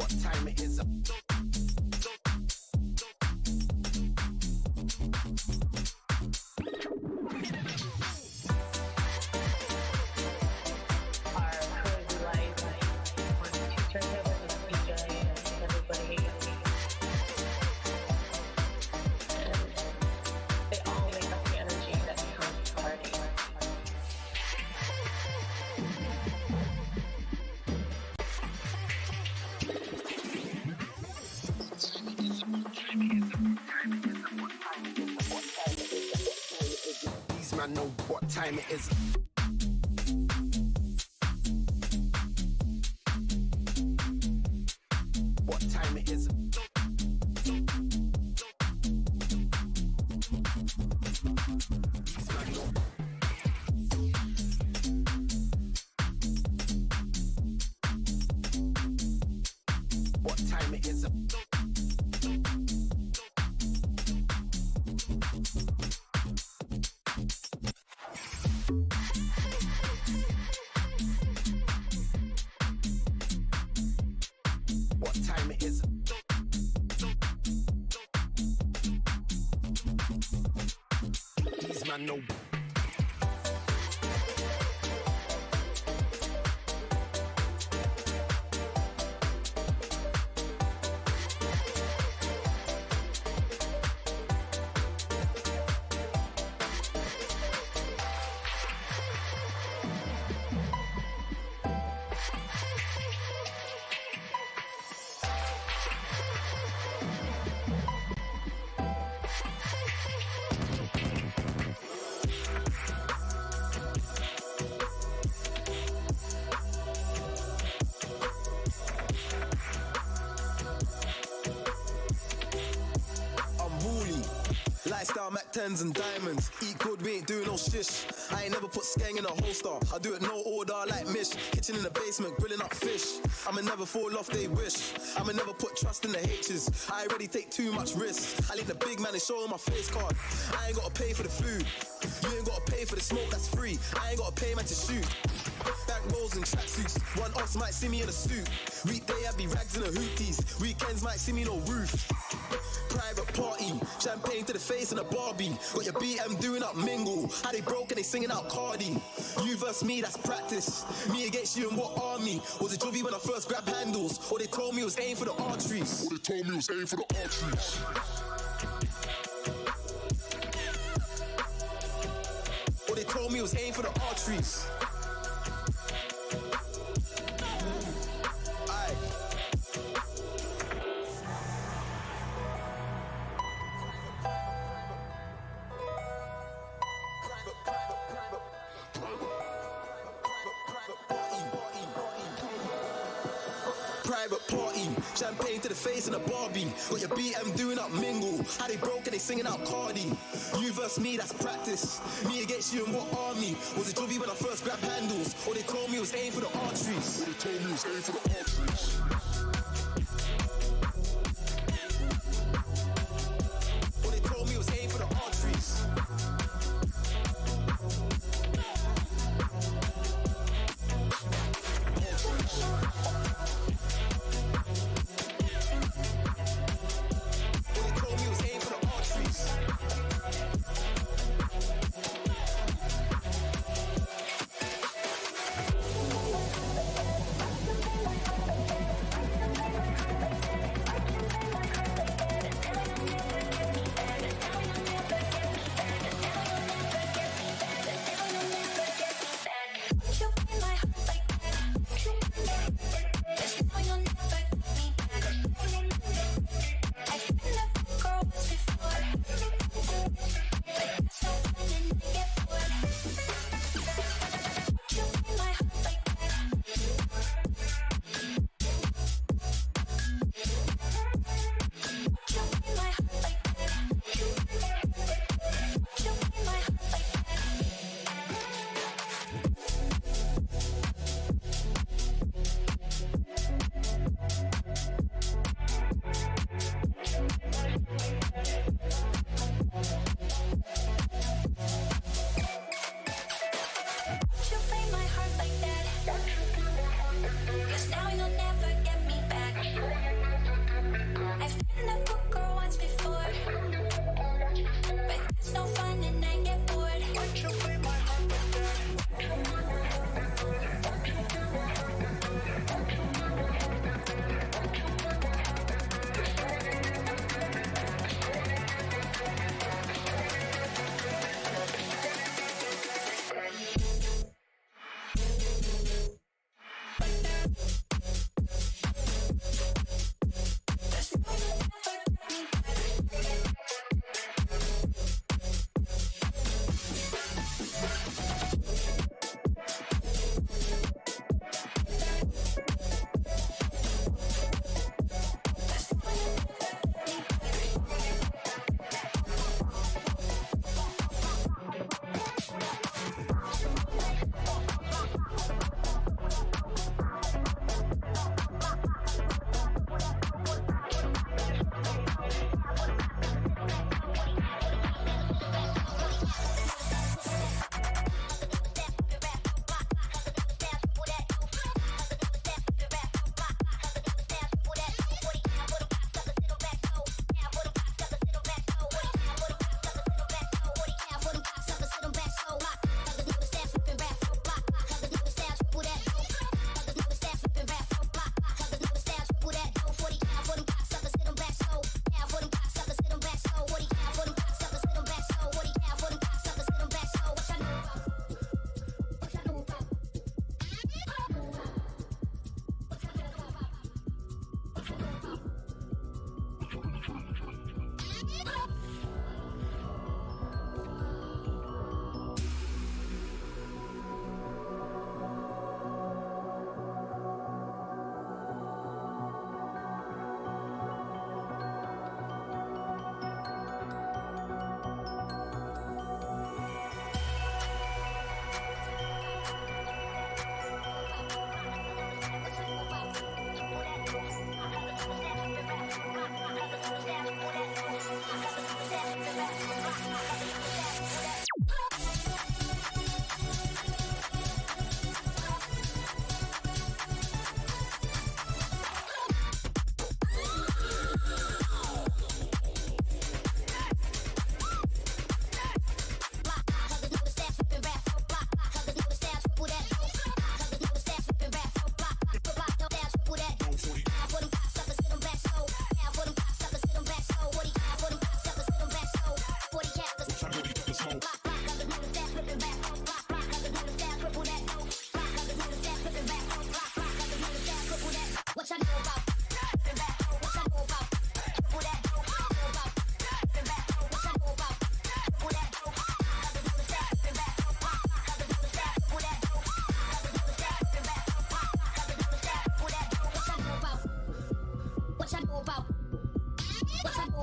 What time it is? I know what time it is. What time it is. What time it is. I know. Lifestyle, Mac 10s and diamonds. Eat good, we ain't doing no shish. I ain't never put skeng in a holster. I do it no order like Mish. Kitchen in the basement, grilling up fish. I'ma never fall off, they wish. I'ma never put trust in the H's. I already take too much risks. I leave the big man and show him my face card. I ain't gotta pay for the food. You ain't gotta pay for the smoke, that's free. I ain't gotta pay man to shoot. Back rolls and tracksuits. One ops might see me in a suit. Weekday I be rags in the hoopties. Weekends might see me no roof. Private party, champagne to the face and a Barbie. Got your BM doing up mingle. How they broke and they singing out Cardi. You versus me, that's practice. Me against you and what army? Was it Jovie when I first grabbed handles? Or they told me it was aim for the arteries? Or they told me it was aim for the arteries. Or they told me it was aim for the arteries. Private party, champagne to the face and a Barbie. Got your BM doing up mingle. How they broke and they singing out Cardi. You versus me, that's practice. Me against you and what army? Was it Jovie when I first grabbed handles? Or they told me it was aim for the arteries? Or they told me it was aim for the arteries. Or they told me it was aim for the arteries.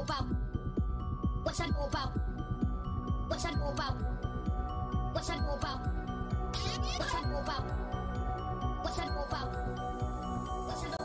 about? What I know about? What I know about? What I know about? What I know about? What I know about? What I know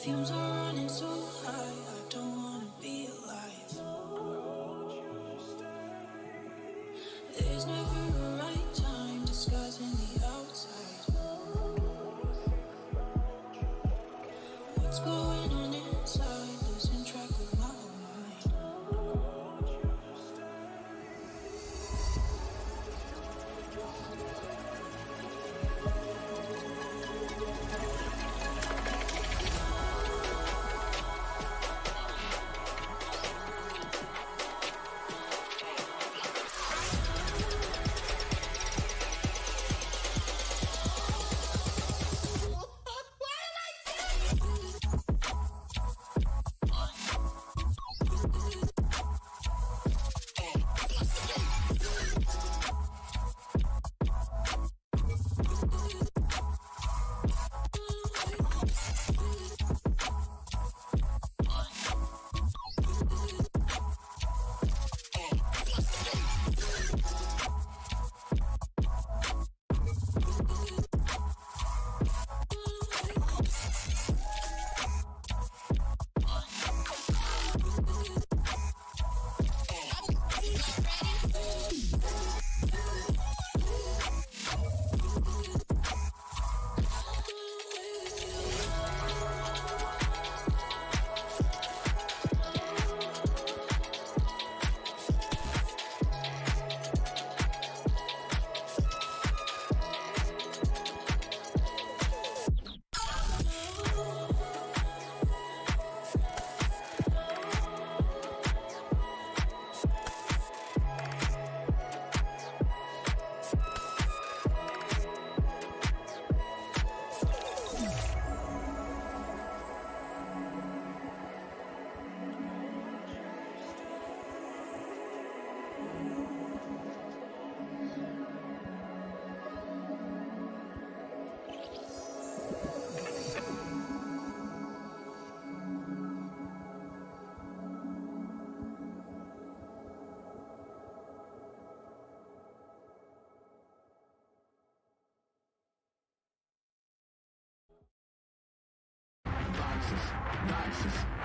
Fumes are running so high, I don't wanna be alive. There's never a right time disguising the outside. What's going on inside, losing track of my own mind.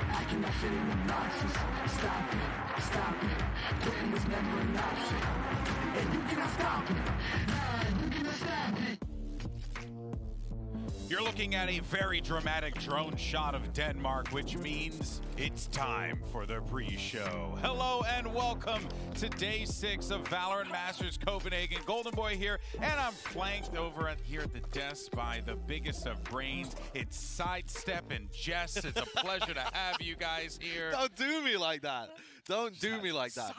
I cannot fit in obnoxious. Stop it, quitting was never an option. And you cannot stop it, you cannot stop it. You're looking at a very dramatic drone shot of Denmark, which means it's time for the pre-show. Hello and welcome to day 6 of VALORANT Masters Copenhagen. Golden Boy here, and I'm flanked over here at the desk by the biggest of brains. It's Sidestep and Jess. It's a pleasure to have you guys here. Don't do me like that. Don't do me like that.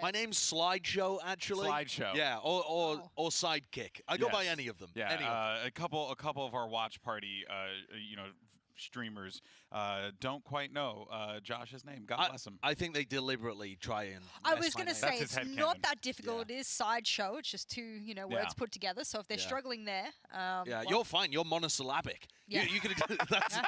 My name's Slideshow, actually. Slideshow. Yeah, or Sidekick. I go by any of them. Yeah, any of them. a couple of our watch party, streamers don't quite know Josh's name. God bless him. I think they deliberately try and. I was going to say That's it's not that difficult. It is Sideshow. It's just two, words put together. So if they're struggling there, well, you're fine. You're monosyllabic. Yeah. You could.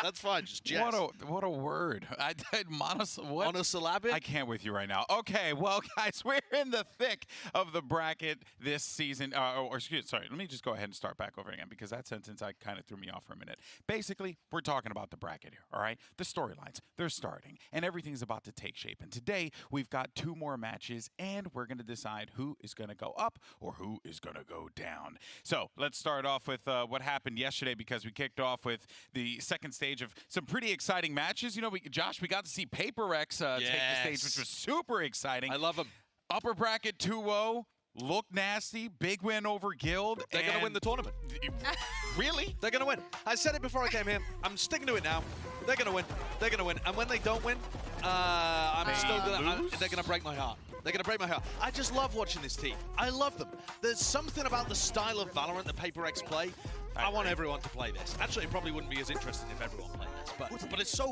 That's fine. Just Jess. What a word. I did monosyllabic. I can't with you right now. Okay, well, guys, we're in the thick of the bracket this season. Sorry, let me just go ahead and start back over again because that sentence kind of threw me off for a minute. Basically, we're talking about the bracket here, all right? The storylines, they're starting, and everything's about to take shape. And today, we've got 2 more matches, and we're going to decide who is going to go up or who is going to go down. So let's start off with what happened yesterday because we kicked off with the second stage of some pretty exciting matches. Josh, we got to see Paper X take the stage, which was super exciting. I love him. Upper bracket 2-0. Look nasty, big win over Guild. They're going to win the tournament. Really? They're going to win. I said it before I came here. I'm sticking to it now. They're going to win. They're going to win. And when they don't win, I'm still going to. They're going to break my heart. They're going to break my heart. I just love watching this team. I love them. There's something about the style of Valorant that PaperX play. I want everyone to play this. Actually, it probably wouldn't be as interesting if everyone played this, but it's so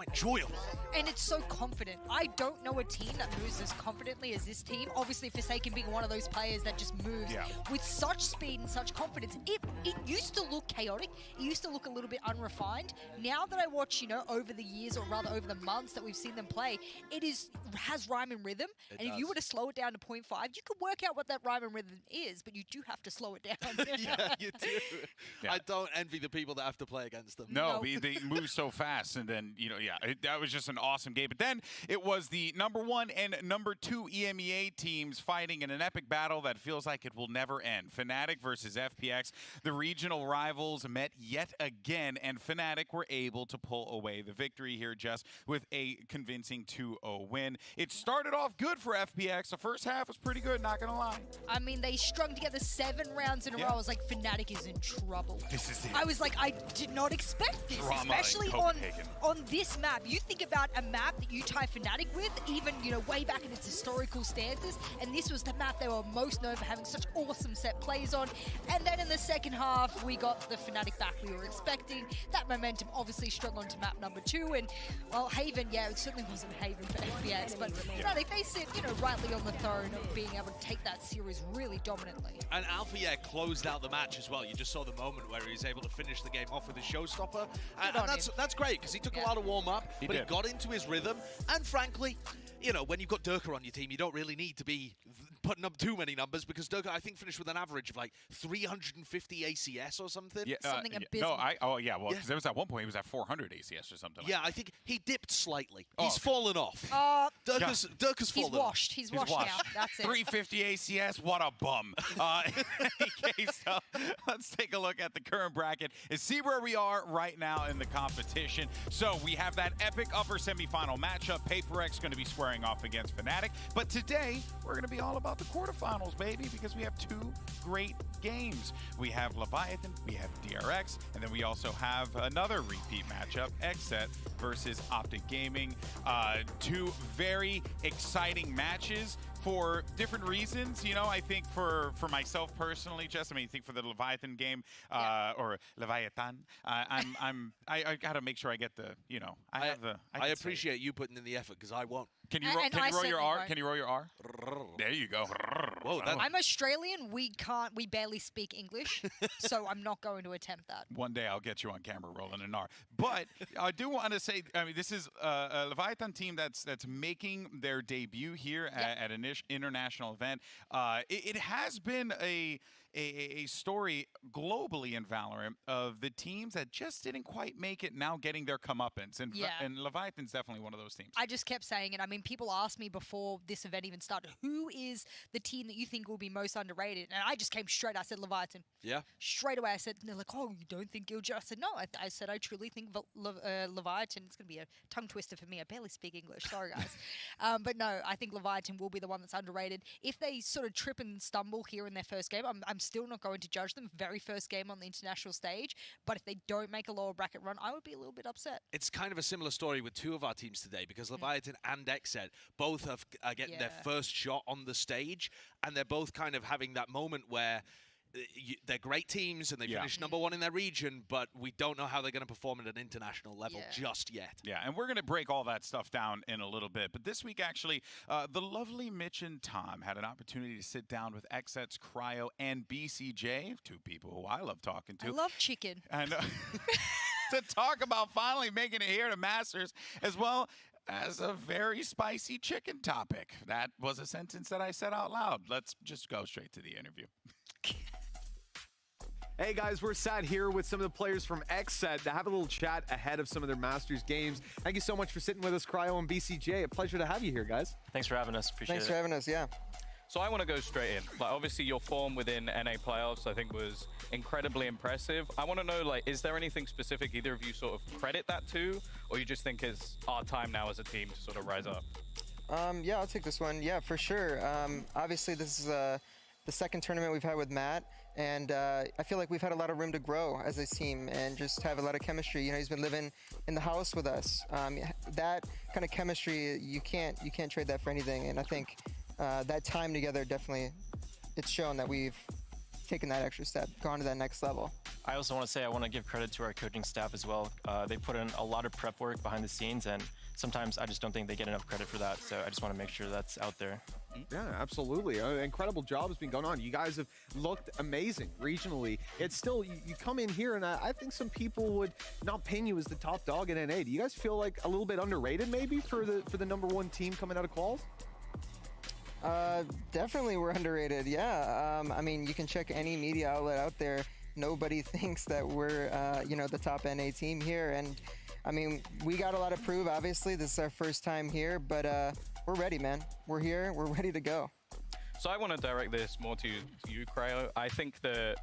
enjoyable. And it's so confident. I don't know a team that moves as confidently as this team. Obviously, Forsaken being one of those players that just moves with such speed and such confidence. It used to look chaotic. It used to look a little bit unrefined. Now that I watch, you know, over the years, or rather over the months that we've seen them play, has rhyme and rhythm. If you were to slow it down to 0.5, you could work out what that rhyme and rhythm is, but you do have to slow it down. Yeah, you do. Yeah. I don't envy the people that have to play against them. No, they move so fast, and then, you know, that was just an awesome game. But then it was the #1 and #2 EMEA teams fighting in an epic battle that feels like it will never end. Fnatic versus FPX. The regional rivals met yet again, and Fnatic were able to pull away the victory here just with a convincing 2-0 win. It started off good for FPX. The first half was pretty good, not gonna lie. I mean, they strung together 7 rounds in a row. I was like, Fnatic is in trouble. This is it. I was like, I did not expect this, especially on this map. You think about a map that you tie Fnatic with, even, you know, way back in its historical stances, and this was the map they were most known for having such awesome set plays on. And then in the second half, we got the Fnatic back we were expecting. That momentum obviously strung onto map #2, and, well, Haven, yeah, it certainly wasn't Haven for FPX, but Fnatic, they sit, you know, rightly on the throne of being able to take that series really dominantly. And Alpha, closed out the match as well. You just saw the moment where he was able to finish the game off with a showstopper. And that's great, because he took a while to warm up, but he got into his rhythm. And frankly, you know, when you've got Durka on your team, you don't really need to be putting up too many numbers, because Durka, I think, finished with an average of like 350 ACS or something. Yeah, something abysmal. Because there was at one point he was at 400 ACS or something. Yeah, I think he dipped slightly. He's fallen off. Durka's fallen off. He's washed now. That's it. 350 ACS, what a bum. Okay, so let's take a look at the current bracket and see where we are right now in the competition. So we have that epic upper semifinal matchup. PaperX going to be squaring off against Fnatic. But today, we're going to be all about the quarterfinals, baby, because we have 2 great games. We have Leviathan, we have DRX, and then we also have another repeat matchup, XSET versus OpTic Gaming. 2 very exciting matches for different reasons. You know, I think for myself personally, Jess, I think for the Leviathan game, or Leviathan, I gotta make sure I get the, you know, I appreciate you putting in the effort, because I won't. Can you roll your R? Can you roll your R? There you go. Whoa, I'm Australian. We barely speak English, so I'm not going to attempt that. One day I'll get you on camera rolling an R. But I do want to say, I mean, this is a Leviathan team that's making their debut here at an international event. It has been a story globally in Valorant of the teams that just didn't quite make it now getting their comeuppance. And Leviathan's definitely one of those teams. I just kept saying it. I mean, people asked me before this event even started, who is the team that you think will be most underrated? And I just came straight. I said Leviathan. Yeah. Straight away I said, and they're like, oh, you don't think Gilja? I said, no. I said, I truly think Leviathan. It's going to be a tongue twister for me. I barely speak English. Sorry, guys. But no, I think Leviathan will be the one that's underrated. If they sort of trip and stumble here in their first game, I'm still not going to judge them. Very first game on the international stage. But if they don't make a lower bracket run, I would be a little bit upset. It's kind of a similar story with 2 of our teams today, because Leviathan and XSET both are getting their first shot on the stage, and they're both kind of having that moment where they're great teams and they finished #1 in their region, but we don't know how they're going to perform at an international level just yet. Yeah, and we're going to break all that stuff down in a little bit. But this week, actually, the lovely Mitch and Tom had an opportunity to sit down with XSET's Cryo and BCJ, 2 people who I love talking to. I love chicken. And to talk about finally making it here to Masters, as well as a very spicy chicken topic. That was a sentence that I said out loud. Let's just go straight to the interview. Hey guys, we're sat here with some of the players from XSET to have a little chat ahead of some of their Masters games. Thank you so much for sitting with us, Cryo and BCJ. A pleasure to have you here, guys. Thanks for having us. Appreciate it. Thanks for having us, yeah. So I want to go straight in. Like, obviously, your form within NA playoffs, I think, was incredibly impressive. I want to know, like, is there anything specific either of you sort of credit that to, or you just think it's our time now as a team to sort of rise up? Yeah, I'll take this one. Yeah, for sure. Obviously, this is the second tournament we've had with Matt, and I feel like we've had a lot of room to grow as a team and just have a lot of chemistry. You know, he's been living in the house with us. That kind of chemistry, you can't trade that for anything. And I think that time together definitely, it's shown that we've taken that extra step, gone to that next level. I also want to say I want to give credit to our coaching staff as well. They put in a lot of prep work behind the scenes, and sometimes I just don't think they get enough credit for that. So I just want to make sure that's out there. Yeah, absolutely. Incredible job has been going on. You guys have looked amazing regionally. It's still, you come in here, and I think some people would not pin you as the top dog in NA. Do you guys feel like a little bit underrated maybe for the #1 team coming out of quals? Definitely we're underrated, yeah. I mean, you can check any media outlet out there. Nobody thinks that we're, you know, the top NA team here. And I mean, we got a lot to prove, obviously. This is our first time here, but we're ready, man. We're here, we're ready to go. So I want to direct this more to you, Cryo. I think that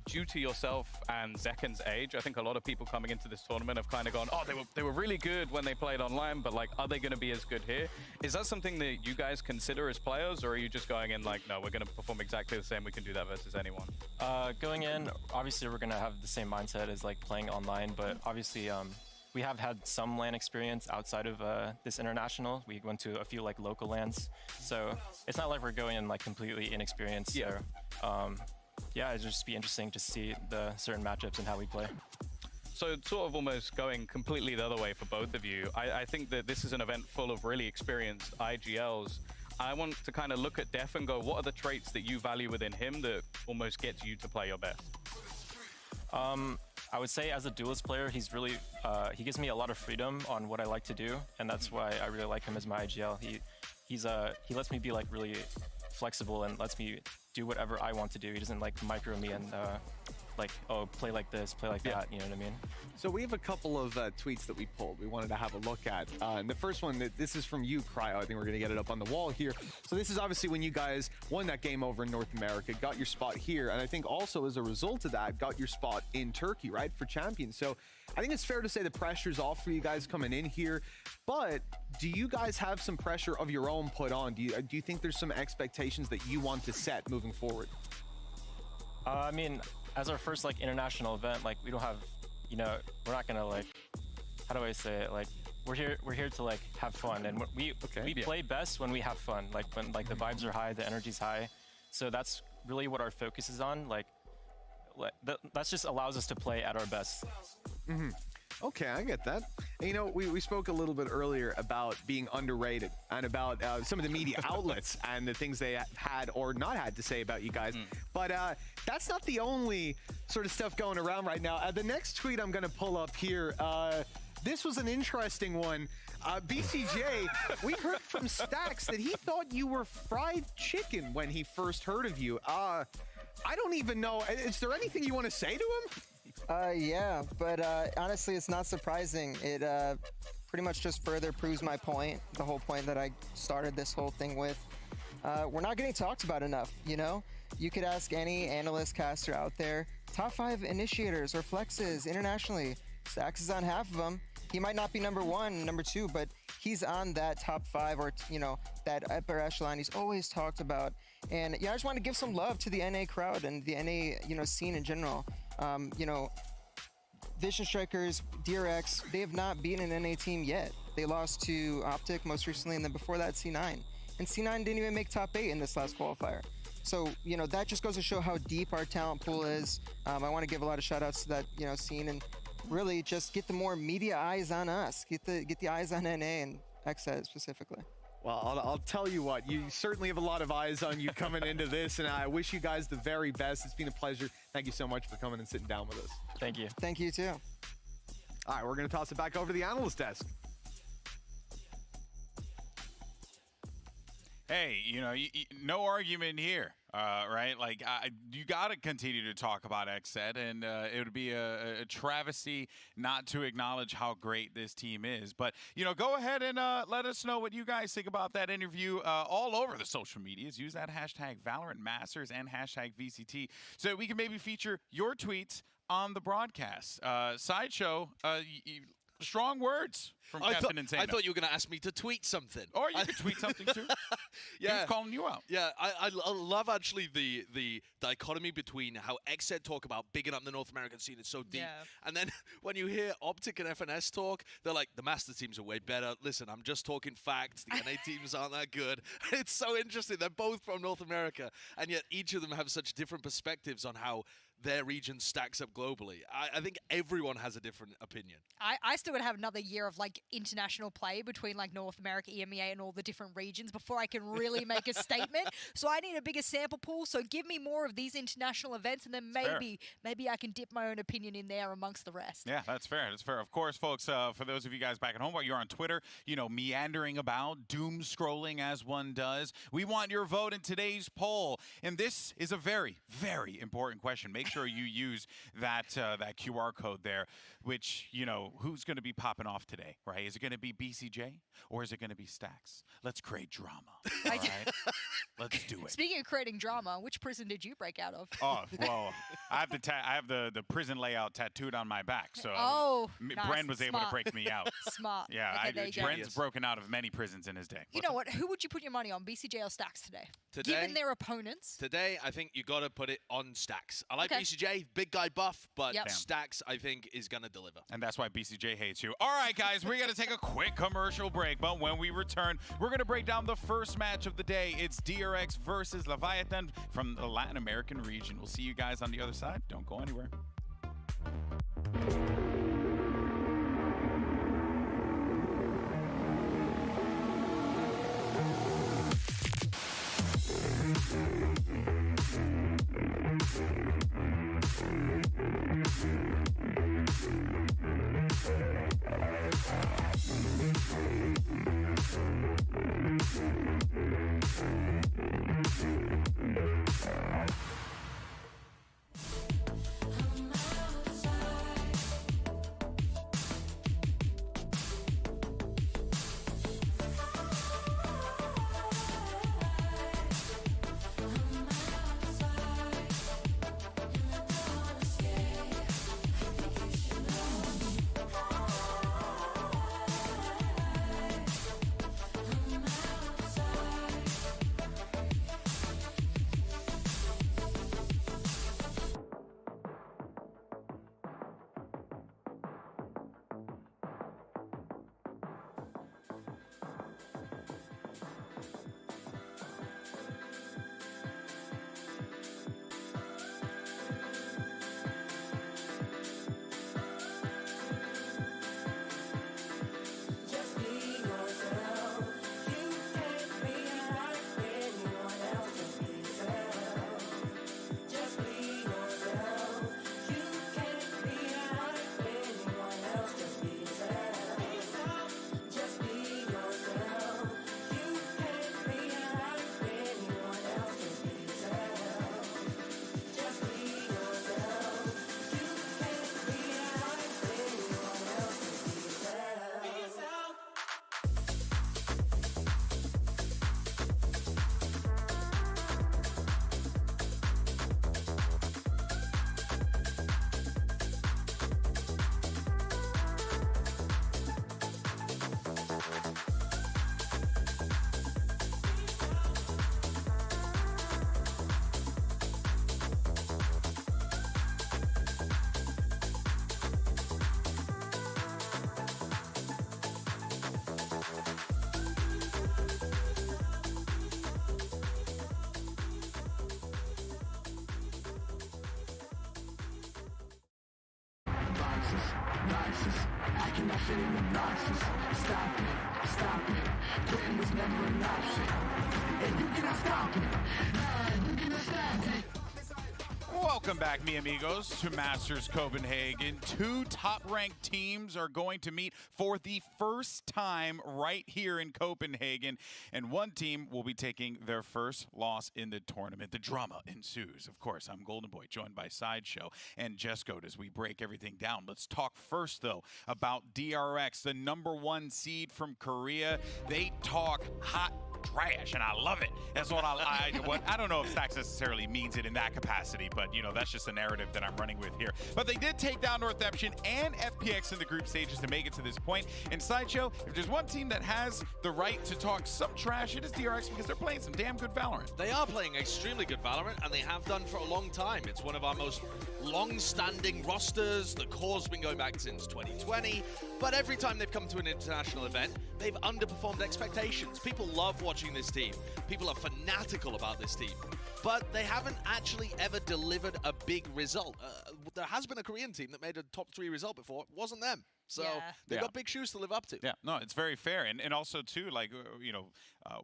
due to yourself and Zekken's age, I think a lot of people coming into this tournament have kind of gone, oh, they were really good when they played online, but like, are they going to be as good here? Is that something that you guys consider as players, or are you just going in like, no, we're going to perform exactly the same, we can do that versus anyone? Going in, obviously we're going to have the same mindset as like playing online, but obviously we have had some LAN experience outside of this international. We went to a few like local LANs, so it's not like we're going in like completely inexperienced. Yeah. So, yeah, it'd just be interesting to see the certain matchups and how we play. So it's sort of almost going completely the other way for both of you. I think that this is an event full of really experienced IGLs. I want to kind of look at Def and go, what are the traits that you value within him that almost gets you to play your best? I would say as a duelist player, he's really, he gives me a lot of freedom on what I like to do, and that's why I really like him as my IGL. He lets me be like really flexible and lets me do whatever I want to do. He doesn't like micro me and like, oh, play like this, play like that, you know what I mean? So we have a couple of tweets that we pulled we wanted to have a look at. And the first one, this is from you, Cryo. I think we're going to get it up on the wall here. So this is obviously when you guys won that game over in North America, got your spot here, and I think also as a result of that, got your spot in Turkey, right, for Champions. So I think it's fair to say the pressure's off for you guys coming in here, but do you guys have some pressure of your own put on? Do you think there's some expectations that you want to set moving forward? I mean, as our first like international event, like we don't have, you know, we're not gonna like, how do I say it? Like we're here to like have fun, and we play best when we have fun. Like when like the vibes are high, the energy's high. So that's really what our focus is on. Like that just allows us to play at our best. Okay, I get that. And, you know, we spoke a little bit earlier about being underrated and about some of the media outlets and the things they had or not had to say about you guys. But that's not the only sort of stuff going around right now. The next tweet I'm going to pull up here, this was an interesting one. BCJ, we heard from Stacks that he thought you were fried chicken when he first heard of you. I don't even know. Is there anything you want to say to him? Yeah, but honestly, it's not surprising. It pretty much just further proves my point, the whole point that I started this whole thing with. We're not getting talked about enough, you know? You could ask any analyst caster out there, top 5 initiators or flexes internationally. Stacks is on half of them. He might not be number 1, number 2, but he's on that top 5 or, you know, that upper echelon he's always talked about. And yeah, I just want to give some love to the NA crowd and the NA, you know, scene in general. You know, Vision Strikers, DRX, they have not beaten an NA team yet. They lost to OpTic most recently, and then before that, C9. And C9 didn't even make top 8 in this last qualifier. So, you know, that just goes to show how deep our talent pool is. I want to give a lot of shout outs to that, you know, scene, and really just get the more media eyes on us. Get the eyes on NA and XSET specifically. Well, I'll tell you what, you certainly have a lot of eyes on you coming into this, and I wish you guys the very best. It's been a pleasure. Thank you so much for coming and sitting down with us. Thank you. Thank you, too. All right, we're going to toss it back over to the analyst desk. Hey, you know, no argument here, right? Like, you got to continue to talk about XSET, and it would be a travesty not to acknowledge how great this team is. But, you know, go ahead and let us know what you guys think about that interview all over the social medias. Use that hashtag VALORANT Masters and hashtag VCT so that we can maybe feature your tweets on the broadcast. Sideshow, Strong words from Captain Insane. I thought you were going to ask me to tweet something. Or you could tweet something too. Yeah, he's calling you out. Yeah, I love actually the dichotomy between how XSET talk about bigging up the North American scene is so deep, and then when you hear OpTic and FNS talk, they're like, the Masters teams are way better. Listen, I'm just talking facts. The NA teams aren't that good. It's so interesting. They're both from North America, and yet each of them have such different perspectives on how their region stacks up globally. I think everyone has a different opinion. I still got to have another year of like international play between like North America, EMEA, and all the different regions before I can really make a statement. So I need a bigger sample pool. So give me more of these international events, and then maybe I can dip my own opinion in there amongst the rest. Yeah, that's fair. That's fair. Of course, folks, for those of you guys back at home, while you're on Twitter, you know, meandering about, doom scrolling as one does, we want your vote in today's poll. And this is a very, very important question. Make sure you use that that QR code there, which, you know, who's going to be popping off today, right? Is it going to be BCJ or is it going to be Stacks? Let's create drama, all right? Let's do it. Speaking of creating drama, which prison did you break out of? Oh, well, I have the prison layout tattooed on my back, so nice. Bren was able to break me out. Smart. Yeah, okay, Bren's broken out of many prisons in his day. You know what? Who would you put your money on, BCJ or Stacks today? Given their opponents. Today, I think you got to put it on Stacks. I like BCJ, big guy buff, but Stacks, I think, is going to deliver. And that's why BCJ hates you. All right, guys, we got to take a quick commercial break, but when we return, we're going to break down the first match of the day. It's DRX versus Leviathan from the Latin American region. We'll see you guys on the other side. Don't go anywhere. I cannot fit in the boxes. Stop it, quitting was never an option. And you cannot stop it, you cannot stop it. Welcome back, mi amigos, to Masters Copenhagen. Two top-ranked teams are going to meet for the first time right here in Copenhagen, and one team will be taking their first loss in the tournament. The drama ensues. Of course, I'm Golden Boy, joined by Sideshow and Jescode as we break everything down. Let's talk first, though, about DRX, the #1 seed from Korea. They talk hot trash, and I love it. That's what I don't know if Stacks necessarily means it in that capacity, but you know, that's just the narrative that I'm running with here. But they did take down Northampton and FPX in the group stages to make it to this point. In Sideshow, if there's one team that has the right to talk some trash, it is DRX, because they're playing some damn good Valorant. They are playing extremely good Valorant, and they have done for a long time. It's one of our most long-standing rosters. The core's been going back since 2020, but every time they've come to an international event, they've underperformed expectations. People love watching this team. People are fanatical about this team, but they haven't actually ever delivered a big result. There has been a Korean team that made a top 3 result before. It wasn't them. So they've got big shoes to live up to. Yeah, no, it's very fair. And also, too, like, you know,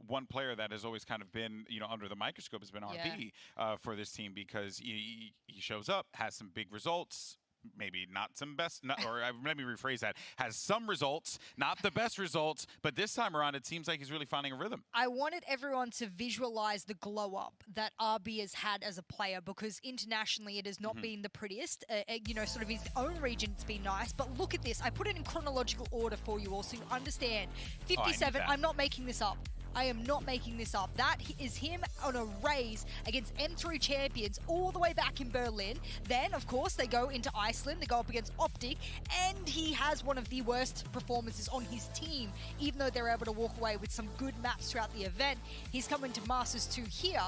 one player that has always kind of been, you know, under the microscope has been RB for this team, because he shows up, has some big results, maybe not some best, let me rephrase that, has some results, not the best results, but this time around it seems like he's really finding a rhythm. I wanted everyone to visualize the glow up that RB has had as a player, because internationally it has not been the prettiest. You know, sort of his own region, it's been nice, but look at this. I put it in chronological order for you all so you understand. 57, I'm not making this up. I am not making this up. That is him on a raise against M3 champions all the way back in Berlin. Then, of course, they go into Iceland. They go up against OpTic, and he has one of the worst performances on his team, even though they're able to walk away with some good maps throughout the event. He's come into Masters 2 here,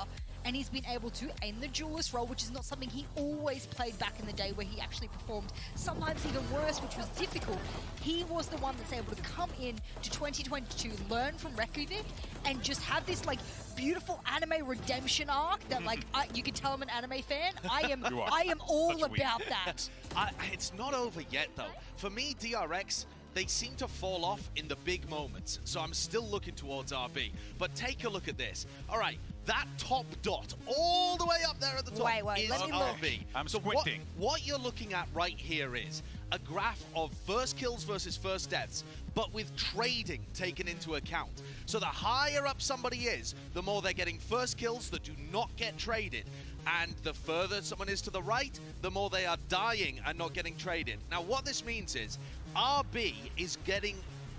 and he's been able to end the duelist role, which is not something he always played back in the day, where he actually performed sometimes even worse, which was difficult. He was the one that's able to come in to 2022, learn from Reykjavik, and just have this like beautiful anime redemption arc that like you can tell I'm an anime fan. I am all about that. It's not over yet though. For me, DRX, they seem to fall off in the big moments, so I'm still looking towards RB. But take a look at this. All right, that top dot, all the way up there at the top, is RB. I'm squinting. What you're looking at right here is a graph of first kills versus first deaths, but with trading taken into account. So the higher up somebody is, the more they're getting first kills that do not get traded. And the further someone is to the right, the more they are dying and not getting traded. Now, what this means is RB is getting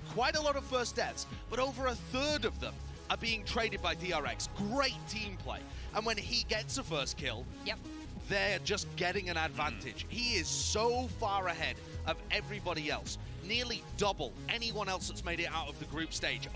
quite a lot of first deaths, but over a third of them are being traded by DRX. Great team play. And when he gets a first kill, they're just getting an advantage. He is so far ahead of everybody else. Nearly double anyone else that's made it out of the group stage.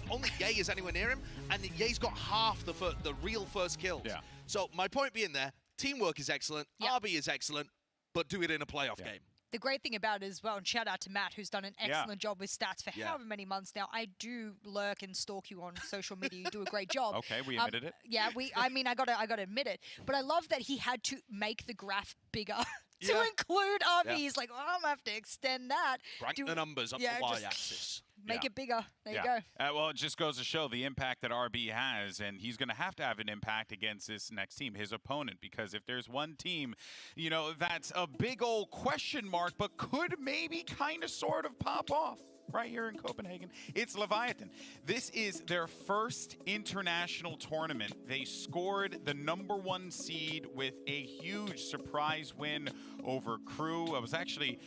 Only Ye is anywhere near him, and Ye's got half the real first kills. So my point being there, teamwork is excellent, RB is excellent, but do it in a playoff game. The great thing about it as well, and shout out to Matt, who's done an excellent job with stats for however many months now. I do lurk and stalk you on social media. You do a great job. Okay, we admitted it. Yeah, I mean, I gotta admit it. But I love that he had to make the graph bigger to include RB. He's like, I'm gonna have to extend that. Crank the numbers up the y-axis. Make it bigger. There you go. Well, it just goes to show the impact that RB has, and he's going to have an impact against this next team, his opponent, because if there's one team, you know, that's a big old question mark, but could maybe kind of sort of pop off right here in Copenhagen, it's Leviathan. This is their first international tournament. They scored the #1 seed with a huge surprise win over Crew. I was actually,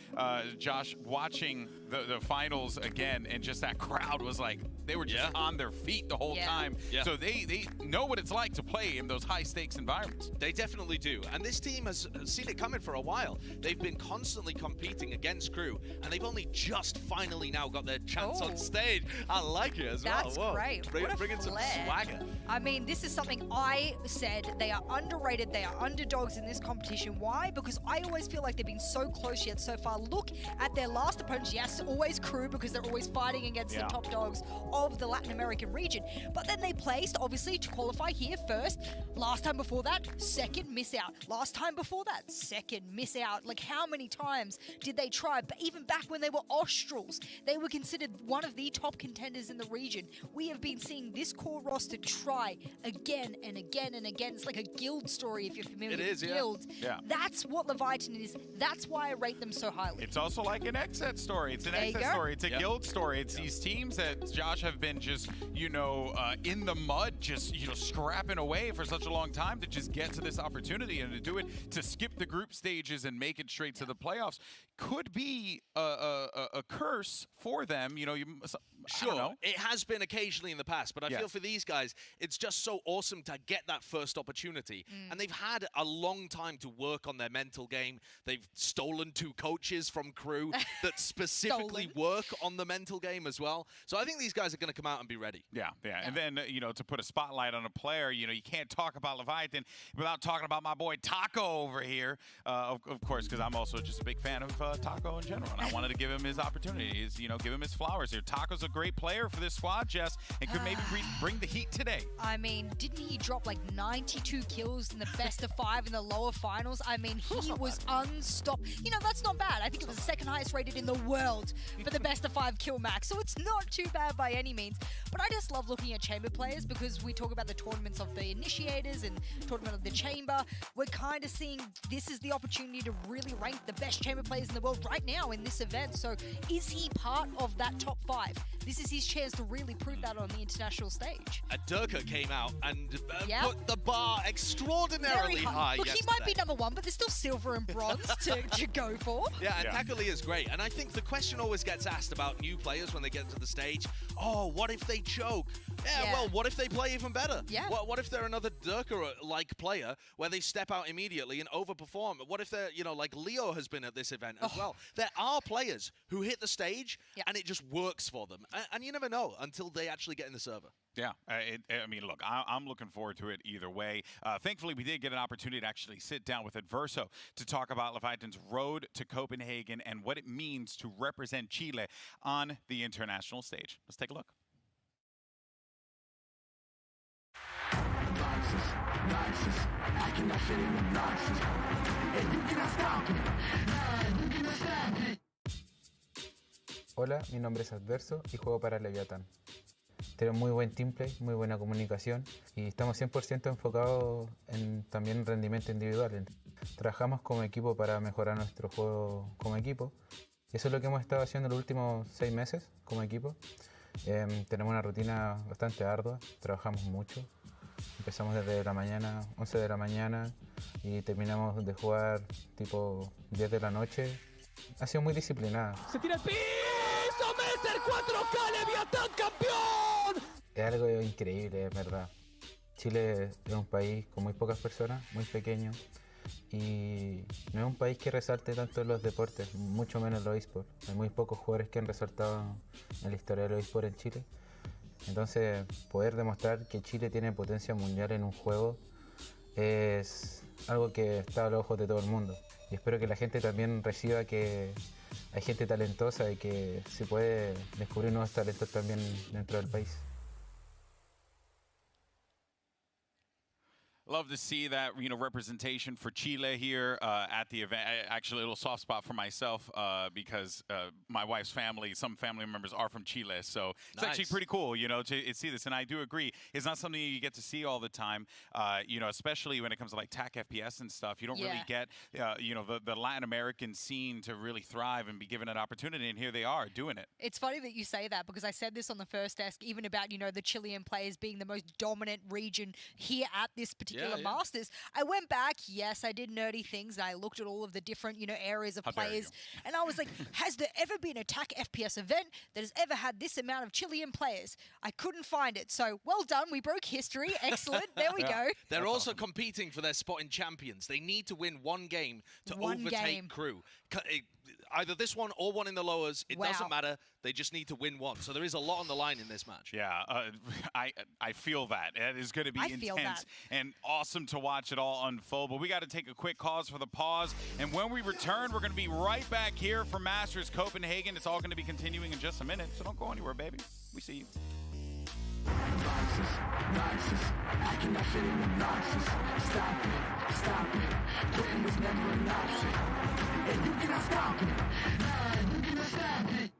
Josh, watching the finals again, and just that crowd was like, they were just on their feet the whole time. So they know what it's like to play in those high-stakes environments. They definitely do. And this team has seen it coming for a while. They've been constantly competing against Crew, and they've only just finally now got their chance on stage. I like it as well. That's great. Bringing some swagger. I mean, this is something I said. They are underrated. They are underdogs in this competition. Why? Because I always feel like they've been so close yet so far. Look at their last opponents. Yes, always Crew, because they're always fighting against the top dogs of the Latin American region. But then they placed, obviously, to qualify here first. Last time before that, second miss out. Last time before that, second miss out. Like, how many times did they try? But even back when they were Australs, they were considered one of the top contenders in the region. We have been seeing this core roster try again and again and again. It's like a guild story, if you're familiar with guilds. That's what Leviathan is. That's why I rate them so highly. It's also like an XSET story. It's an XSET story. It's a guild story. It's these teams that, Josh, have been just, you know, in the mud just, scrapping away for such a long time to just get to this opportunity and to do it, to skip the group stages and make it straight to the playoffs could be a curse for them. I don't know. It has been occasionally in the past, but I feel for these guys, it's just so awesome to get that first opportunity. And they've had a long time to work on their mental game. They've stolen 2 coaches from crew that specifically work on the mental game as well. So I think these guys are going to come out and be ready. Yeah. And then, to put a spotlight on a player, you can't talk about Leviathan without talking about my boy Taco over here. Of course, because I'm also just a big fan of Taco in general, and I wanted to give him his opportunities, give him his flowers here. Taco's a great player for this squad, Jess, and could maybe bring the heat today. I mean, didn't he drop like 92 kills in the best of 5 in the lower finals? I mean, he was unstoppable. That's not bad. I think it was the second highest rated in the world for the best of 5 kill max, so it's not too bad by any means. But I just love looking at chamber players because we talk about the tournaments of the initiators and tournament of the chamber. We're kind of seeing this is the opportunity to really rank the best chamber players in the world right now in this event. So is he part of that top 5? This is his chance to really prove that on the international stage. Durka came out and put the bar extraordinarily high. Look, yesterday. he might be number 1, but there's still silver and bronze to go for. Yeah, and Takali is great. And I think the question always gets asked about new players when they get to the stage. Oh, what if they choke? Yeah, well, what if they play even better? Yeah. What if they're another Durka-like player where they step out immediately and overperform? What if they're, like Leo has been at this event as well? There are players who hit the stage and it just works for them. And you never know until they actually get in the server. Yeah, look, I'm looking forward to it either way. Thankfully, we did get an opportunity to actually sit down with Adverso to talk about Leviathan's road to Copenhagen and what it means to represent Chile on the international stage. Let's take a look. I cannot fit in the boxes, and you cannot stop it. You cannot stop it. Hola, mi nombre es Adverso y juego para Leviathan. Tenemos muy buen teamplay, muy buena comunicación y estamos 100% enfocados en también rendimiento individual. Trabajamos como equipo para mejorar nuestro juego como equipo. Eso es lo que hemos estado haciendo los últimos 6 meses como equipo. Tenemos una rutina bastante ardua, trabajamos mucho. Empezamos desde la mañana, 11 de la mañana y terminamos de jugar tipo 10 de la noche. Ha sido muy disciplinada. ¡Se tira el piso! ¡Mr. 4K Leviathan campeón! Es algo increíble, es verdad. Chile es un país con muy pocas personas, muy pequeño. Y no es un país que resalte tanto en los deportes, mucho menos en los esports. Hay muy pocos jugadores que han resaltado en la historia de los esports en Chile. Entonces, poder demostrar que Chile tiene potencia mundial en un juego es algo que está a los ojos de todo el mundo. Y espero que la gente también reciba que hay gente talentosa y que se puede descubrir nuevos talentos también dentro del país. Love to see that, representation for Chile here at the event. Actually, a little soft spot for myself because my wife's family, some family members are from Chile. So it's actually pretty cool, to see this. And I do agree. It's not something you get to see all the time, especially when it comes to like TAC FPS and stuff. You don't really get, the Latin American scene to really thrive and be given an opportunity. And here they are doing it. It's funny that you say that because I said this on the first desk, even about, the Chilean players being the most dominant region here at this particular Masters. I went back, yes, I did nerdy things, and I looked at all of the different, areas of players, and I was like, has there ever been a TAC FPS event that has ever had this amount of Chilean players? I couldn't find it, so well done, we broke history, excellent, there we go. They're also competing for their spot in Champions. They need to win one game to overtake crew. Either this one or one in the lowers, it doesn't matter. They just need to win one. So there is a lot on the line in this match. Yeah, I feel that. It is going to be intense and awesome to watch it all unfold. But we got to take a quick pause for the pause. And when we return, we're going to be right back here for Masters Copenhagen. It's all going to be continuing in just a minute. So don't go anywhere, baby. We see you. I cannot fit in the boxes. Stop it. Quitting was never an option. And you cannot stop it. Nah, you cannot stop it.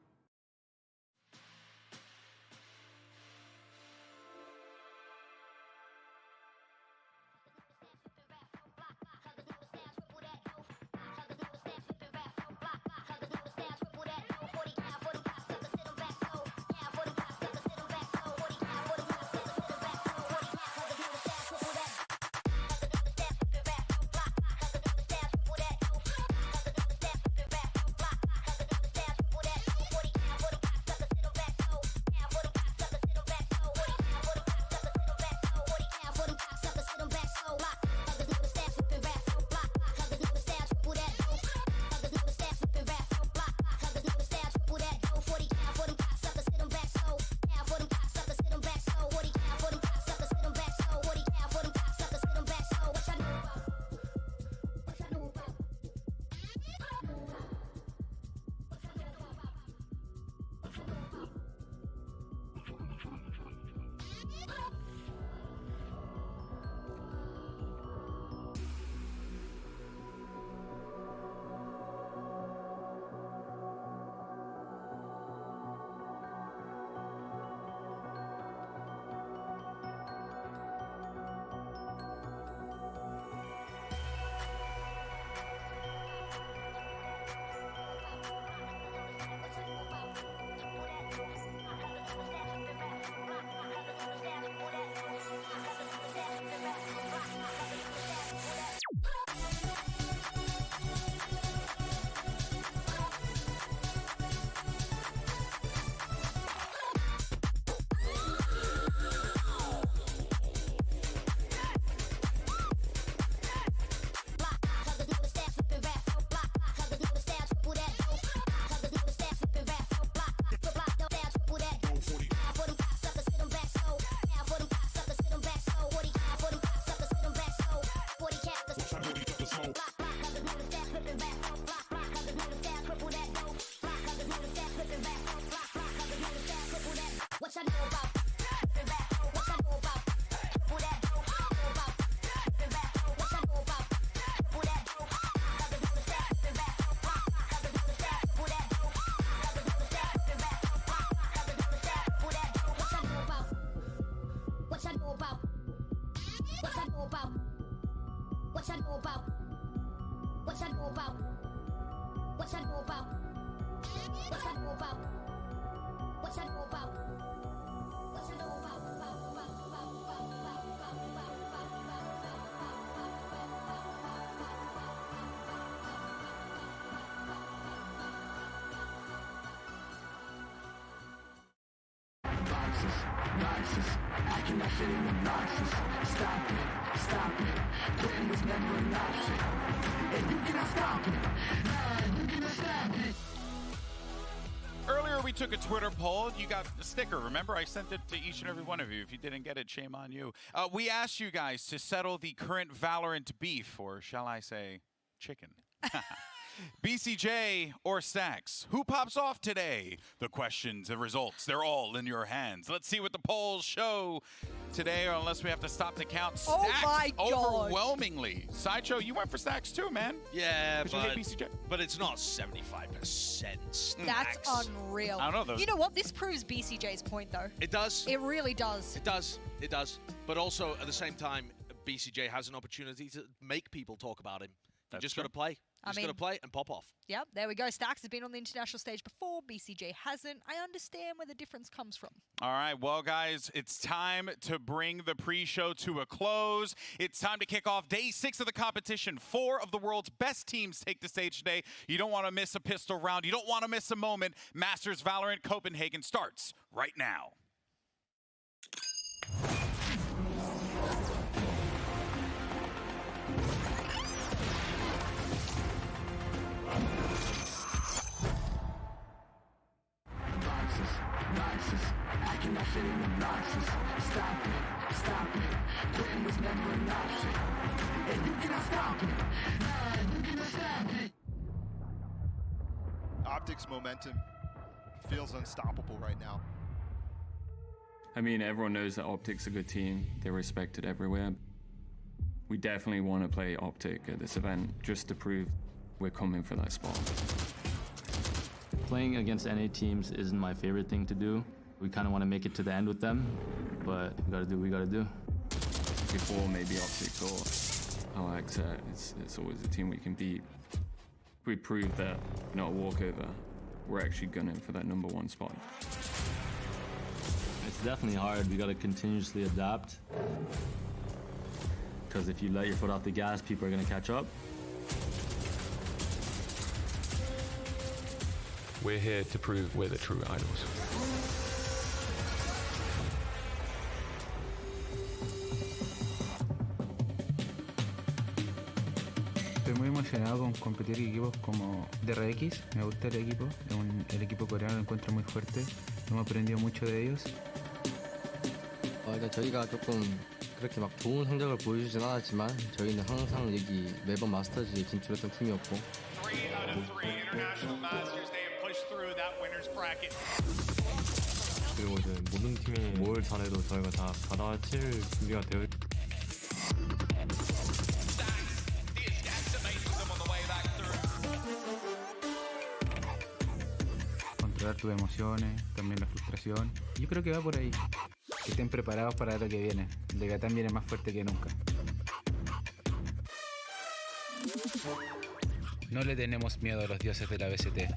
What I know about? What I know about? What I know about? What I know about? Obnoxious, acting that shit is obnoxious. Stop it. Quitting was never an option. And you cannot stop it. Nah, you cannot stop it. Earlier, we took a Twitter poll. You got the sticker. Remember, I sent it to each and every one of you. If you didn't get it, shame on you. We asked you guys to settle the current Valorant beef, or shall I say, chicken. BCJ or Stacks? Who pops off today? The questions, the results, they're all in your hands. Let's see what the polls show today, or unless we have to stop the count. Oh Stacks my God. overwhelmingly. Sideshow, you went for Stacks too, man. Yeah, you hate BCJ? But it's not 75% Stacks. That's unreal. I don't know. You know what? This proves BCJ's point, though. It does. It really does. It does. It does. But also, at the same time, BCJ has an opportunity to make people talk about him. You just got to play. Just got to play and pop off. Yep, there we go. Stacks has been on the international stage before. BCJ hasn't. I understand where the difference comes from. All right, well, guys, it's time to bring the pre-show to a close. It's time to kick off day 6 of the competition. 4 of the world's best teams take the stage today. You don't want to miss a pistol round. You don't want to miss a moment. Masters VALORANT Copenhagen starts right now. Obnoxious, acting that shit is obnoxious. Stop it. Quitting was never an option. And you cannot stop it. Nah, you cannot stop it. OpTic's momentum feels unstoppable right now. I mean, everyone knows that OpTic's a good team. They're respected everywhere. We definitely want to play OpTic at this event just to prove we're coming for that spot. Playing against NA teams isn't my favorite thing to do. We kind of want to make it to the end with them, but we got to do what we got to do. Before maybe OpTic or our XSET, it's always a team we can beat. We prove that not a walkover, we're actually gunning for that #1 spot. It's definitely hard. We got to continuously adapt, because if you let your foot off the gas, people are going to catch up. We're here to prove we're the true idols. Estoy muy emocionado con competir equipos como DRX. Me gusta el equipo. El equipo coreano lo encuentro muy fuerte. Hemos aprendido mucho de ellos. 일단 저희가 조금 그렇게 막 좋은 성적을 보여주진 않았지만 저희는 항상 여기 매번 마스터즈에 진출했던 팀이었고. 3 out of 3 international masters. They have pushed through that winners bracket. 그리고 이제 모든 팀이 뭘 잘해도 저희가 다 받아칠 준비가 되어 있고. Controlar tus emociones, también la frustración. Yo creo que va por ahí. Que estén preparados para lo que viene. Leviathan viene más fuerte que nunca. No le tenemos miedo a los dioses de la VST.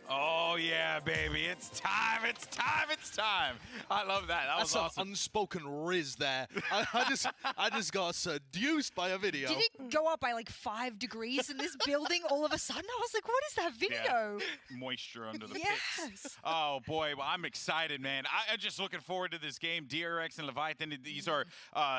Oh, yeah, baby. It's time. It's time. It's time. I love that. That was That's awesome. an unspoken riz there. I just got seduced by a video. Did it go up by like 5 degrees in this building all of a sudden? I was like, what is that video? Yeah. Moisture under the Yes. pits. Oh, boy. Well, I'm excited, man. I'm just looking forward to this game. DRX and Leviathan, these are,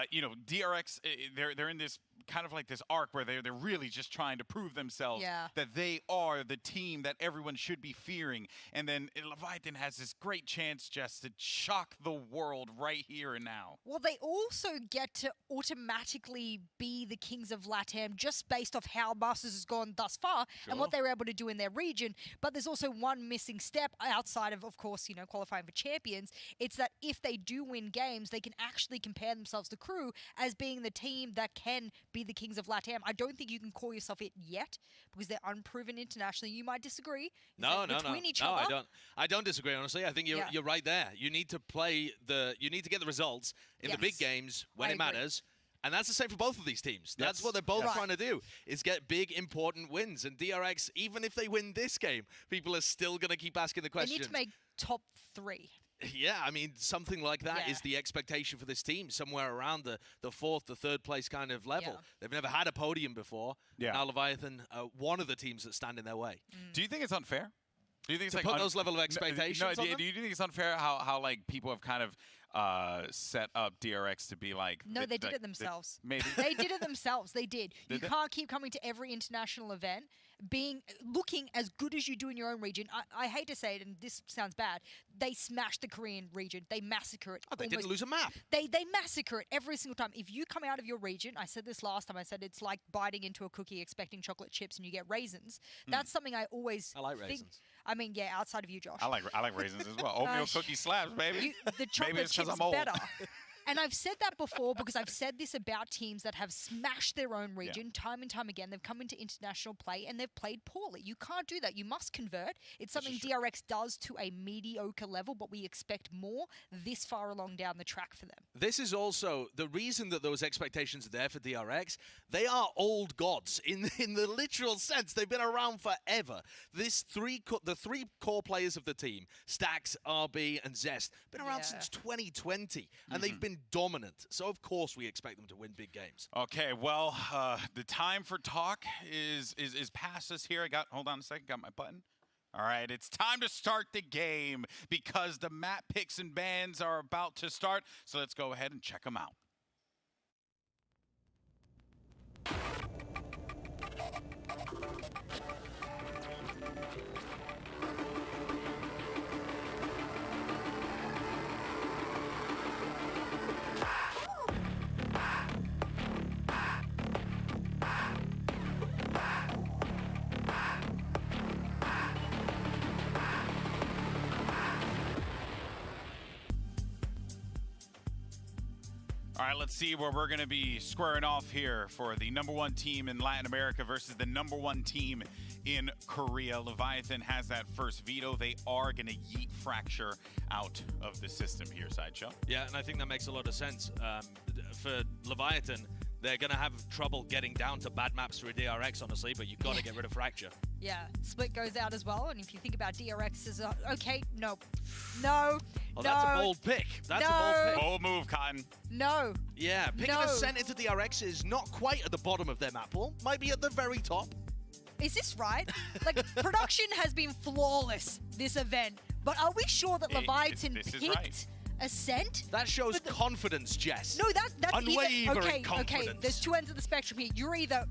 you know, DRX, they're in this kind of like this arc where they're really just trying to prove themselves that they are the team that everyone should be fearing. And then Leviathan has this great chance just to shock the world right here and now. Well, they also get to automatically be the kings of LATAM just based off how Masters has gone thus far and what they were able to do in their region. But there's also one missing step outside of course, you know, qualifying for champions. It's that if they do win games, they can actually compare themselves to Crew as being the team that can be the kings of LATAM. I don't think you can call yourself it yet because they're unproven internationally. You might disagree. No, other. I don't disagree, honestly. I think you're right there. You need to you need to get the results in the big games when it matters. And that's the same for both of these teams. That's what they're both trying to do, is get big, important wins. And DRX, even if they win this game, people are still going to keep asking the question. They need to make top 3. Yeah, I mean, something like that is the expectation for this team, somewhere around the 4th, the 3rd place kind of level. They've never had a podium before. Now Leviathan, one of the teams that stand in their way. Do you think it's unfair? Do you think to it's put those level of expectations on them? Do you think it's unfair how like people have kind of set up DRX to be like... No, they did it themselves. Maybe. They did it themselves. They did. You they? can't keep coming to every international event looking as good as you do in your own region. I hate to say it, and this sounds bad, they smash the Korean region. They massacre it. Oh, they didn't lose a map. They massacre it every single time. If you come out of your region, I said this last time, I said it's like biting into a cookie expecting chocolate chips and you get raisins. That's something I always like think. raisins. I mean, yeah, outside of you, Josh. I like raisins as well. Oatmeal cookie slabs, baby. The chocolate Maybe it's 'cause chips I'm old. better. And I've said that before because I've said this about teams that have smashed their own region time and time again. They've come into international play and they've played poorly. You can't do that. You must convert. It's something DRX does to a mediocre level, but we expect more this far along down the track for them. This is also the reason that those expectations are there for DRX. They are old gods in the literal sense. They've been around forever. The 3 core players of the team, Stax, RB, and Zest, been around since 2020, and they've been dominant. So of course we expect them to win big games. Okay, well, the time for talk is past us here. Hold on a second, got my button. All right, it's time to start the game because the map picks and bans are about to start. So let's go ahead and check them out. All right, let's see where we're going to be squaring off here for the #1 team in Latin America versus the #1 team in Korea. Leviathan has that first veto. They are going to yeet Fracture out of the system here, Sideshow. Yeah, and I think that makes a lot of sense. For Leviathan, they're going to have trouble getting down to bad maps through DRX, honestly, but you've got to get rid of Fracture. Yeah, Split goes out as well, and if you think about DRX as okay, no. Oh, that's a bold pick. That's a bold pick. Bold move, Cotton. No. Yeah, picking Ascent into DRX is not quite at the bottom of their map pool. Might be at the very top. Is this right? Like, production has been flawless this event, but are we sure that Leviathan picked Ascent? That shows confidence, Jess. No, that's unwavering confidence. Okay, there's 2 ends of the spectrum here. You're either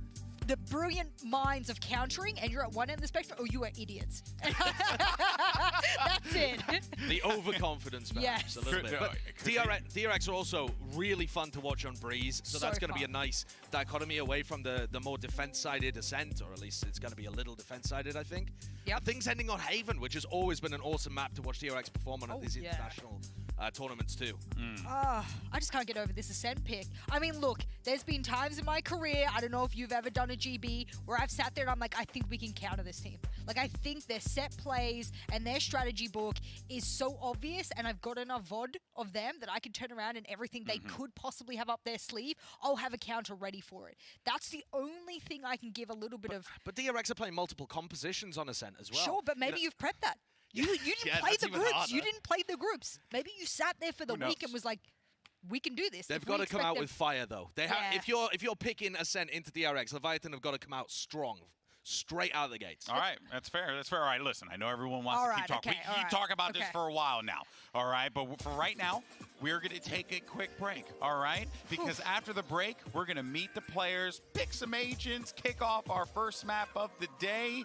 the brilliant minds of countering and you're at one end of the spectrum, or you are idiots. That's it. The overconfidence, perhaps, a little bit. But DRX are also really fun to watch on Breeze, so that's going to be a nice dichotomy away from the more defense-sided Ascent, or at least it's going to be a little defense-sided, I think. Yep. Things ending on Haven, which has always been an awesome map to watch DRX perform on at these international tournaments too. I just can't get over this Ascent pick. I mean, look, there's been times in my career, I don't know if you've ever done a GB, where I've sat there and I'm like, I think we can counter this team. Like, I think their set plays and their strategy book is so obvious, and I've got enough VOD of them that I can turn around and everything they could possibly have up their sleeve, I'll have a counter ready for it. That's the only thing I can give a little bit of... But DRX are playing multiple compositions on Ascent as well. Sure, but maybe you've prepped that. You didn't play the groups. You didn't play the groups. Maybe you sat there for the week and was like, we can do this. They've got to come out with fire, though. They have. If you're picking Ascent into DRX, Leviathan have got to come out strong straight out of the gates. All right, that's fair. That's fair. All right, listen, I know everyone wants to keep talking. We keep talking about this for a while now, all right? But for right now, we're going to take a quick break, all right? Because after the break, we're going to meet the players, pick some agents, kick off our first map of the day.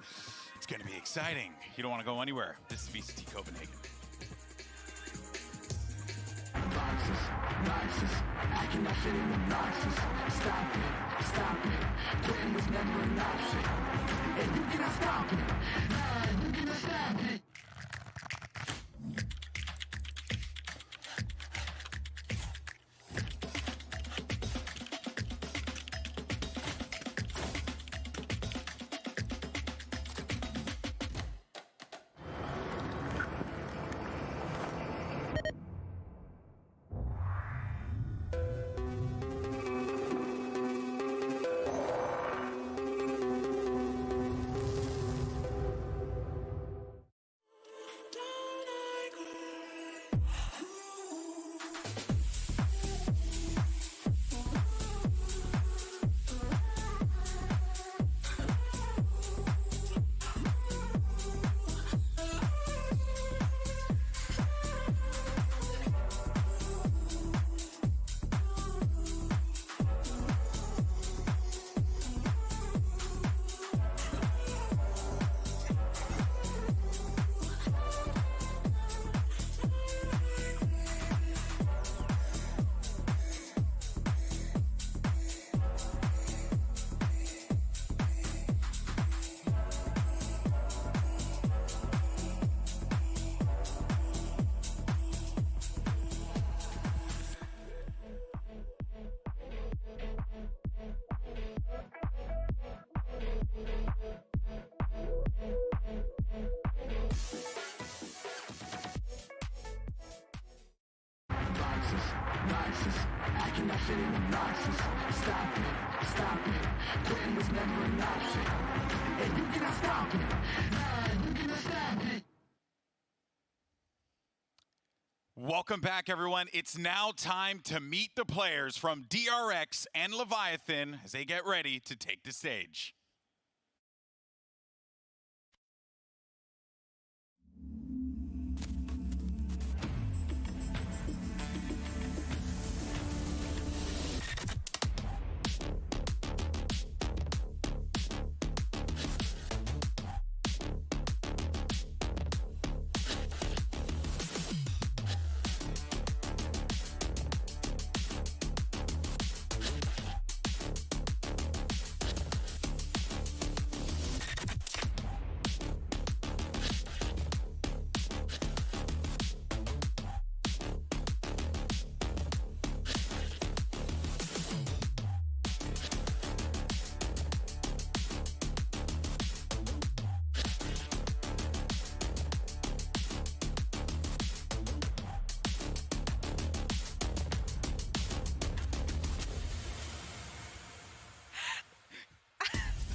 It's going to be exciting. You don't want to go anywhere. This is VCT Copenhagen. I cannot fit in the boxes. Stop it. Quitting was never an option. And you cannot stop it. Nah, you cannot stop it. I cannot fit in the boxes. Stop it. Quitting was never an option. And you cannot stop it. Nah, you cannot stop it. Welcome back, everyone. It's now time to meet the players from DRX and Leviathan as they get ready to take the stage.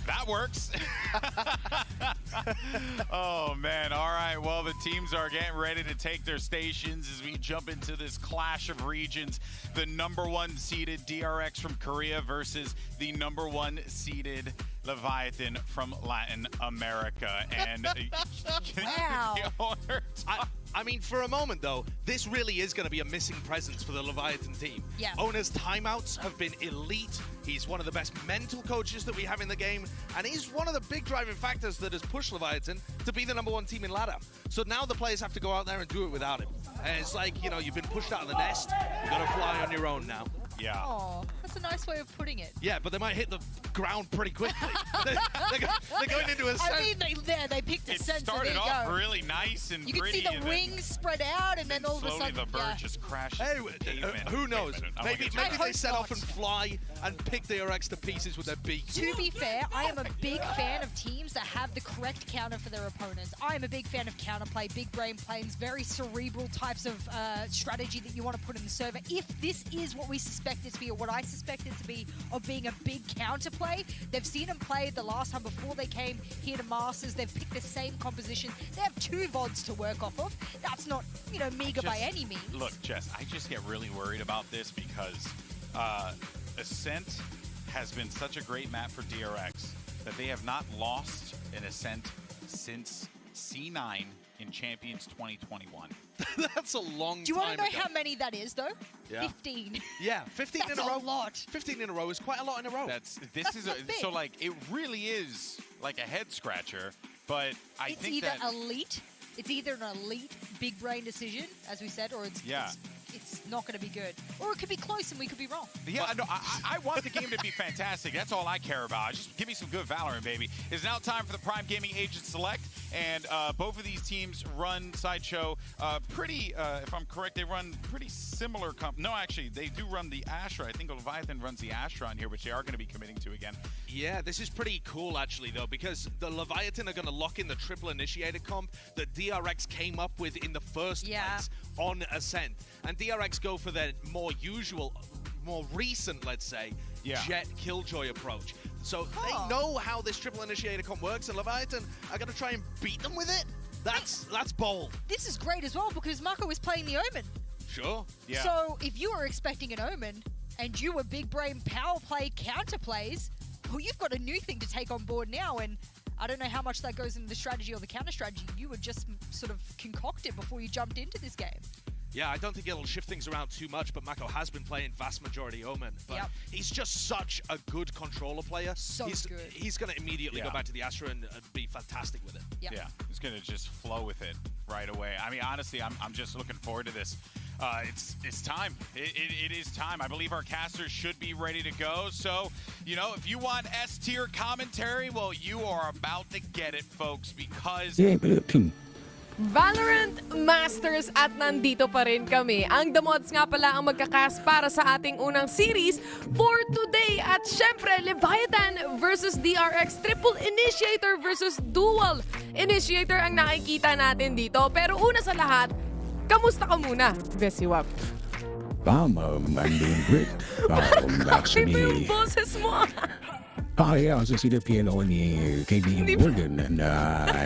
That works. Oh, man. All right. Well, the teams are getting ready to take their stations as we jump into this clash of regions. The #1 seeded DRX from Korea versus the #1 seeded Leviathan from Latin America. And wow. I mean, for a moment, though, this really is going to be a missing presence for the Leviathan team. Yeah. Owner's timeouts have been elite. He's one of the best mental coaches that we have in the game, and he's one of the big driving factors that has pushed Leviathan to be the #1 team in ladder. So now the players have to go out there and do it without him. And it's like, you know, you've been pushed out of the nest. You've got to fly on your own now. Yeah. Oh, that's a nice way of putting it. Yeah, but they might hit the ground pretty quickly. they're going into a I mean, they picked a sense. It started off really nice and you can pretty. see the wings spread out, and then all of a sudden, the bird just crashes. Hey, who knows? Maybe they set off and fly and pick the DRX to pieces with their beaks. To be fair, I am a big fan of teams that have the correct counter for their opponents. I am a big fan of counterplay, big brain plays, very cerebral types of strategy that you want to put in the server. If this is what we suspect it to be, or what I suspect it to be, of being a big counterplay, they've seen them play the last time before they came here to Masters. They've picked the same composition. They have 2 VODs to work off of. That's not, you know, meager by any means. Look, Jess, I just get really worried about this because Ascent has been such a great map for DRX. that they have not lost an Ascent since C9 in Champions 2021. That's a long time. Do you want to know how many that is, though? Yeah. 15. Yeah, 15 That's in a row. a lot. 15 in a row is quite a lot in a row. This That's is not big. so like it really is like a head scratcher, but I It's think either that elite. It's either an elite big brain decision, as we said, or it's not going to be good. Or it could be close and we could be wrong. Yeah, no, I want the game to be fantastic. That's all I care about. Just give me some good Valorant, baby. It's now time for the Prime Gaming Agent Select, and both of these teams run Sideshow pretty, if I'm correct, they run pretty similar. No, actually, they do run the Astra. I think Leviathan runs the Astra on here, which they are going to be committing to again. Yeah, this is pretty cool, actually, though, because the Leviathan are going to lock in the triple initiator comp that DRX came up with in the first place on Ascent. And DRX go for their more usual, more recent, let's say, Jet Killjoy approach. So they know how this triple initiator comp works, and Leviathan are going to try and beat them with it. That's bold. This is great as well, because Marco is playing the Omen. Sure. Yeah. So if you were expecting an Omen, and you were big brain power play counter plays, well, you've got a new thing to take on board now, and I don't know how much that goes into the strategy or the counter strategy. You were just sort of concocted before you jumped into this game. Yeah, I don't think it'll shift things around too much, but Mako has been playing vast majority Omen. But he's just such a good controller player. Good. He's going to immediately go back to the Astra and be fantastic with it. Yeah, he's going to just flow with it right away. I mean, honestly, I'm just looking forward to this. It's time. It is time. I believe our casters should be ready to go. So, you know, if you want S-tier commentary, well, you are about to get it, folks, because... Valorant Masters at nandito pa rin kami. Ang The Mods nga pala ang magkakas para sa ating unang series for today. At syempre, Leviathan versus DRX, Triple Initiator versus Dual Initiator ang nakikita natin dito. Pero una sa lahat, kamusta ka muna, Vesiwap? I'm doing great. Actually, yung boses mo. yeah, I was just PNO ni KB Morgan and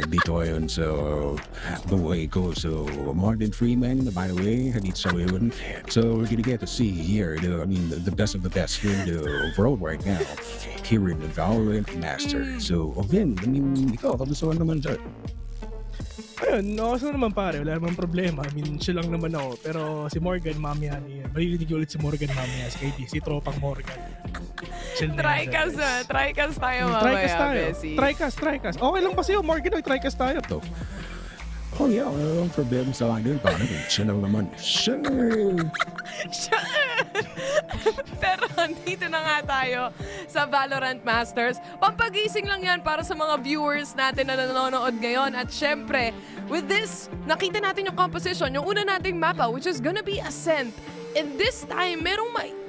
dito yun. So, the way it goes. So, Morgan Freeman, by the way, dito sa yun. So, we're gonna get to see here, the best of the best here in the world right now. Here in the VALORANT Masters. So, again, ikaw, kamusta naman dyan? Ayun, okay naman pare, wala naman problema. I mean, siya lang naman ako. Pero si Morgan, mamaya niya. Maririnig ulit si Morgan mamaya, si Tropang Morgan. Trycast tayo mamaya, Bessie. Trycast. Okay lang ba sa'yo, Morgan? Trycast tayo. Oh yeah, walang problema sa akin. Paano? Siya lang naman. Pero andito na nga tayo sa Valorant Masters. Pampagising lang yan para sa mga viewers natin na nanonood ngayon. At syempre, with this, nakita natin yung composition, yung una nating mapa, which is gonna be Ascent. And this time,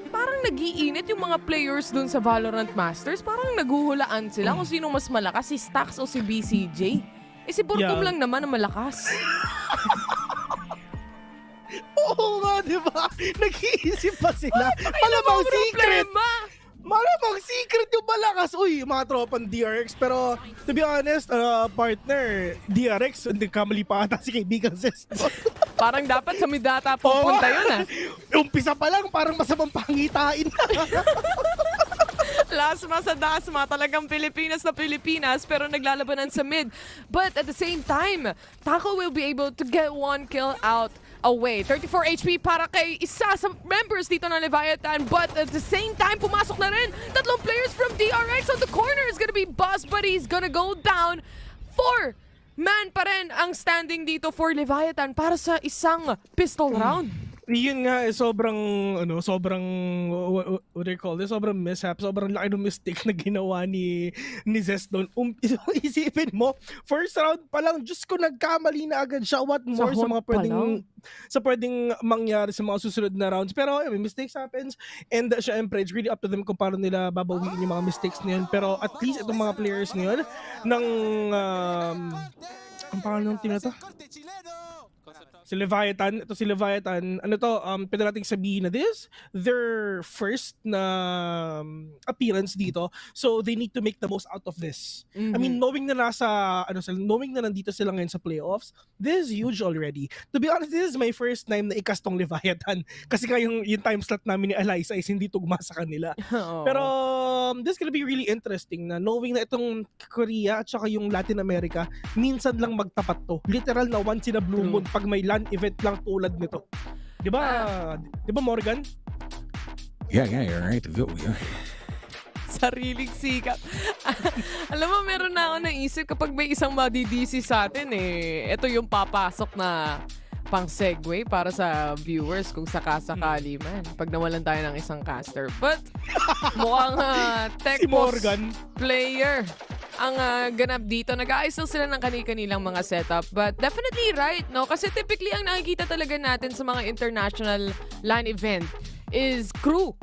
parang nag-iinit yung mga players dun sa Valorant Masters. Parang naguhulaan sila kung sino mas malakas, si Stax o si BCJ. Si Burkom lang naman ang malakas. Oo nga, di ba? Nag-iisip pa sila. Malamang secret. Malamang secret yung malakas. Uy, mga tropang DRX. Pero, to be honest, partner, DRX, hindi kamali pa ata si kaibigan Zesto. Parang dapat sa Midata pupunta yun Umpisa pa lang, parang masamang pangitain. Lasma sa dasma, talagang Pilipinas na Pilipinas pero naglalabanan sa mid. But at the same time, Taco will be able to get one kill out away. 34 HP para kay isa sa members dito ng Leviathan. But at the same time, pumasok na rin tatlong players from DRX on the corner. Is gonna be Boss, but he's gonna go down. 4-man pa rin ang standing dito for Leviathan para sa isang pistol round. Yun nga, sobrang what do you call this? Sobrang mishap, sobrang laki ng mistake na ginawa ni Zest doon. Isipin mo, first round pa lang, Diyos ko, nagkamali na agad siya. What more sa mga pwedeng mangyari sa mga susunod na rounds. Pero mistakes happens, and syempre, it's really up to them kung paano nila babawiin yung mga mistakes na yun. Pero at least itong mga players na yun, ang pangalan ng team na to? Si Leviathan, ito si Leviathan, ano to, pwede nating sabihin na this, their first na appearance dito. So they need to make the most out of this. I mean, knowing na knowing na nandito sila ngayon sa playoffs, this is huge already. To be honest, this is my first time na ikastong Leviathan. Kasi nga yung time slot namin ni Eliza is hindi tugma sa kanila. Pero this is gonna be really interesting na knowing na itong Korea at saka yung Latin America, minsan lang magtapat to. Literal na once in a blue moon pag may LAN event lang tulad nito. Di ba Morgan? Yeah, you're right. Yeah. Sariling sikap. Alam mo, meron na ako naisip kapag may isang madidisi sa atin ito yung papasok na pang segue para sa viewers kung sakasakali man. Pag nawalan tayo ng isang caster. But mukhang tech player ang ganap dito. Nag-aayos lang sila ng kanilang mga setup. But definitely right, no? Kasi typically ang nakikita talaga natin sa mga international LAN event is crew.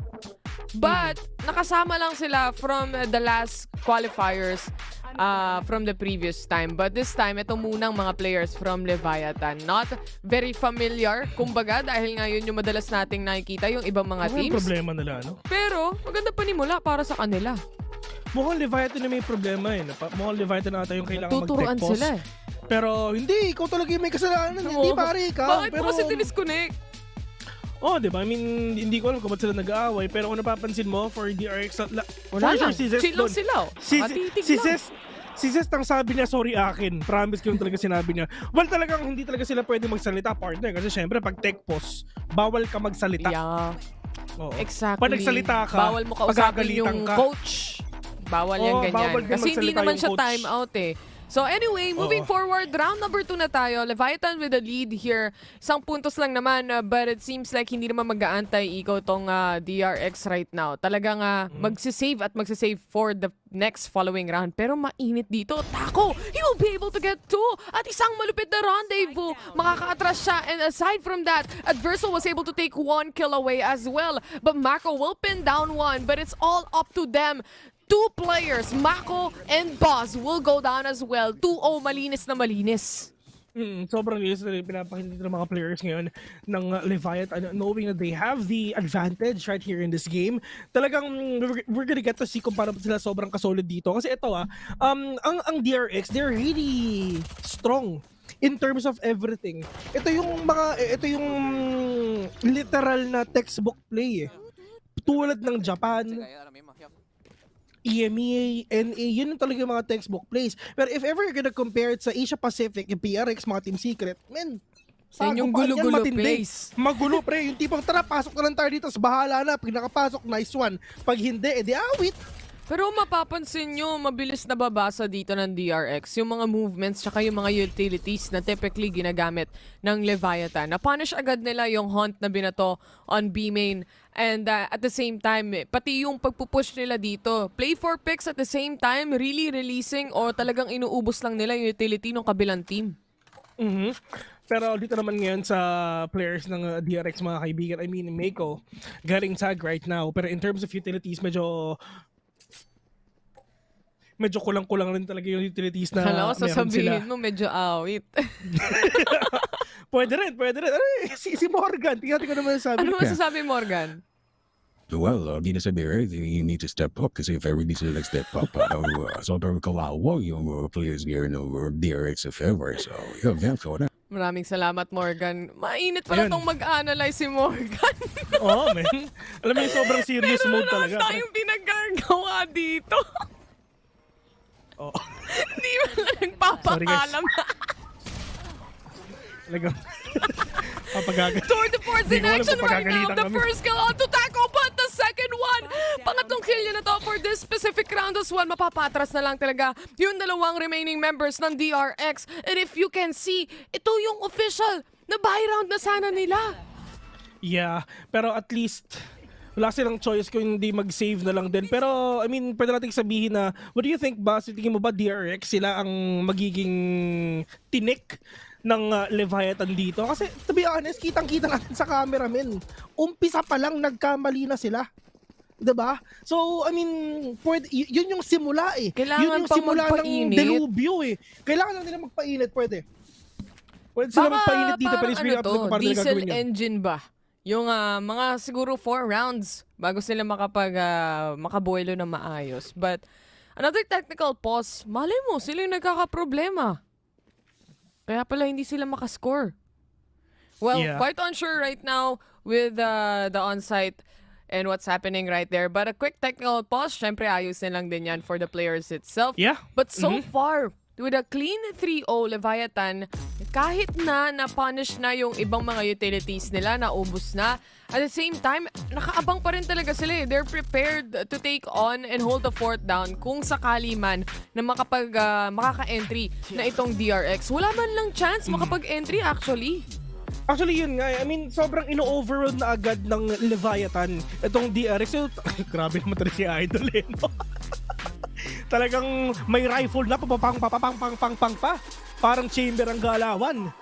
But nakasama lang sila from the last qualifiers from the previous time. But this time, ito munang mga players from Leviathan. Not very familiar, kumbaga, dahil nga yun yung madalas nating nakikita yung ibang mga teams. Problema nila, no? Pero, maganda panimula para sa kanila. Mukhang Leviathan na may problema Mukhang Leviathan na ata yung kailangan tuturuan mag-tech pause. sila Pero hindi, ikaw talaga yung may kasalanan. Hindi pare ka. Bakit mo kasi dinisconnect? Di ba? I mean, hindi ko alam kung ba't sila nag-aaway. Pero kung napapansin mo, for DRX, wala lang. Si Zest doon. Sila. Si Zest ang sabi niya, sorry akin. Promise ko yung talaga sinabi niya. Well, talagang hindi talaga sila pwede magsalita, partner. Kasi syempre, pag tech pause, bawal ka magsalita. Yeah. Oo. Exactly. Pag nagsalita ka, bawal mo kausapin yung coach. Bawal yan ganyan. Bawal kasi hindi naman siya coach. time out So anyway, moving forward, round number 2 na tayo. Leviathan with the lead here. Isang puntos lang naman, but it seems like hindi naman mag-aantay ikaw tong DRX right now. Talagang magsisave at magsisave for the next following round. Pero mainit dito. Tako! He will be able to get 2 at isang malupit na rendezvous. Makaka-atras siya. And aside from that, Adverso was able to take 1 kill away as well. But Mako will pin down 1. But it's all up to them. 2 players, Mako and Boss, will go down as well. 2-0, malinis na malinis. Sobrang linis na pinapakita ng mga players ngayon ng Leviathan, knowing that they have the advantage right here in this game. Talagang we're gonna get to see kung paano sila sobrang kasolid dito. Kasi ito ang DRX, they're really strong in terms of everything. Ito yung literal na textbook play tulad ng Japan, EMEA, NA, yun yung talaga yung mga textbook plays. Pero if ever you're gonna compare it sa Asia Pacific, yung PRX, mga Team Secret, yung gulo-gulo plays. Magulo, pre. Yung tipong, tara, pasok na lang tayo dito, bahala na. Pag nakapasok, nice one. Pag hindi, edi awit. Pero mapapansin nyo, mabilis na babasa dito ng DRX yung mga movements tsaka yung mga utilities na typically ginagamit ng Leviathan. Na-punish agad nila yung hunt na binato on B main. And at the same time, pati yung pagpupush nila dito, play for picks at the same time, really releasing o talagang inuubos lang nila yung utility ng kabilang team. Pero dito naman ngayon sa players ng DRX, mga kaibigan, I mean, Mako, galing tag right now. Pero in terms of utilities, medyo kulang-kulang rin talaga yung utilities na meron sila. Sasabihin mo, medyo awit. Pwede rin. Si Morgan, tingnan ko naman sabi. Ano masasabi, Morgan? Well, di na sabi, you need to step up kasi if I really should step up, sobrang kawawa yung players here ng DRX of ever. So, therefore, Maraming salamat, Morgan. Mainit pala itong mag-analyze si Morgan. Oo, man. Alam mo yung sobrang serious mode talaga. Meron tayong pinagagawa dito. Hindi mo na nagpapaalam. Talagang papagagat. Tour de force in action right now. The first kill on to tackle, but the second one. Pangatlong kill niya na to for this specific round as well. Mapapatras na lang talaga yung dalawang remaining members ng DRX. And if you can see, ito yung official na buy round na sana nila. Yeah, pero at least wala silang choice kung hindi mag-save na lang din. Pero, I mean, pwede natin sabihin na, what do you think ba? Tingin mo ba DRX sila ang magiging tinik ng Leviathan dito? Kasi, to be honest, kitang-kita natin sa camera, men. Umpisa pa lang, nagkamali na sila. Diba? So, I mean, yun yung simula eh. Kailangan yun yung simula ng delubyo eh. Kailangan lang nila magpainit, pwede. Pwede sila magpainit dito, pero parang speaking up dito, para nila diesel gagawin yun. engine ba? Yung mga siguro 4 rounds bago sila makabuelo na maayos. But another technical pause, malay mo, sila yung nagkakaproblema. Kaya pala hindi sila makascore. Well, quite unsure right now with the on-site and what's happening right there. But a quick technical pause, syempre ayusin lang din yan for the players itself. Yeah. But so far, with a clean 3-0 Leviathan, kahit na na-punish na yung ibang mga utilities nila, naubos na, at the same time, nakaabang pa rin talaga sila. They're prepared to take on and hold the fort down kung sakali man na makaka-entry na itong DRX. Wala man lang chance makapag-entry actually. Actually, yun nga. I mean, sobrang ino-overload na agad ng Leviathan itong DRX. So, grabe naman talaga si Idol eh, no? Talagang may rifle na papapang pa. Parang chamber ang galawan.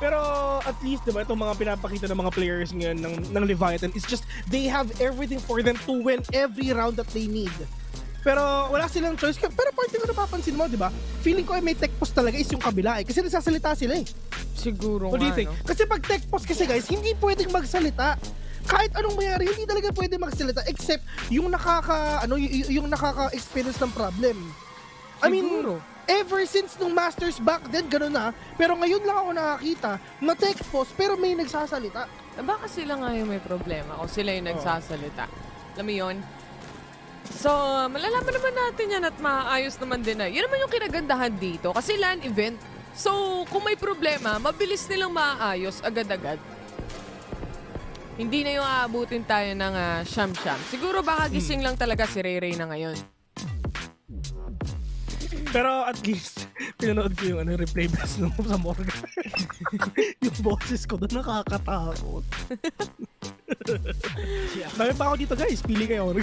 Pero at least, diba, itong mga pinapakita ng mga players ngayon ng Leviathan, it's just, they have everything for them to win every round that they need. Pero wala silang choice. Pero parte ko napapansin mo, di ba? Feeling ko ay may tech post talaga is yung kabila eh. Kasi nagsasalita sila eh. Siguro What do you nga, think? no? Kasi pag tech post kasi guys, hindi pwedeng magsalita. Kahit anong mayari, hindi talaga pwede magsalita except yung nakaka-experience ng problem. I mean, ever since nung Masters back then, ganun na. Pero ngayon lang ako nakakita na tech post pero may nagsasalita. Baka sila nga yung may problema o sila yung nagsasalita. Alam mo yun? So, malalaman naman natin yan at maayos naman din na. Yun naman yung kinagandahan dito kasi LAN event. So, kung may problema, mabilis nilang maayos agad-agad. Hindi na yung aabutin tayo ng siyam-siyam. Siguro baka gising lang talaga si Ray na ngayon. Pero at least, pinanood ko yung replay best nung sa Morgan. Yung boses ko doon nakakatakot. Dami pa ako dito guys, pili kayo.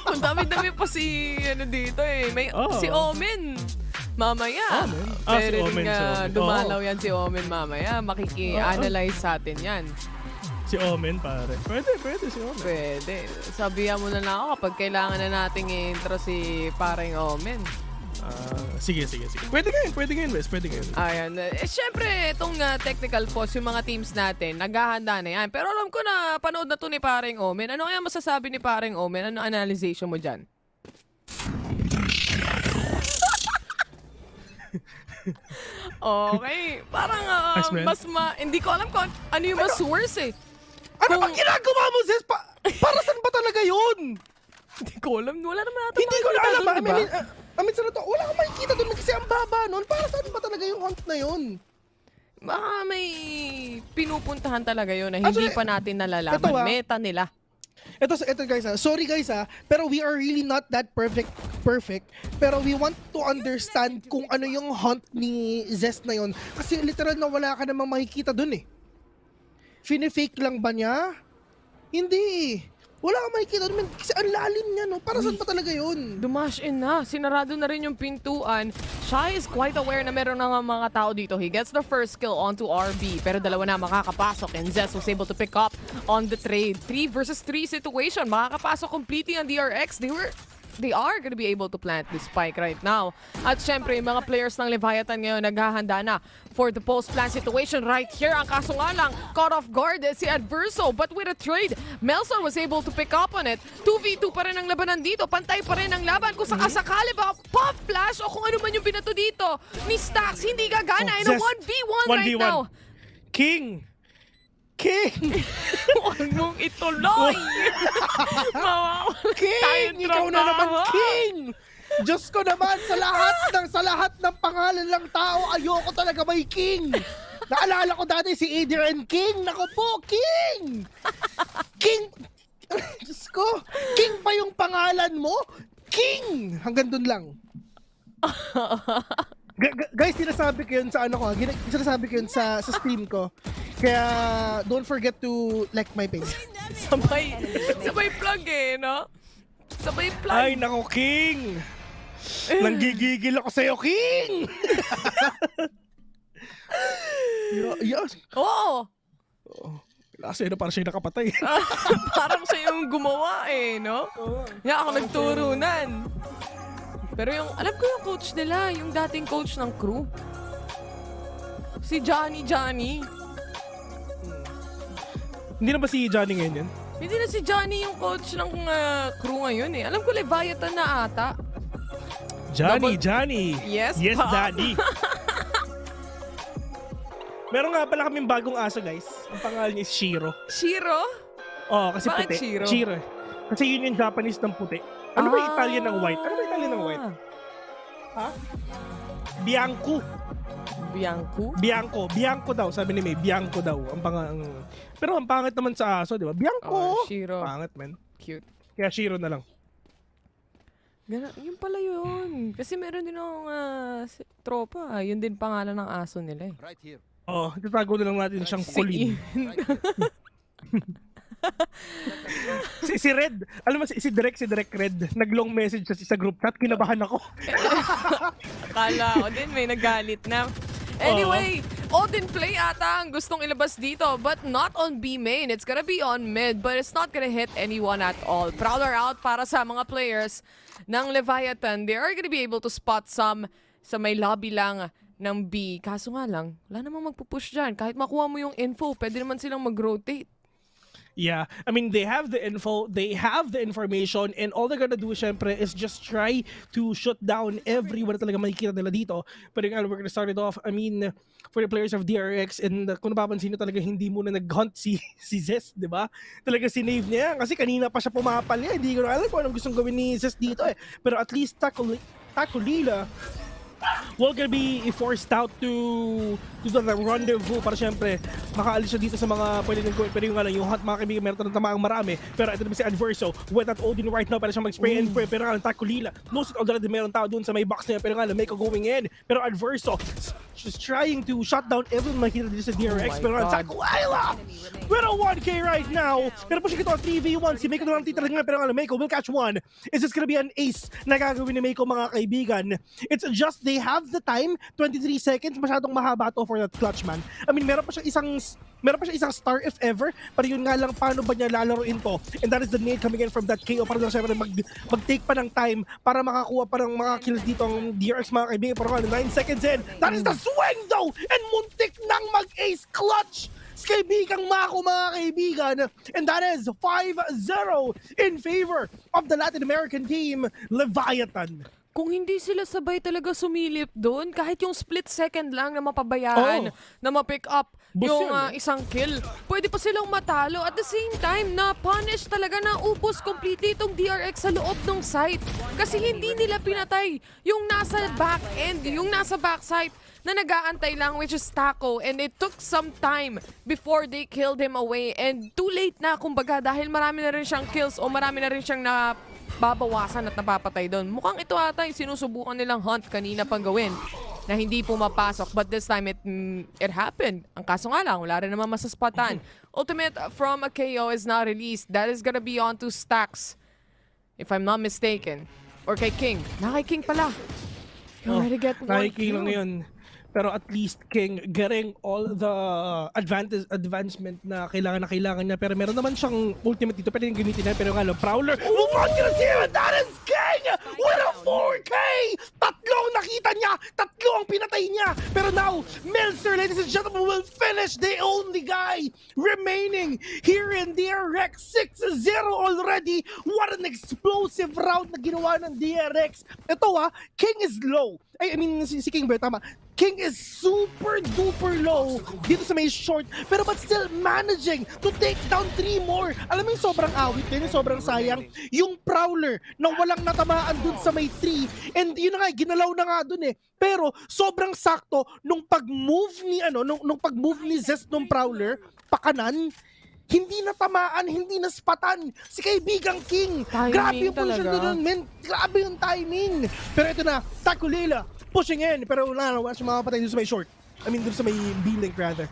Ang dami-dami pa si dito eh. May, si Omen. Mamaya. Si Omen. Dumalaw yan si Omen mamaya. Makiki-analyze sa atin yan. Si Omen pare. Pwede si Omen. Pwede. Sabihan mo na ako kapag kailangan na nating i-intro si pareng Omen. Sige. Pwede ngayon, Wes. Ayan. Siyempre, itong technical pause, yung mga teams natin, naghahanda na yan. Pero alam ko na, panood na to ni Pareng Omen. Ano kaya masasabi ni Pareng Omen? Ano analyzation mo dyan? Okay. Parang, hindi ko alam kung ano yung mas worse eh. Ano bang ginagawa mo, Zes? Para saan ba talaga yun? Hindi ko alam. Wala naman natin hindi ko na alam. Diba? Sa to, wala akong makikita doon kasi ang baba nun. Para saan ba talaga yung hunt na yun? Baka may pinupuntahan talaga yun na hindi pa natin nalalaman. Meta nila. Ito guys, sorry guys pero we are really not that perfect. Pero we want to understand kung ano yung hunt ni Zest na yun. Kasi literal na wala ka namang makikita doon eh. Fine-fake lang ba niya? Hindi. Wala kang makikita doon kasi ang lalim niya, no? Para saan pa talaga yun? Dumash in na. Sinarado na rin yung pintuan. Shai is quite aware na meron na mga tao dito. He gets the first kill onto RB. Pero dalawa na makakapasok. And Zest was able to pick up on the trade. 3 versus 3 situation. Makakapasok completely ang DRX. They are gonna be able to plant this spike right now. At syempre, yung mga players ng Leviathan ngayon naghahanda na for the post-plant situation right here. Ang kaso nga lang, caught off guard si Adverso. But with a trade, Melson was able to pick up on it. 2v2 pa rin ang labanan dito. Pantay pa rin ang laban. Kung sakasakali ba, pop flash o kung ano man yung binato dito ni Stax, hindi gagana. In a 1v1 right now. King! Huwag mong ituloy! King! Ikaw na naman, King! Diyos ko naman, sa lahat ng pangalan ng tao, ayoko talaga may King! Naalala ko dati si Adrian King. Naku po, King! King! Diyos ko, King pa yung pangalan mo? King! Hanggang dun lang. Guys, sinasabi ko yun sa sinasabi ko yun sa stream ko. Kaya don't forget to like my page. Sabay plug eh, no? Sabay plug. Ay, nako, King! Nanggigigil ako sa'yo, King! Yes. Oo! Kasi parang siya nakapatay. Parang siya yung gumawa eh, no? Kaya ako nagturunan. Pero alam ko yung coach nila, yung dating coach ng crew. Si Johnny. Hindi na ba si Johnny ngayon yun? Hindi na si Johnny yung coach ng crew ngayon eh. Alam ko Leviathan na ata. Johnny. Yes, Yes, pa. daddy. Meron nga pala kaming bagong aso, guys. Ang pangalan niya is Shiro. Shiro? Oo, kasi Bakit puti. Shiro? Kasi yun yung Japanese ng puti. Ano ba yung Italian ng white? Ano ba yung Italian ng white? Ha? Bianco daw, sabi ni May. Bianco daw. Pero ang pangit naman sa aso, di ba? Bianco! Shiro. Pangit, man. Cute. Kaya Shiro na lang. Yun pala yun. Kasi meron din akong tropa. Yun din pangalan ng aso nila eh. Oo, tatago na lang natin siyang Colin. si Red, alam mo si Direk Red, nag-long message sa group chat, kinabahan ako. Akala ko din may nagalit na. Anyway, Odin Play ata ang gustong ilabas dito, but not on B main. It's gonna be on mid, but it's not gonna hit anyone at all. Prowler out para sa mga players ng Leviathan. They are gonna be able to spot some sa may lobby lang ng B. Kaso nga lang, wala namang magpupush dyan. Kahit makuha mo yung info, pwede naman silang mag-rotate. Yeah, I mean, they have the info, they have the information, and all they're gonna do, syempre, is just try to shut down everyone na talaga makikita nila dito. Pero yung we're gonna start it off, I mean, for the players of DRX, and kung napapansin nyo talaga, hindi muna nag-hunt si Zest, di ba? Talaga sinave niya, kasi kanina pa siya pumapal niya, hindi ko na alam kung anong gustong gawin ni Zest dito eh. Pero at least Takulila will gonna be forced out to the rendezvous para syempre makaalis siya dito sa mga pwede nang gawin. Pero yung yung hunt mga kaibigan, meron ng tamaang marami. Pero ito naman si Adverso with that Odin right now para siya mag-spray and pray. Pero nga lang Takulila, most already meron tao dun sa may box niya. Pero nga lang Mako going in. Pero Adverso just trying to shut down everyone makikita dito sa DRX. Pero nga lang Takulila with a 1K right now. Pero po siya ito 3v1. Si Mako na lang titira nga. Pero nga lang Mako will catch one. Is this gonna be an ace na gagawin ni Mako mga kaibigan? It's just they have the time, 23 seconds, masyadong mahaba to for that clutch, man. I mean, meron pa siya isang star if ever, pero yun nga lang paano ba niya lalaroin to? And that is the need coming in from that KO para lang syempre mag-take pa ng time para makakuha pa ng mga kills dito ang DRX mga kaibigan. Pero 9 seconds in, that is the swing though! And muntik nang mag-ace clutch! Kaibigang Mako mga kaibigan, and that is 5-0 in favor of the Latin American team, Leviathan. Kung hindi sila sabay talaga sumilip doon, kahit yung split second lang na mapabayaan, na ma-pick up yung isang kill, pwede pa silang matalo. At the same time, na-punish talaga na ubos completely itong DRX sa loob ng site. Kasi hindi nila pinatay yung nasa back end, yung nasa backside na nag-aantay lang, which is Taco. And it took some time before they killed him away. And too late na, kumbaga, dahil marami na rin siyang kills o marami na rin siyang babawasan at napapatay doon. Mukhang ito ata yung sinusubukan nilang hunt kanina pang gawin na hindi pumapasok. But this time, it happened. Ang kaso nga lang, wala rin naman masaspatan. Ultimate from a KO is now released. That is gonna be on to Stacks, if I'm not mistaken. Or kay King. Kay King pala. You already get one King lang yun. Pero at least King getting all the advancement na kailangan niya. Pero meron naman siyang ultimate dito. Pwede yung gamitin na. Pero nga lang, Prowler. We're not gonna see him. That is King with a 4K! Tatlong nakita niya. Tatlong pinatay niya. Pero now, Melzer, ladies and gentlemen, will finish the only guy remaining here in DRX. 6-0 already. What an explosive round na ginawa ng DRX. Ito King is low. I mean, si King Bear, tama. King is super duper low dito sa may short, pero but still managing to take down 3 more. Alam mo yung sobrang awit din, yung sobrang sayang, yung Prowler na walang natamaan dun sa may 3. And yun na nga, ginalaw na nga dun eh. Pero sobrang sakto nung pag-move ni nung pag-move ni Zest nung Prowler pakanan, hindi natamaan, hindi naspatan si kaibigang King. Timing grabe yung position talaga. doon, men. Grabe yung timing. Pero ito na, Takulila pushing in, pero wala siya makapatay doon sa may short. I mean, doon sa may B-link rather.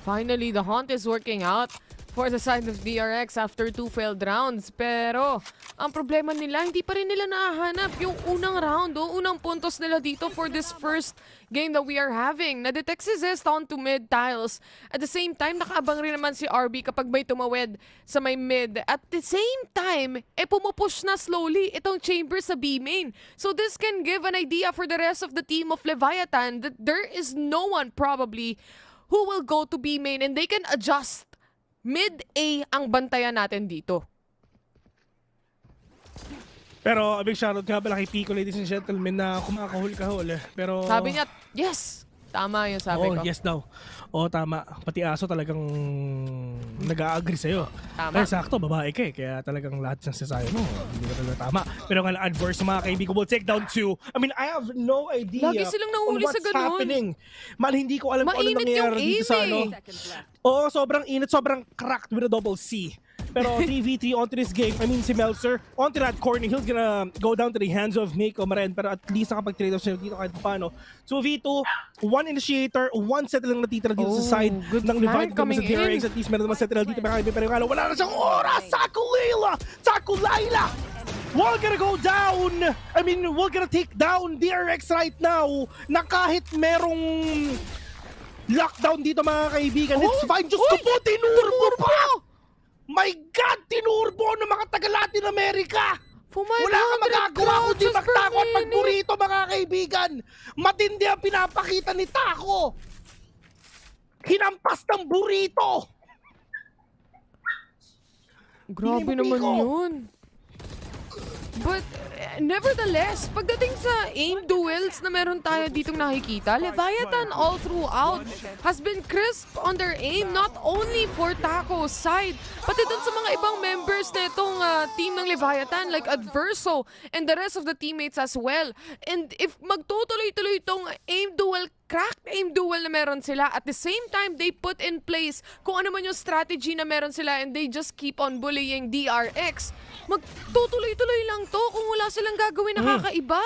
Finally, the hunt is working out for the side of DRX after 2 failed rounds. Pero, ang problema nila, hindi pa rin nila nahahanap yung unang round, unang puntos nila dito for this first game that we are having. Na-detect si Zest onto mid tiles. At the same time, nakaabang rin naman si RB kapag may tumawid sa may mid. At the same time, pumupush na slowly itong chamber sa B main. So this can give an idea for the rest of the team of Leviathan that there is no one probably who will go to B main and they can adjust. Mid-A ang bantayan natin dito. Pero a big shoutout nga pala kay Pico, ladies and gentlemen, na kumakahul-kahul. Pero sabi niya, yes! Tama yung sabi ko. Yes daw. Tama. Pati aso talagang nag-a-agree sa'yo. Tama. Kaya sakto, babae ka kaya talagang lahat ng sasayo mo. Hindi ka talaga tama. Pero nga adverse mga kaibigan will take down 2. I mean, I have no idea Lagi silang nahuli on sa what's ganun. happening. Man, hindi ko alam kung ano nangyayari dito sa ano. Oo, sobrang init, sobrang cracked with a double C. Pero 3v3 onto this game, I mean si Meltzer, onto that corner, he's gonna go down to the hands of Mako Maren, pero at least nakapag-trade off siya dito kahit paano. 2v2, 1 initiator, 1 settle lang natitira dito sa side ng Leviathan sa DRX. At least meron naman settle dito, pero wala na siyang oras! Sakulayla! We're gonna go down! I mean, we're gonna take down DRX right now na kahit merong lockdown dito mga kaibigan. It's fine, just to po, tinurbo pa! My God! Tinurbo ng mga taga-Latin America! Wala kang magagawa kundi magtako at magburito mga kaibigan! Matindi ang pinapakita ni Taco! Hinampas ng burrito! Grabe naman yun. But nevertheless, pagdating sa aim duels na meron tayo ditong nakikita, Leviathan all throughout has been crisp on their aim, not only for Taco's side, pati dun sa mga ibang members na itong team ng Leviathan like Adverso and the rest of the teammates as well. And if magtutuloy-tuloy itong aim duel, cracked aim duel na meron sila, at the same time, they put in place kung ano man yung strategy na meron sila and they just keep on bullying DRX. Magtutuloy-tuloy lang to kung wala silang gagawin na kakaiba.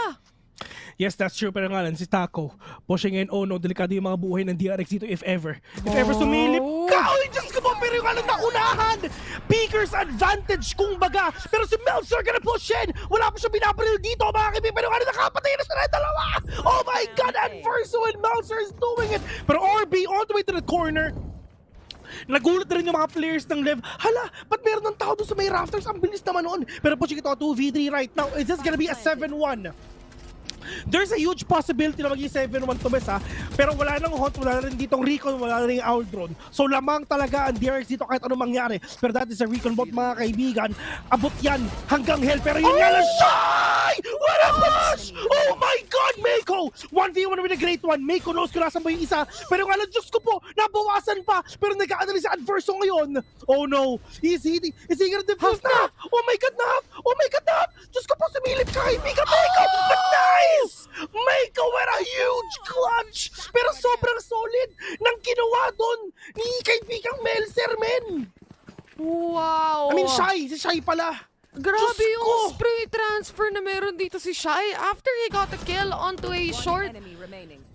Yes, that's true. Pero nga lang, si Taco, pushing in, oh no, delikado yung mga buhay ng DRX dito if ever. If ever sumilip ka! Uy, Diyos ko po, pero yung nga lang naunahan! Peaker's advantage, kung baga. Pero si Meltzer gonna push in! Wala pa siya binabaril dito, mga kaibigan. Pero nga lang, nakapatay na siya na dalawa! Oh my God, Adverso and Meltzer is doing it! Pero RB, all the way to the corner. Nagulat na rin yung mga players ng Lev. Hala, ba't meron ng tao doon sa may rafters? Ang bilis naman noon. Pero pushing ito, 2v3 right now. Is this gonna be a 7-1? There's a huge possibility na maging 7-1 to bes ha. Pero wala nang Hunt, wala na rin ditong Recon, wala na rin Owl Drone. So lamang talaga ang DRX dito kahit anong mangyari. Pero that is a Recon bot mga kaibigan. Abot yan hanggang hell. Pero yun nga lang siya! What a push! Oh my God, Mako! 1v1 with a great one. Mako knows kung nasan ba yung isa. Pero nga lang, Diyos ko po, nabawasan pa. Pero nag-a-analyze sa Adverso ngayon. Oh no! Is he gonna defuse na? Oh my God, na! Oh my God, na! Diyos ko po, sumilip ka kaibigan, Mako! But nice! Mako with a huge clutch! Pero sobrang solid ng ginawa doon ni kaibigang Meltzer, men! Wow! I mean, si Shy pala. Grabe yung spray transfer na meron dito si Shy after he got a kill onto a short.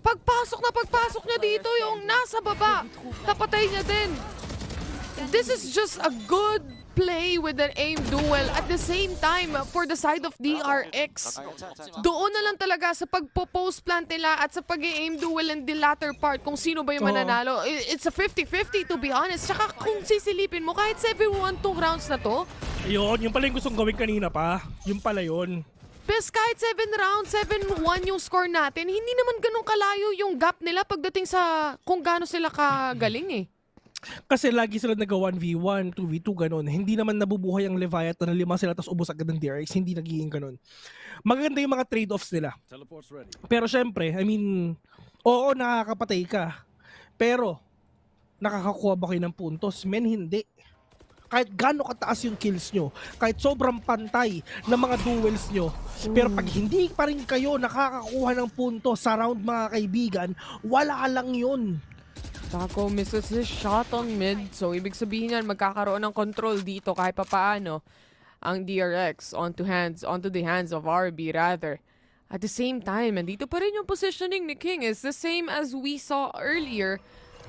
Pagpasok niya dito yung nasa baba, napatay niya din. This is just a good play with an aim duel at the same time for the side of DRX. Doon na lang talaga sa pagpo-post plant nila at sa pag-aim duel in the latter part kung sino ba yung mananalo. It's a 50-50 to be honest. Tsaka kung sisilipin mo, kahit 7-1 2 rounds na to. Yun pala yung gustong gawin kanina pa. Yung pala yun. Bes, kahit 7 rounds, 7-1 yung score natin, hindi naman ganun kalayo yung gap nila pagdating sa kung gaano sila kagaling eh. Kasi lagi sila nag-1v1, 2v2, ganun. Hindi naman nabubuhay ang Leviathan na 5 sila tapos ubos agad ng DRX. Hindi nagiging ganun. Maganda yung mga trade-offs nila. Pero syempre, I mean, oo, nakakapatay ka. Pero, nakakakuha ba kayo ng puntos? Men, hindi. Kahit gaano kataas yung kills nyo, kahit sobrang pantay ng mga duels nyo, pero pag hindi pa rin kayo nakakakuha ng puntos sa round mga kaibigan, wala lang yun. Taco misses his shot on mid. So, ibig sabihin yan, magkakaroon ng control dito kahit papaano ang DRX onto the hands of RB rather. At the same time, nandito pa rin yung positioning ni King is the same as we saw earlier.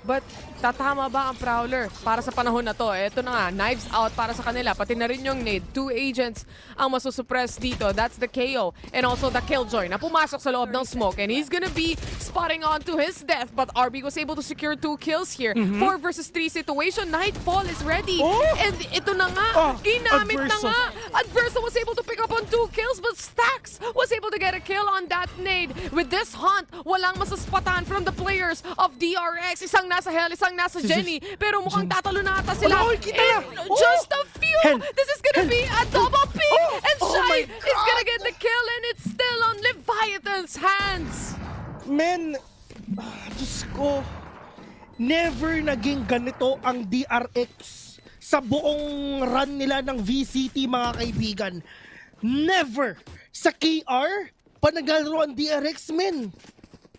But tatama ba ang Prowler para sa panahon na to? Ito na nga, knives out para sa kanila. Pati na rin yung nade. 2 agents ang masusuppress dito. That's the KO and also the Killjoy na pumasok sa loob ng smoke. And he's gonna be spotting on to his death. But RB was able to secure 2 kills here. 4 versus 3 situation. Nightfall is ready. And ito na nga, ginamit na nga. Adverso was able to pick up on 2 kills, but Stax was able to get a kill on that nade. With this hunt, walang masuspatan from the players of DRX. Isang nasa Hell, isang nasa Jenny. Pero mukhang tatalo na ata sila. Just a few. This is gonna be a double pick. And Shai is gonna get the kill, and it's still on Leviathan's hands. Men, Diyos ko, never naging ganito ang DRX sa buong run nila ng VCT, mga kaibigan. Never sa KR pa naglalaro ang DRX, men.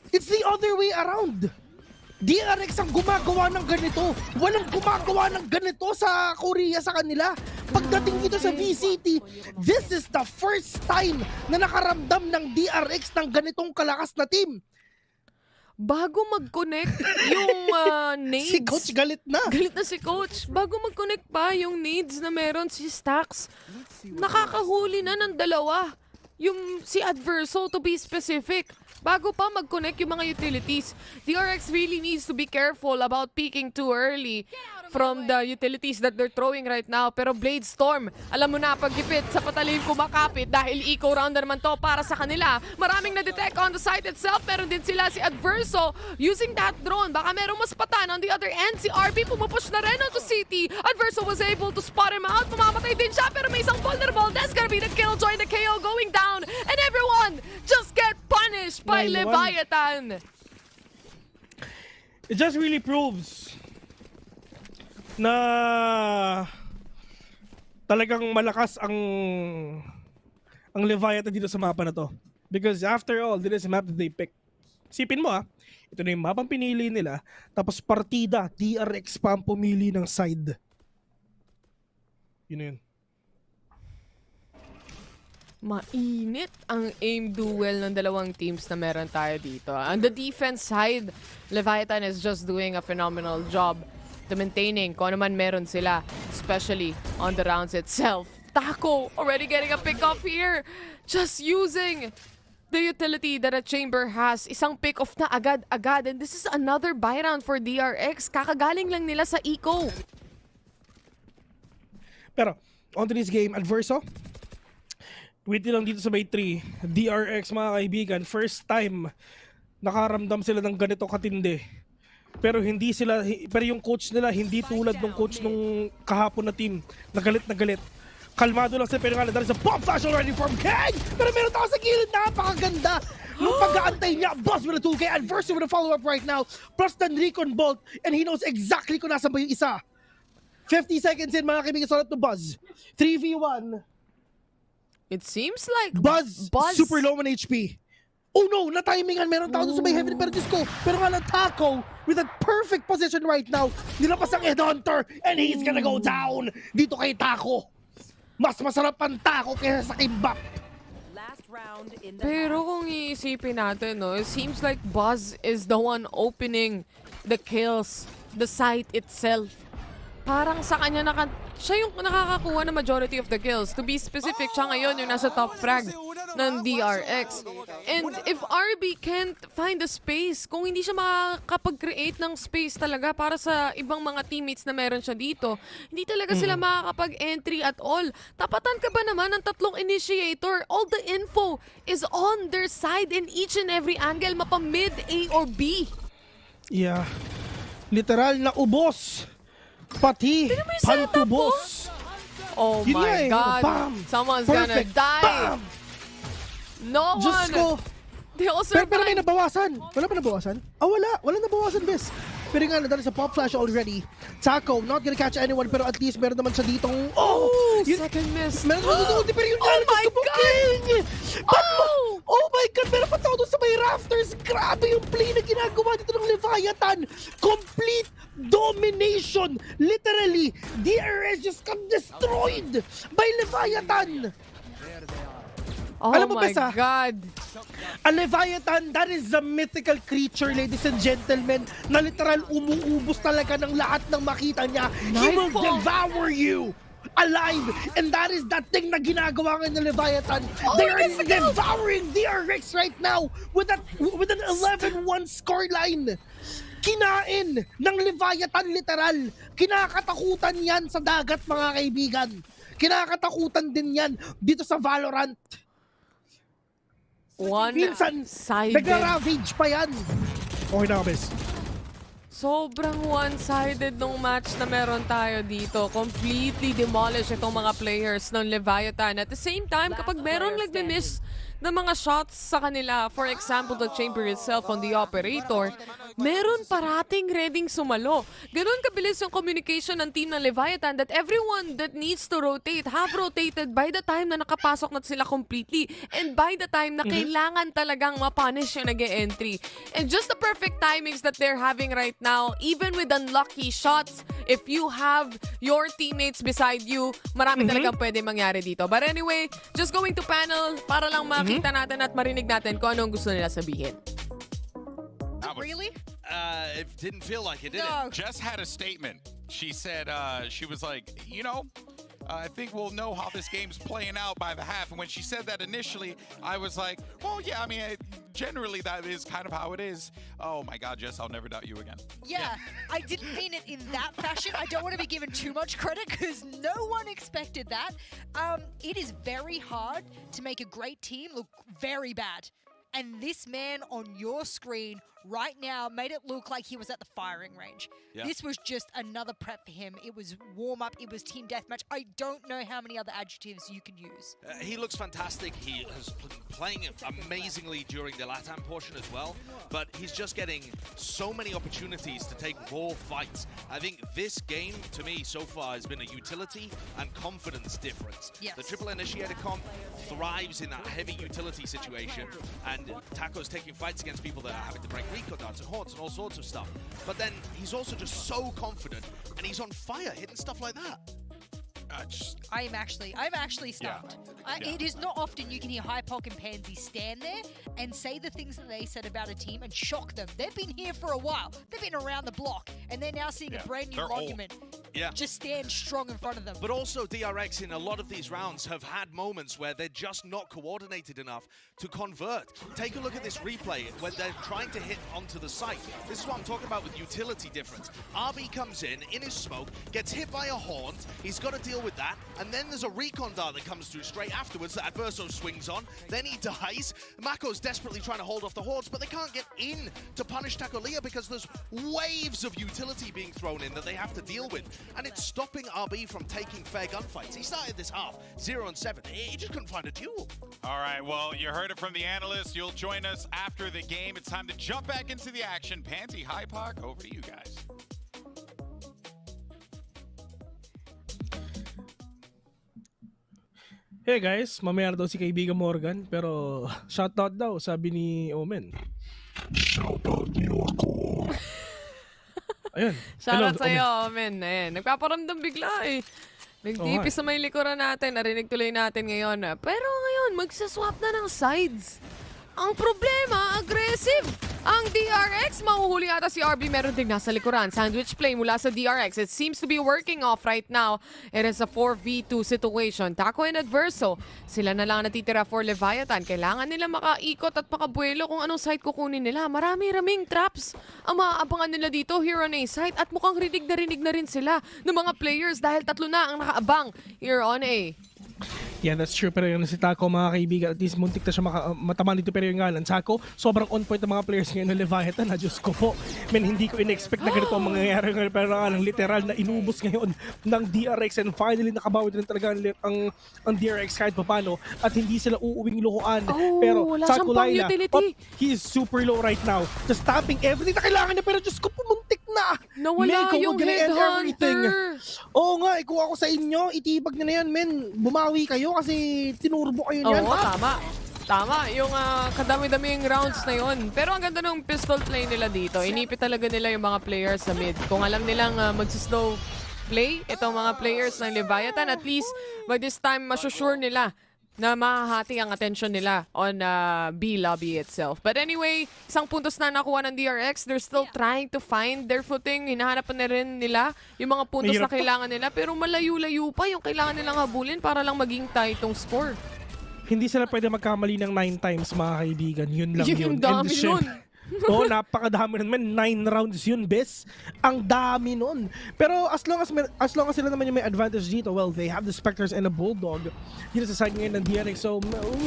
It's the other way around. DRX ang gumagawa ng ganito. Walang gumagawa ng ganito sa Korea sa kanila. Pagdating dito sa VCT, this is the first time na nakaramdam ng DRX ng ganitong kalakas na team. Bago mag-connect yung nades. Si Coach galit na. Galit na si Coach. Bago mag-connect pa yung nades na meron si Stax, nakakahuli na ng dalawa. Yung si Adverso, to be specific. Bago pa mag-connect yung mga utilities. DRX really needs to be careful about peeking too early from the utilities that they're throwing right now. Pero Blade Storm, alam mo na, pagkipit sa patalim kumakapit dahil eco round na naman to para sa kanila. Maraming na-detect on the site itself. Meron din sila si Adverso using that drone. Baka merong mas patan. On the other end, si RB pumupush na rin onto City. Adverso was able to spot him out. Mamamatay din siya pero may isang vulnerable. That's gonna be the Killjoy, the KO going down. And everyone just get punished by Leviathan. It just really proves na talagang malakas ang Leviathan dito sa mapa na to. Because after all, this is a map that they pick. Sipin mo ito na yung mapang pinili nila, tapos partida, DRX pa ang pumili ng side. Yun yun. Mainit ang aim duel ng dalawang teams na meron tayo dito. On the defense side, Leviathan is just doing a phenomenal job to maintaining kung ano man meron sila, especially on the rounds itself. Taco already getting a pick-off here. Just using the utility that a chamber has. Isang pick-off na agad-agad. And this is another buy round for DRX. Kakagaling lang nila sa eco. Pero, on to this game, Adverso. Wait lang dito sa may 3. DRX, mga kaibigan, first time nakaramdam sila ng ganito katindi. Pero yung coach nila hindi tulad ng coach nung kahapon na team. Nagalit na galit. Kalmado lang sila, pero nga na sa pop flash already from Kang! Pero meron tayo sa gilid, napakaganda! Nung pag-aantay niya, Boss with a 2K, Adverso with a follow-up right now, plus the recon bolt, and he knows exactly kung nasan ba yung isa. 50 seconds in, mga kaibigan, sa to Buzz. 3v1. It seems like Buzz super low on HP. Oh no, na-timingan. Meron tao doon sa may heaven. Pero Diyos ko, pero nga lang Taco with a perfect position right now. Nilapas ang Headhunter and he's gonna go down dito kay Taco. Mas masarap ang Taco kaysa sa Kimbap. Pero kung iisipin natin, no, it seems like Buzz is the one opening the kills, the site itself. Parang sa kanya siya yung nakakakuha ng majority of the kills. To be specific, siya ngayon yung nasa top frag ng DRX. And if RB can't find the space, kung hindi siya makakapag-create ng space talaga para sa ibang mga teammates na meron siya dito, hindi talaga sila makakapag-entry at all. Tapatan ka ba naman ng tatlong initiator? All the info is on their side in each and every angle, mapa mid, A or B. Yeah. Literal na ubos. Pati pantubos. Oh my God. Bam. Someone's Perfect. gonna die. Bam. No Diyos one. ko. They all survived. Pero may nabawasan. Wala ba nabawasan? Wala. Wala nabawasan, Bes. Pero nga, nadali sa pop flash already. Taco, not gonna catch anyone, pero at least meron naman siya ditong... Second miss. Meron naman dito, pero yung oh my God! Oh my God! Meron pa tao doon sa may rafters. Grabe yung play na ginagawa dito ng Leviathan. Complete domination. Literally, DRS just got destroyed by Leviathan. Oh Alam mo, my Bes, God. A Leviathan, that is a mythical creature, ladies and gentlemen, na literal umuubos talaga ng lahat ng makita niya. He will devour you alive, and that is that thing na ginagawa ng Leviathan. They are devouring DRX right now with an 11-1 scoreline. Kinain ng Leviathan literal. Kinakatakutan yan sa dagat, mga kaibigan. Kinakatakutan din yan dito sa Valorant. One-sided. Nag-ravage pa yan. Okay na, Bes. Sobrang one-sided nung match na meron tayo dito. Completely demolish itong mga players ng Leviathan. At the same time, kapag meron nagmi-miss ng mga shots sa kanila, for example, the chamber itself on the operator, meron parating readyng sumalo. Ganun kabilis yung communication ng team ng Leviathan that everyone that needs to rotate have rotated by the time na nakapasok na sila completely and by the time na kailangan talagang mapunish yung nag-e-entry. And just the perfect timings that they're having right now, even with unlucky shots, if you have your teammates beside you, marami talagang pwede mangyari dito. But anyway, just going to panel para lang makita natin at marinig natin kung anong gusto nila sabihin. Really? It didn't feel like it, did it? Jess had a statement. She said, she was like, you know, I think we'll know how this game's playing out by the half. And when she said that initially, I was like, well, yeah, I mean, generally that is kind of how it is. Oh my God, Jess, I'll never doubt you again. Yeah, I didn't mean it in that fashion. I don't want to be given too much credit because no one expected that. It is very hard to make a great team look very bad. And this man on your screen right now made it look like he was at the firing range. Yeah. This was just another prep for him. It was warm-up. It was team deathmatch. I don't know how many other adjectives you can use. He looks fantastic. He has been playing amazingly during the LATAM portion as well. But he's just getting so many opportunities to take more fights. I think this game, to me, so far has been a utility and confidence difference. Yes. The triple initiator comp thrives in that heavy utility situation. And Taco's taking fights against people that are having to break recon darts and horns and all sorts of stuff. But then he's also just so confident and he's on fire hitting stuff like that. I'm actually stunned. It is not often you can hear Hypok and Pansy stand there and say the things that they said about a team and shock them. They've been here for a while. They've been around the block, and they're now seeing a brand new monument just stand strong in front of them. But also DRX in a lot of these rounds have had moments where they're just not coordinated enough to convert. Take a look at this replay when they're trying to hit onto the site. This is what I'm talking about with utility difference. RB comes in his smoke, gets hit by a haunt, he's got to deal with that, and then there's a recon dart that comes through straight afterwards that Adverso swings on, then he dies. Mako's desperately trying to hold off the hordes, but they can't get in to punish Taco Leah because there's waves of utility being thrown in that they have to deal with, and it's stopping RB from taking fair gunfights. He started this half 0-7. He just couldn't find a duel. All right, well, you heard it from the analysts. You'll join us after the game. It's time to jump back into the action. Pansy, Hypok, over to you guys. Hey guys, mamaya na daw si kaibigan Morgan, pero shoutout daw, sabi ni Omen. Shoutout niyo ako. Ayun. Shoutout sa'yo, Omen. Ayan, nagpaparamdam bigla eh. Nagtipis sa may likuran natin, narinig tuloy natin ngayon. Pero ngayon, magsaswap na ng sides. Ang problema, aggressive. Ang DRX, mahuhuli ata si RB, meron din nasa likuran. Sandwich play mula sa DRX. It seems to be working off right now. It is a 4v2 situation. Taco and Adverso, sila na lang natitira for Leviathan. Kailangan nila makaikot at makabuelo kung anong site kukunin nila. Marami-raming traps ang maaabangan nila dito here on A site. At mukhang rinig na rin sila ng mga players dahil 3 na ang nakaabang here on A. Yeah, that's true. Pero yung si Taco, mga kaibigan, at least muntik na siya matamaan dito. Pero yung ngalan, Taco, sobrang on point ng mga players ngayon ng Leviathan. Na Diyos ko po. Men, hindi ko in-expect na ganito ang mangyayari ngayon. Pero literal na inubos ngayon ng DRX. And finally, nakabawi din talaga ang DRX kahit papano. At hindi sila uuwing lukuan. Pero Taco Laila, he is super low right now. Just tapping everything na kailangan niya. Pero Diyos ko, pumuntik na. Nawala yung headhunter. Oo nga, kung ako sa inyo, itibag na yan, men. Bumawi kayo kasi tinurbo kayo niyan. Oo, tama. Yung kadami-daming rounds na yun. Pero ang ganda ng pistol play nila dito. Inipit talaga nila yung mga players sa mid. Kung alam nilang mag-slow play itong mga players ng Leviathan, at least by this time, masusure nila na mahahati ang attention nila on B lobby itself. But anyway, isang puntos na nakuha ng DRX. They're still trying to find their footing. Hinahanap pa na rin nila yung mga puntos na kailangan nila. Pero malayo-layo pa yung kailangan nilang habulin para lang maging tie itong score. Hindi sila pwede magkamali ng 9 times, mga kaibigan. Yun lang yun. Yung dami nun. Oo, napakadami nun. 9 rounds yun, bes. Ang dami nun. Pero as long as sila naman yung may advantage dito, well, they have the Spectres and a Bulldog dito sa side ngayon ng DRX. So,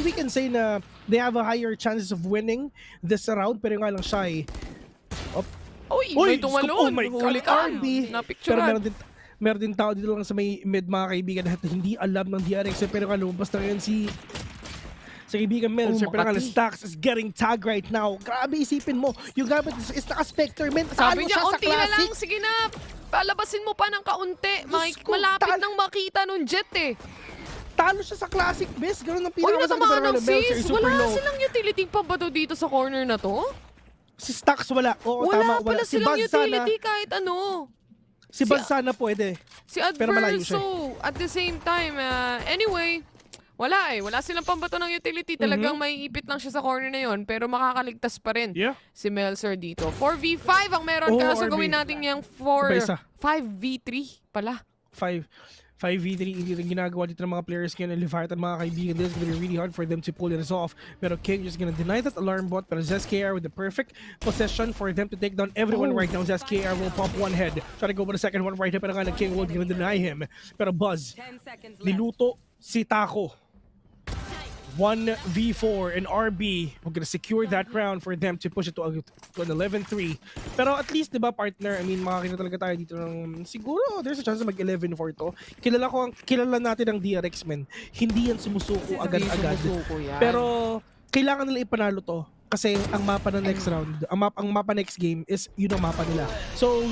we can say na they have a higher chances of winning this round. Pero nga lang siya Uy, may tumalon. Oh my God, RB. Pero meron din tao dito lang sa may mid, mga kaibigan, na hindi alam ng DRX. Pero nga lumabas na ngayon si kaibigan Melzer, pero nga Stacks is getting tagged right now. Grabe, isipin mo, yung gamit is naka-Spectre, men. Sabi niya, siya sa unti na lang, classic. sige na. Palabasin mo pa ng kaunti. Malapit nang makita nung jet eh. Talo siya sa classic, bes. Ganun ang Uy, natamaan ng sis. Wala low. silang utility pa ba dito sa corner na to? Si Stacks wala. Oo, wala tama. Pala Si silang Baz utility sana, kahit ano. Si Baz sana pwede. Si pero malayo siya. Adverso, at the same time, anyway, wala eh. Wala silang pambato ng utility. Talagang may ipit lang siya sa corner na yon, pero makakaligtas pa rin si Melzer dito. 4v5 ang meron. Kaso gawin natin yung 5v3 pala. 5v3 yung ginagawa dito ng mga players ngayon ng Leviathan, mga kaibigan. This is gonna be really hard for them to pull this off. Pero King just gonna deny that alarm bot. Pero ZSKR with the perfect possession for them to take down everyone right now. ZSKR will pop one head. Try to go for the second one right here. Pero nga King will gonna deny him. Pero Buzz, niluto si Taco. 1v4 and RB, we're gonna secure that round for them to push it to an 11-3. Pero at least, di ba, partner, I mean, makakita talaga tayo dito ng, siguro, there's a chance na mag-11-4 to. Kilala natin ang DRX, men. Hindi yan sumusuko agad-agad. Pero, kailangan nila ipanalo to. Kasi ang mapa ng next round, ang mapa next game is yun ang mapa nila. So,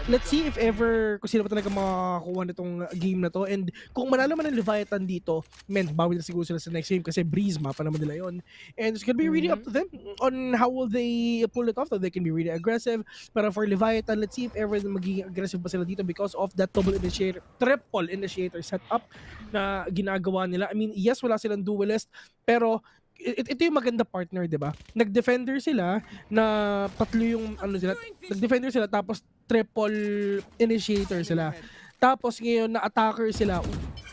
let's see if ever kung sino ba talaga makakuha nitong game na to. And kung manalo man ng Leviathan dito, men, bawi na siguro sila sa next game kasi Breeze, mapa naman nila yon. And it's gonna be really up to them on how will they pull it off. So they can be really aggressive. Pero for Leviathan, let's see if ever magiging aggressive pa sila dito because of that triple initiator setup na ginagawa nila. I mean, yes, wala silang duelist, pero ito yung maganda, partner, di ba? Nag-defender sila na tatlo yung nag-defender sila tapos triple initiator sila. Tapos ngayon na attacker sila.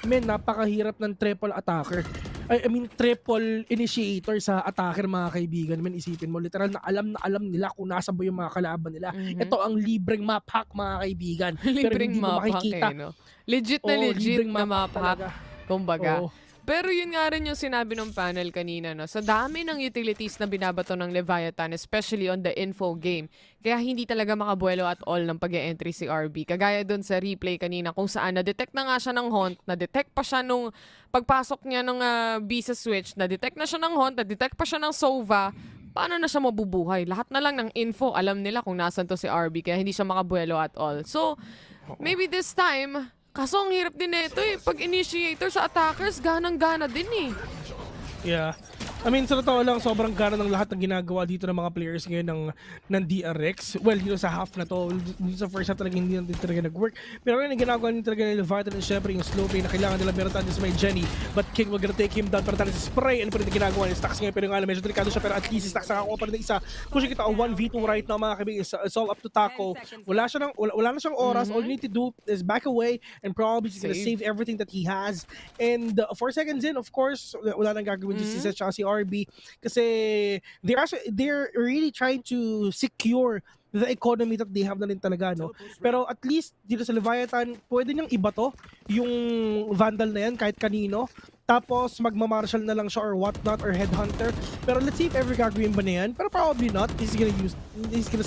Men, napakahirap ng triple attacker. I mean, triple initiator sa attacker, mga kaibigan. Men, isipin mo, literal na alam nila kung nasa ba yung mga kalaban nila. Ito ang libreng map hack, mga kaibigan. Libreng map hack eh, no? Legit na map hack. Kumbaga. Pero yun nga rin yung sinabi ng panel kanina, no? Sa dami ng utilities na binabato ng Leviathan, especially on the info game, kaya hindi talaga makabuelo at all ng pag-e-entry si RB. Kagaya dun sa replay kanina kung saan na-detect na nga siya ng Haunt, na-detect pa siya nung pagpasok niya ng B sa switch, na-detect na siya ng Haunt, na-detect pa siya ng Sova. Paano na siya mabubuhay? Lahat na lang ng info, alam nila kung nasan to si RB, kaya hindi siya makabuelo at all. So, maybe this time, kaso ang hirap din nito eh. Pag initiator sa attackers, ganang-gana din eh. Yeah. I mean, sa totoo lang, sobrang gana ng lahat ng ginagawa dito ng mga players ngayon ng DRX. Well, dito sa half na to, dito sa first half talaga hindi natin talaga nag-work. Pero rin ang ginagawa nila talaga ng Leviathan and syempre yung slow play na kailangan nila meron tayo sa may Jenny. But King will gonna take him down para tayo sa spray. Ano pa rin ang ginagawa ni Stacks ngayon? Pero nga medyo delikado siya, pero at least si Stacks nakakuha pa rin ng isa. Pushing kita 1v2 right now, mga kaibigan. It's all up to Taco. Wala na siyang oras. All you need to do is back away and probably he's gonna save everything that he has. And 4 seconds in, of course, wala nang gagawin si Set at si RB. Kasi they're really trying to secure the economy that they have na rin talaga, no? Pero at least dito sa Leviathan, pwede niyang iba to yung Vandal na yan kahit kanino. Tapos magma-marshal na lang siya or whatnot or headhunter. Pero let's see if ever gagawin ba na yan. Pero probably not. He's gonna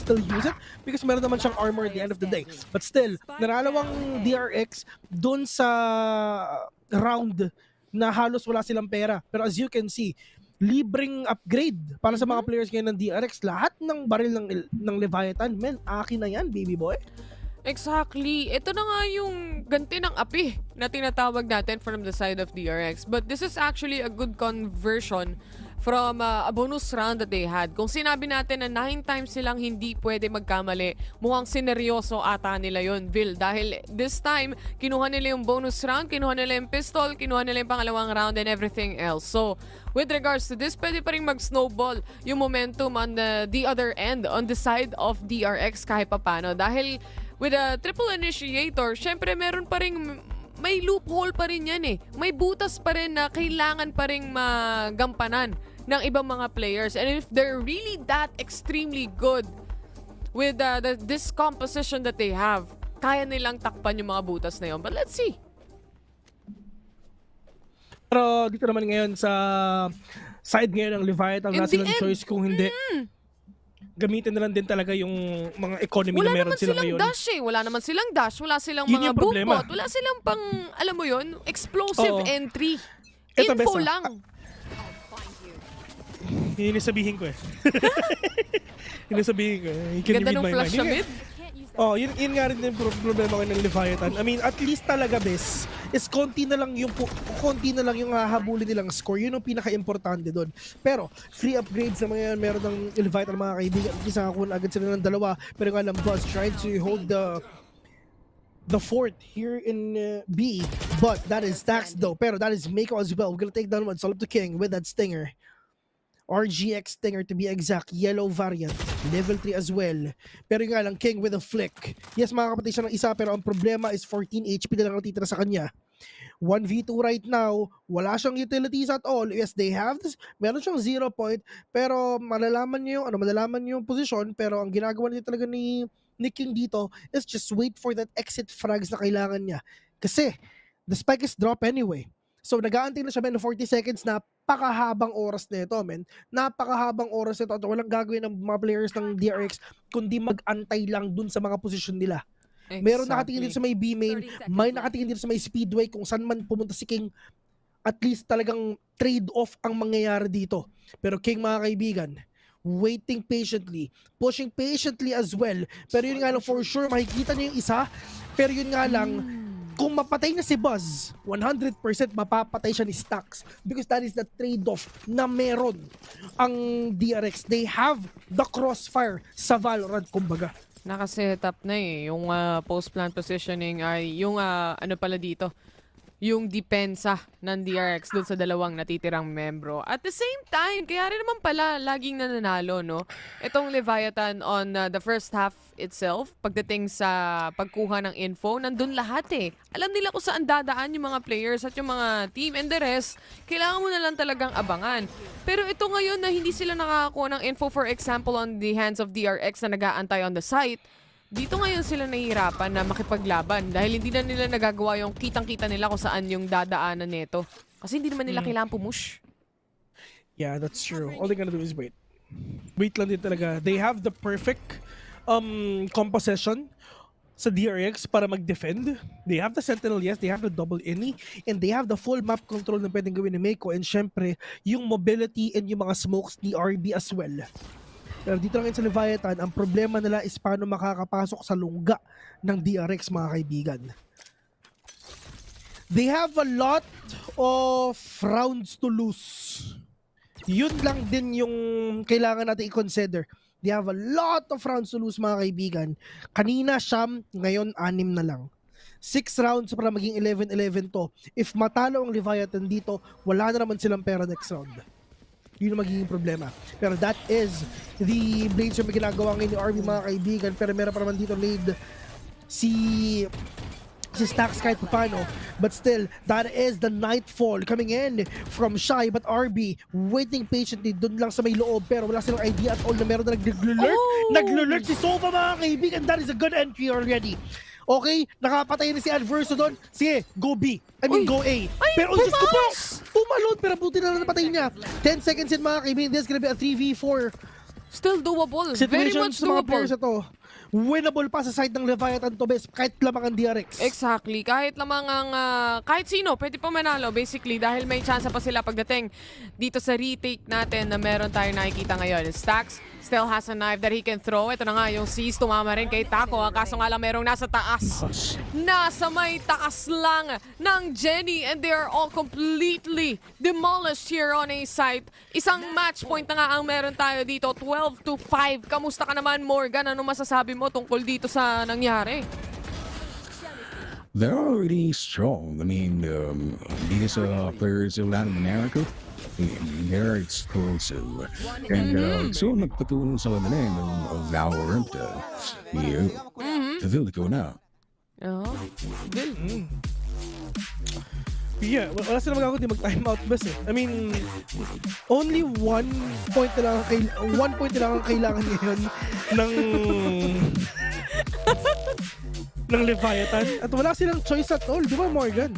still use it because meron naman siyang armor at the end of the day. But still, naralawang DRX dun sa round na halos wala silang pera. Pero as you can see, libreng upgrade para sa mga players ngayon ng DRX. Lahat ng baril ng Leviathan, men, akin na yan, baby boy. Exactly. Ito na nga yung ganti ng api na tinatawag natin from the side of DRX. But this is actually a good conversion from a bonus round that they had. Kung sinabi natin na 9 times silang hindi pwede magkamali, mukhang sineryoso ata nila yon, Vil. Dahil this time, kinuha nila yung bonus round, kinuha nila yung pistol, kinuha nila yung pangalawang round and everything else. So, with regards to this, pwede pa rin mag-snowball yung momentum on the other end, on the side of DRX kahit papano. Dahil with a triple initiator, syempre meron pa rin, may loophole pa rin yan eh. May butas pa rin na kailangan pa rin magampanan ng ibang mga players. And if they're really that extremely good with this composition that they have, kaya nilang takpan yung mga butas na yun. But let's see. Pero dito naman ngayon sa side ngayon ng Leviathan, wala silang choice kung hindi. Gamitin na lang din talaga yung mga economy na meron sila ngayon. Wala naman silang dash, wala silang mga bookbot, wala silang pang, alam mo yun, explosive entry. Info lang. Yun yung sabihin ko eh. Yun yung sabihin ko eh. Ganda nung flash sa mid. Yun nga rin yung problema ko ng Leviathan. I mean, at least talaga, bes, is konti na lang yung hahabulin nilang score. Yun yung pinaka-importante doon. Pero, free upgrades na mga yan, meron ng Leviathan mga kaibigan. Isa ako agad sila ng dalawa. Pero nga lang, Buzz tried to hold the fort here in B. But that is Stax though. Pero that is Mako as well. We're gonna take down one Solid to King with that Stinger. RGX Stinger to be exact, yellow variant, level 3 as well. Pero nga lang, King with a flick. Yes, makakapatay siya ng isa, pero ang problema is 14 HP na lang natitira sa kanya. 1v2 right now, wala siyang utilities at all. Yes, they have this, meron siyang 0 point, pero malalaman niyo yung position, pero ang ginagawa niya talaga ni King dito is just wait for that exit frags na kailangan niya. Kasi, the spike is drop anyway. So, nag-aantay na siya ng 40 seconds na napakahabang oras na ito, men. Napakahabang oras na ito. At walang gagawin ng mga players ng DRX kundi mag-antay lang dun sa mga posisyon nila. Exactly. Meron nakatingin dito sa may B-main, may nakatingin dito sa may speedway, kung saan man pumunta si King, at least talagang trade-off ang mangyayari dito. Pero King, mga kaibigan, waiting patiently, pushing patiently as well. Pero yun nga lang, for sure, makikita niya yung isa. Pero yun nga lang, kung mapatay na si Buzz, 100% mapapatay siya ni Stax because that is the trade-off na meron ang DRX. They have the crossfire sa Valorant, kumbaga. Nakaset-up na eh. Yung post-plant positioning ay yung ano pala dito, yung depensa ng DRX doon sa dalawang natitirang membro. At the same time, kaya rin naman pala laging nananalo, no? Itong Leviathan on the first half itself, pagdating sa pagkuha ng info, nandun lahat eh. Alam nila kung saan dadaan yung mga players at yung mga team, and the rest, kailangan mo na lang talagang abangan. Pero ito ngayon na hindi sila nakakakuha ng info, for example, on the hands of DRX na nag-aantay on the site, dito ngayon sila nahihirapan na makipaglaban dahil hindi na nila nagagawa yung kitang-kita nila kung saan yung dadaanan nito. Kasi hindi naman nila kailangan pumush. Yeah, that's true. All they're gonna do is wait. Wait lang din talaga. They have the perfect composition sa DRX para mag-defend. They have the Sentinel, yes. They have the double ini. And they have the full map control na pwedeng gawin ni Mako. And syempre, yung mobility and yung mga smokes ni RB as well. Pero dito lang sa Leviathan, ang problema nila is paano makakapasok sa lungga ng DRX, mga kaibigan. They have a lot of rounds to lose. Yun lang din yung kailangan natin i-consider. They have a lot of rounds to lose, mga kaibigan. Kanina, Sham, ngayon 6 na lang. 6 rounds para maging 11-11 to. If matalo ang Leviathan dito, wala na naman silang pera next round. Yun ang magiging problema. Pero that is the blades yung ginagawa ngayon ni RB, mga kaibigan. Pero meron pa naman dito lead si Stax kahit paano. But still, that is the Nightfall coming in from Shy. But RB waiting patiently dun lang sa may loob. Pero wala silang idea at all na meron na nag-lurk. Nag-lurk si Sova, mga kaibigan. That is a good entry already. Okay, nakapatay na si Adverso doon. Sige, go B. Go A. Pero Diyos ko po, pumalot. Pero buti na lang napatay niya. 10 seconds in, mga kaibigan. This is gonna be a 3v4. Still doable. Very much Situations sa mga doable. players ito. winnable pa sa side ng Leviathan to best kahit lamang ang DRX. Exactly. Kahit lamang ang, kahit sino, pwede pa manalo basically dahil may chance pa sila pagdating dito sa retake natin na meron tayo nakikita ngayon. Stacks still has a knife that he can throw. Ito na nga, yung C's tumama rin kay Taco. Kaso nga lang merong nasa taas. Nasa may taas lang ng Jenny and they are all completely demolished here on A site. Isang match point na nga ang meron tayo dito, 12-5. Kamusta ka naman, Morgan? Ano masasabi mo tungkol dito sa nangyari? They're already strong. I mean, these players in Latin America, they're explosive. And so nagpatuloy sa kanila ng VALORANT. Feel ko na. Oh, good. Yeah, wala sila magagawa di mag-time out best eh. I mean, only 1 point na lang ang kailangan ngayon ng Leviathan at wala silang choice at all, di ba Morgan?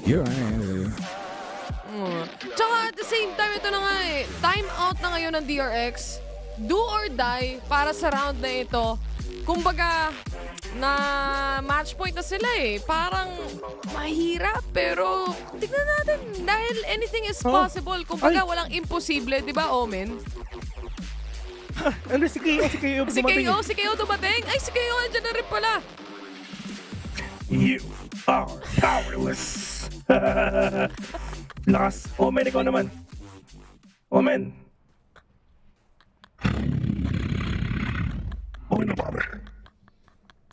Yeah. Tsaka at the same time, ito na nga eh, time out na ngayon ng DRX, do or die para sa round na ito. Kumbaga, na match point na sila eh. Parang mahirap pero tignan natin dahil anything is possible. Kumbaga, walang imposible, di ba, Omen? Ano si KO dumating? Si KO dumating? Ay, si KO andyan na rin pala. You are powerless. Lakas. Omen, ikaw naman. Omen. Omen na power.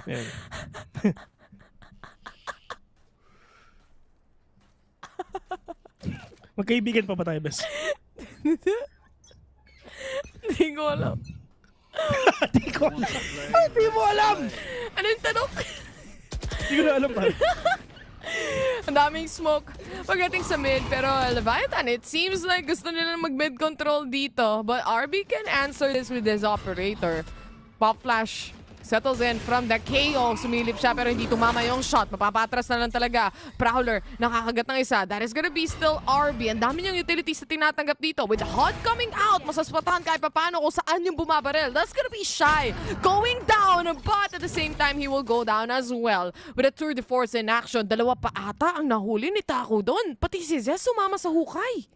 Yan. Magkaibigan pa ba tayo, bes? Hindi ko alam. Hindi mo alam! Ano yung tanong? Hindi ko na alam pa. Ang daming smoke pagdating sa mid, pero Leviathan, it seems like gusto nila mag-mid control dito. But RB can answer this with his operator. Pop flash settles in from the KO. Sumilip siya pero hindi tumama yung shot. Mapapatras na lang talaga. Prowler, nakakagat ng isa. That is gonna be still RB. Ang dami niyang utilities na tinatanggap dito. With the HUD coming out, masaspatahan kahit papano kung saan yung bumabaril. That's gonna be Shy going down, but at the same time, he will go down as well. With a tour de force in action, dalawa pa ata ang nahuli ni Taco doon. Pati si Zez sumama sa hukay.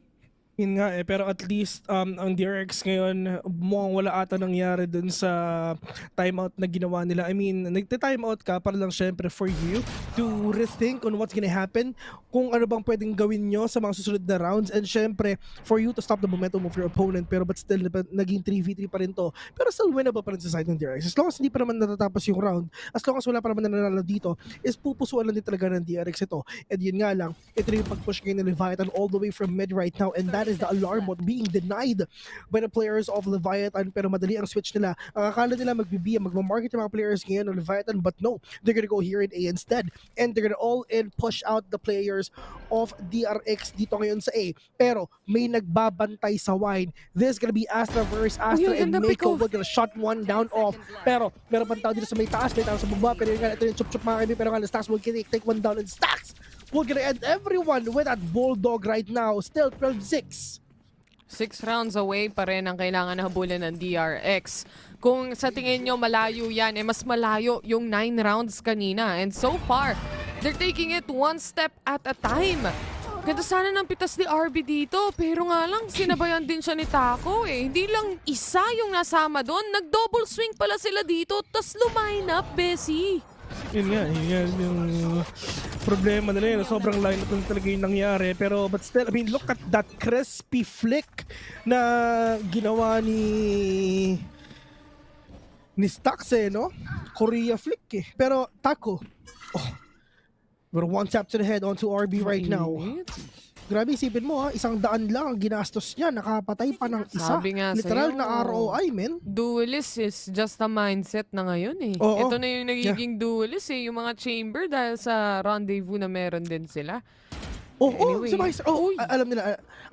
Yun nga eh, pero at least ang DRX ngayon mukhang wala ata nangyari dun sa timeout na ginawa nila. I mean, nagte-timeout ka para lang syempre for you to rethink on what's gonna happen, kung ano bang pwedeng gawin nyo sa mga susunod na rounds, and syempre for you to stop the momentum of your opponent. Pero but still, naging 3v3 pa rin to. Pero still winnable pa rin sa side ng DRX. As long as hindi pa naman natatapos yung round, as long as wala pa naman nananalo dito, is pupusuan lang din talaga ng DRX ito. And yun nga lang, ito yung pag-push ngayon ng Leviathan all the way from mid right now, and that is the alarm bot being denied by the players of Leviathan. Pero madali ang switch nila. Ang akala nila mag-BB, magmamarket yung mga players ngayon ng Leviathan, but no, they're gonna go here in A instead, and they're gonna all in push out the players of DRX dito ngayon sa A. Pero may nagbabantay sa wide. This is gonna be Astra versus Astra, and Mako will gonna shot one down off. Pero meron pang tao dito sa may taas, may tao sa baba, pero yun nga, ito yung chup-chup mga kaibigan, pero nga Stacks will take one down, and Stacks will gonna end everyone with that Bulldog right now. Still 12-6. 6 rounds away pa rin ang kailangan na habulin ng DRX. Kung sa tingin nyo malayo yan, mas malayo yung 9 rounds kanina. And so far, they're taking it one step at a time. Ganda sana ng pitas ni RB dito, pero nga lang, sinabayan din siya ni Taco eh. Hindi lang isa yung nasama doon, nag-double swing pala sila dito, tas lumain up, Bessie. Yun nga, yung problema nila yun. Sobrang line-up na talaga yung nangyari. Pero, but still, I mean, look at that crispy flick na ginawa ni Stacks eh, no? Korea flick eh. Pero, Taco, we're one tap to the head onto RB right now. Grabe, isipin mo ha, 100 lang ang ginastos niya, nakapatay pa ng isa. Sabi nga literal sa'yo, na ROI, men. Duelist is just a mindset na ngayon eh. Oo. Ito na yung nagiging duelist eh, yung mga chamber dahil sa rendezvous na meron din sila. Anyway.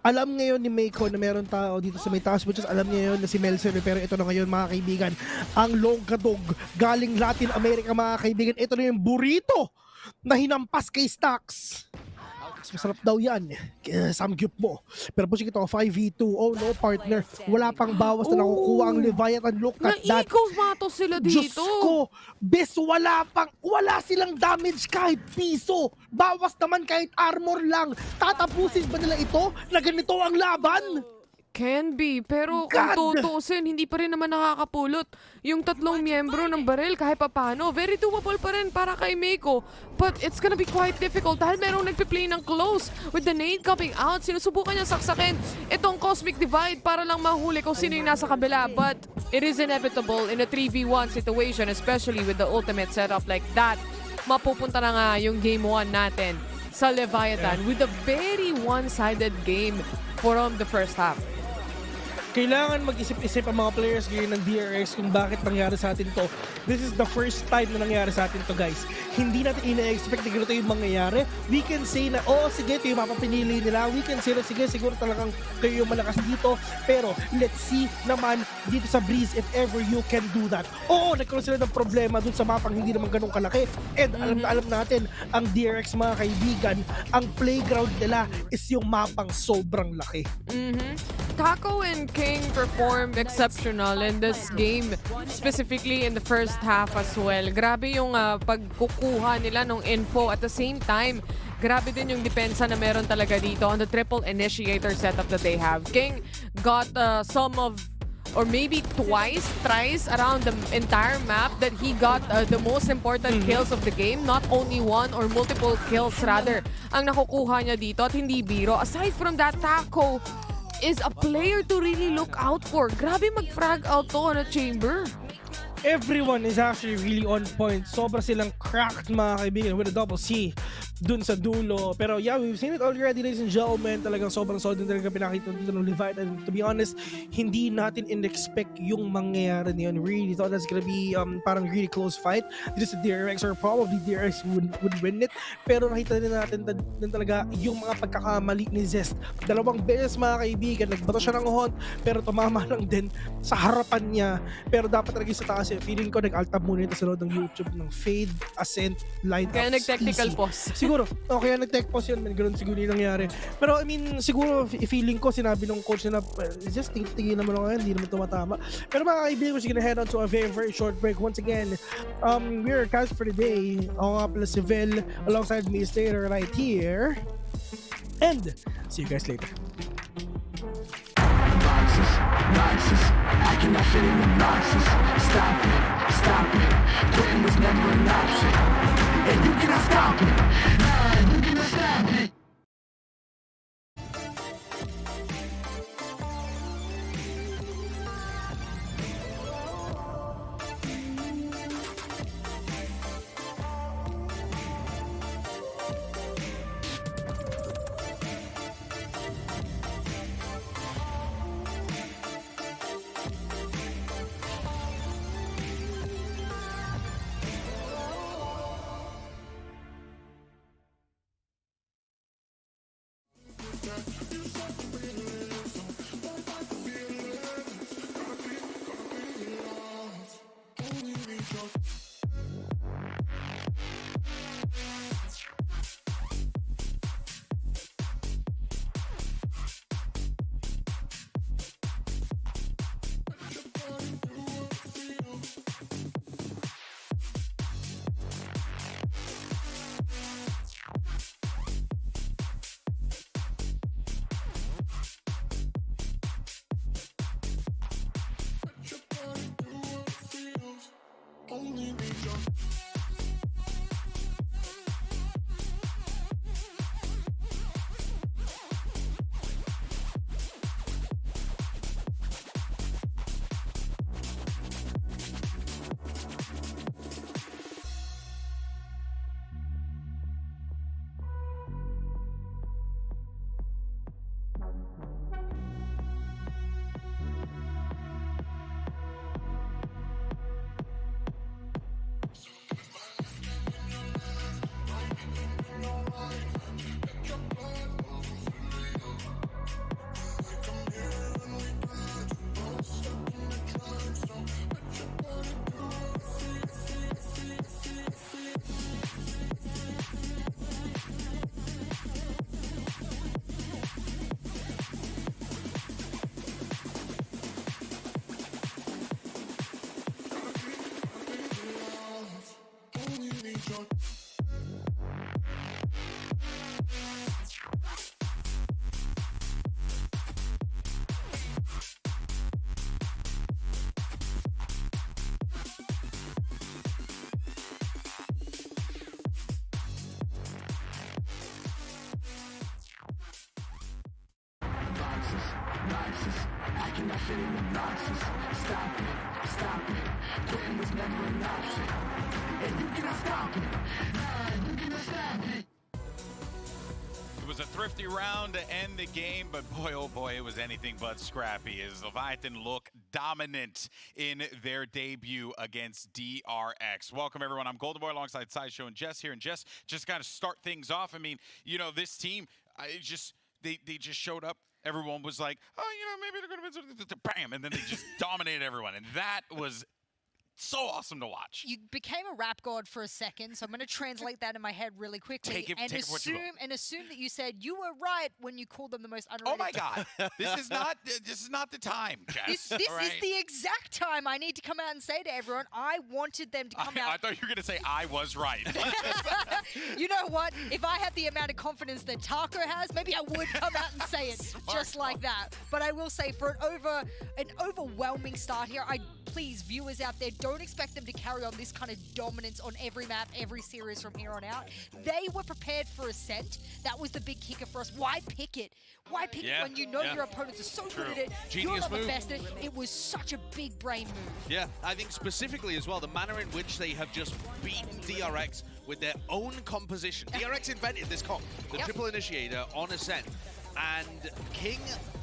Alam ngayon ni Mako na meron tao dito sa may taas, which is alam niya yun na si Melzer, pero ito na ngayon mga kaibigan, ang Longkadog galing Latin America mga kaibigan, ito na yung burrito na hinampas kay Stacks. Mas masarap daw yan. Samgyup mo. Pero pusin ito, 5v2. Oh no, partner. Wala pang bawas na nakukuha ang Leviathan. Look at that. Na-eagles matos sila dito. Diyos ko. Bes, wala silang damage kahit piso. Bawas naman kahit armor lang. Tatapusin ba nila ito na ganito ang laban? Can be, pero kung tutuusin, hindi pa rin naman nakakapulot yung tatlong miyembro ng baril kahit papano. Very doable pa rin para kay Meiko. But it's gonna be quite difficult dahil merong nagpiplay ng close with the nade coming out. Sinusubukan niya saksakin itong Cosmic Divide para lang mahuli kung sino yung nasa kabila. But it is inevitable in a 3v1 situation, especially with the ultimate setup like that. Mapupunta na nga yung game 1 natin sa Leviathan with a very one-sided game from the first half. Kailangan mag-isip-isip ang mga players ngayon ng DRX kung bakit nangyari sa atin to. This is the first time na nangyari sa atin to, guys. Hindi natin ina-expect na ganito yung mangyayari. We can say na, sige, ito yung mapapinili nila. We can say na, sige, siguro talagang kayo yung malakas dito. Pero, let's see naman dito sa Breeze if ever you can do that. Oo, nagkaroon sila ng problema dun sa mapang hindi naman ganun kalaki. And alam natin, ang DRX, mga kaibigan, ang playground nila is yung mapang sobrang laki. Taco and King performed exceptional in this game, specifically in the first half as well. Grabe yung pagkukuha nila ng info at the same time. Grabe din yung depensa na meron talaga dito on the triple initiator setup that they have. King got some of, or maybe tries around the entire map that he got the most important kills of the game. Not only one or multiple kills rather ang nakukuha niya dito at hindi biro. Aside from that, Taco is a player to really look out for. Grabe mag-frag out to on a chamber. Everyone is actually really on point. Sobra silang cracked, mga kaibigan, with a double C dun sa dulo. Pero yeah, we've seen it already, ladies and gentlemen. Talagang sobrang solid talaga pinakita dito ng Leviathan. And to be honest, hindi natin in-expect yung mangyayari na yun. Really thought that's gonna be parang really close fight. This is DRX, or probably DRX would win it. Pero nakita din natin din talaga yung mga pagkakamali ni Zest. Dalawang beses, mga kaibigan, nagbato siya ng hunt, pero tumama lang din sa harapan niya. Pero dapat talaga sa taas. Feeling ko nag-altab muna ito sa load ng YouTube ng Fade, Ascent, Line-Ups. Kaya nag-technical pause. Siguro. Kaya nag-tech pause yun. Ganun siguro yung nangyari. Pero I mean, siguro feeling ko, sinabi ng coach na just tingin naman ako ngayon, hindi naman tumatama. Pero mga kaibigan, we're gonna head on to a very, very short break. Once again, we're cast for the day. Ako nga pala si Vel, alongside me later right here. And see you guys later. Boxes, I cannot fit in the boxes. Stop it, quitting was never an option. And you cannot stop it, nah, you cannot stop it. obnoxious. I cannot fit in the boxes. Stop it, quitting was never an option. And you cannot stop it, man, you cannot stop it. It was a thrifty round to end the game, but boy, oh boy, it was anything but scrappy as Leviathan look dominant in their debut against DRX. Welcome, everyone. I'm Golden Boy alongside Sideshow and Jess here. And Jess, just kind of start things off. I mean, you know, this team, they just showed up. Everyone was like, oh, you know, maybe they're going to be bam, and then they just dominated everyone. And that was so awesome to watch. You became a rap god for a second, so I'm going to translate that in my head really quickly and assume that you said you were right when you called them the most underrated. Oh my God, this is not the time, Jess. This is the exact time I need to come out and say to everyone, I wanted them to come out. I thought you were going to say I was right. You know what? If I had the amount of confidence that Taco has, maybe I would come out and say it just like that. But I will say, for an overwhelming start here, please, viewers out there, don't expect them to carry on this kind of dominance on every map, every series from here on out. They were prepared for Ascent. That was the big kicker for us. Why pick it? Why pick it when you know your opponents are so good at it? You're not the best at it. It was such a big brain move. Yeah, I think specifically as well, the manner in which they have just beaten DRX with their own composition. DRX invented this comp, the triple initiator on Ascent. And King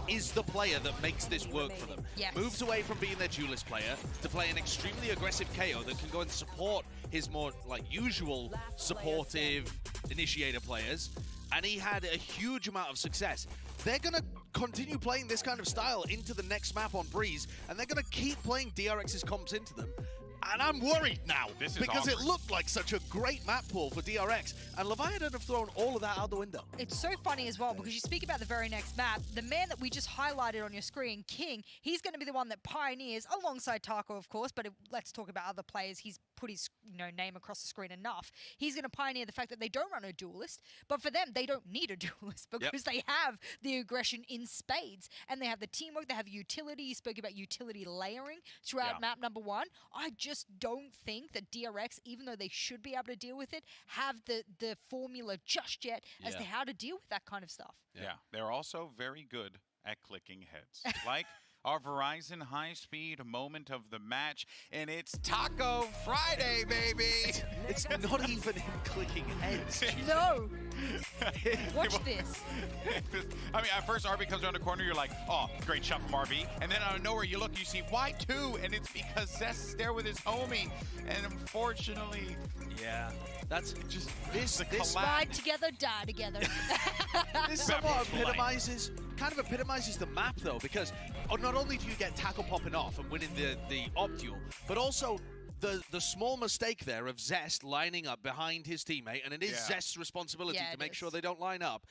is the player that makes this work for them. Yes. Moves away from being their duelist player to play an extremely aggressive KO that can go and support his more usual supportive initiator players. And he had a huge amount of success. They're going to continue playing this kind of style into the next map on Breeze, and they're going to keep playing DRX's comps into them. And I'm worried now, because it looked like such a great map pool for DRX, and Leviathan have thrown all of that out the window. It's so funny as well, because you speak about the very next map, the man that we just highlighted on your screen, King, he's going to be the one that pioneers, alongside Taco, of course, but let's talk about other players. He's put his name across the screen enough. He's going to pioneer the fact that they don't run a duelist, but for them, they don't need a duelist, because they have the aggression in spades, and they have the teamwork, they have utility. You spoke about utility layering throughout map number 1. I just don't think that DRX, even though they should be able to deal with it, have the formula just yet as to how to deal with that kind of stuff. Yeah, they're also very good at clicking heads. Like our Verizon high-speed moment of the match, and it's Taco Friday, baby! It's not even him clicking heads. No! Watch this. I mean, at first, RB comes around the corner, you're like, oh, great shot from RB. And then out of nowhere, you look, you see, why 2? And it's because Zest's there with his homie. And unfortunately, that's just this ride together, die together. This somewhat kind of epitomizes the map, though, because not only do you get Tackle popping off and winning the op duel, but also the small mistake there of Zest lining up behind his teammate, and it is Zest's responsibility to make sure they don't line up,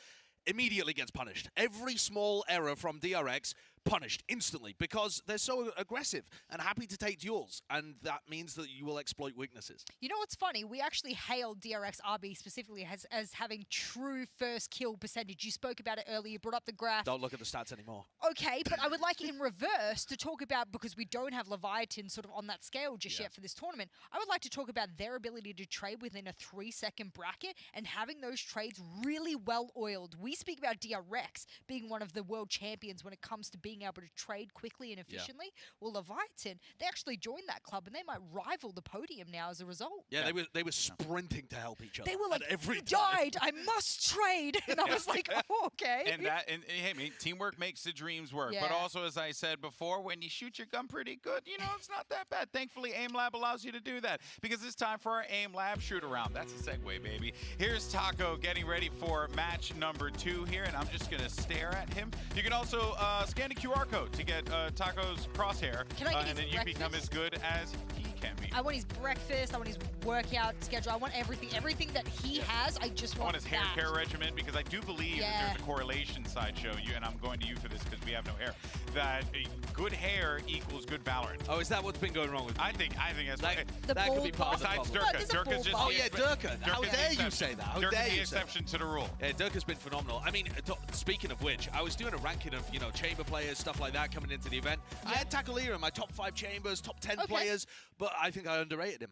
immediately gets punished. Every small error from DRX punished instantly, because they're so aggressive and happy to take duels, and that means that you will exploit weaknesses. You know what's funny? We actually hailed DRX RB specifically as having true first kill percentage. You spoke about it earlier, you brought up the graph. Don't look at the stats anymore. Okay, but I would like in reverse to talk about, because we don't have Leviathan sort of on that scale just yet for this tournament, I would like to talk about their ability to trade within a 3-second bracket and having those trades really well oiled. We speak about DRX being one of the world champions when it comes to being able to trade quickly and efficiently. Well, Leviathan, they actually joined that club, and they might rival the podium now as a result. Yeah, they were sprinting to help each other. They were like, every "You died, I must trade," and I was like, "Oh, okay." And hey, man, teamwork makes the dreams work. Yeah. But also, as I said before, when you shoot your gun pretty good, you know, it's not that bad. Thankfully, Aim Lab allows you to do that, because it's time for our Aim Lab shoot around. That's a segue, baby. Here's Taco getting ready for match number 2 here, and I'm just gonna stare at him. You can also scan the QR code to get Taco's crosshair, and then you become as good as he can be. I want his breakfast, I want his workout schedule, I want everything that he has. I just want his hair care regimen, because I do believe that there's a correlation, Sideshow, and I'm going to you for this because we have no hair, that good hair equals good Valorant. Oh, is that what's been going wrong with I think that's that, that could be part of the Besides problem. Durka's just Durka. How dare you say that? How dare you say exception to the rule. Yeah, Durka's been phenomenal. I mean, speaking of which, I was doing a ranking of, chamber players, stuff like that, coming into the event. I had Tackle in my top 5 chambers, top 10 players, but I think I underrated him.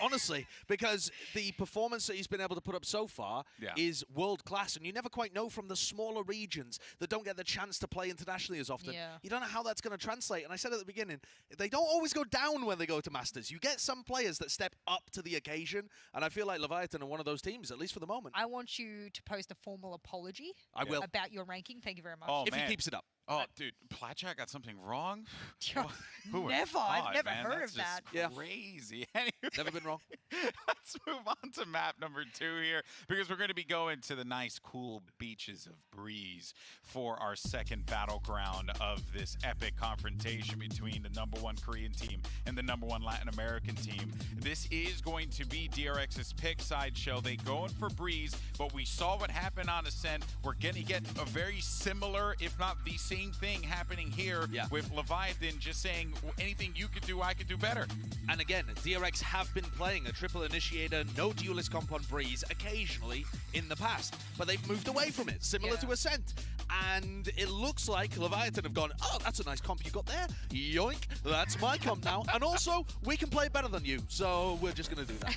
honestly, because the performance that he's been able to put up so far is world-class, and you never quite know from the smaller regions that don't get the chance to play internationally as often. You don't know how that's going to translate, and I said at the beginning, they don't always go down when they go to Masters. You get some players that step up to the occasion, and I feel like Leviathan are one of those teams, at least for the moment. I want you to post a formal apology about your ranking. Thank you very much. Oh, if he keeps it up. Oh, dude, Platchat got something wrong? I've never heard of that. Crazy. Never been wrong. Let's move on to map number 2 here, because we're going to be going to the nice, cool beaches of Breeze for our second battleground of this epic confrontation between the #1 Korean team and the #1 Latin American team. This is going to be DRX's pick sideshow. They going for Breeze, but we saw what happened on Ascent. We're going to get a very similar, if not the same thing happening here with Leviathan just saying, anything you could do, I could do better. And again, DRX have been playing a triple initiator, no duelist comp on Breeze occasionally in the past, but they've moved away from it, similar to Ascent. And it looks like Leviathan have gone, oh, that's a nice comp you got there. Yoink, that's my comp now. And also, we can play better than you, so we're just going to do that.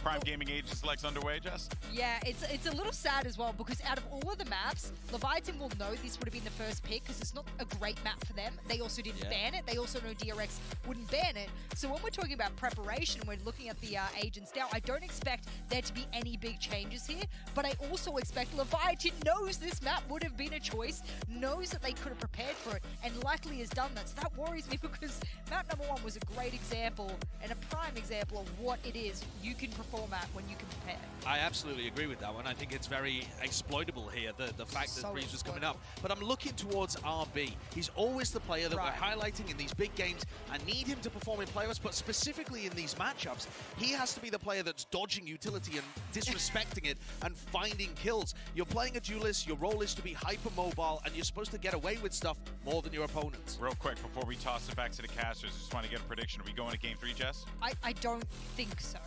Prime Gaming Age selects underway, Jess? Yeah, it's a little sad as well, because out of all of the maps, Leviathan will know this would have been the first pick, because it's not a great map for them. They also didn't ban it. They also know DRX wouldn't ban it. So when we're talking about preparation, we're looking at the agents now, I don't expect there to be any big changes here, but I also expect Leviathan knows this map would have been a choice, knows that they could have prepared for it, and likely has done that. So that worries me, because map #1 was a great example and a prime example of what it is you can perform at when you can prepare. I absolutely agree with that one. I think it's very exploitable here, the fact that Breeze was coming up. But I'm looking towards RB. He's always the player that we're highlighting in these big games. I need him to perform in playoffs, but specifically in these matchups, he has to be the player that's dodging utility and disrespecting it and finding kills. You're playing a duelist, your role is to be hyper-mobile, and you're supposed to get away with stuff more than your opponents. Real quick, before we toss it back to the casters, just want to get a prediction. Are we going to Game 3, Jess? I don't think so.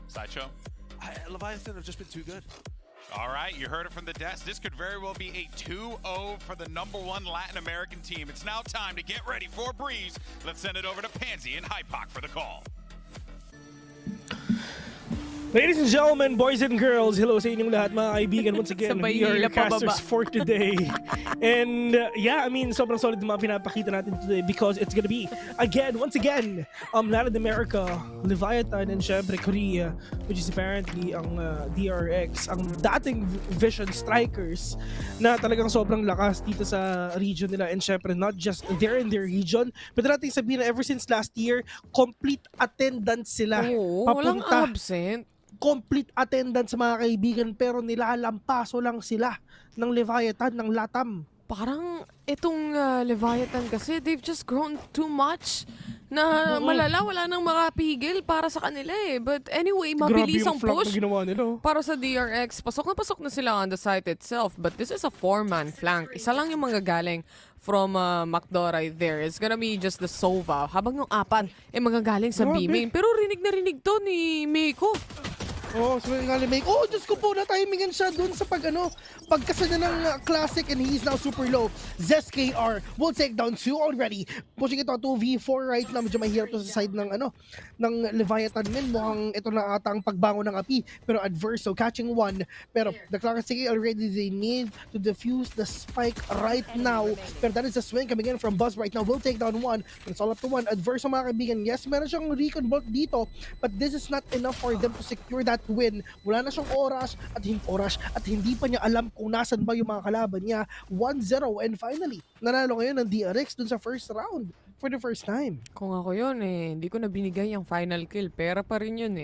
Sideshow? Leviathan have just been too good. All right, you heard it from the desk. This could very well be a 2-0 for the #1 Latin American team. It's now time to get ready for Breeze. Let's send it over to Pansy and Hypoc for the call. Ladies and gentlemen, boys and girls, hello sa inyong lahat mga kaibigan. Once again, we are your casters for today. And yeah, I mean, sobrang solid yung mga pinapakita natin today, because it's gonna be, once again, Latin America, Leviathan, and syempre Korea, which is apparently ang DRX, ang dating Vision Strikers, na talagang sobrang lakas dito sa region nila. And syempre, not just there in their region, but natin sabihin na ever since last year, complete attendance sila. Walang absent. Complete attendance mga kaibigan, pero nilalampaso lang sila ng Leviathan, ng Latam. Parang itong Leviathan kasi, they've just grown too much na malala, wala nang makapigil para sa kanila eh. But anyway, mabilis ang push para sa DRX. Pasok na sila on the site itself, but this is a 4-man flank. Isa lang yung manggagaling from Macdoray there. It's gonna be just the Sova. Habang yung apat manggagaling sa B-main. Pero rinig na rinig to ni Meiko. Oh, so yung Galimake. Oh, Diyos ko po, na-timingan siya dun sa pagkasada ng Classic, and he's now super low. Zest KR will take down 2 already. Pushing ito 2v4 right now. Medyo mahirap to sa side ng Leviathan men. Mukhang ito na ata ang pagbangon ng api. Pero adverse, so catching 1. Pero the Classic already, they need to defuse the spike right now. Pero that is a swing coming in from Buzz right now. Will take down 1. It's all up to 1. Adverse ang mga kaibigan. Yes, meron siyang recon bolt dito, but this is not enough for them to secure that win. Wala na siyang oras at hindi pa niya alam kung nasan ba yung mga kalaban niya. 1-0, and finally nanalo ngayon ng DRX dun sa first round for the first time. Kung ako yun hindi ko na binigay yung final kill. Pera pa rin yun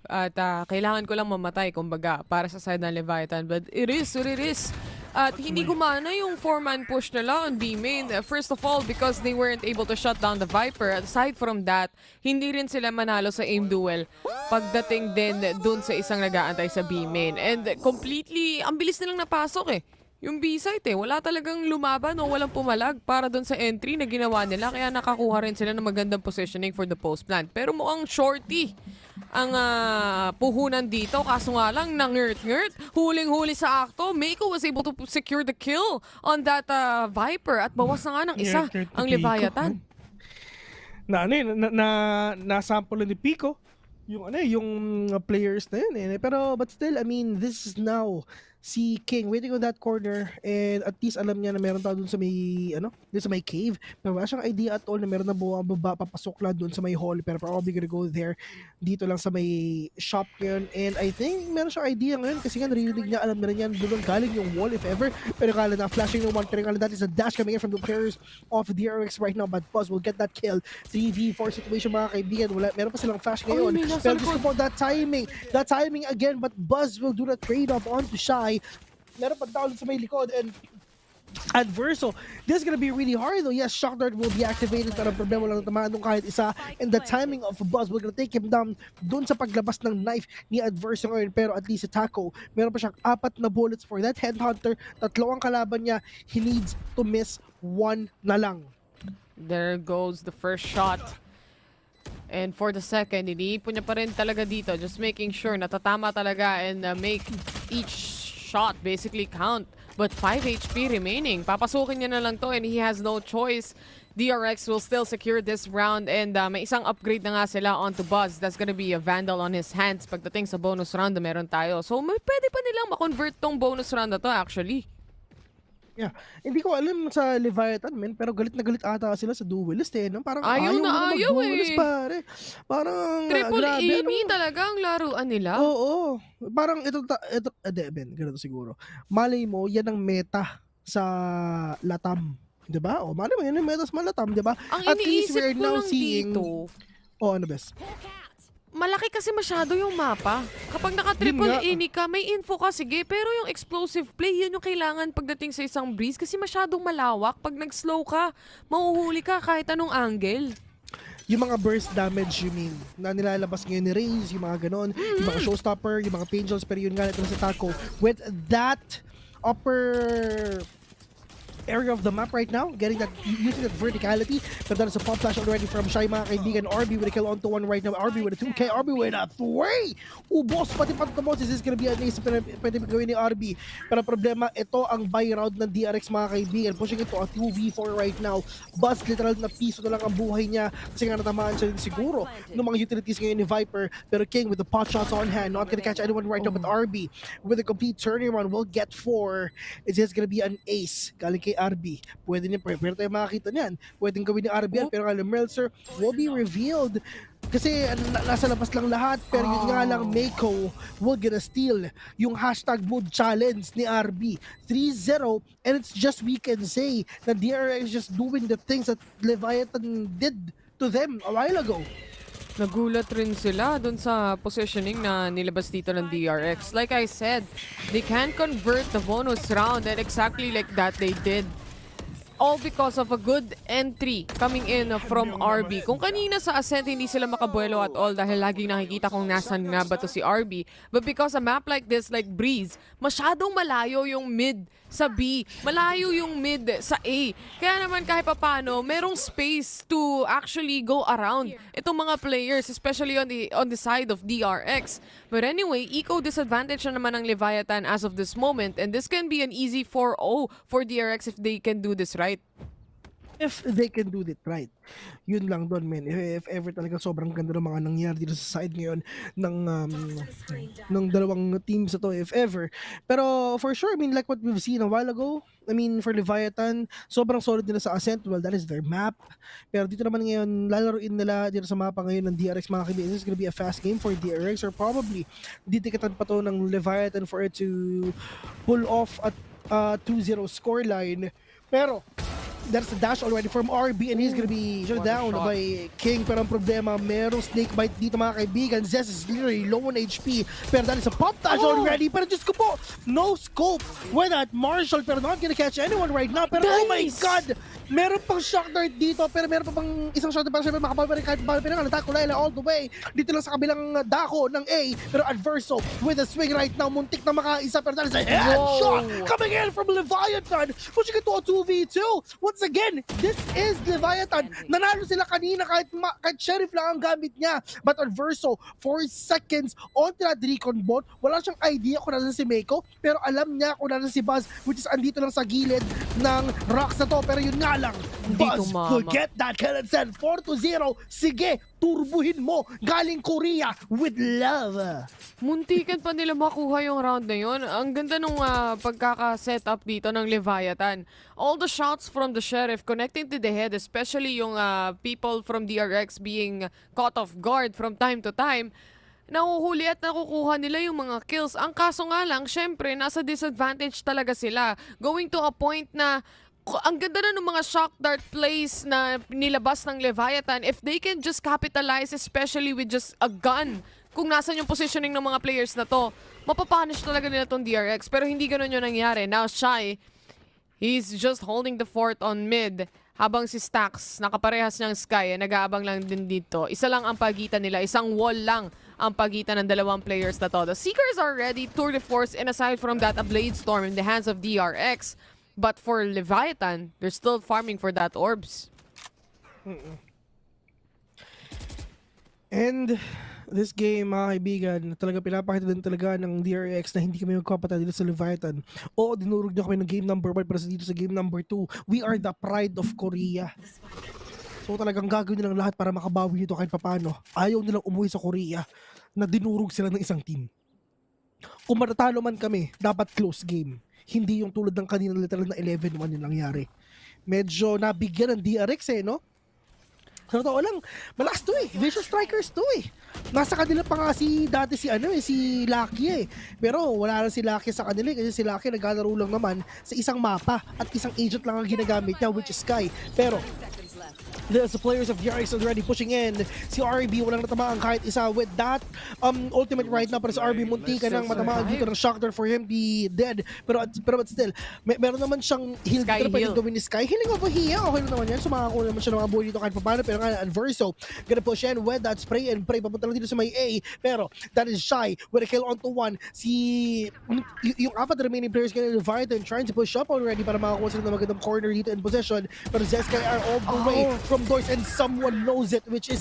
At kailangan ko lang mamatay, kumbaga, para sa side ng Leviathan. But it is what it is. At hindi gumana yung 4-man push nila on B-main. First of all, because they weren't able to shut down the Viper. Aside from that, hindi rin sila manalo sa aim duel pagdating din dun sa isang nag-aantay sa B-main. And completely, ang bilis nilang napasok yung B-site wala talagang lumaban o walang pumalag para dun sa entry na ginawa nila. Kaya nakakuha rin sila ng magandang positioning for the post plant. Pero mukhang shorty ang puhunan dito. Kaso nga lang, nangert-ngert. Huling-huli sa akto. Meiko was able to secure the kill on that Viper. At bawas na nga ng isa ang Leviathan. Nasample ni Pico yung players na yun eh. Pero but still, I mean, this is now si King waiting on that corner, and at least alam niya na meron tao dun sa may dun sa may cave. Pero wala siyang idea at all na meron na bumababa papasok lang dun sa may hall, pero probably gonna go there dito lang sa may shop yun. And I think meron siyang idea ngayon kasi nga narinig niya, alam na rin yan doon galing yung wall if ever. Pero kala na flashing yung one, pero kala that is a dash coming in from the players of DRX right now, but Buzz will get that kill. 3v4 situation mga kaibigan. Meron pa silang flash ngayon. Pero just about that timing again, but Buzz will do the trade-off onto Shy. Meron pa down sa may likod, and Adverso, this is gonna be really hard though. Yes, Shock Dart will be activated, pero problema lang tamaan nung kahit isa, and the timing of Buzz will gonna take him down dun sa paglabas ng knife ni Adverso ngayon. Pero at least si Taco, meron pa siyang 4 na bullets for that Headhunter. 3 ang kalaban niya. He needs to miss 1 na lang. There goes the first shot. And for the second, iniipon niya pa rin talaga dito. Just making sure na tatama talaga and make each shot basically count. But 5 HP remaining. Papasukin niya na lang to and he has no choice. DRX will still secure this round, and may isang upgrade na nga sila onto Buzz. That's gonna be a Vandal on his hands pagdating sa bonus round na meron tayo. So pwede pa nilang makonvert tong bonus round na to actually. Yeah. Hindi ko alam sa Leviathan, men, pero galit na galit ata sila sa duelist eh. No? Parang ayaw na ayaw eh. Pare. Parang triple grabe, ini talaga ang laruan nila. Oo. Parang ito Ben, ganito siguro. Malay mo, yan ang meta sa Latam. 'Di ba? O malay mo, yan ang meta sa Latam, 'di ba? Ang iniisip ko lang dito. Ano best? Malaki kasi masyado yung mapa. Kapag naka-triple ini ka, may info ka, sige. Pero yung explosive play, yan yung kailangan pagdating sa isang breeze kasi masyadong malawak. Pag nag-slow ka, mahuhuli ka kahit anong angle. Yung mga burst damage, you mean, na nilalabas ngayon ni Raze, yung mga ganon, yung mga showstopper, yung mga Pangels, pero yun nga ito sa Taco. With that upper area of the map right now, getting that, using that verticality, but that is a pop flash already from Shy mga kaibigan. RB with a kill onto 1 right now. RB with a 2K, RB with a 3! Ubos, pati patatamos, this is gonna be an ace, pwede gawin ni RB. Pero problema, ito ang buy round ng DRX mga kaibigan. Pushing ito a 2v4 right now. Buzz, literal na piso na lang ang buhay niya kasi nga natamaan siya din siguro ng mga utilities ngayon ni Viper. Pero King with the pot shots on hand, not gonna catch anyone right now, but RB with a complete turnaround will get 4. It's just gonna be an ace. Galing kay RB. Pwede tayo makakita niyan. Pwedeng gawin ni RB yan, pero alam, Meltzer will be revealed. Kasi nasa labas lang lahat, pero yun nga lang, Mako will gonna steal yung hashtag mood challenge ni RB. 3-0, and it's just, we can say, that DRX is just doing the things that Leviathan did to them a while ago. Nagulat rin sila dun sa positioning na nilabas dito ng DRX. Like I said, they can convert the bonus round, and exactly like that they did. All because of a good entry coming in from RB. Kung kanina sa Ascent hindi sila makabuelo at all dahil laging nakikita kung nasan nga ba to si RB. But because a map like this, like Breeze, masyadong malayo yung mid sa B, malayo yung mid sa A. Kaya naman kahit papano, merong space to actually go around itong mga players, especially on the side of DRX. But anyway, eco disadvantage na naman ng Leviathan as of this moment, and this can be an easy 4-0 for DRX if they can do this right. If they can do it right. Yun lang doon, men. If ever talaga sobrang ganda ng mga nangyari dito sa side ngayon ng dalawang teams na to, if ever. Pero for sure, I mean, like what we've seen a while ago, I mean, for Leviathan, sobrang solid nila sa Ascent. Well, that is their map. Pero dito naman ngayon, lalaroin nila dito sa mapa ngayon ng DRX, mga kaibigan. This is gonna be a fast game for DRX, or probably ditikatan pa to ng Leviathan for it to pull off at 2-0 scoreline. Pero that's the dash already from RB, and he's gonna be shut down by King. Pero ang problema, merong snake bite dito mga kaibigan. Zess is literally low on HP, pero that is a pop dash already. Pero just ko po, no scope with that Marshall, pero not gonna catch anyone right now. Pero oh my god, meron pang shock dart dito, pero meron pa pang isang shock dart para syempre makapalparin kahit balparin. Natako Laila all the way dito lang sa kabilang dako ng A. Pero Adverso with a swing right now, muntik na makaisa, pero that is a headshot coming in from Leviathan, pushing it to a 2v2. Once again, this is Leviathan. Nanalo sila kanina kahit Sheriff lang ang gamit niya. But Adverso, 4 seconds on that recon bot. Wala siyang idea kung nasa si Mako, pero alam niya kung nasa si Buzz, which is andito lang sa gilid ng rocks na to. Pero yun nga lang. Buzz, forget that. Kellen said 4-0. Sige, turbuhin mo. Galing Korea with love. Muntikan pa nila makuha yung round na yun. Ang ganda nung pagkaka-set up dito ng Leviathan. All the shots from the Sheriff connecting to the head, especially yung people from DRX being caught off guard from time to time, nahuhuli at nakukuha nila yung mga kills. Ang kaso nga lang, syempre, nasa disadvantage talaga sila. Going to a point na ang ganda na ng mga shock dart plays na nilabas ng Leviathan. If they can just capitalize, especially with just a gun, kung nasan yung positioning ng mga players na to, mapapunish talaga nila tong DRX. Pero hindi ganun yung nangyari. Now, Shy, he's just holding the fort on mid. Habang si Stax, nakaparehas niyang Sky, nag-aabang lang din dito. Isa lang ang pagitan nila. Isang wall lang ang pagitan ng dalawang players na to. The Seekers are ready, tour de force, and aside from that, a Blade Storm in the hands of DRX. But for Leviathan, they're still farming for that orbs. And this game, mga kaibigan, talaga pinapakita din talaga ng DRX na hindi kami magkapatid dito sa Leviathan. Oo, dinurog niyo kami ng game number 1, pero dito sa game number 2, we are the pride of Korea. So talagang gagawin nilang lahat para makabawi nito kahit papano. Ayaw nilang umuwi sa Korea na dinurog sila ng isang team. Kung matatalo man kami, dapat close game. Hindi yung tulad ng kanina literal na 11-1 yung nangyari. Medyo nabigyan ng DRX no? Sa totoo lang, malakas to Vicious Strikers to Nasa kanila pa nga dati si Lucky Pero wala na si Lucky sa kanila kasi si Lucky naglalaro lang naman sa isang mapa at isang agent lang ang ginagamit niya, which is Sky. Pero the players of DRX are already pushing in. Si RB walang natamaan kahit isa with that ultimate right now para si RB muntika nang matamaan dito ng shock dart for him be dead. Pero still, meron naman siyang heal dito na pwedeng gawin ni Sky. Healing over here, okay lang naman yan. Sumakakuha naman siya ng mga buhay dito kahit paano. Pero nga Adverso gonna push in with that spray and pray papunta lang dito sa may A. Pero that is Shy with a kill onto 1. Yung apat na remaining players gonna divide and trying to push up already para makakuha sila ng magandang corner dito in possession. Pero Zeskai are all the way from doors and someone knows it, which is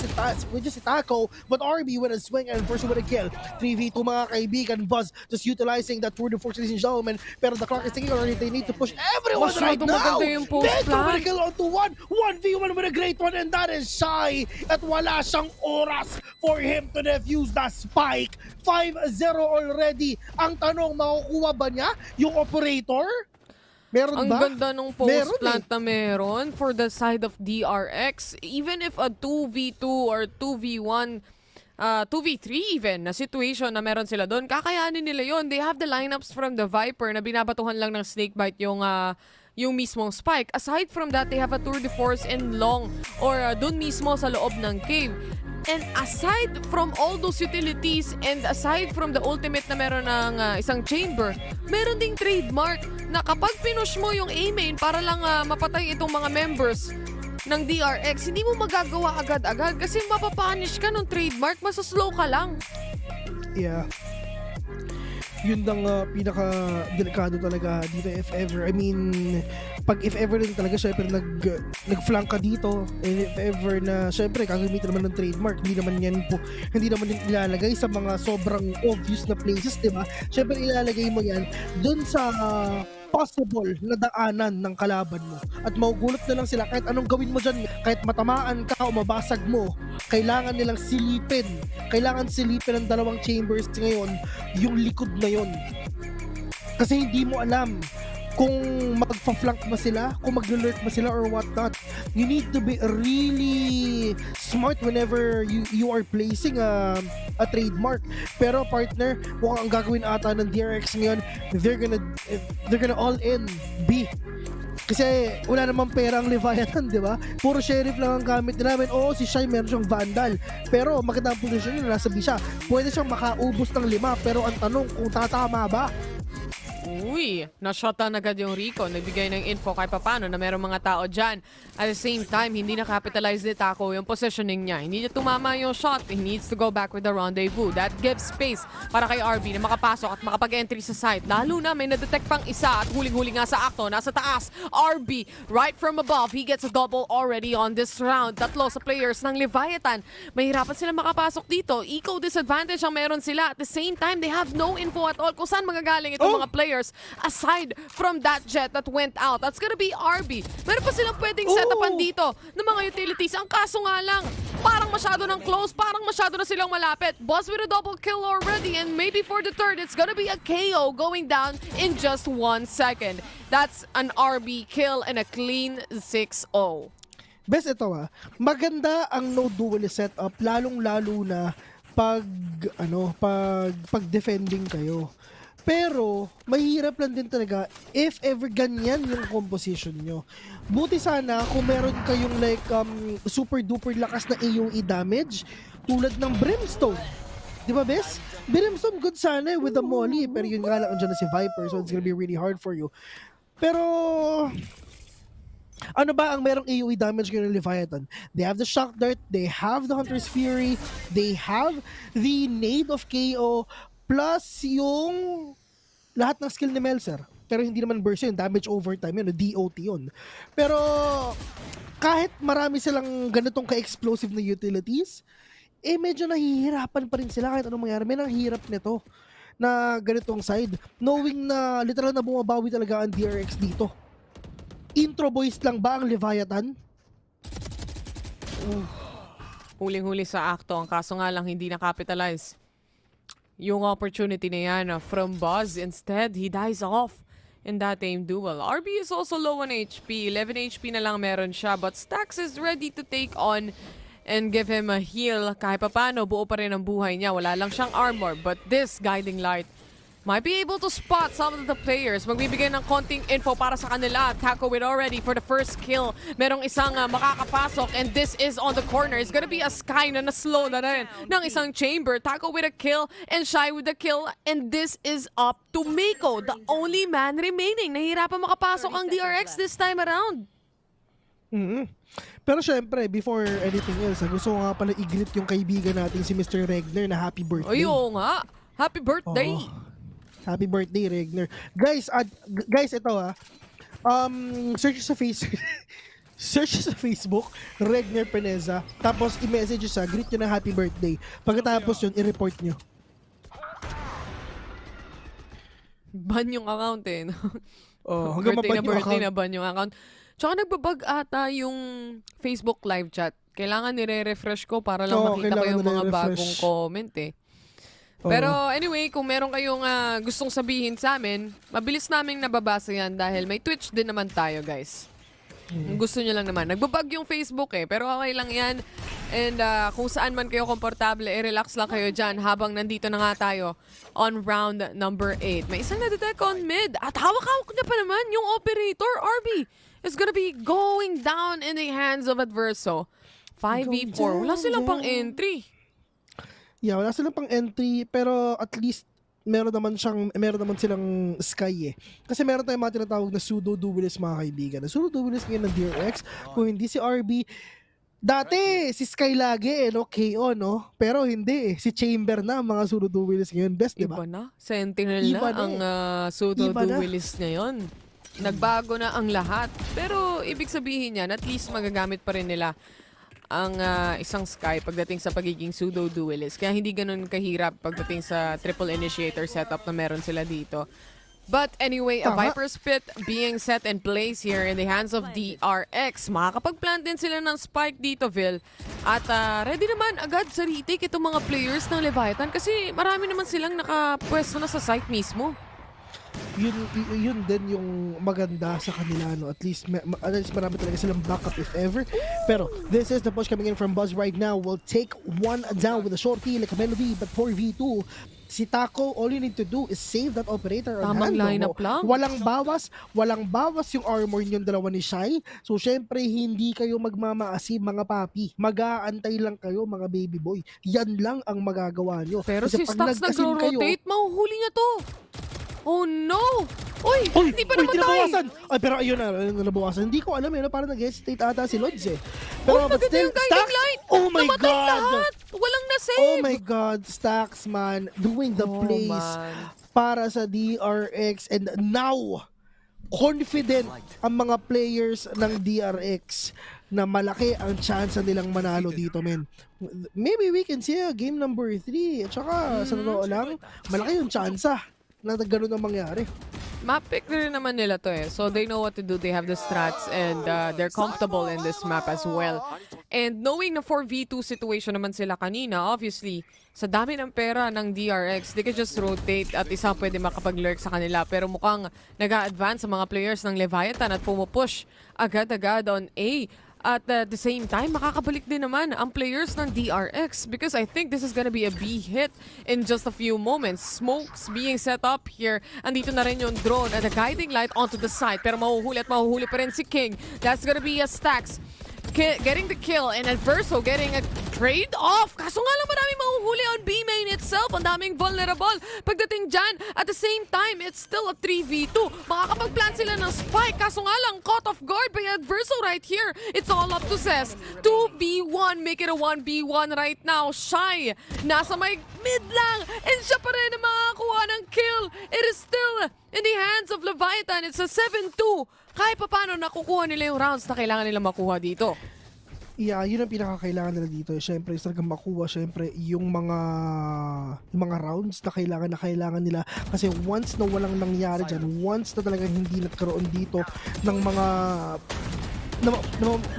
Taco, but RB with a swing and first with a kill. 3v2 mga kaibigan. Buzz just utilizing that tour de force, ladies and gentlemen. Pero the clock is ticking already. They need to push everyone right now. Neto with a kill onto 1. 1v1 with a great one, and that is Shy. At wala siyang oras for him to defuse the spike. 5-0 already. Ang tanong, makukuha ba niya yung operator? Meron Ang ba? ganda nung post plant na meron for the side of DRX. Even if a 2v2 or 2v1, 2v3 even na situation na meron sila doon, kakayanin nila yon. They have the lineups from the Viper na binabatuhan lang ng Snakebite yung mismong spike. Aside from that, they have a tour de force in long or dun mismo sa loob ng cave. And aside from all those utilities and aside from the ultimate na meron ng isang chamber, meron ding trademark na kapag pinush mo yung A-main para lang mapatay itong mga members ng DRX, hindi mo magagawa agad-agad kasi mapapunish ka ng trademark, masaslow ka lang. Yeah. Yun ang pinaka-delikado talaga dito if ever. I mean, if ever din talaga syempre nag-flank ka dito, and if ever na syempre gagamitin naman ng trademark, hindi naman yan ilalagay sa mga sobrang obvious na places, di ba? Syempre ilalagay mo yan dun sa possible na daanan ng kalaban mo. At magugulat na lang sila kahit anong gawin mo dyan. Kahit matamaan ka o mabasag mo, kailangan nilang silipin. Kailangan silipin ng dalawang chambers ngayon yung likod na yon. Kasi hindi mo alam kung magpa-flank ba sila, kung mag-lurk ba sila or what not. You need to be really smart whenever you are placing a trademark. Pero partner, mukhang ang gagawin ata ng DRX ngayon, they're gonna all in B. Kasi wala namang pera ang Leviathan, di ba? Puro sheriff lang ang gamit namin. Oo, si Shy meron siyang vandal. Pero maganda ang posisyon niya, nasa B siya. Pwede siyang makaubos ng 5, pero ang tanong kung tatama ba? Uy, na-shotan agad yung Rico. Nagbigay ng info kahit papano na merong mga tao dyan. At the same time, hindi na-capitalize ni Taco yung positioning niya. Hindi niya tumama yung shot. He needs to go back with the rendezvous. That gives space para kay RB na makapasok at makapag-entry sa site. Lalo na may na-detect pang isa at huling-huli nga sa akto. Nasa taas, RB right from above. He gets a double already on this round. Tatlo sa players ng Leviathan. Mahirapan sila makapasok dito. Eco disadvantage ang meron sila. At the same time, they have no info at all kung saan magagaling itong mga players players aside from that jet that went out. That's gonna be RB. Meron pa silang pwedeng setupan dito ng mga utilities. Ang kaso nga lang, parang masyado ng close, parang masyado na silang malapit. Boss with a double kill already, and maybe for the third, it's gonna be a KO going down in just 1 second. That's an RB kill and a clean 6-0. Best ito maganda ang no duel setup, lalong-lalo na pag defending kayo. Pero mahirap lang din talaga if ever ganyan yung composition nyo. Buti sana kung meron kayong like super duper lakas na AoE damage tulad ng Brimstone. Di ba, Bes? Brimstone good sana with the molly, pero yun nga lang andyan na si Viper, so it's gonna be really hard for you. Pero ano ba ang merong AoE damage ng Leviathan? They have the Shock Dart, they have the Hunter's Fury, they have the Nade of KO, plus yung lahat ng skill ni Melzer. Pero hindi naman burst yun, damage over time yun, DOT yun. Pero kahit marami silang ganitong ka-explosive na utilities, medyo nahihirapan pa rin sila kahit anong mangyari. May nanghihirap nito na ganitong side, knowing na literal na bumabawi talaga ang DRX dito. Intro boys lang ba ang Leviathan? Huling-huli sa akto. Ang kaso nga lang hindi na-capitalize yung opportunity na yan from Buzz. Instead, he dies off in that aim duel. RB is also low on HP. 11 HP na lang meron siya. But Stax is ready to take on and give him a heal. Kahit pa paano, buo pa rin ang buhay niya. Wala lang siyang armor. But this Guiding Light might be able to spot some of the players. Magbibigay ng konting info para sa kanila. Taco with already for the first kill. Merong isang makakapasok, and this is on the corner. It's gonna be a Sky na na-slow na rin ng isang chamber. Taco with a kill and Shy with a kill. And this is up to Mako, the only man remaining. Nahihirapan makapasok ang DRX this time around. Pero syempre, before anything else, gusto ko nga pala i-greet yung kaibigan natin si Mr. Regner na happy birthday. Oo nga. Happy birthday. Happy birthday, Regner. Guys, ito search sa Facebook, Regner Peneza, tapos i-message sa greet nyo na happy birthday. Pagkatapos yun, i-report nyo. Ban yung account no? Hanggang birthday na ban yung account. Tsaka nagbabag ata yung Facebook live chat. Kailangan nire-refresh ko para lang makita ko yung mga bagong comment Pero anyway, kung meron kayong gustong sabihin sa amin, mabilis naming nababasa yan dahil may Twitch din naman tayo, guys. Gusto nyo lang naman. Nagbabag yung Facebook pero okay lang yan. And kung saan man kayo komportable, relax lang kayo dyan habang nandito na nga tayo on round number 8. May isang nadetect on mid at hawak-hawak na pa naman yung operator. RB is gonna be going down in the hands of Adverso. 5v4. Wala silang pang entry. Yeah, wala silang pang entry, pero at least meron naman silang Sky Kasi meron tayong mga tinatawag na pseudo-duelist mga kaibigan. Pseudo duelist ngayon ng DRX, kung hindi si RB, dati si Sky lagi KO pero hindi si Chamber na mga pseudo-duelist ngayon. Best, diba? Iba na. Sentinel na ang pseudo-duelist ngayon. Nagbago na ang lahat. Pero ibig sabihin niyan, at least magagamit pa rin nila ang isang Sky pagdating sa pagiging pseudo-duelist. Kaya hindi ganun kahirap pagdating sa triple initiator setup na meron sila dito. But anyway, a Viper's Pit being set in place here in the hands of DRX. Makakapag-plant din sila ng spike dito, Vil. At ready naman agad sa retake itong mga players ng Leviathan kasi marami naman silang nakapwesto na sa site mismo. Yun din yung maganda sa kanila, At least marami talaga silang backup if ever. Pero this is the push coming in from Buzz right now. Will take one down with a short kill like a melody, but 4v2. Si Taco, all you need to do is save that operator on hand. Tamang lineup lang. Walang bawas yung armor yung dalawa ni Shy. So syempre hindi kayo magmamaasim mga papi. Mag-aantay lang kayo mga baby boy. Yan lang ang magagawa nyo. Pero si Stax nagro-rotate, mahuhuli niya to. Oh no! Uy! Hindi pa namatay! Ay, pero ayun na, nabawasan. Hindi ko alam parang nag-hesitate ata si Lods Pero but still, Stax! Oh my namatay God! Lahat. Walang na-save! Oh my God, Stax man, doing the plays para sa DRX, and now, confident ang mga players ng DRX na malaki ang chance nilang manalo dito, men. Maybe we can see a game number 3. At saka, sa totoo lang, malaki yung chance na gano'n ang mangyari. map pick rin naman nila to eh. So they know what to do. They have the strats and they're comfortable in this map as well. And knowing na 4v2 situation naman sila kanina, obviously, sa dami ng pera ng DRX, they can just rotate at isang pwede makapag-lurk sa kanila. Pero mukhang nag-a-advance sa mga players ng Leviathan at pumupush agad-agad on A. At the same time, makakabalik din naman ang players ng DRX because I think this is gonna be a B hit in just a few moments. Smokes being set up here. Andito na rin yung drone at a guiding light onto the side. Pero mahuhuli pa rin si King. That's gonna be a Stacks getting the kill and Adverso getting a trade off. Kaso nga lang maraming mahuhuli on B main itself. Ang daming vulnerable. Pagdating dyan, at the same time, it's still a 3v2. Makakapag-plant sila ng spike. Kaso nga lang, caught off guard by Adverso right here. It's all up to Zest. 2v1, make it a 1v1 right now. Shy, nasa may mid lang. And siya pa rin ang makakuha ng kill. It is still in the hands of Leviathan. It's a 7-2. Kahit pa paano nakukuha nila yung rounds na kailangan nila makuha dito. Yeah, yun ang pinakakailangan nila dito. Siyempre, talagang makuha yung mga rounds na kailangan nila. Kasi once na walang nangyari dyan, once na talagang hindi nagkaroon dito ng mga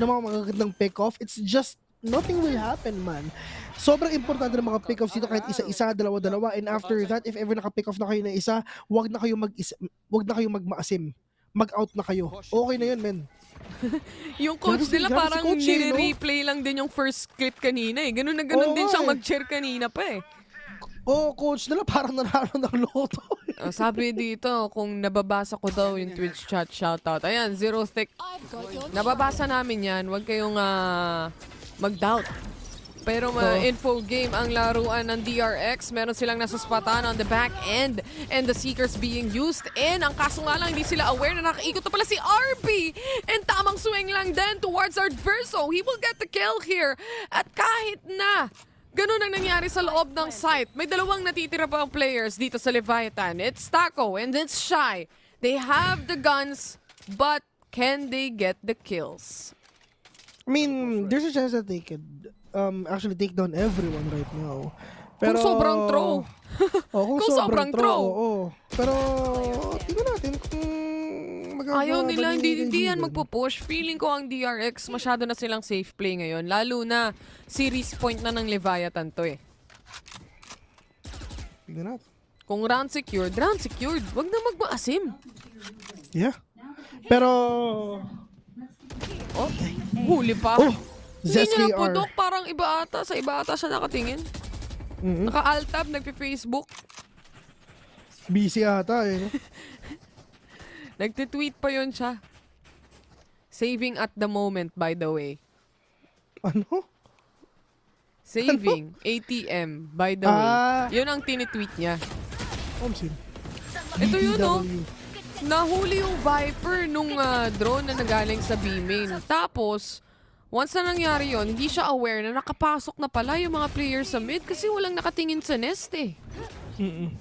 magagandang pick-off, it's just nothing will happen, man. Sobrang importante ng mga pick-offs dito kahit isa-isa, dalawa-dalawa. And after that, if ever naka-pick-off na kayo na isa, wag na kayo magmaasim. Mag-out na kayo. Okay na yun, men. Yung coach nila parang nire-replay lang din yung first clip kanina eh. Ganun na ganun din siyang mag-cheer kanina pa eh. Coach nila parang nanalo ng loto. Sabi dito, kung nababasa ko daw yung Twitch chat, shoutout. Ayan, Zero Thick. Nababasa namin yan. Huwag kayong mag-doubt. Pero info game ang laruan ng DRX. Meron silang nasuspatan on the back end and the Seekers being used in. Ang kaso nga lang, hindi sila aware na nakaikot na pala si RB. And tamang swing lang din towards Adverso. He will get the kill here. At kahit na ganun ang nangyari sa loob ng site, may dalawang natitira pa ang players dito sa Leviathan. It's Taco and it's Shy. They have the guns, but can they get the kills? I mean, there's a chance that they could actually take down everyone right now. Pero, kung sobrang throw. Kung sobrang throw. Pero, tingnan natin kung ayaw nila, hindi yan magpo-push. Feeling ko ang DRX, masyado na silang safe play ngayon. Lalo na, series point na ng Leviathan to eh. Tingnan natin. Kung round secured. Wag na magmaasim. Yeah. Pero, huli pa. Hindi niya ZKR. pudok, parang iba ata. Sa iba ata siya nakatingin. Naka-altab, nagpi-Facebook. Busy ata eh. Nagtitweet pa yun siya. Saving at the moment, by the way. Ano? Saving, ATM, by the way. Yun ang tinitweet niya. Ito yun, no? Nahuli yung Viper nung drone na nagaling sa B-main. Tapos, once na nangyari yun, hindi siya aware na nakapasok na pala yung mga players sa mid kasi walang nakatingin sa nest eh.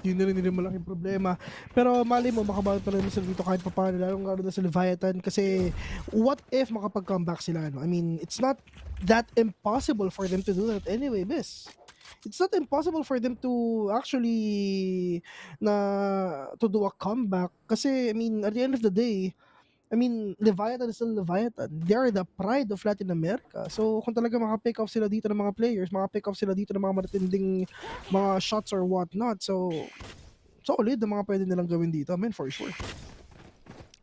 Yun na rin yung malaking problema. Pero mali mo, makabawi pa rin sila dito kahit paano, lalong na sa Leviathan. Kasi what if makapag-comeback sila? No? I mean, it's not that impossible for them to do that anyway, Miss. It's not impossible for them to actually to do a comeback. Kasi, I mean, at the end of the day, I mean, Leviathan is still Leviathan. They are the pride of Latin America. So, kung talaga maka-pick off sila dito ng mga players, maka-pick off sila dito ng mga matinding mga shots or whatnot. So, solid na mga pwede nilang gawin dito. I mean, for sure.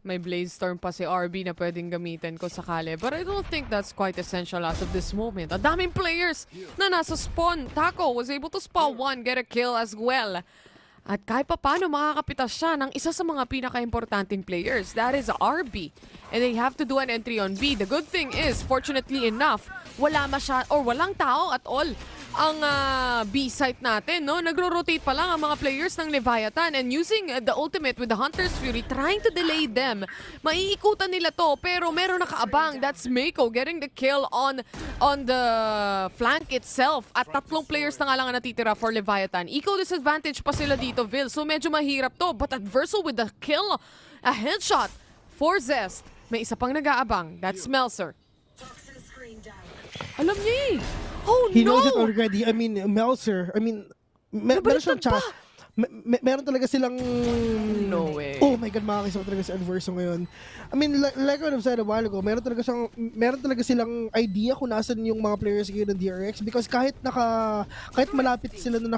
May Blaze Storm pa si RB na pwedeng gamitin ko sakali. But I don't think that's quite essential as of this moment. Ang daming players na nasa spawn. Taco was able to spawn one, get a kill as well. At kahit pa paano makakapitas siya ng isa sa mga pinaka-importanting players. That is RB. And they have to do an entry on B. The good thing is, fortunately enough, walang tao at all ang B site natin, no? Nagro-rotate pa lang ang mga players ng Leviathan and using the ultimate with the Hunter's Fury, trying to delay them. Maiikutan nila to, pero meron nakaabang. That's Mako getting the kill on the flank itself. At tatlong players na nga lang ang natitira for Leviathan. Eco disadvantage pa sila dito, Vil. So medyo mahirap to. But Adverso with the kill, a headshot for Zest. May isa pang nag-aabang. That's Melser. Alam niya eh. Oh, He knows it already. I mean, Melser. I mean, meron meron talaga silang... No way. Oh my God, makakisama talaga si Adverso ngayon. I mean, like what I've said a while ago, meron talaga silang idea kung nasan yung mga players ngayon ng DRX because kahit malapit sila na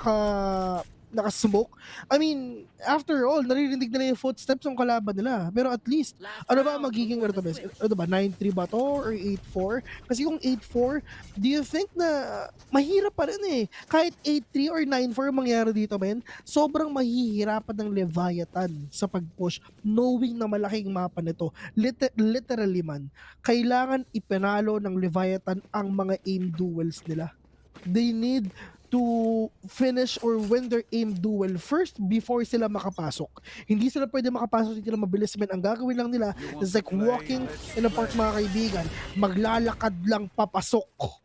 naka-smoke. I mean, after all, naririnig nila yung footsteps ng kalaban nila. Pero at least, ano ba magiging ano ba? 9-3 ba to or 8-4? Kasi kung 8-4, do you think na mahirap pa rin eh. Kahit 8-3 or 9-4 mangyari dito, men, sobrang mahihirapan ng Leviathan sa pag-push knowing na malaking mapa nito. Literally man, kailangan ipanalo ng Leviathan ang mga aim duels nila. They need to finish or win their aim duel first before sila makapasok. Hindi sila pwede makapasok, hindi sila mabilis, men. Ang gagawin lang nila is like walking in a park, mga kaibigan. Maglalakad lang papasok.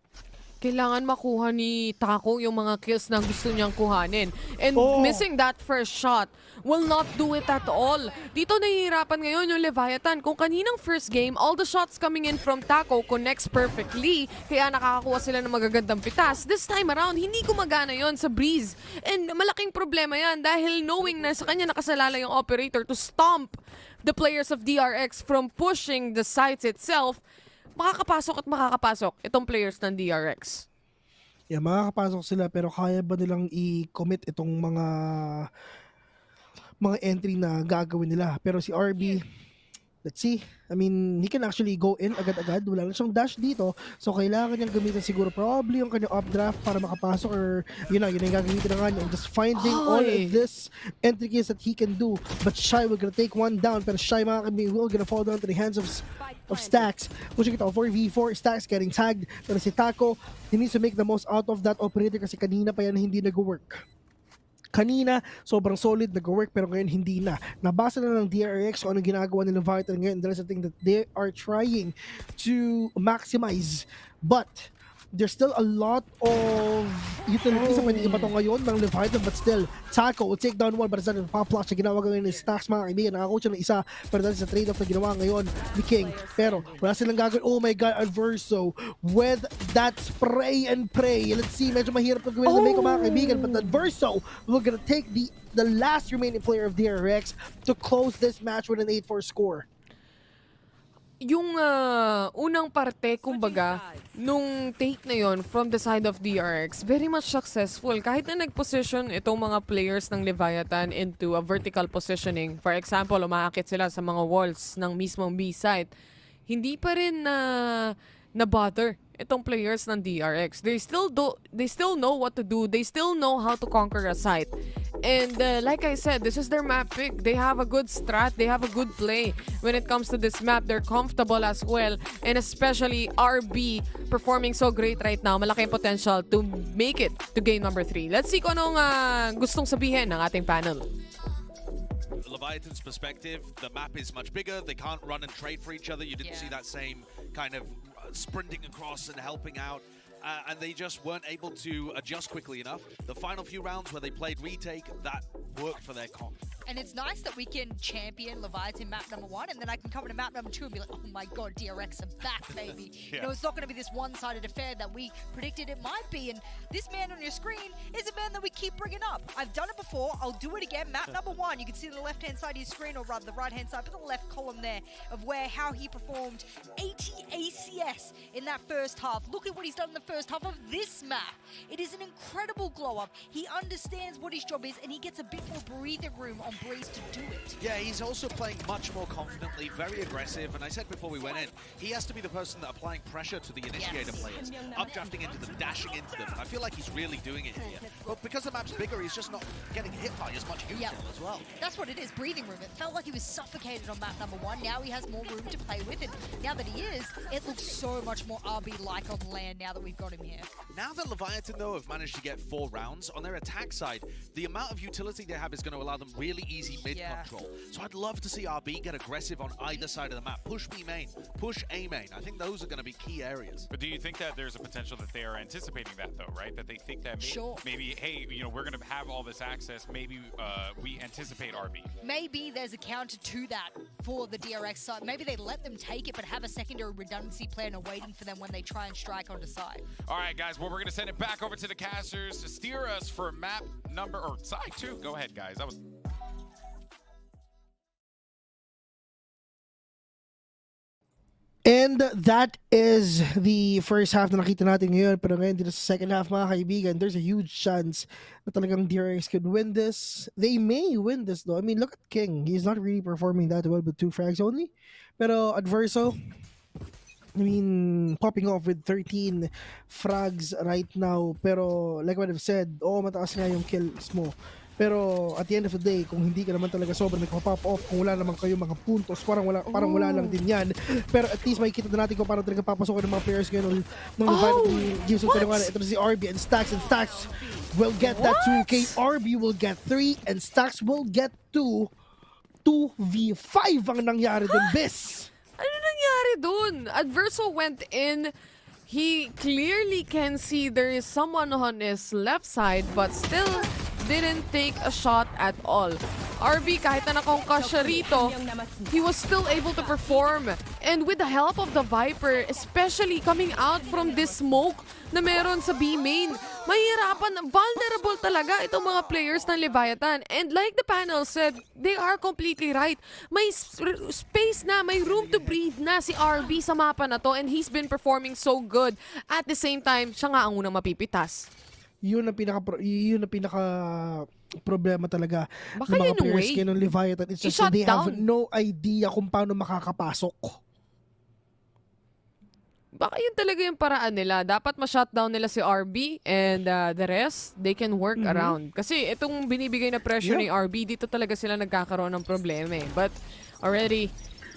Kailangan makuha ni Taco yung mga kills na gusto niyang kuhanin. And missing that first shot will not do it at all. Dito nahihirapan ngayon yung Leviathan. Kung kaninang first game, all the shots coming in from Taco connects perfectly. Kaya nakakakuha sila ng magagandang pitas. This time around, hindi gumagana yon sa Breeze. And malaking problema yan dahil knowing na sa kanya nakasalala yung operator to stomp the players of DRX from pushing the sites itself, makakapasok itong players ng DRX. Yeah, makakapasok sila pero kaya ba nilang i-commit itong mga entry na gagawin nila? Pero si RB, let's see. I mean, he can actually go in agad-agad. Wala na siyang dash dito. So, kailangan niyang gamitin siguro probably yung kanyang updraft para makapasok or, yun yung gagamitin na nga niya. Just finding all of this entry keys that he can do. But Shy will gonna take one down. Pero Shy, mga kami, will gonna fall down to the hands of Stacks. Kung siya kita, 4v4, Stacks getting tagged. Pero si Taco, he needs to make the most out of that operator kasi kanina pa yan hindi nag-work. Kanina, sobrang solid, nag-work, pero ngayon hindi na. Nabasa na ng DRX kung anong ginagawa ni Leviathan ngayon. There's a thing that they are trying to maximize. But, there's still a lot of utilities na pwede ibato ngayon ng Leviathan, but still, Taco will take down one, but it's not pa-flash na ginawa ngayon ni Stacks, mga kaibigan. Nakakuha siya ng isa, pero dahil sa trade-off na ginawa ngayon ni King. Pero, wala silang gagawin. Oh my God, Adverso with that spray and pray. Let's see, medyo mahirap na gawin na may mga kaibigan, but Adverso will gonna take the last remaining player of DRX to close this match with an 8-4 score. Yung unang parte, kumbaga, nung take na yon from the side of DRX, very much successful. Kahit na nag-position itong mga players ng Leviathan into a vertical positioning, for example, umaakit sila sa mga walls ng mismong B-site, hindi pa rin na-bother itong players ng DRX. They still know what to do. They still know how to conquer a site. And like I said, this is their map pick. They have a good strat. They have a good play. When it comes to this map, they're comfortable as well. And especially RB performing so great right now. Malaking potential to make it to game number 3. Let's see kung anong gustong sabihin ng ating panel. Leviathan's perspective, the map is much bigger. They can't run and trade for each other. You didn't see that same kind of sprinting across and helping out. And they just weren't able to adjust quickly enough. The final few rounds where they played retake, that worked for their comp. And it's nice that we can champion Leviathan map number 1, and then I can come to map number 2 and be like, oh my God, DRX are back, baby. You know, it's not going to be this one-sided affair that we predicted it might be. And this man on your screen is a man that we keep bringing up. I've done it before. I'll do it again. Map number 1. You can see the left-hand side of your screen, or rather the right-hand side, but the left column there of how he performed 80 ACS in that first half. Look at what he's done in the first half of this map. It is an incredible glow-up. He understands what his job is, and he gets a bit more breathing room on Breeze to do it. Yeah, he's also playing much more confidently, very aggressive, and I said before we went in, he has to be the person that applying pressure to the initiator players, updrafting into them, dashing into them. I feel like he's really doing it here. But because the map's bigger, he's just not getting hit by as much util as well. That's what it is, breathing room. It felt like he was suffocated on map number 1. Now he has more room to play with, and now that he is, it looks so much more RB-like on land now that we've got him here. Now that Leviathan, though, have managed to get 4 rounds, on their attack side, the amount of utility they have is going to allow them really easy mid control. So I'd love to see RB get aggressive on either side of the map. Push B main, push A main. I think those are going to be key areas. But do you think that there's a potential that they are anticipating that, though, right? That they think that maybe hey, you know, we're going to have all this access. Maybe we anticipate RB. Maybe there's a counter to that for the DRX side. Maybe they let them take it, but have a secondary redundancy plan waiting for them when they try and strike on the side. All right, guys. Well, we're going to send it back over to the casters to steer us for map number, or side 2. Go ahead, guys. That was... And that is the first half na nakita natin ngayon. Pero ngayon dito sa second half, mga kaibigan, there's a huge chance na talagang DRX could win this. They may win this though. I mean, look at King. He's not really performing that well with 2 frags only. Pero Adverso, I mean, popping off with 13 frags right now. Pero like what I've said, mataas nga yung kills mo. Pero at the end of the day, kung hindi ka naman talaga sobrang nagpa-pop off, kung wala naman kayo mga puntos, parang wala lang din yan. Pero at least makikita na natin kung parang talaga papasukin ng mga players ngayon ng Leviathan gives yung tinungan. Ito na si RB and Stacks will get that 2K. RB will get 3 and Stacks will get 2. 2v5 ang nangyari dun, Bis. Ano nangyari dun? Adverso went in. He clearly can see there is someone on his left side but still didn't take a shot at all. RB, kahit na nakongkas siya rito, he was still able to perform. And with the help of the Viper, especially coming out from this smoke na meron sa B main, mahirapan, vulnerable talaga itong mga players ng Leviathan. And like the panel said, they are completely right. May space na, may room to breathe na si RB sa mapa na to, and he's been performing so good. At the same time, siya nga ang unang mapipitas. Yun ang pinaka problema talaga ng mga players kayo ng Leviathan. It's just that they have no idea kung paano makakapasok. Baka yun talaga yung paraan nila. Dapat ma-shutdown nila si RB and the rest, they can work around. Kasi itong binibigay na pressure ni RB, dito talaga sila nagkakaroon ng problema eh. But already,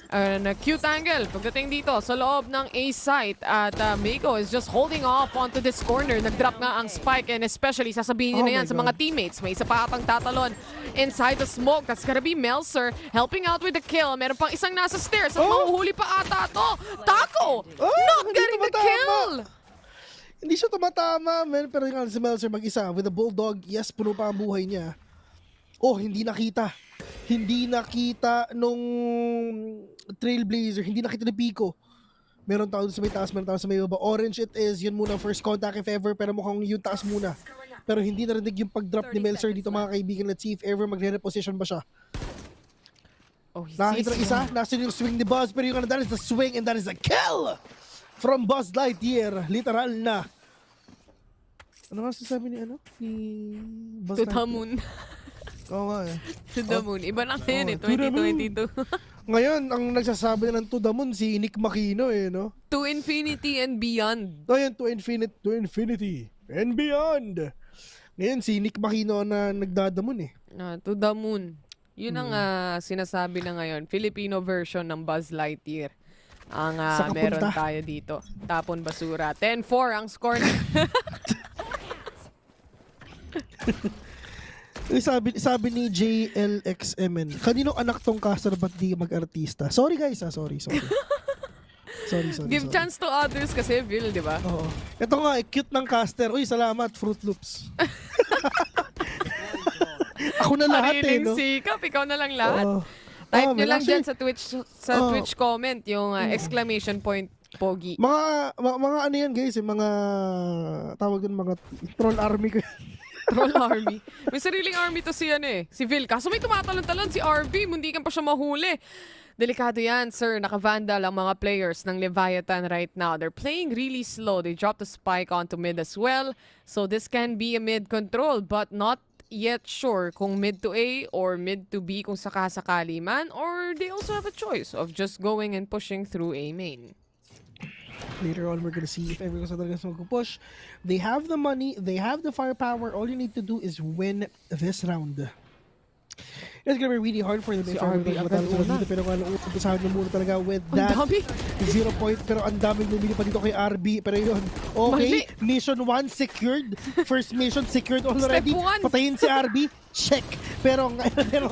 na cute angle pagdating dito sa loob ng A site at Mako is just holding off onto this corner. Nag-drop nga ang spike and especially sasabihin nyo na yan sa mga teammates. May isa pa atang tatalon inside the smoke. That's gonna be Melser helping out with the kill. Meron pang isang nasa stairs at mahuhuli pa ata to. Taco! Not getting the kill! Hindi siya tumatama, man. Pero yung si Melser mag-isa with the bulldog, yes, puno pa ang buhay niya. Hindi nakita. Hindi nakita nung Trailblazer, hindi nakita ni Pico. Meron tao sa may taas, meron tao sa may baba. Orange it is, yun muna first contact if ever, pero mukhang yung taas muna. Pero hindi narinig yung pag-drop ni Melser dito mga kaibigan. Let's see if ever magre-reposition ba siya. Nakakita ng isa, nasa yung swing ni Buzz, pero yung that is the swing and that is a kill from Buzz Lightyear. Literal na. Ano nga sasabi ni Buzz To the moon. Oo nga eh. To the moon. Iba na ngayon eh, 2022. Ngayon, ang nagsasabi na ng to the moon, si Nick Makino eh, no? To infinity and beyond. Yan, to infinity and beyond. Ngayon, si Nick Makino na nagdadamon eh. To the moon. Yun ang sinasabi na ngayon. Filipino version ng Buzz Lightyear. Ang meron tayo dito. Tapon basura. 10-4 ang score. Sabi ni JLXMN, kaninong anak tong caster ba't di mag-artista? Sorry guys, sorry. sorry. Give chance to others kasi, Phil, di ba? Oo. Ito nga, cute ng caster. Uy, salamat, Fruit Loops. Ako na lahat eh, no? Sikap, ikaw na lang lahat. Type nyo lang dyan sa Twitch comment yung exclamation point, Pogi. Mga ano yan guys, mga tawag dun, mga troll army ko. Troll army. May sariling army to si Phil. Kaso may tumatalon-talon si RB, mundikan pa siya mahuli. Delikado yan, sir. Naka-vandal ang mga players ng Leviathan right now. They're playing really slow. They dropped the spike onto mid as well. So this can be a mid control, but not yet sure kung mid to A or mid to B kung sakasakali man. Or they also have a choice of just going and pushing through A main. Later on, we're gonna see if everyone's going to push. They have the money, they have the firepower. All you need to do is win this round. It's gonna be really hard for them if RB RB ang agad talo sila una. dito. Pero kung umpisahan na muna talaga with Ang that. dami. 0 point, pero ang daming bumili pa dito kay RB. Pero yun, okay. Mission 1 secured. First mission secured already. Step 1. Patayin si RB. Check. Pero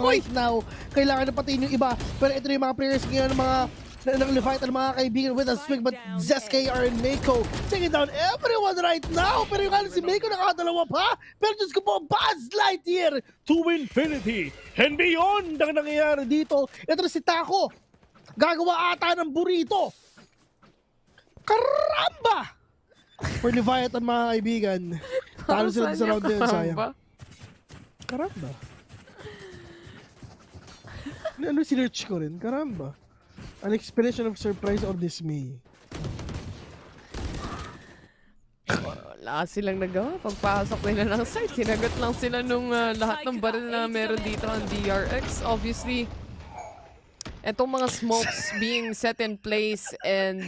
right now, kailangan na patayin yung iba. Pero ito na yung mga players ngayon ng mga ng Leviathan, mga kaibigan with a swing, but ZSKR and Mako taking down everyone right now. Pero yung si Mako nakadalawa pa. Pero Diyos ko po, Buzz Lightyear to infinity and beyond ang nangyayari dito. Ito na si Taco. Gagawa ata ng burrito. Karamba! For Leviathan, mga kaibigan. Talo sila sa round na yun, sayang. Karamba. Ano sinerch ko rin? Karamba. An expression of surprise or dismay. Wala silang nagawa. Pagpasok nila ng site, sinagot lang sila nung lahat ng baril na meron dito ang DRX. Obviously, etong mga smokes being set in place and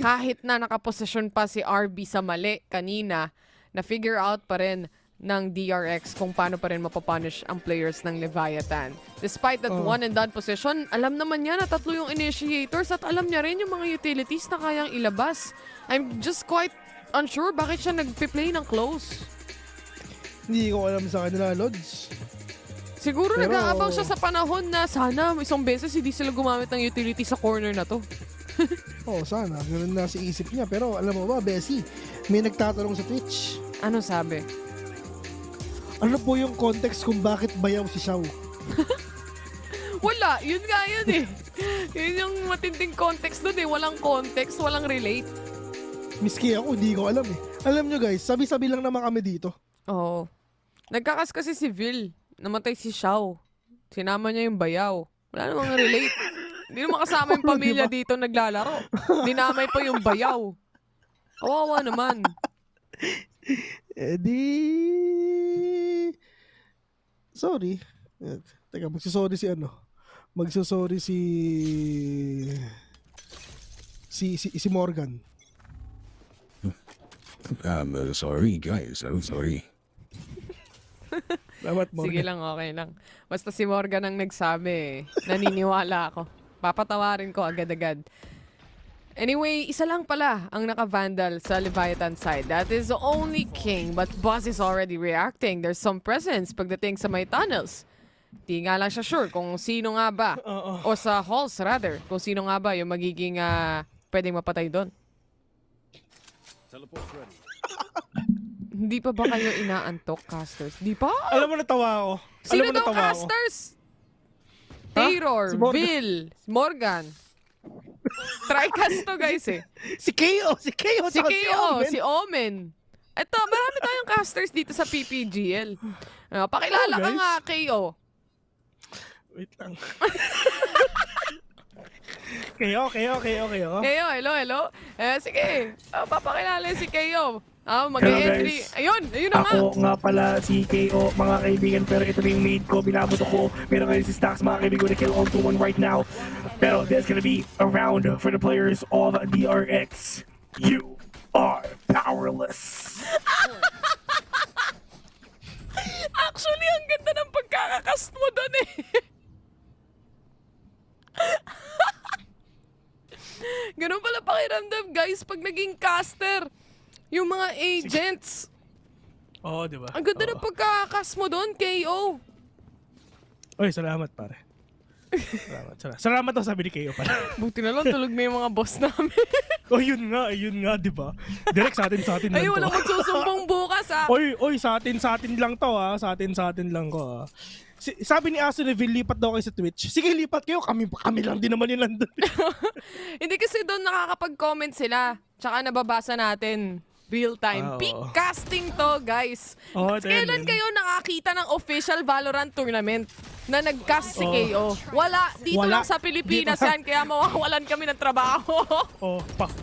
kahit na nakaposisyon pa si RB sa mali kanina, na-figure out pa rin ng DRX kung paano pa rin mapapunish ang players ng Leviathan. Despite that one and done position, alam naman niya na 3 yung initiators at alam niya rin yung mga utilities na kayang ilabas. I'm just quite unsure bakit siya nagpi-play ng close. Hindi ko alam sa kanila, Lods. Siguro nag-aabang siya sa panahon na sana isang beses hindi sila gumamit ng utility sa corner na to. Sana. Ganun na sa isip niya. Pero alam mo ba, Bessie, may nagtatanong sa Twitch. Ano sabi? Ano po yung context kung bakit bayaw si Xiao? Wala. Yun nga yun eh. Yun yung matinding context doon eh. Walang context, walang relate. Miski ako, hindi ko alam eh. Alam nyo guys, sabi-sabi lang naman kami dito. Oo. Nagkakas kasi si Vil. Namatay si Xiao. Sinama niya yung bayaw. Wala namang relate. Hindi naman kasama yung pamilya dito naglalaro. Dinamay pa yung bayaw. Kawawa naman. Sorry. Teka, magsasorry si ano? Magsasorry si Morgan. I'm sorry guys, I'm sorry. Salamat, Morgan. Sige lang, okay lang. Basta si Morgan ang nagsabi. Naniniwala ako. Papatawarin ko agad-agad. Anyway, isa lang pala ang naka-vandal sa Leviathan side. That is only King, but Boss is already reacting. There's some presence pagdating sa may tunnels. Di nga lang siya sure kung sino nga ba, o sa halls rather, kung sino nga ba yung magiging pwedeng mapatay doon. Hindi pa ba kayo inaantok, casters? Di pa? Alam mo, natawa ako. Sino daw casters? Taylor, Vil, Morgan. Tricast to guys eh. Si KO, si Omen. Ito, marami tayong casters dito sa PPGL. Pakilala ka nga, KO. Wait lang. KO. KO, hello. Sige, papakilala si KO. Mag-entry. Ayun na nga. Ako nga pala si KO, mga kaibigan. Pero ito na yung maid ko, binaboto ko. Meron kayo si Stacks, mga kaibigan. Na kill all to one right now. Pero there's gonna be a round for the players of DRX. You are powerless. Actually, ang ganda ng pagkakakast mo doon eh. Ganun pala pakiramdam, guys, pag naging caster. Yung mga agents. Oo, di ba? Ang ganda ng pagkakakast mo doon, KO. Oy, salamat pare. Salamat daw sabi ni KO pare. Buti na lang tulog na yung mga boss namin. Yun nga, di ba? Direct sa atin lang Ay, to. walang magsusumbong bukas ha. Oy, sa atin lang to ha. Sa atin lang ko ha. Sabi ni Aso Neville, lipat daw kayo sa Twitch. Sige, lipat kayo. Kami lang din naman yun nandun. Hindi kasi doon nakakapag-comment sila. Tsaka nababasa natin. Real time. Peak casting to, guys. Kailan kayo nakakita ng official Valorant tournament na nag-cast si KO? Wala. Dito lang sa Pilipinas yan. Kaya mawawalan kami ng trabaho.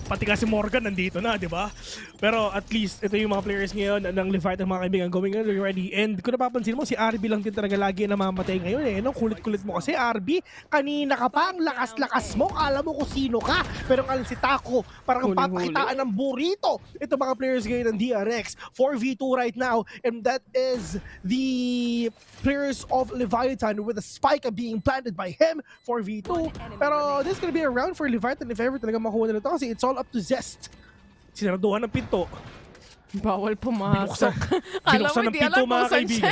Pati kasi Morgan nandito na, di ba? Pero at least, ito yung mga players ngayon ng Leviathan, mga kaibigan, going ready. And kung napapansin mo, si RB lang din talaga lagi namamatay ngayon eh. No? Kulit-kulit mo kasi, RB. Kanina ka pa, ang lakas-lakas mo. Alam mo kung sino ka. Pero kung si Taco, parang papakitaan ng burrito. Ito mga players ngayon ng DRX. 4v2 right now. And that is the players of Leviathan man with a spike being planted by him for V2. Pero this is gonna be a round for Leviathan if ever talaga makuha nila to kasi it's all up to Zest. Sinaraduhan ng pinto. Bawal pumasok. Kala mo, hindi alam kung saan siya.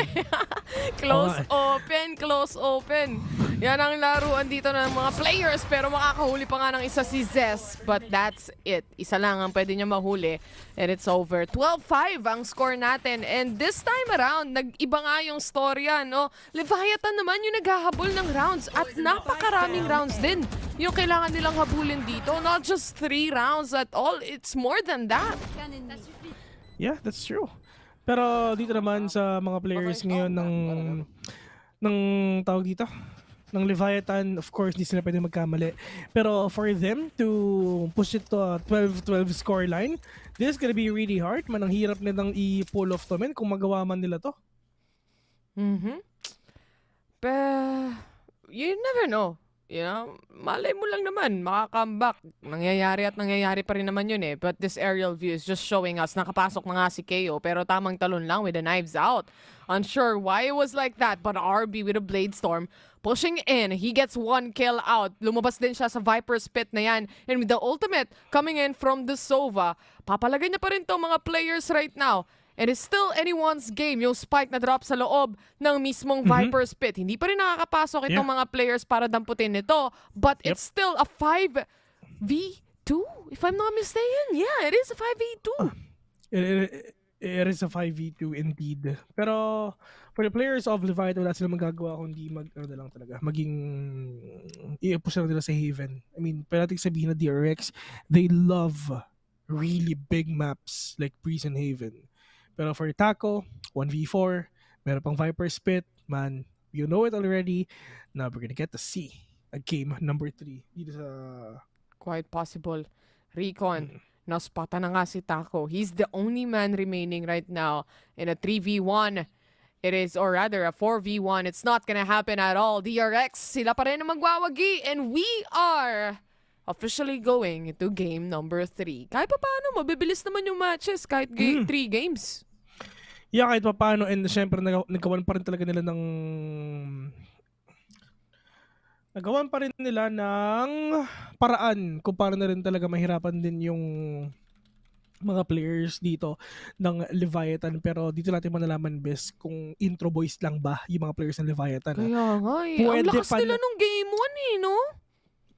Close open. Yan ang laruan dito ng mga players pero makakahuli pa nga ng isa si Zest. But that's it. Isa lang ang pwede niya mahuli. And it's over. 12-5 ang score natin. And this time around, nag-iba nga yung storya, no? Leviathan naman yung naghahabol ng rounds at napakaraming rounds din yung kailangan nilang habulin dito. Not just 3 rounds at all. It's more than that. Yeah, that's true. Pero dito naman sa mga players ngayon ng tawag dito, ng Leviathan, of course, hindi sila pwede magkamali. Pero for them to push it to a 12-12 scoreline, this is gonna be really hard. Man, ang hirap nilang i-pull off to, men, kung magawa man nila to. Pero, you never know. You know, malay mo lang naman, makaka-comeback. Nangyayari pa rin naman yun eh. But this aerial view is just showing us, nakapasok na nga si KO, pero tamang talon lang with the knives out. Unsure why it was like that, but RB with a Blade Storm pushing in. He gets 1 kill out. Lumabas din siya sa Viper's Pit na yan. And with the ultimate coming in from the Sova, papalagay niya pa rin to mga players right now. And it's still anyone's game. Yung spike na drop sa loob ng mismong Viper's Pit. Hindi pa rin nakakapasok itong mga players para damputin ito. But it's still a 5v2, if I'm not mistaken. Yeah, it is a 5v2. It is a 5v2 indeed. Pero for the players of Leviathan, wala silang magagawa kundi maging i-push lang nila sa Haven. I mean, pero natin sabihin na DRX, they love really big maps like Breeze and Haven. Pero for Taco, 1v4, meron pang Viper's Pit, man, you know it already. Now we're gonna get to see a game number 3 dito sa... Quite possible. Recon, naspata na nga si Taco. He's the only man remaining right now in a 3v1. It is, or rather, a 4v1. It's not gonna happen at all. DRX, sila pa rin ang magwawagi. And we are officially going into game number 3. Kahit pa paano, mabibilis naman yung matches kahit 3 games. Yeah, kahit pa paano. And syempre, nagawan pa rin talaga nila ng... Nagawan pa rin nila ng paraan kung paano na rin talaga mahirapan din yung mga players dito ng Leviathan. Pero dito natin manalaman best kung intro boys lang ba yung mga players ng Leviathan. Kaya nga eh. Ang lakas nila nung game 1 eh, no?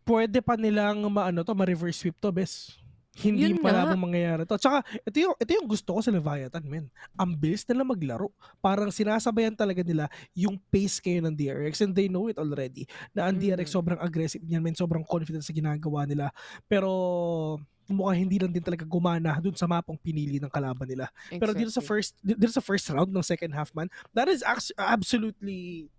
Pwede pa nilang ma-reverse sweep to, best. Hindi malabong mangyayari to. Tsaka, ito yung gusto ko sa Leviathan, men. Ang bilis nila maglaro. Parang sinasabayan talaga nila yung pace kayo ng DRX and they know it already. Na ang DRX sobrang aggressive niyan, men. Sobrang confident sa ginagawa nila. Pero mukhang hindi lang din talaga gumana dun sa mapang pinili ng kalaban nila. Exactly. Pero dito sa first round ng second half, man, that is absolutely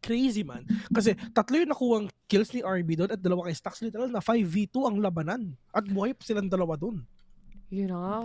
crazy, man. Kasi 3 yung nakuhang kills ni RB doon at 2 kay Stacks. Literal na 5v2 ang labanan. At buhay pa silang 2 doon. You know,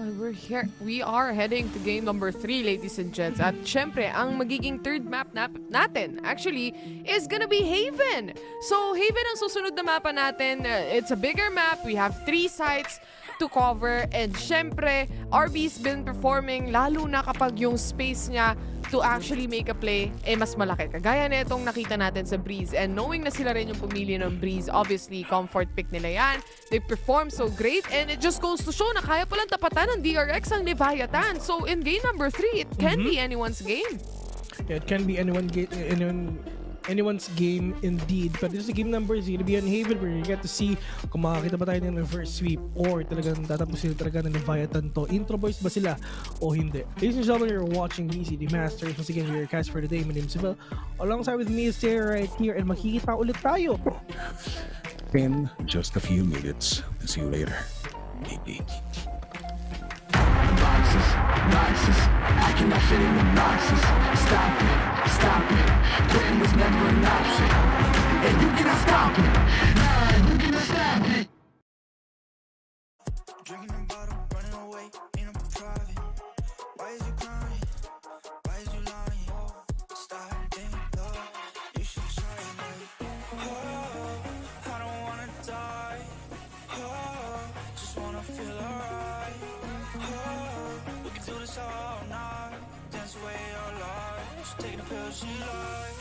we are heading to game number 3, ladies and gents. At syempre, ang magiging third map natin, actually, is gonna be Haven. So, Haven ang susunod na mapa natin. It's a bigger map. We have 3 sites to cover. And syempre, RB's been performing, lalo na kapag yung space niya to actually make a play, mas malaki. Kagaya na itong nakita natin sa Breeze. And knowing na sila rin yung pumili ng Breeze, obviously, comfort pick nila yan. They perform so great. And it just goes to show na kaya palang tapatan ng DRX ang Leviathan. So, in game number 3, it can be anyone's game. Yeah, it can be anyone's game indeed. But this is game number 0 to be on Haven where you get to see kung makakita ba tayo ng reverse sweep or talagang tatapusin talaga ng Leviathan to. Intro boys ba sila o hindi? Ladies and gentlemen, you're watching VCD Masters. Once again, we're your cast for today. My name is Phil. Alongside with me is Sarah right here and makikita ulit tayo. In just a few minutes. See you later. Boxes, I cannot fit in the boxes. Stop it, quitting was never an option. And you cannot stop it, man, you cannot stop it. Drinking the bottle, running away, ain't no private. Why is you crying? Why is you lying? Stop, think, love, you should try it like, oh, I don't wanna die. Oh, just wanna feel alright. We can do this all night, dance away our lives. Take the pills she like.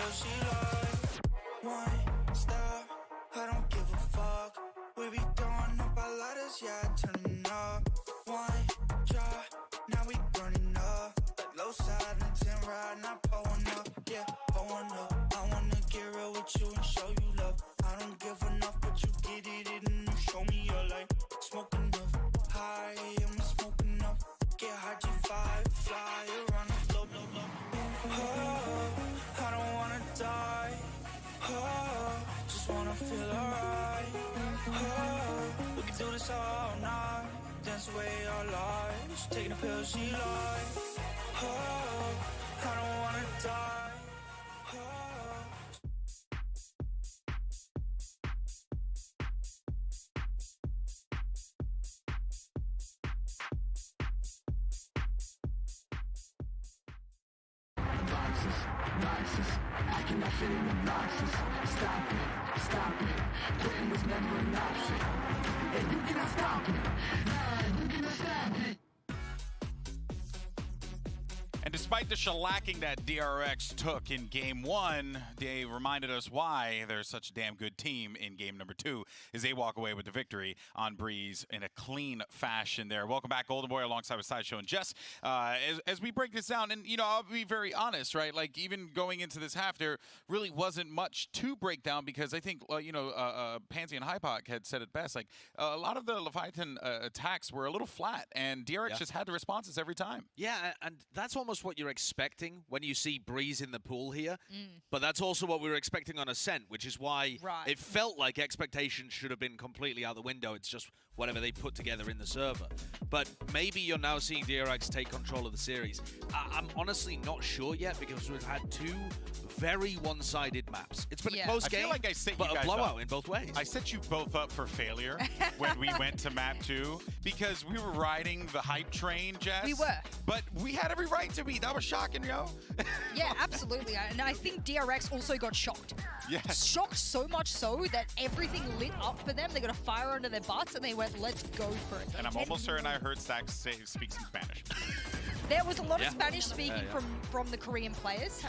pill, she like one stop. I don't give a fuck. We be throwing up our lighters, yeah, turning up. One drop, now we burning up. Like low side and 10 ride, not pulling up, yeah, pulling up. I wanna get real with you and show you love. I don't give enough, but you get it and you show me your light. Smoke enough, high, I'm smoking enough. Get high G5, fly around the floor, blow, blow. Oh, I don't wanna die. Oh, just wanna feel alright. Oh, we can do this all night. Dance away our lives. Taking a pill, she like. Oh, I don't wanna die. Oh. Boxes, I cannot fit in the boxes. Stop it, quitting was never an option. And you cannot stop it, nah, you cannot stop it. And despite the shellacking that DRX took in Game 1, they reminded us why they're such a damn good team in Game number 2 as they walk away with the victory on Breeze in a clean fashion there. Welcome back, Golden Boy, alongside with Sideshow and Jess. As we break this down, and, you know, I'll be very honest, right? Like, even going into this half, there really wasn't much to break down because I think, you know, Pansy and Hypoc had said it best. Like, a lot of the Leviathan attacks were a little flat, and DRX just had the responses every time. Yeah, and that's almost what you're expecting when you see Breeze in the pool here. But that's also what we were expecting on Ascent, which is why it felt like expectations should have been completely out the window. It's just whatever they put together in the server. But maybe you're now seeing DRX take control of the series. I'm honestly not sure yet because we've had two very one-sided maps. It's been a close game, I feel like I set but you a guys blowout up. in both ways. I set you both up for failure when we went to map 2 because we were riding the hype train, Jess. We were. But we had every right to be. That was shocking, yo. Yeah, absolutely. And I think DRX also got shocked. Yes. Shocked so much so that everything lit up for them. They got a fire under their butts and they went, let's go for it. And I'm almost certain I heard Stax speak some Spanish. There was a lot of Spanish speaking from the Korean players,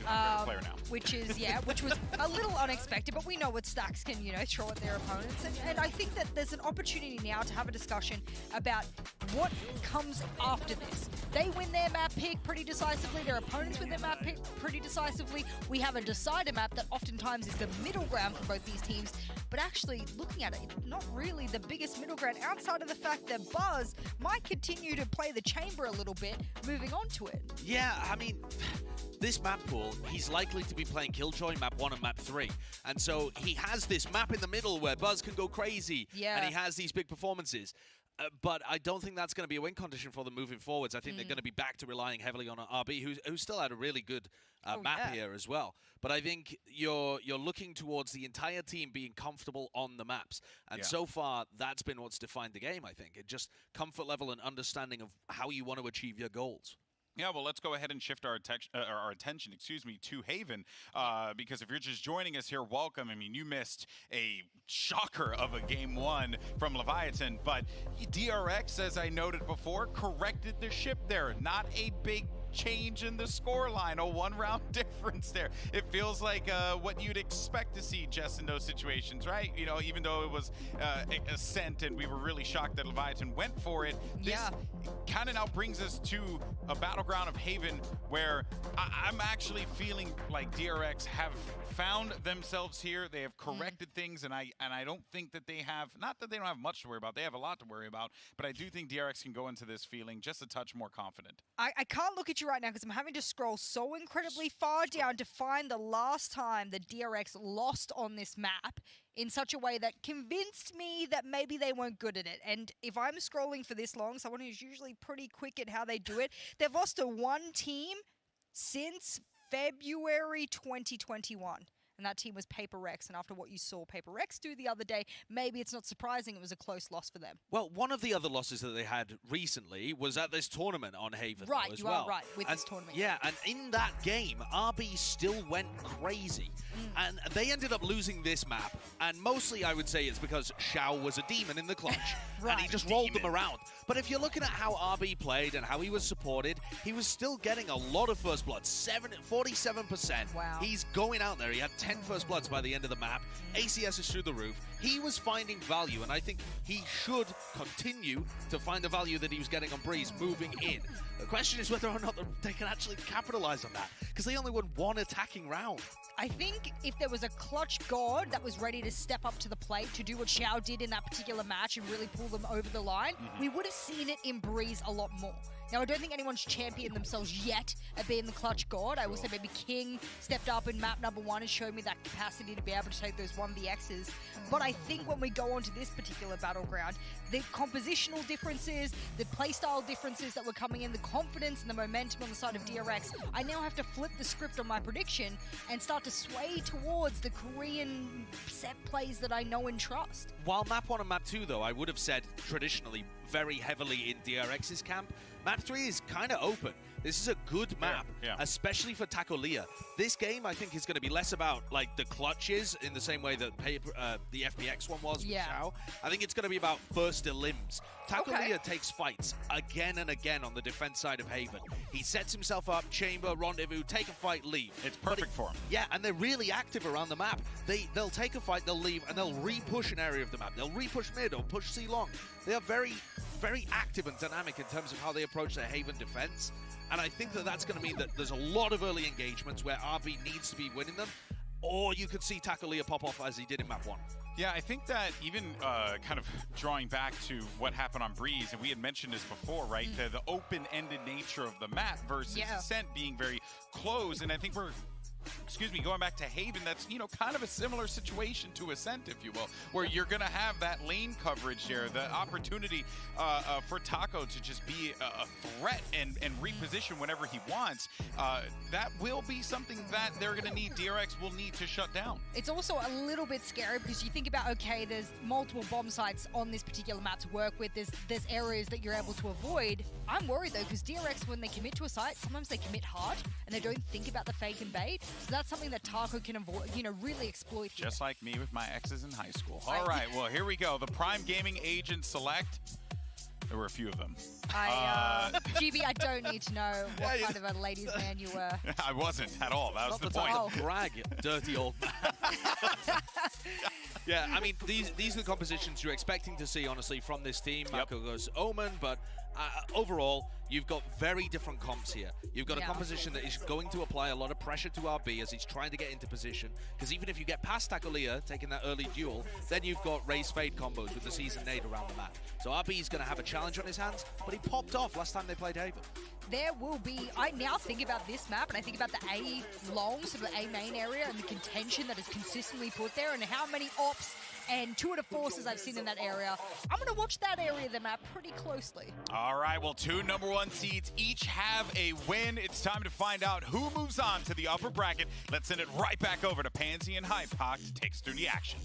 which was a little unexpected, but we know what Stacks can, you know, throw at their opponents. And I think that there's an opportunity now to have a discussion about what comes after this. They win their map pick pretty decisively, their opponents win their map pick pretty decisively. We have a decider map that oftentimes is the middle ground for both these teams, but actually looking at it, not really the biggest middle ground outside of the fact that Buzz might continue to play the chamber a little bit, moving on to it. Yeah, I mean, this map pool, he's likely to be playing Killjoy map 1 and map 3. And so he has this map in the middle where Buzz can go crazy. Yeah. And he has these big performances. But I don't think that's going to be a win condition for them moving forwards. I think they're going to be back to relying heavily on RB, who still had a really good map here as well. But I think you're looking towards the entire team being comfortable on the maps. And so far, that's been what's defined the game, I think. It just comfort level and understanding of how you want to achieve your goals. Yeah, well, let's go ahead and shift our attention, to Haven, because if you're just joining us here, welcome. I mean, you missed a shocker of a Game 1 from Leviathan, but DRX, as I noted before, corrected the ship there. Not a big change in the scoreline, a one-round difference there. It feels like what you'd expect to see, Jess, in those situations, right? You know, even though it was Ascent and we were really shocked that Leviathan went for it, this kind of now brings us to a battleground of Haven where I'm actually feeling like DRX have found themselves here. They have corrected things, and I don't think that they have, not that they don't have much to worry about, they have a lot to worry about, but I do think DRX can go into this feeling just a touch more confident. I can't look at you right now because I'm having to scroll so incredibly far down to find the last time that DRX lost on this map in such a way that convinced me that maybe they weren't good at it. And if I'm scrolling for this long, someone who's usually pretty quick at how they do it, they've lost to one team since February 2021. and that team was Paper Rex. And after what you saw Paper Rex do the other day, maybe it's not surprising it was a close loss for them. Well, one of the other losses that they had recently was at this tournament on Haven. Right, as you well. are right, with this tournament. Yeah, and in that game, RB still went crazy. And they ended up losing this map. And mostly, I would say, it's because Xiao was a demon in the clutch. And he just rolled them around. But if you're looking at how RB played and how he was supported, he was still getting a lot of first blood, 47%. Wow. He's going out there. He had 10 first bloods by the end of the map. ACS is through the roof. He was finding value, and I think he should continue to find the value that he was getting on Breeze moving in. The question is whether or not they can actually capitalize on that, because they only won one attacking round. I think if there was a clutch god that was ready to step up to the plate to do what Xiao did in that particular match and really pull them over the line, we would have seen it in Breeze a lot more. Now, I don't think anyone's championed themselves yet at being the clutch god. I will say maybe King stepped up in map number 1 and showed me that capacity to be able to take those 1vx's. But I think when we go on to this particular battleground, the compositional differences, the playstyle differences that were coming in, the confidence and the momentum on the side of DRX, I now have to flip the script on my prediction and start to sway towards the Korean set plays that I know and trust. While map 1 and map 2, though, I would have said traditionally very heavily in DRX's camp, map 3 is kind of open. This is a good map, especially for Tacolia. This game, I think, is going to be less about like the clutches in the same way that the FPX one was with Xiao. I think it's going to be about first limbs. Tacolia takes fights again and again on the defense side of Haven. He sets himself up, chamber, rendezvous, take a fight, leave. It's perfect for him. Yeah, and they're really active around the map. They'll take a fight, they'll leave, and they'll re-push an area of the map. They'll re-push mid or push C long. They are very, very active and dynamic in terms of how they approach their Haven defense. And I think that that's going to mean that there's a lot of early engagements where RB needs to be winning them, or you could see Tacolia pop off as he did in map 1. Yeah, I think that even kind of drawing back to what happened on Breeze, and we had mentioned this before, right? The open-ended nature of the map versus Ascent being very closed, and I think we're going back to Haven, that's, kind of a similar situation to Ascent, if you will, where you're going to have that lane coverage there, the opportunity for Taco to just be a threat and reposition whenever he wants. That will be something that they're going to need, DRX will need to shut down. It's also a little bit scary because you think about, okay, there's multiple bomb sites on this particular map to work with, there's areas that you're able to avoid. I'm worried though, because DRX, when they commit to a site, sometimes they commit hard and they don't think about the fake and bait. So that's something that Taco can avoid, really exploit here. Just like me with my exes in high school. All right, well, here we go. The Prime Gaming Agent Select. There were a few of them. GB, I don't need to know what kind of a ladies' man you were. I wasn't at all. That was the point. Brag, you dirty old man. Yeah, I mean, these are the compositions you're expecting to see, honestly, from this team. Mako goes Omen, but overall, you've got very different comps here. You've got a composition that is going to apply a lot of pressure to RB as he's trying to get into position. Because even if you get past Tacolia, taking that early duel, then you've got Raise Fade combos with the Season Nade around the map. So RB is going to have a challenge on his hands, but he popped off last time they played Haven. There will be, I now think about this map and I think about the A long, so the A main area and the contention that is consistently put there and how many ops and two of the forces I've seen in that area. I'm going to watch that area of the map pretty closely. All right, well, 2 #1 seeds each have a win. It's time to find out who moves on to the upper bracket. Let's send it right back over to Pansy and Hypoc to take us through the action.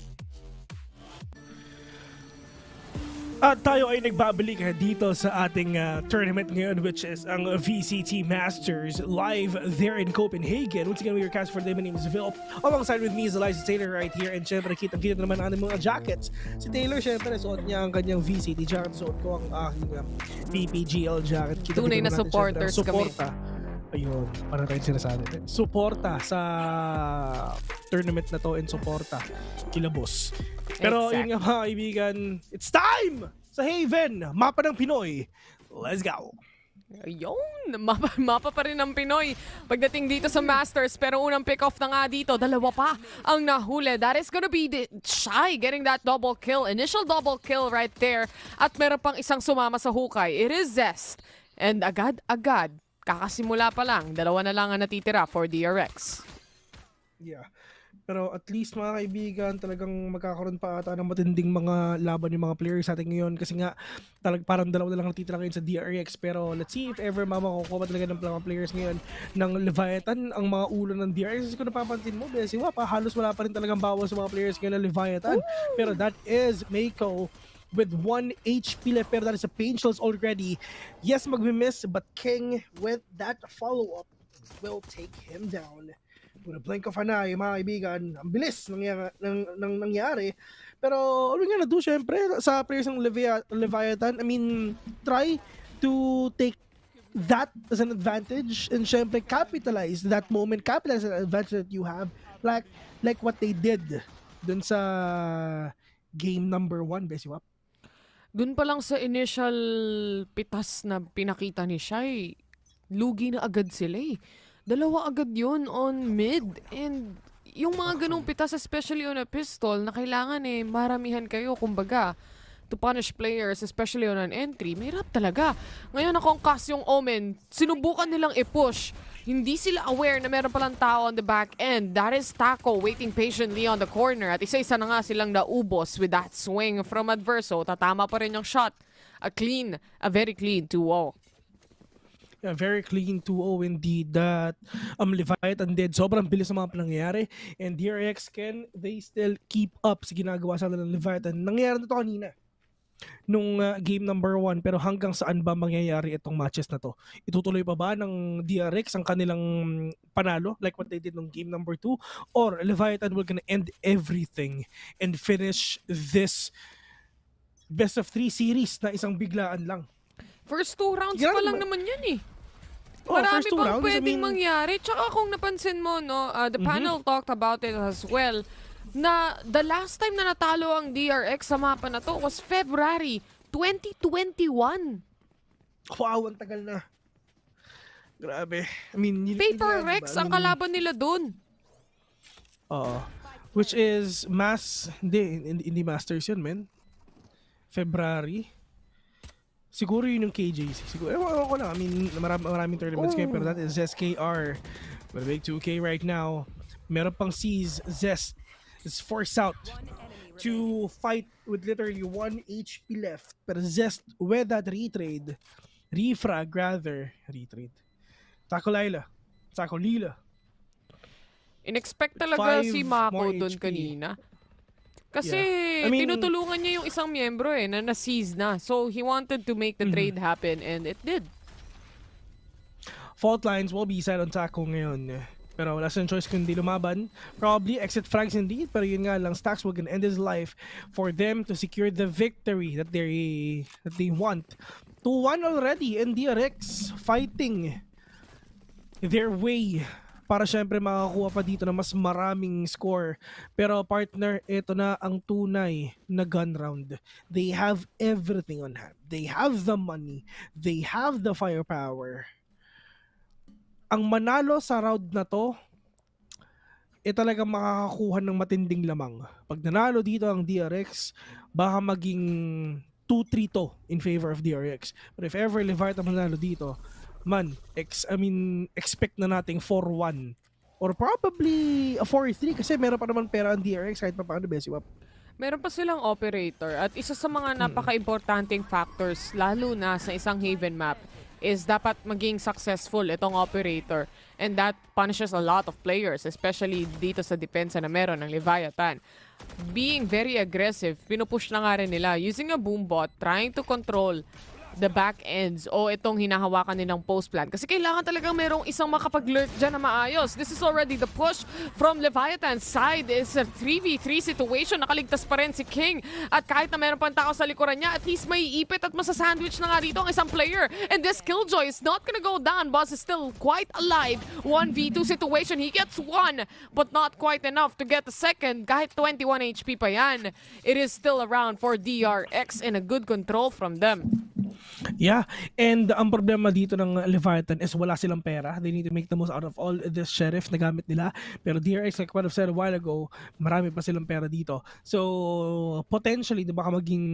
At tayo ay nagbabalik dito sa ating tournament ngayon, which is ang VCT Masters live there in Copenhagen. Once again, we are cast for the name is VIL. Alongside with me is Eliza Taylor right here. And syempre, kita naman ang mga jackets. Si Taylor, syempre, suot niya ang kanyang VCT jacket. Suot ko ang aking PPGL jacket. Tunay na supporters kami. Ayun, para tayong sinasabi. Suporta sa tournament na to and suporta kila boss. Pero yun nga mga kaibigan, it's time sa Haven, mapa ng Pinoy. Let's go! Ayun, mapa pa rin ng Pinoy pagdating dito sa Masters. Pero unang pick-off na nga dito, dalawa pa ang nahuli. That is gonna be Shy getting that double kill. Initial double kill right there. At meron pang isang sumama sa hukay. It is Zest. And agad, kakasimula pa lang, dalawa na lang ang natitira for DRX. Yeah. Pero at least mga kaibigan, talagang magkakaroon pa ata ng matinding mga laban yung mga players natin ngayon kasi nga parang dalawa na lang natitira ngayon sa DRX. Pero let's see if ever makukuha talaga ng mga players ngayon ng Leviathan ang mga ulo ng DRX. Kasi kung napapansin mo, halos wala pa rin talagang bawas sa mga players ngayon ng Leviathan. Pero that is Mako with 1 HP left, pero that is a pain shells already. Yes, magmi-miss, but King with that follow-up will take him down. With a blink of an eye, mga kaibigan, ang bilis nangyari. Pero ano nga na do, syempre, sa players ng Leviathan, I mean, try to take that as an advantage and syempre capitalize that moment, capitalize the advantage that you have, like what they did dun sa game number 1, Besiwap. Dun pa lang sa initial pitas na pinakita ni Shai, lugi na agad sila eh. Dalawa agad yun on mid. And yung mga ganung pitas, especially on a pistol, na kailangan maramihan kayo, kumbaga, to punish players, especially on an entry, mahirap talaga. Ngayon nakongkas yung Omen, sinubukan nilang i-push. Hindi sila aware na meron palang tao on the back end. That is Taco waiting patiently on the corner. At isa-isa na nga silang naubos with that swing from Adverso. Tatama pa rin yung shot. A very clean 2-0. Yeah, very clean 2-0 indeed that Leviathan did. Sobrang bilis ng mga pangyayari. And DRX, they still keep up sa ginagawa sa ng Leviathan. Nangyayari na ito kanina nung game number 1, pero hanggang saan ba mangyayari itong matches na to? Itutuloy pa ba ng DRX ang kanilang panalo like what they did nung game number 2? Or Leviathan will gonna end everything and finish this best of 3 series na isang biglaan lang? First 2 rounds pa lang naman yan eh. Marami pang pwedeng mangyari. Tsaka kung napansin mo, no, the panel talked about it as well, na the last time na natalo ang DRX sa mapa na to was February 2021. Wow, ang tagal na. Grabe. I mean, Paper Rex ang kalaban nila dun. Which is hindi Masters yun, men. February. Siguro yun yung KJC. Siguro, ewan ko lang. I mean, maraming tournaments kayo, pero that is SKR. But big 2K right now. Meron pang C's. Zest is forced out to fight with literally 1 HP left. Pero Zest with that retrade. Refrag rather. Retrade. Taco Lila. In-expect talaga si Mako doon kanina. Kasi tinutulungan niya yung isang miyembro na na-seize na. So he wanted to make the trade happen and it did. Fault lines will be set on Taco ngayon. Pero wala siyang choice kundi lumaban. Probably exit frags indeed. Pero yun nga lang, Stax will gonna end his life for them to secure the victory that they want. 2-1 already and DRX fighting their way para syempre makakuha pa dito na mas maraming score. Pero partner, ito na ang tunay na gun round. They have everything on hand. They have the money. They have the firepower. Ang manalo sa round na to, talagang makakakuha ng matinding lamang. Pag nanalo dito ang DRX, baka maging 2-3 to in favor of DRX. But if ever Leviathan manalo dito, expect na nating 4-1 or probably a 4-3 kasi meron pa naman pera ang DRX kahit pa paano, Besiwap. Meron pa silang operator at isa sa mga napaka-importanting factors lalo na sa isang Haven map is dapat maging successful itong operator and that punishes a lot of players, especially dito sa depensa na meron ng Leviathan. Being very aggressive, pinupush na nga rin nila using a boombot, trying to control the back ends o itong hinahawakan nilang post plan. Kasi kailangan talagang merong isang makapag-lurk dyan na maayos. This is already the push from Leviathan's side. It's a 3v3 situation. Nakaligtas pa rin si King. At kahit na meron pang tao sa likuran niya, at least may ipit at masasandwich na nga dito ang isang player. And this Killjoy is not gonna go down. Boss is still quite alive. 1v2 situation. He gets 1, but not quite enough to get the second. Kahit 21 HP pa yan, it is still around for DRX and a good control from them. Yeah, and ang problema dito ng Leviathan is wala silang pera. They need to make the most out of all this sheriff na gamit nila. Pero DRX, like what I've said a while ago, marami pa silang pera dito. So, potentially, baka maging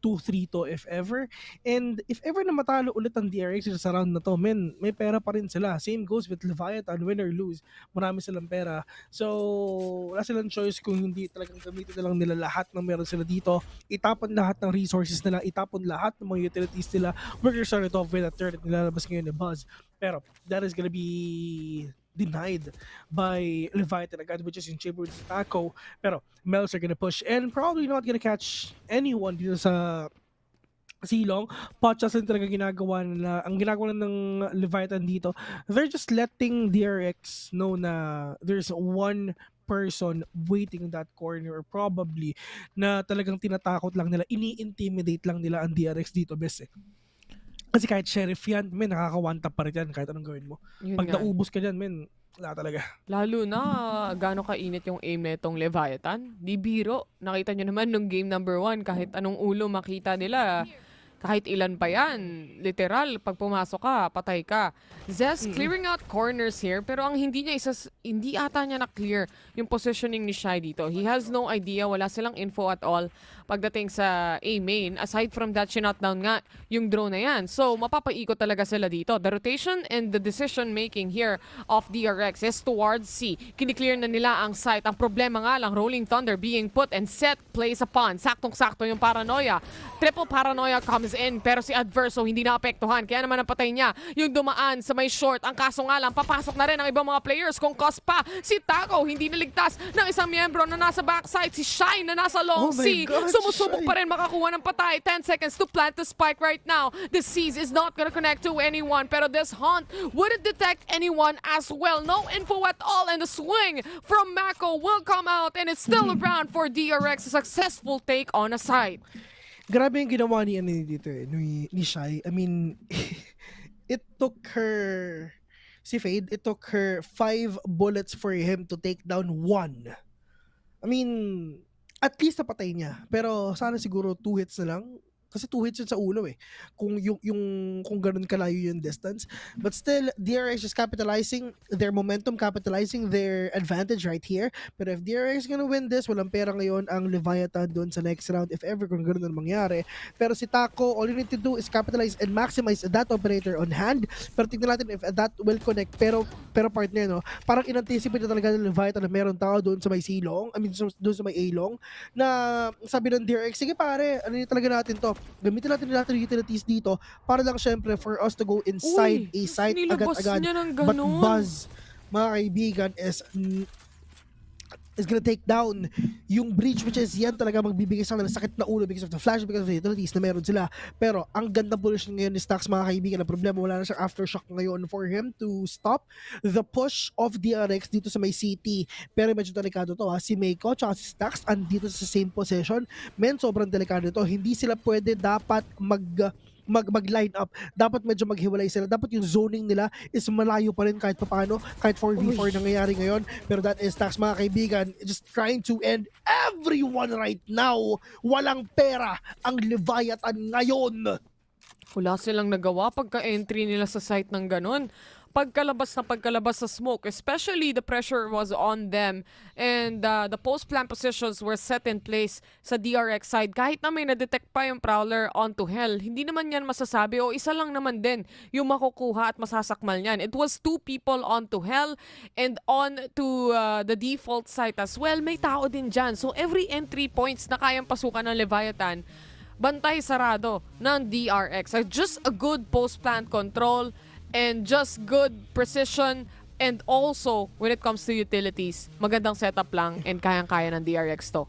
2-3 to if ever. And if ever na matalo ulit ang DRX sa round na to, men, may pera pa rin sila. Same goes with Leviathan, win or lose. Marami silang pera. So, wala silang choice kung hindi talagang gamitin na lang nila lahat ng meron sila dito. Itapon lahat ng resources nila, itapon lahat ng mga utilities nila. We're gonna start it off with a third at nilalabas ngayon ni Buzz. Pero that is gonna be denied by Leviathan agad, which is in chamber with Taco. Pero Mels are gonna push and probably not gonna catch anyone dito sa silong. Potchas lang talaga ginagawa nila. Ang ginagawa ng Leviathan dito, they're just letting DRX know na there's one person waiting in that corner or probably na talagang tinatakot lang nila, ini-intimidate lang nila ang DRX dito, best eh. Kasi kahit sheriff yan, men, nakaka-one-tap pa rin yan kahit anong gawin mo. Yun Pag nga. naubos ka dyan, men, wala talaga. Lalo na, gaano kainit yung aim netong Leviathan. Di biro. Nakita nyo naman nung game number 1, kahit anong ulo makita nila, kahit ilan pa yan. Literal, pag pumasok ka, patay ka. Zest clearing out corners here, pero ang hindi ata niya na-clear yung positioning ni Shai dito. He has no idea, wala silang info at all pagdating sa A main. Aside from that, sinutdown nga yung drone na yan. So, mapapaikot talaga sila dito. The rotation and the decision making here of DRX is towards C. Kiniklear na nila ang site. Ang problema nga lang, Rolling Thunder being put and set plays upon. Saktong-sakto yung paranoia. Triple paranoia comes in, pero si Adverso hindi naapektuhan. Kaya naman napatay niya yung dumaan sa may short. Ang kaso nga lang, papasok na rin ang ibang mga players. Kung cost pa, si Taco hindi naligtas ng isang miyembro na nasa backside. Si Shai na nasa long C. Sumusubok pa rin makakuha ng patay. 10 seconds to plant the spike right now. The C's is not gonna connect to anyone, pero this hunt wouldn't detect anyone as well. No info at all, and the swing from Mako will come out, and it's still around for DRX. A successful take on a site. Grabe yung ginawa ni dito eh, ni Shai. I mean, it took her, si Fade, it took her 5 bullets for him to take down 1. I mean, at least napatay niya. Pero sana siguro 2 hits na lang. Kasi 2 hits yun sa ulo eh. Kung kung ganun kalayo yung distance. But still, DRX is capitalizing their momentum, capitalizing their advantage right here. But if DRX is gonna win this, walang pera ngayon ang Leviathan doon sa next round if ever kung ganun ang mangyari. Pero si Taco, all you need to do is capitalize and maximize that operator on hand. Pero tignan natin if that will connect. Pero partner, no? Parang in-anticipate na talaga ng Leviathan na meron tao doon sa may silong. I mean, doon sa may A-long. Na sabi ng DRX, sige pare, ano yun talaga natin to? Gamitin natin lahat ng utilities dito para lang syempre for us to go inside a site agad-agad. But Buzz, mga kaibigan, is gonna take down yung breach, which is yan talaga magbibigay sa kanila sakit na ulo because of the flash, because of the utilities na meron sila. Pero ang ganda position ngayon ni Stax, mga kaibigan, na problema, wala na siyang aftershock ngayon for him to stop the push of DRX dito sa may city. Pero medyo delikado to ha. Si Meiko at si Stax andito sa same position. Men, sobrang delikado to. Hindi sila pwede dapat mag-line up. Dapat medyo maghiwalay sila. Dapat yung zoning nila is malayo pa rin kahit paano, kahit 4v4 nangyayari ngayon. Pero that is Tax, mga kaibigan, just trying to end everyone right now. Walang pera ang Leviathan ngayon. Wala silang nagawa pagka-entry nila sa site ng ganun. Pagkalabas sa smoke, especially the pressure was on them, and the post-plant positions were set in place sa DRX side. Kahit na may na-detect pa yung Prowler onto Hell, hindi naman yan masasabi o isa lang naman din yung makukuha at masasakmal niyan. It was 2 people onto Hell and on to the default site as well. May tao din dyan. So every entry points na kayang pasukan ng Leviathan, bantay sarado ng DRX. Just a good post-plant control and just good precision, and also when it comes to utilities, magandang setup lang and kayang-kaya ng DRX to.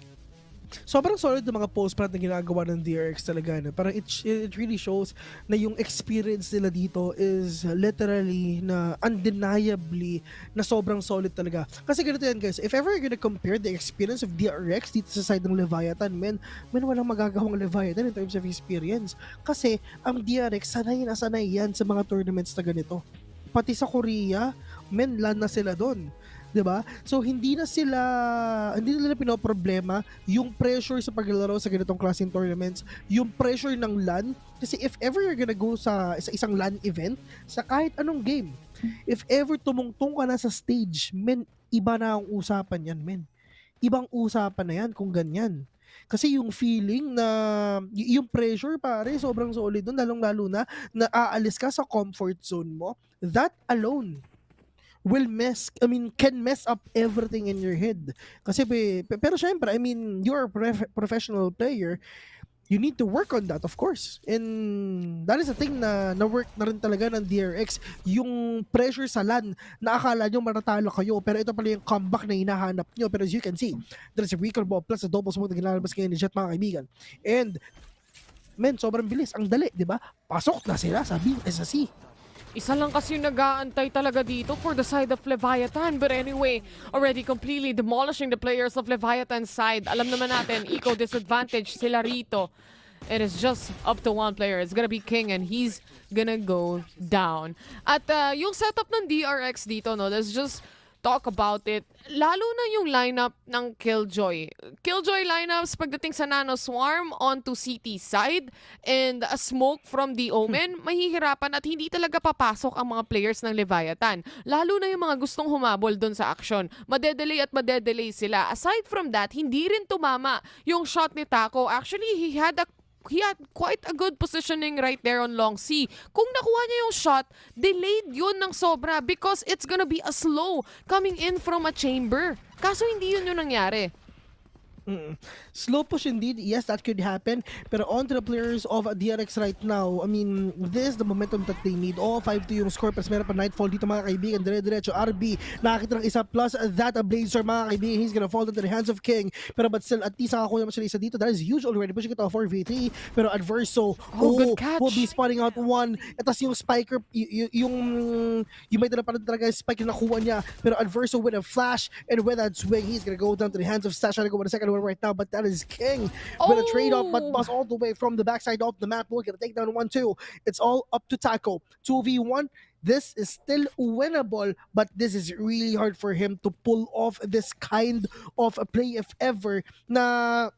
Sobrang solid ng mga post-plant na ginagawa ng DRX talaga. No? Parang it really shows na yung experience nila dito is literally na undeniably na sobrang solid talaga. Kasi ganito yan guys, if ever you're gonna compare the experience of DRX dito sa side ng Leviathan, men walang magagawang Leviathan in terms of experience. Kasi ang DRX sanay na sanay yan sa mga tournaments na ganito. Pati sa Korea, men, land na sila doon. 'Diba? So hindi nila pinoproblema yung pressure sa paglalaro sa ganitong klaseng tournaments, yung pressure ng LAN. Kasi if ever you're gonna go sa isang LAN event, sa kahit anong game, if ever tumungtong ka na sa stage, men, iba na ang usapan yan, men. Ibang usapan na yan kung ganyan. Kasi yung feeling na, yung pressure pare, sobrang solid doon, lalong-lalo na aalis ka sa comfort zone mo, that alone can mess up everything in your head. Kasi pero syempre, you're a professional player, you need to work on that, of course. And that is the thing na work na rin talaga ng DRX, yung pressure sa LAN na akala nyo matatalo kayo, pero ito pala yung comeback na hinahanap nyo. Pero as you can see, there's a recall ball plus a double smoke na ginalabas ngayon ni Jet, mga kaibigan. And men, sobrang bilis, ang dali, di ba? Pasok na sila sa B, sa C. Isa lang kasi nag-aantay talaga dito for the side of Leviathan. But anyway, already completely demolishing the players of Leviathan's side. Alam naman natin, eco disadvantage sila rito. It is just up to one player. It's gonna be King and he's gonna go down. At yung setup ng DRX dito, no, let's just talk about it. Lalo na yung lineup ng Killjoy. Killjoy lineups pagdating sa Nano Swarm onto CT side and a smoke from the Omen, mahihirapan at hindi talaga papasok ang mga players ng Leviathan. Lalo na yung mga gustong humabol dun sa action. Madedelay at madedelay sila. Aside from that, hindi rin tumama yung shot ni Taco. Actually, he had quite a good positioning right there on long C. Kung nakuha niya yung shot, delayed yun ng sobra because it's gonna be a slow coming in from a chamber. Kaso hindi yun yung nangyari. Slow push indeed, yes, that could happen. Pero on to the players of DRX right now, this is the momentum that they need. All 5-2 yung score, pero meron pa Nightfall dito, mga kaibigan. Dire-diretso, RB, nakakita ng isa plus that a Blazer, mga kaibigan. He's gonna fall into the hands of King. But still, at least nakakuha naman siya isa dito. That is huge already, pushing it to 4v3. Pero Adverso, good catch. will be spotting out one. Etas yung Spiker, yung may dala pa rin talaga yung Spike na nakuha niya. Pero Adverso with a flash and with that swing, he's gonna go down to the hands of Stash. Trying to go with the second one right now, but that is King with a trade off, but bust all the way from the backside of the map. We're gonna take down 1-2. It's all up to Taco. 2v1. This is still winnable, but this is really hard for him to pull off this kind of a play if ever na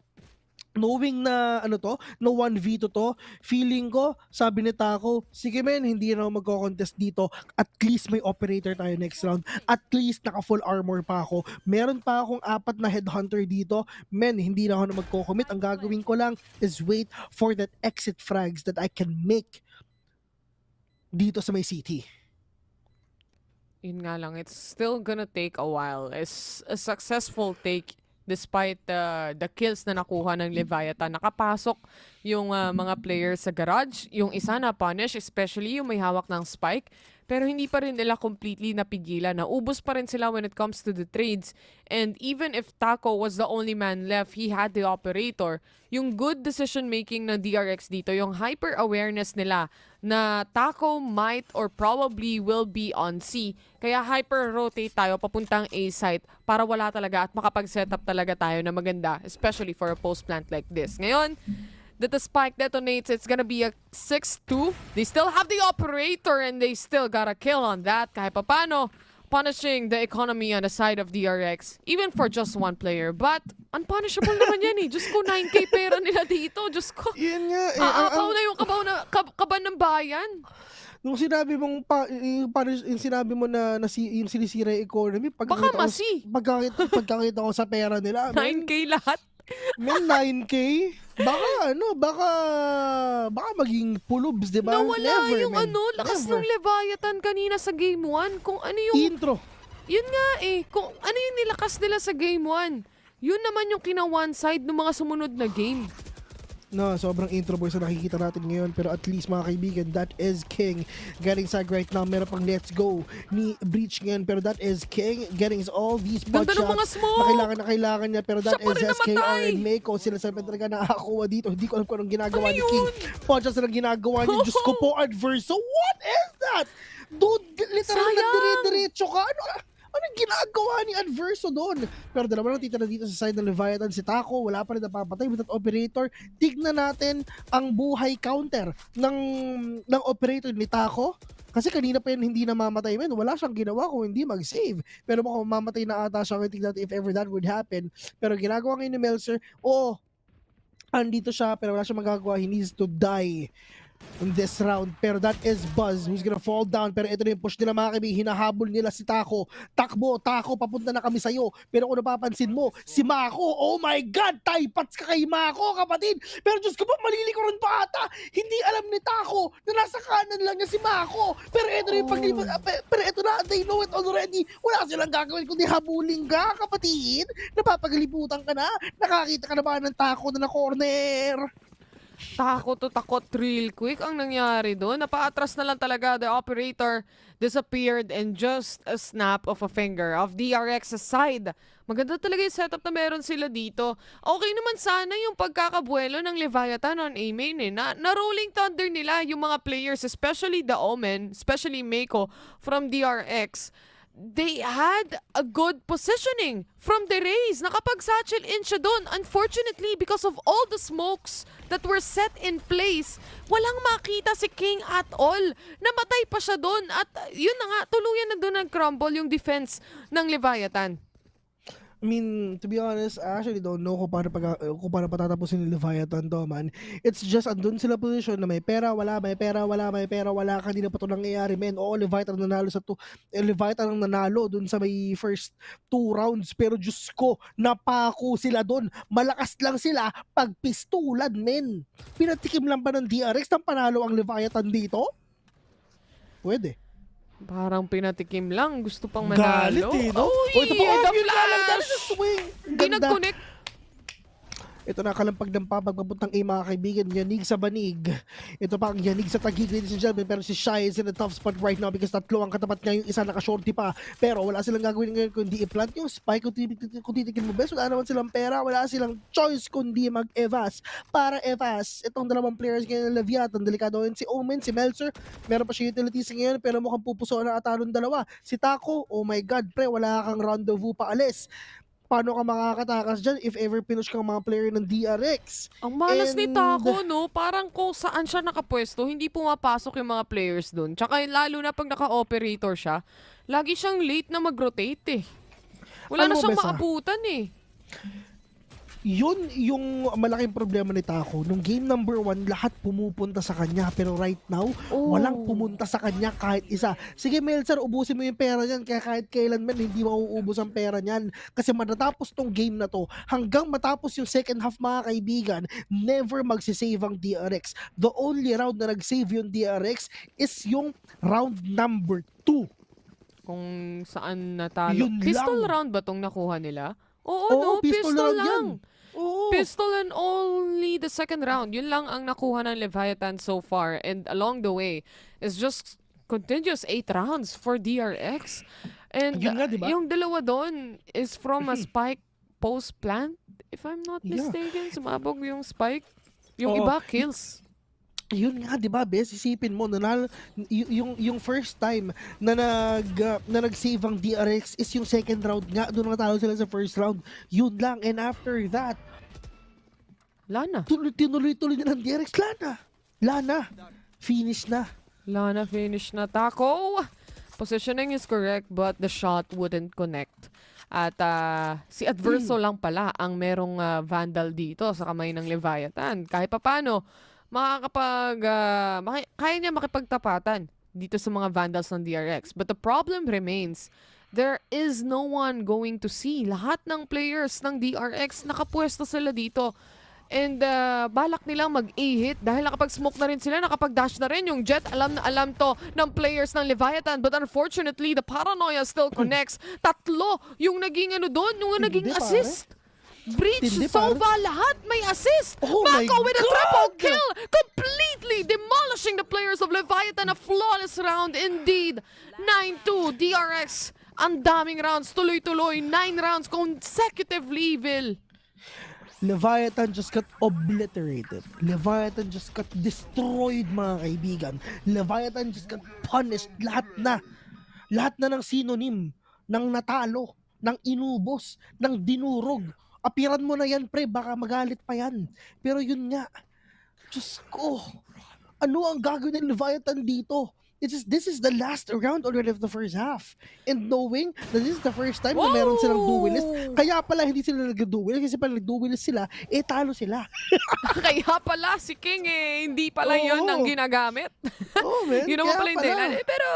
knowing na na 1v2 to, feeling ko, sabi ni Taco, sige men, hindi na ako magko-contest dito. At least may operator tayo next round. At least naka full armor pa ako. Meron pa akong 4 na headhunter dito. Men, hindi na ako na magko-commit. Ang gagawin ko lang is wait for that exit frags that I can make dito sa may city. Yun nga lang, it's still gonna take a while. It's a successful take despite the kills na nakuha ng Leviathan. Nakapasok yung mga players sa garage. Yung isa na punish, especially yung may hawak ng spike. Pero hindi pa rin nila completely napigilan. Naubos pa rin sila when it comes to the trades. And even if Taco was the only man left, he had the operator. Yung good decision-making ng DRX dito, yung hyper-awareness nila na Taco might or probably will be on C. Kaya hyper-rotate tayo papuntang A site para wala talaga at makapag-setup talaga tayo na maganda, especially for a post-plant like this. Ngayon, that the spike detonates, it's gonna be a 6-2. They still have the operator and they still got a kill on that. Kahit papano, punishing the economy on the side of DRX, even for just one player. But, unpunishable naman yan eh. Diyos ko, 9k pera nila dito. Diyos ko. Yun nga eh. Aapaw na yung kaban ng bayan. Nung sinabi mong yung sinabi mo na yung sinisira yung economy, baka masi. Pagkakita ko sa pera nila, 9k lahat. Men, 9k? Baka maging pulubs, di ba? Nawala Never, yung man. lakas Never. ng Leviathan kanina sa Game 1. Kung ano yung... Intro. Yun nga eh. Kung ano yung nilakas nila sa Game 1. Yun naman yung kina-one side ng mga sumunod na game. No, sobrang intro boys na nakikita natin ngayon, pero at least mga kaibigan, that is King getting sag right now. Meron pang let's go ni Breach ngayon, pero that is King getting all these pot shots na kailangan niya, pero that is SKR and Mako. Sila sa talaga nakakakuha dito. Hindi ko alam kung anong ginagawa ni King. Pot shots na ginagawa niya. Diyos ko po, Adverso. What is that? Dude, literal na dire-diretso ka. Anong ginagawa ni Adverso doon? Pero dalawa lang titira dito sa side ng Leviathan. Si Taco, wala pa rin napapatay with that operator. Tignan natin ang buhay counter ng operator ni Taco. Kasi kanina pa yan hindi namamatay, man. Wala siyang ginawa kung hindi mag-save. Pero mukhang mamatay na ata siya. Tignan natin if ever that would happen. Pero ginagawa ngayon ni Melzer, andito siya pero wala siyang magagawa. He needs to die in this round. Pero that is Buzz who's gonna fall down. Pero ito na yung push nila mga kaibigan. Hinahabol nila si Taco. Takbo, Taco, papunta na kami sa'yo. Pero kung napapansin mo, si Mako, oh my God, typats ka kay Mako, kapatid. Pero Diyos ko po, malilikuran pa ata. Hindi alam ni Taco na nasa kanan lang niya si Mako. Pero ito na yung paglipat. Pero ito na, they know it already. Wala silang gagawin kundi habulin ka, kapatid. Napapagaliputan ka na. Nakakita ka na ba ng Taco na na-corner? Takot to takot real quick ang nangyari doon. Napaatras na lang talaga. The operator disappeared in just a snap of a finger of DRX's side. Maganda talaga yung setup na meron sila dito. Okay naman sana yung pagkakabuelo ng Leviathan on A-main eh. Na rolling thunder nila yung mga players, especially the Omen, especially Meiko from DRX. They had a good positioning from the Rays. Nakapag-satchel in siya doon. Unfortunately, because of all the smokes that were set in place, walang makita si King at all. Namatay pa siya doon. At yun na nga, tuluyan na doon nag-crumble yung defense ng Leviathan. I mean, to be honest, I actually don't know kung paano patatapusin ni Leviathan to, man. It's just andun sila position na may pera, wala, kanina pa to nangyayari, men. Oo, Leviathan nanalo Leviathan ang nanalo dun sa may first 2 rounds, pero Diyos ko, napako sila dun. Malakas lang sila pag pistulan, men. Pinatikim lang ba ng DRX nang panalo ang Leviathan dito? Pwede. Parang pinatikim lang. Gusto pang manalo. Galit eh, no? Uy, ito pa, the yun lang, that flash! is a swing. Hindi nag-connect. Ito na kalampag-dampa pagpapuntang A, mga kaibigan. Yanig sa banig. Ito pa ang yanig sa tagig, ladies and gentlemen. Pero si Shy is in a tough spot right now because tatlo ang katapat niya, yung isa naka-shorty pa. Pero wala silang gagawin ngayon kundi i-plant yung spike. Kung titikin mo best, wala naman silang pera. Wala silang choice kundi mag-evas. Para evas, itong dalawang players ngayon ng Leviathan. Delikado yun si Omen, si Melzer. Meron pa siya utilities ngayon pero mukhang pupuso na atalon dalawa. Si Taco, oh my God, pre, wala kang rendezvous pa alis. Paano ka makakatakas dyan if ever pinush kang mga player ng DRX? Ang malas ni Taco, no? Parang kung saan siya nakapwesto, hindi pumapasok yung mga players dun. Tsaka lalo na pag naka-operator siya, lagi siyang late na mag-rotate eh. Wala na siyang maabutan eh. Yun yung malaking problema ni Taco. Nung game number 1, lahat pumupunta sa kanya. Pero right now, walang pumunta sa kanya kahit isa. Sige, Melzer, ubusin mo yung pera niyan. Kaya kahit kailanman, hindi mauubos ang pera niyan. Kasi matatapos tong game na to, hanggang matapos yung second half, mga kaibigan, never magsisave ang DRX. The only round na nag-save yung DRX is yung round number 2. Kung saan natalo. Yun Pistol lang. round ba tong nakuha nila? Oo, no? Pistol lang. Pistol and only the second round. Yun lang ang nakuha ng Leviathan so far. And along the way, it's just continuous 8 rounds for DRX. And Yun nga, diba? yung dalawa doon is from a spike post plant. If I'm not mistaken, sumabog yung spike. Yung iba, kills. Yun nga, di ba, Bes? Isipin mo, yung first time na nag-save ang DRX is yung second round nga. Doon natalo sila sa first round. Yun lang. And after that, Lana. Tinuloy-tuloy na ng DRX. Lana. Finish na. Lana, finish na. Taco! Positioning is correct, but the shot wouldn't connect. At si Adverso lang pala ang merong Vandal dito sa kamay ng Leviathan. Kahit pa paano, kaya niya makipagtapatan dito sa mga Vandals ng DRX. But the problem remains, there is no one going to see. Lahat ng players ng DRX, nakapwesto sila dito. And balak nilang mag-A-hit dahil nakapag-smoke na rin sila, nakapag-dash na rin. Yung Jet, alam na alam to ng players ng Leviathan. But unfortunately, the paranoia still connects. Tatlo yung naging yung naging assist. Breach, Sova, lahat may assist. Mako with a triple kill, completely demolishing the players of Leviathan. A flawless round indeed. 9-2, DRX. Ang daming rounds, tuloy-tuloy. 9 rounds consecutively, Vil. Leviathan just got obliterated. Leviathan just got destroyed, mga kaibigan. Leviathan just got punished. Lahat na ng synonym ng natalo, ng inubos, ng dinurog. Apiran mo na yan, pre, baka magalit pa yan. Pero yun nga, Diyos ko, ano ang gagawin ng Leviathan dito? This is the last round already of the first half. And knowing that this is the first time na meron silang duelist, kaya pala hindi sila nag-duelist, kasi pala nag-duelist sila, talo sila. Kaya pala si King hindi pala yun ang ginagamit. Man, Yun naman kaya pala yung dahilan. pala. Pero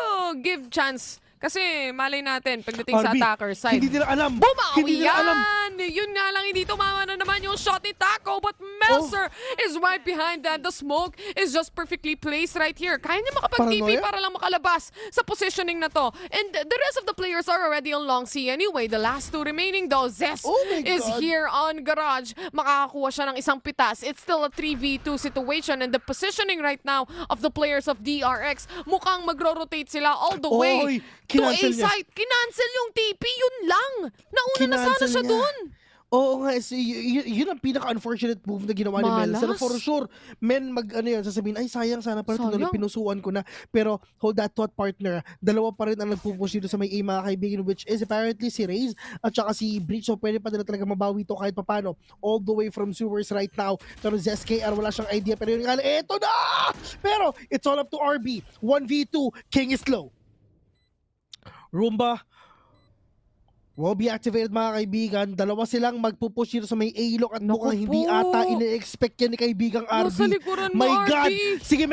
give chance. Kasi malay natin, pagdating sa RB, attacker side. hindi nila alam. Bumawi Hindi nila alam. yan! Yun nga lang, hindi tumama na naman yung shot ni Taco. But Melser is right behind that. The smoke is just perfectly placed right here. Kaya niya makapag-TP para lang makalabas sa positioning na to. And the rest of the players are already on long C anyway. The last two remaining though, Zest is here on Garage. Makakakuha siya ng isang pitas. It's still a 3v2 situation. And the positioning right now of the players of DRX, mukhang magro-rotate sila all the way to A site. Kinancel yung TP, yun lang. Nauna na sana siya dun. Oo nga, yun ang pinaka-unfortunate move na ginawa ni Melser. For sure, sasabihin, ay sayang sana pala pinusuan ko na. Pero hold that thought, partner. Dalawa pa rin ang nagpupush dito sa may A, mga kaibigan, which is apparently si Raze at saka si Breach. So pwede pa nila talaga mabawi ito kahit papano. All the way from sewers right now. Pero ZSKR wala siyang idea. Pero yun nga, eto na! Pero it's all up to RB. 1v2, King is low. Roomba will be activated, mga kaibigan. Dalawa silang magpupush dito sa may A-lock at mukhang hindi ata ine-expect yan ni kaibigang RB. Nasa likuran mo, My God! RB. Sige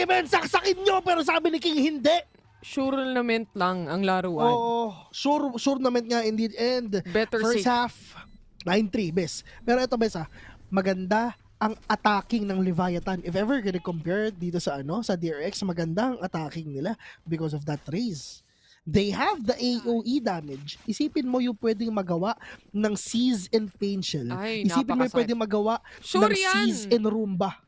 men, saksakin nyo! Pero sabi ni King, hindi. Tournament lang ang laruan. Oo, tournament nga indeed. And better first safe. half, 9-3, bes. Pero ito, bes, maganda ang attacking ng Leviathan. If ever gonna compare dito sa DRX, maganda ang attacking nila because of that raise. They have the AOE damage. Isipin mo yung pwedeng magawa ng Seize and Pain Shell. Isipin mo yung pwedeng magawa ng Seize and Roomba.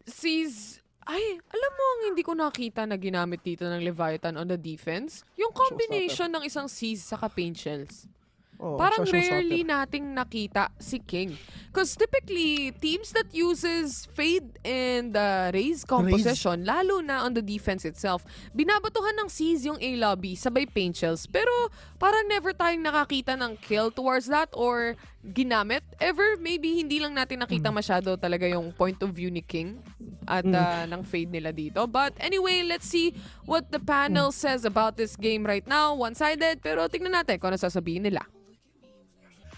Seize, alam mo ang hindi ko nakita na ginamit dito ng Leviathan on the defense? Yung combination ng isang Seize saka Pain Shells. Parang rarely nating nakita si King. Because typically, teams that uses Fade and Raze composition, lalo na on the defense itself, binabatuhan ng Seize yung A-lobby sabay Paint Shells. Pero parang never tayong nakakita ng kill towards that or ginamit. Ever, maybe hindi lang natin nakita masyado talaga yung point of view ni King at ng Fade nila dito. But anyway, let's see what the panel says about this game right now. One-sided, pero tingnan natin kung ano sasabihin nila.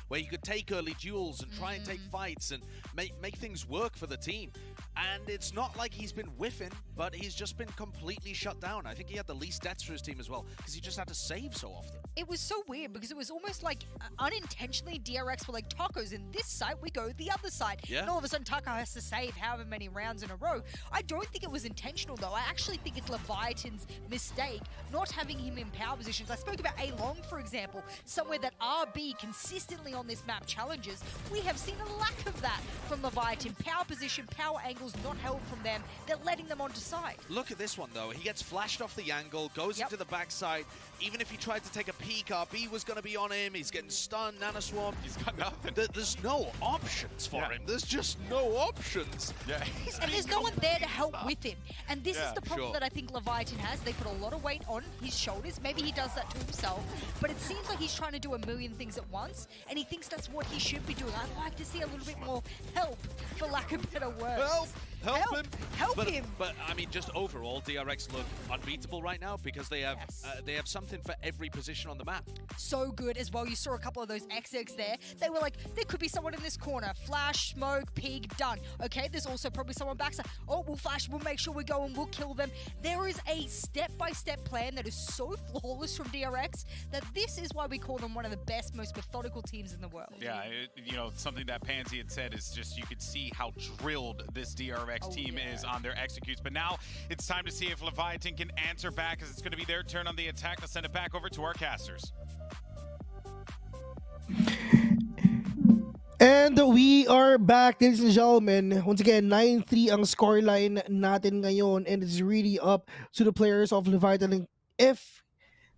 Where you could take early duels and try and take fights and make things work for the team. And it's not like he's been whiffing, but he's just been completely shut down. I think he had the least deaths for his team as well, because he just had to save so often. It was so weird, because it was almost like unintentionally DRX were like, Taco's in this side, we go the other side. Yeah. And all of a sudden Taco has to save however many rounds in a row. I don't think it was intentional though. I actually think it's Leviathan's mistake not having him in power positions. I spoke about A-Long, for example, somewhere that RB consistently on this map challenges. We have seen a lack of that from Leviathan. Power position, power angles not held from them. They're letting them onto side. Look at this one though. He gets flashed off the angle, goes into the backside. Even if he tried to take a peek, RB was going to be on him. He's getting stunned, Nana Swarm. He's got nothing. There's no options for him. There's just no options. Yeah. And there's no one there to help with him. And this is the problem that I think Leviathan has. They put a lot of weight on his shoulders. Maybe he does that to himself. But it seems like he's trying to do a million things at once. And he thinks that's what he should be doing. I'd like to see a little bit more help, for lack of better words. Help him. But I mean, just overall, DRX look unbeatable right now because they have something for every position on the map. So good as well. You saw a couple of those XX there. They were like, there could be someone in this corner. Flash, smoke, pig, done. Okay, there's also probably someone backside. Oh, we'll flash, we'll make sure we go and we'll kill them. There is a step-by-step plan that is so flawless from DRX that this is why we call them one of the best, most methodical teams in the world. Yeah, something that Pansy had said is just you could see how drilled this DRX team is on their executes. But now it's time to see if Leviathan can answer back, as it's going to be their turn on the attack. Let's send it back over to our casters. And we are back, ladies and gentlemen. Once again, 9-3 ang scoreline natin ngayon, and it's really up to the players of Leviathan. If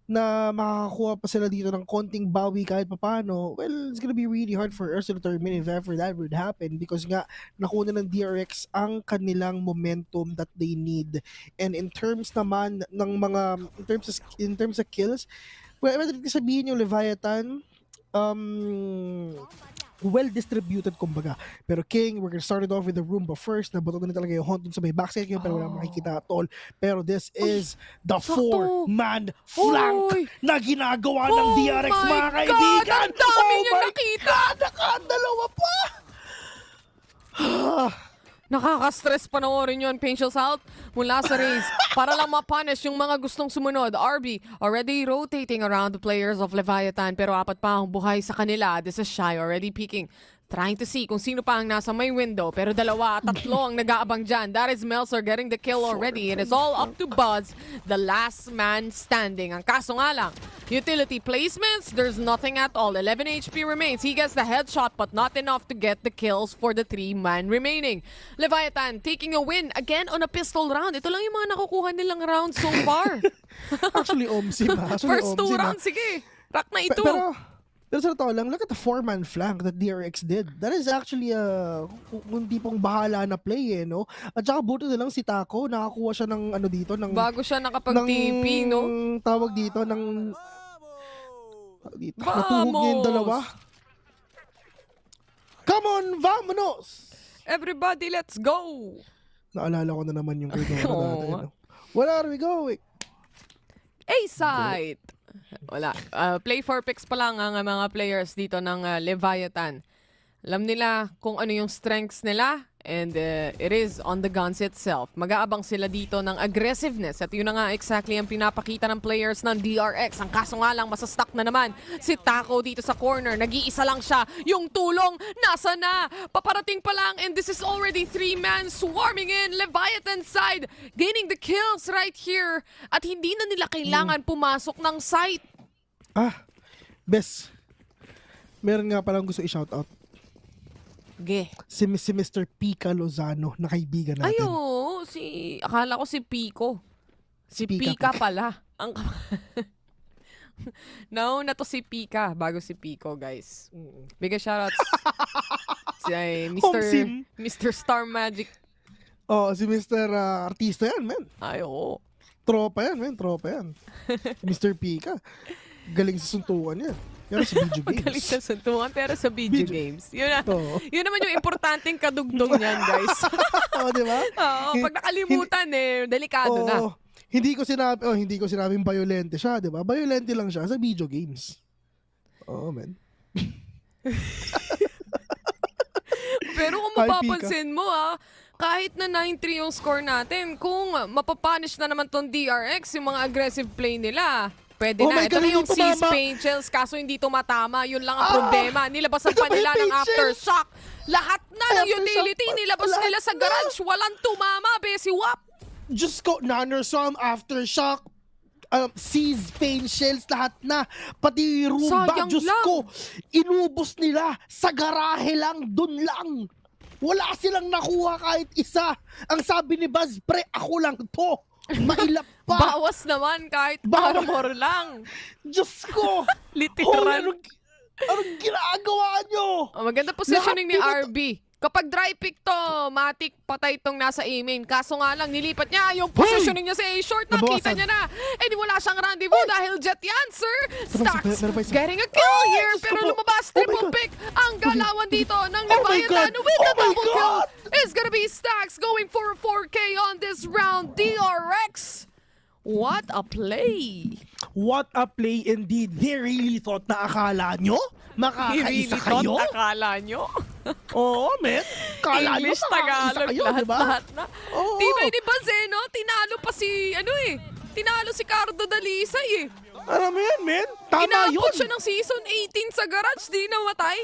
na makakakuha pa sila dito ng konting bawi kahit papano, well, it's gonna be really hard for us to determine if ever that would happen, because nga nakuha ng DRX ang kanilang momentum that they need. And in terms naman ng mga in terms of kills, Pwede ko sabihin yung Leviathan, well-distributed kumbaga. Pero King, we're gonna start it off with the Roomba first. Nabuto na talaga yung Hunt dun sa may backside kayo pero wala makikita at all. Pero this is the four-man flank na ginagawa ng DRX, mga kaibigan. Ang dami niyo nakita! Nakadalawa pa! Nakaka-stress panoorin yun, Painful South mula sa race para lang mapunish yung mga gustong sumunod. RB already rotating around the players of Leviathan pero apat pa ang buhay sa kanila. This is Shy already peeking. Trying to see kung sino pa ang nasa may window. Pero dalawa, tatlo ang nag-aabang dyan. That is Melzer getting the kill already. It is all up to Buzz, the last man standing. Ang kaso nga lang, utility placements, there's nothing at all. 11 HP remains. He gets the headshot but not enough to get the kills for the 3-man remaining. Leviathan taking a win again on a pistol round. Ito lang yung mga nakukuha nilang round so far. Actually, Omsim. First 2 rounds, sige. Rock na ito. Pero sa totoo lang, look at the 4-man flank that DRX did. That is actually kung tipong bahala na play no? At saka buto na lang si Taco, nakakuha siya ng ano dito. Bago siya nakapag-TP, no? Tawag dito, natuhog niya yung dalawa. Come on, vamonos! Everybody, let's go! Naalala ko na naman yung kailangan natin. No? Where are we going? A-side! Wala. Play for picks pa lang ang mga players dito ng Leviathan. Alam nila kung ano yung strengths nila and it is on the guns itself. Mag-aabang sila dito ng aggressiveness at yun na nga exactly ang pinapakita ng players ng DRX. Ang kaso nga lang, masastuck na naman si Taco dito sa corner. Nag-iisa lang siya. Yung tulong, nasa na? Paparating pa lang and this is already 3-man swarming in. Leviathan side gaining the kills right here at hindi na nila kailangan pumasok ng site. Bes. Meron nga palang gusto i-shoutout. Si Mr. Pika Lozano na kaibigan natin. Ayo, akala ko si Pico. Si Pika pala. Nauna to si Pika bago si Pico, guys. Bigay shoutouts. Mr. Star Magic. Si Mr. Artista yan, man. Oo. Tropa yan. Mr. Pika. Galing sa suntukan yan. Pero sa video games. Galing sa suntukan, pero sa video games. Yun naman yung importanteng kadugdong niyan, guys. Diba? Pag nakalimutan, delikado na. Hindi ko sinabing violente siya, diba? Violente lang siya sa video games. Man. Pero kung mapapansin mo, kahit na 9-3 yung score natin, kung mapapunish na naman tong DRX, yung mga aggressive play nila, pwede na. Ito na yung C-Spain Chills, kaso hindi tumatama. Yun lang ang problema. Nilabasan pa nila ng aftershock. Lahat na ng utility, nilabas nila sa garage. Walang tumama, Besi Wap. Diyos ko, Nanosam, aftershock, C-Spain Shells, lahat na. Pati Roomba, Diyos ko, inubos nila sa garahe lang, dun lang. Wala silang nakuha kahit isa. Ang sabi ni Buzz, pre, ako lang to. Mailap pa. Bawas naman kahit armor lang. Diyos ko. Literal. Anong ginagawa nyo? Maganda positioning ni RB. Kapag dry pick to, matik patay itong nasa A-main. Kaso nga lang, nilipat niya yung positioning niya sa A-short. Nakita niya na. Eh, wala siyang rendezvous dahil jet yan, sir. Stacks getting a kill here. Pero lumabas, triple pick. Ang galawan dito ng Leviathan with the double kill is gonna be Stacks going for a 4K on this round. DRX. What a play. What a play indeed. They really thought na akala nyo? Makakaisa kayo? Akala nyo? Oo, men. English, Tagalog, lahat na. Oh. Tibay ni Bazeno, tinalo pa si, tinalo si Cardo Dalisay Ano mo yan, men? Tama yun. Inabot siya ng season 18 sa garage, di namatay.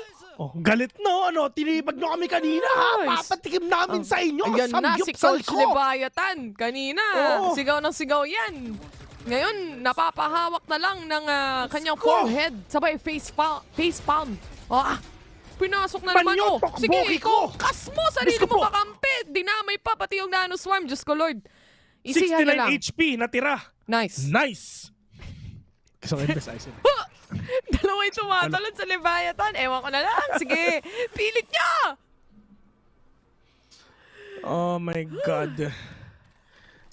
Galit no, tinibag nyo kami kanina, ha? Papatikim namin sa inyo. Ayan na, si Coach Leviathan. Kanina, sigaw ng sigaw yan. Ngayon, napapahawak na lang ng kanyang forehead. Sabay, face palm. Pinasok na naman. Sige, kas mo, sarili mo kakampi. Dinamay pa, pati yung Nano Swarm. Diyos ko, Lord. 69 HP natira. Nice. So, best Dalawa yung tumatalon sa Leviathan. Ewan ko na lang. Sige, pilit niya. Oh my God.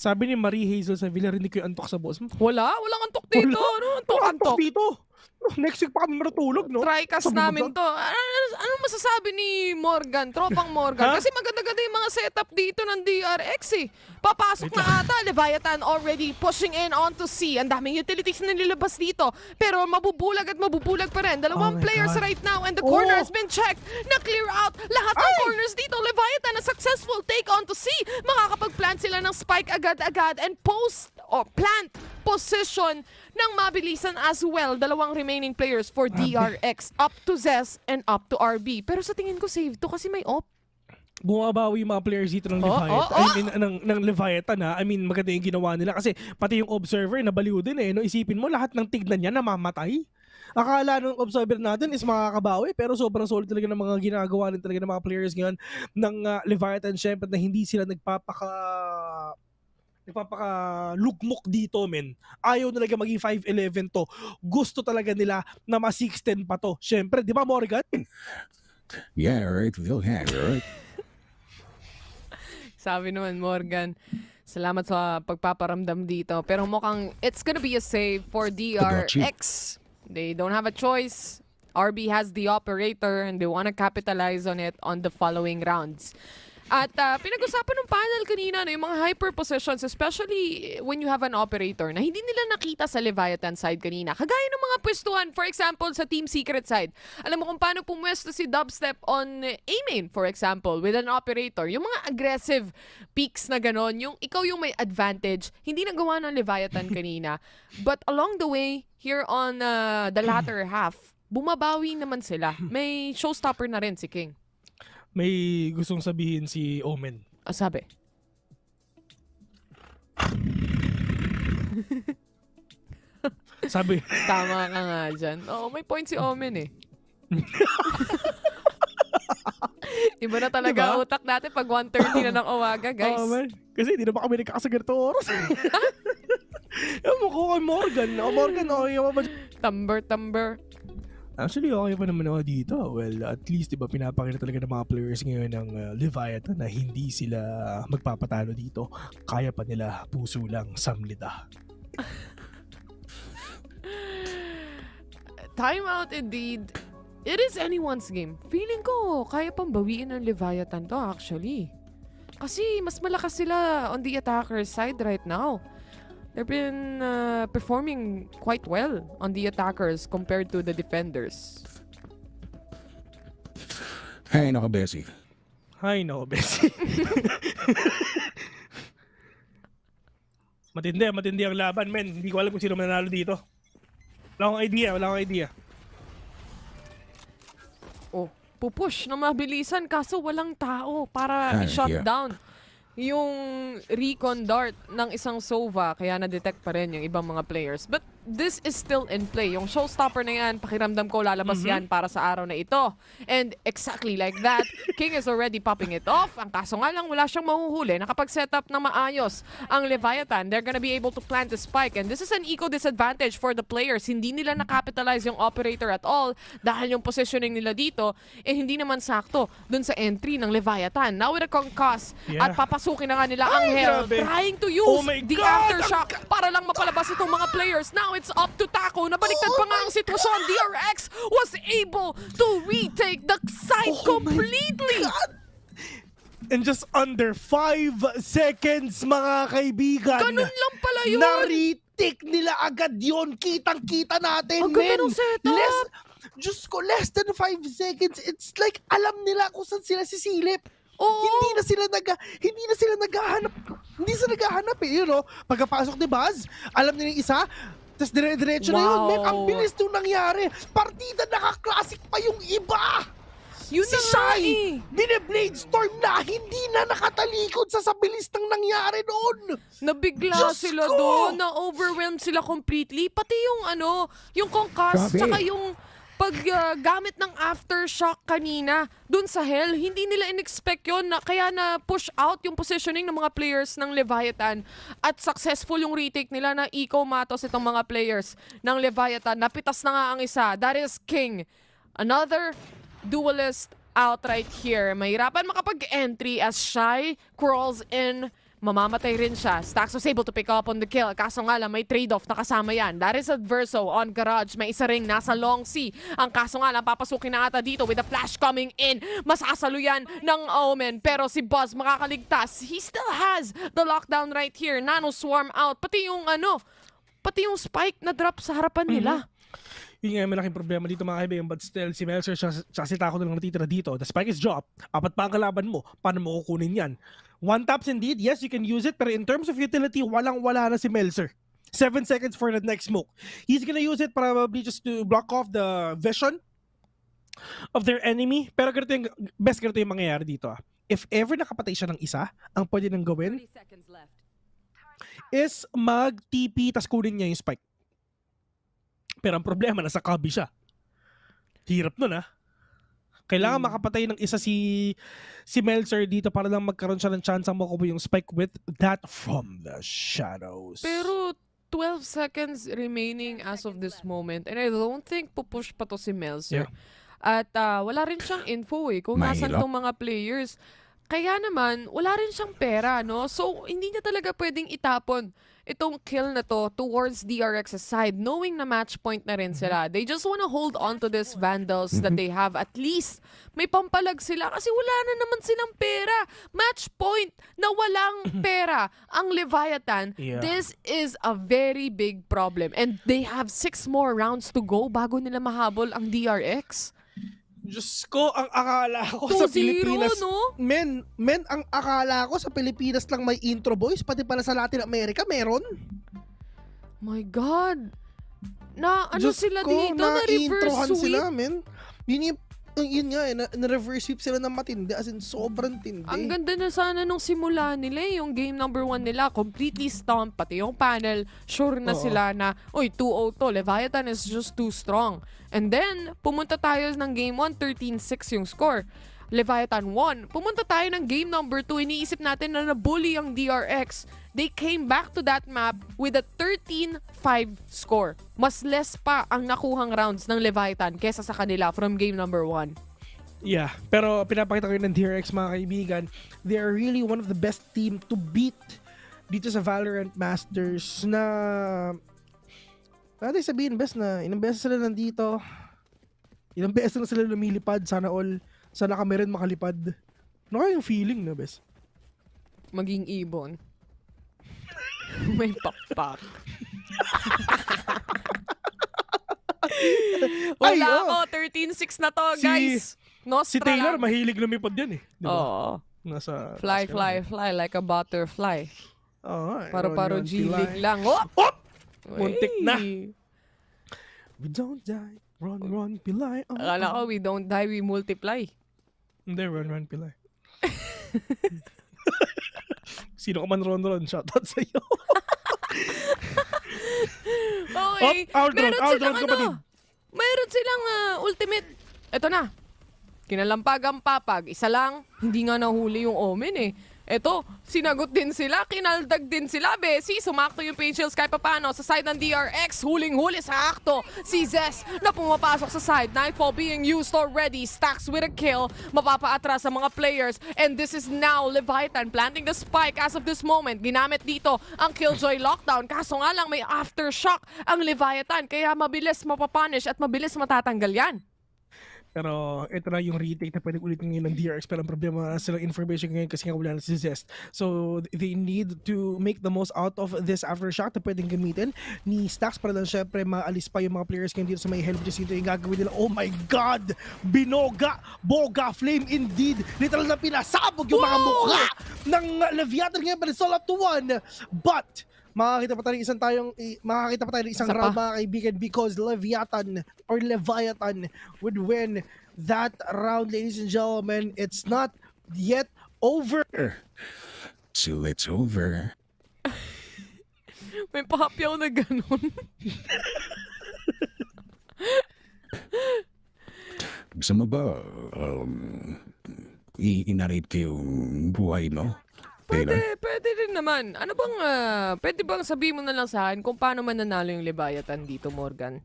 Sabi ni Marie Hazel sa Villa, hindi ko yung antok sa boss mo. Walang antok dito. Ano antok dito? Next week pa kami matulog, no? Trycast namin to. Ano masasabi ni Morgan? Tropang Morgan. Kasi maganda-ganda yung mga setup dito ng DRX eh. Papasok na ata. Leviathan already pushing in onto C. Ang daming utilities na nilabas dito. Pero mabubulag pa rin. Dalawang players right now and the corner has been checked. Na-clear out lahat ng corners dito. Leviathan, a successful take onto C. Makakapag-plant sila ng spike agad-agad and post or plant position ng mabilisan as well. Dalawang remaining players for DRX. Up to Zes and up to RB. Pero sa tingin ko save to kasi may op. Bumabawi yung mga players dito ng Leviathan. Ng Leviathan ha. I mean, maganda yung ginawa nila kasi pati yung observer nabaliw din eh. No? Isipin mo lahat ng tignan niya namamatay. Akala nung observer natin is makakabawi pero sobrang solid talaga ng mga ginagawa din talaga ng mga players ngayon ng Leviathan Champions na hindi sila nagpapaka-lugmok dito, men. Ayaw talaga maging 5-11 to. Gusto talaga nila na ma-6-10 pa to. Siyempre, di ba, Morgan? Yeah, right. Right. Sabi naman, Morgan, salamat sa pagpaparamdam dito. Pero mukhang it's gonna be a save for DRX. They don't have a choice. RB has the operator and they wanna capitalize on it on the following rounds. At pinag-usapan ng panel kanina yung mga hyper positions, especially when you have an operator na hindi nila nakita sa Leviathan side kanina. Kagaya ng mga pwestuhan, for example, sa Team Secret side. Alam mo kung paano pumwesto si Dubstep on A-main, for example, with an operator. Yung mga aggressive peaks na ganon, yung ikaw yung may advantage, hindi nagawa ng Leviathan kanina. But along the way, here on the latter half, bumabawi naman sila. May showstopper na rin si King. May gustong sabihin si Omen. Sabi. Sabi. Tama ka nga dyan. Oo, may point si Omen eh. Iba na talaga utak natin pag 1:30 na ng umaga, guys. Kasi hindi na ba kami nagkakasagar to oras? Ewan mo ko kay Morgan. Morgan, okay ba? Tumber. Actually, okay pa naman ako dito. Well, at least, diba, pinapakita talaga ng mga players ngayon ng Leviathan na hindi sila magpapatalo dito. Kaya pa nila puso lang samlida. Timeout indeed. It is anyone's game. Feeling ko, kaya pang bawiin ng Leviathan to actually. Kasi mas malakas sila on the attacker's side right now. They've been performing quite well on the attackers compared to the defenders. Hay nako, Bessie. Matindi ang laban, men. Hindi ko alam kung sino mananalo dito. Wala akong idea. Oh, pupush na mabilisan kaso walang tao para i-shut down yung recon dart ng isang Sova, kaya na-detect pa rin yung ibang mga players. But this is still in play. Yung showstopper na yan, pakiramdam ko lalabas yan para sa araw na ito. And exactly like that, King is already popping it off. Ang kaso nga lang, wala siyang mahuhuli. Nakapag-set up na maayos ang Leviathan. They're gonna be able to plant the spike. And this is an eco disadvantage for the players. Hindi nila na-capitalize yung operator at all dahil yung positioning nila dito, hindi naman sakto dun sa entry ng Leviathan. Now with a concuss, at papasukin na nga nila ang Hell, trying to use the aftershock para lang mapalabas itong mga players. Now it's up to Taco. Nabaliktad pa nga ang sitwasyon. DRX was able to retake the site completely. In just under 5 seconds, mga kaibigan. Ganun lang pala yun. Na-retake nila agad yun. Kitang-kita natin, ang ganda ng setup. Diyos ko, less than 5 seconds. It's like alam nila kung saan sila sisilip. Hindi na sila naghahanap. Hindi sila naghahanap eh, you know. Pagkapasok ni Buzz, alam nila yung isa, tapos dire-diretso na yun. Man, ang bilis nung nangyari. Partida naka-classic pa yung iba. Yun si Shai, bine-blade storm na, hindi na nakatalikod sa bilis ng nangyari doon. Nabigla sila doon, na-overwhelmed sila completely. Pati yung yung concuss, tsaka yung paggamit ng aftershock kanina dun sa Hell, hindi nila in-expect yun, kaya na-push out yung positioning ng mga players ng Leviathan at successful yung retake nila na eco matos itong mga players ng Leviathan. Napitas na nga ang isa. That is King. Another duelist out right here. Mahirapan makapag-entry as Shai crawls in Mamamatay rin siya. Stax was able to pick up on the kill. Kaso nga lang, may trade-off na kasama yan. That is Adverso on Garage. May isa ring nasa Long C. Ang kaso nga lang, papasukin na ata dito with a flash coming in. Masasalo yan ng Omen. Pero si Buzz makakaligtas. He still has the lockdown right here. Nano swarm out. Pati yung pati yung spike na drop sa harapan nila. Yun nga yung malaking problema dito mga kaibigan, but still si Melzer siya si Taco na lang natitira dito. The spike is dropped. Apat pa ang kalaban mo. Paano mo kukunin yan? One taps indeed, yes, you can use it, pero in terms of utility, walang-wala na si Melzer. 7 seconds for the next smoke. He's gonna use it probably just to block off the vision of their enemy. Pero ganito yung mangyayari dito. If ever nakapatay siya ng isa, ang pwede nang gawin is mag-TP tas kunin niya yung spike. Pero ang problema, nasa cubby siya. Hirap nun Kailangan makapatay ng isa si Melzer dito para lang magkaroon siya ng chance ang makuha yung spike with that from the shadows. Pero 12 seconds remaining as of this moment and I don't think pupush pa to si Melzer. Yeah. At wala rin siyang info kung nasan tong mga players. Kaya naman, wala rin siyang pera, no? So, hindi niya talaga pwedeng itapon itong kill na to towards DRX's side, knowing na match point na rin sila. They just wanna hold on to these Vandals that they have. At least, may pampalag sila kasi wala na naman silang pera. Match point na walang pera. Ang Leviathan, this is a very big problem. And they have 6 more rounds to go bago nila mahabol ang DRX. Diyos ko, ang akala ko sa Pilipinas, no? Men, ang akala ko sa Pilipinas lang may intro boys, pati pala sa Latin America meron. My God. Diyos sila ko, dito? Na-reverse sweep? Sila, men. Yun nga na-reverse sweep sila ng matindi, as in sobrang tindi. Ang ganda na sana nung simula nila, yung game number 1 nila, completely stomped, pati yung panel, sure na sila na, 2-0 to, Leviathan is just too strong. And then, pumunta tayo ng game 1, 13-6 yung score. Leviathan 1. Pumunta tayo ng game number 2, iniisip natin na nabully ang DRX. They came back to that map with a 13-5 score. Mas less pa ang nakuhang rounds ng Leviathan kesa sa kanila from game number 1. Yeah, pero pinapakita ko yun ng DRX mga kaibigan. They are really one of the best team to beat dito sa VALORANT Masters na natin sabihin best na ilang beses sila nandito. Ilang beses na sila lumilipad. Sana kami rin makalipad. Ano kaya yung feeling na best? Maging ibon. May pakpak. Wala ako. 13-6 na to, guys. Si Taylor, mahilig lumipad yan Diba? Oo. Nasa fly like a butterfly. Paro-paro G-League lang. Muntik na. We don't die. Run, pilay. Akala ko, we don't die, we multiply. Hindi, run, pilay. Sino ka man ron, shoutout sa'yo. Okay. Meron silang ultimate. Ito na. Kinalampag ang papag. Isa lang, hindi nga nahuli yung Omen Eto, sinagot din sila, kinaldag din sila, Bessie. Sumakto yung Page kahit papano sa side ng DRX. Huling-huli sa akto. Si Zes na pumapasok sa side. Nightfall being used already. Stacks with a kill. Mapapaatras sa mga players. And this is now Leviathan planting the spike as of this moment. Ginamit dito ang Killjoy lockdown. Kaso nga lang may aftershock ang Leviathan. Kaya mabilis mapapunish at mabilis matatanggal yan. Pero ito na yung retake na pwedeng ulit ngayon ng DRX. Pero ang problema na silang information ngayon kasi nga wala na si Zest. So they need to make the most out of this aftershock na pwedeng gamitin ni Stacks para lang syempre maalis pa yung mga players ngayon dito sa may help. Just ito yung gagawin nila. Oh my God! Binoga! Boga! Flame indeed! Literal na pinasabog yung mga mukha ng Leviathan ngayon. But it's all up to 1. But makakita pa tayo ng isang round mga kaibigan because Leviathan would win that round, ladies and gentlemen. It's not yet over. So it's over. May pahapyaw na ganun. Gusto mo ba i-narrate ko yung buhay mo? Pwede rin naman. Ano bang, pwede bang sabihin mo na lang sa akin kung paano mananalo yung Leviathan dito, Morgan?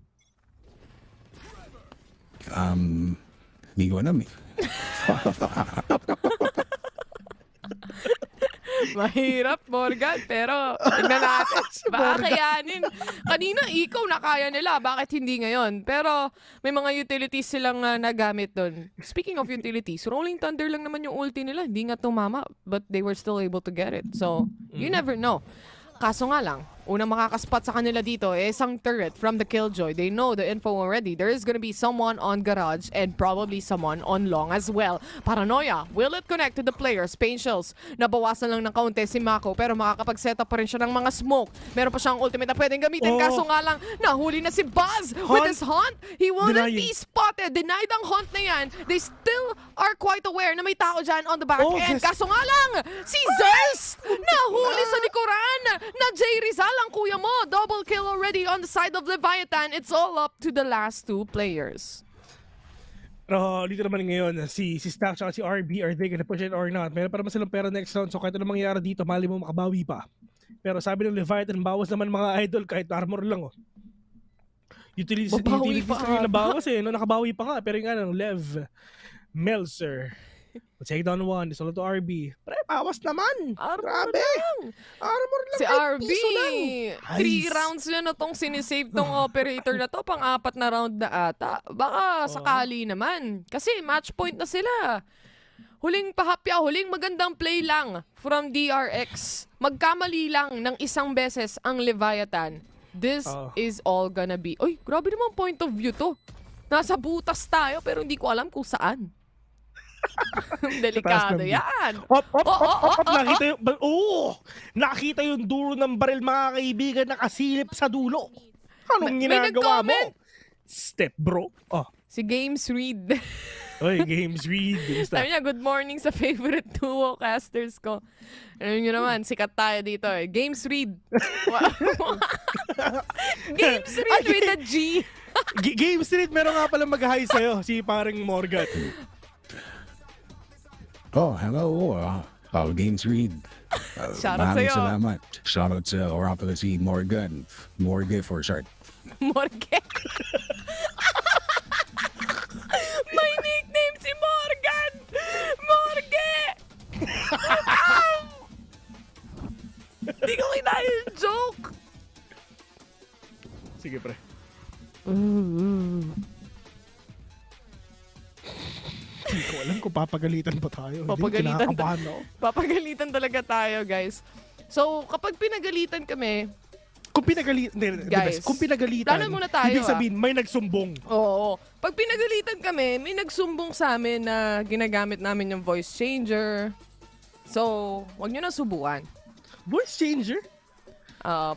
Hindi ko alam Mahirap, Morgan. Pero, tignan natin. Baka kayanin. Kanina, ikaw na kaya nila. Bakit hindi ngayon? Pero, may mga utilities silang nagamit doon. Speaking of utilities, Rolling Thunder lang naman yung ulti nila. Hindi nga tumama. But they were still able to get it. So, you never know. Kaso nga lang, unang makakaspot sa kanila dito isang turret from the Killjoy. They know the info already. There is gonna be someone on garage and probably someone on long as well. Paranoia, will it connect to the players? Paintials, nabawasan lang ng kaunti si Mako pero makakapag-set up pa rin siya ng mga smoke. Meron pa siyang ultimate na pwedeng gamitin. Kaso nga lang, nahuli na si Buzz with his hunt. He won't be spotted. Denied ang hunt na yan. They still are quite aware na may tao dyan on the back end. Kaso nga lang, si Zest nahuli sa likuran na Jay Rizal ang kuya mo. Double kill already on the side of Leviathan. It's all up to the last two players. Pero dito naman ngayon, si Stack at si RB, are they gonna push it or not? Meron pa naman silang pera next round, so kahit ano mangyayari dito, mali mo makabawi pa. Pero sabi ng Leviathan, bawas naman mga idol kahit armor lang. Utilities pa na bawas no? Nakabawi pa nga. Pero yung ano, Lev, Melzer, take down one, it's all to RB. Pre, bawas naman. Grabe. Armor lang. Si RB, 3 Nice. rounds na tong sinisave tong operator na to. Pang-4 na round na ata. Baka sakali naman. Kasi match point na sila. Huling pahapya, huling magandang play lang from DRX. Magkamali lang ng isang beses ang Leviathan. This is all gonna be... Uy, grabe naman point of view to. Nasa butas tayo pero hindi ko alam kung saan. Delikado yan. Nakita yung... Nakita yung dulo ng baril, mga kaibigan, nakasilip sa dulo. Anong ginagawa mo? Step, bro. Si Games Read. Oy, Games Read. Sabi niya, good morning sa favorite duo casters ko. Alam nyo naman, sikat tayo dito eh. Games Read. Games Read with a G. Games Read, meron nga pala mag-hi sa'yo, si parang Morgan. Oh, hello. Games Read. Shoutout sa'yo. Salamat. Shoutout sa Orapala si Morgan. Morgan for short. Morgan. May nickname si Morgan. Morgan. Hindi ko kinaya yung joke. Sige, pre. Hindi ko alam kung papagalitan pa tayo. Papagalitan talaga tayo, guys. So, kapag pinagalitan kami, kung pinagalitan, muna tayo, ibig sabihin, may nagsumbong. Oo. Pag pinagalitan kami, may nagsumbong sa amin na ginagamit namin yung voice changer. So, wag nyo na subukan. Voice changer?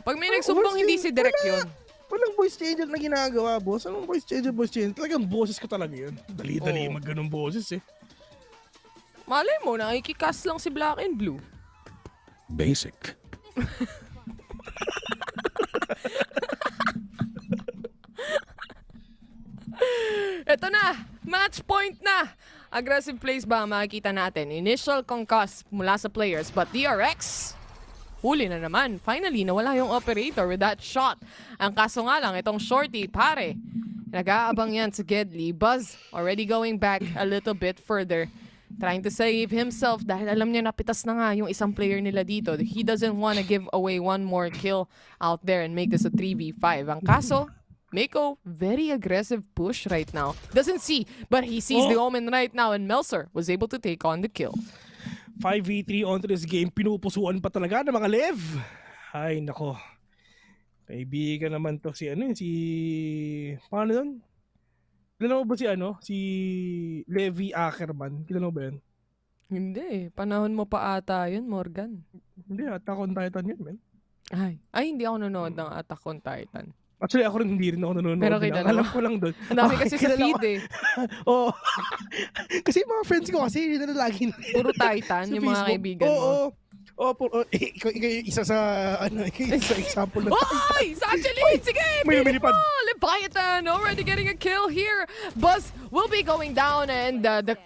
Pag may nagsumbong, hindi si Direk yun. Walang voice changer na ginagawa, boss. Anong voice changer? Talagang boses ko talaga yun. Dali-dali mag-ganong boses eh. Malay mo, nakikicast lang si Black and Blue. Basic. Ito na, match point na. Aggressive plays ba ang makikita natin? Initial concuss mula sa players, but DRX, huli na naman. Finally, nawala yung operator with that shot. Ang kaso nga lang, itong shorty, pare, nag-aabang yan sa Gedli. Buzz already going back a little bit further, trying to save himself dahil alam niya napitas na nga yung isang player nila dito. He doesn't want to give away one more kill out there and make this a 3v5. Ang kaso, Mako, very aggressive push right now. Doesn't see, but he sees the omen right now, and Melzer was able to take on the kill. 5v3 onto this game, pinupusuan pa talaga ng mga Lev. Ay, nako. Kaibigan naman to si paano yun? Kilala mo ba si Levi Ackerman? Kilala mo ba yun? Hindi, panahon mo pa ata yun, Morgan. Hindi, Attack on Titan yun, man. Ay, hindi ako nanonood ng Attack on Titan. Actually, ako rin hindi rin ako nanonood. Pero alam ko lang doon. Ang dami kasi sa feed eh. Oo. Kasi mga friends ko kasi yun na lagi. Puro Titan yung mga kaibigan mo. Ikaw yung isa sa example na. Oy! Actually, sige! May lumilipad. Leviathan already getting a kill here. Buzz will be going down and the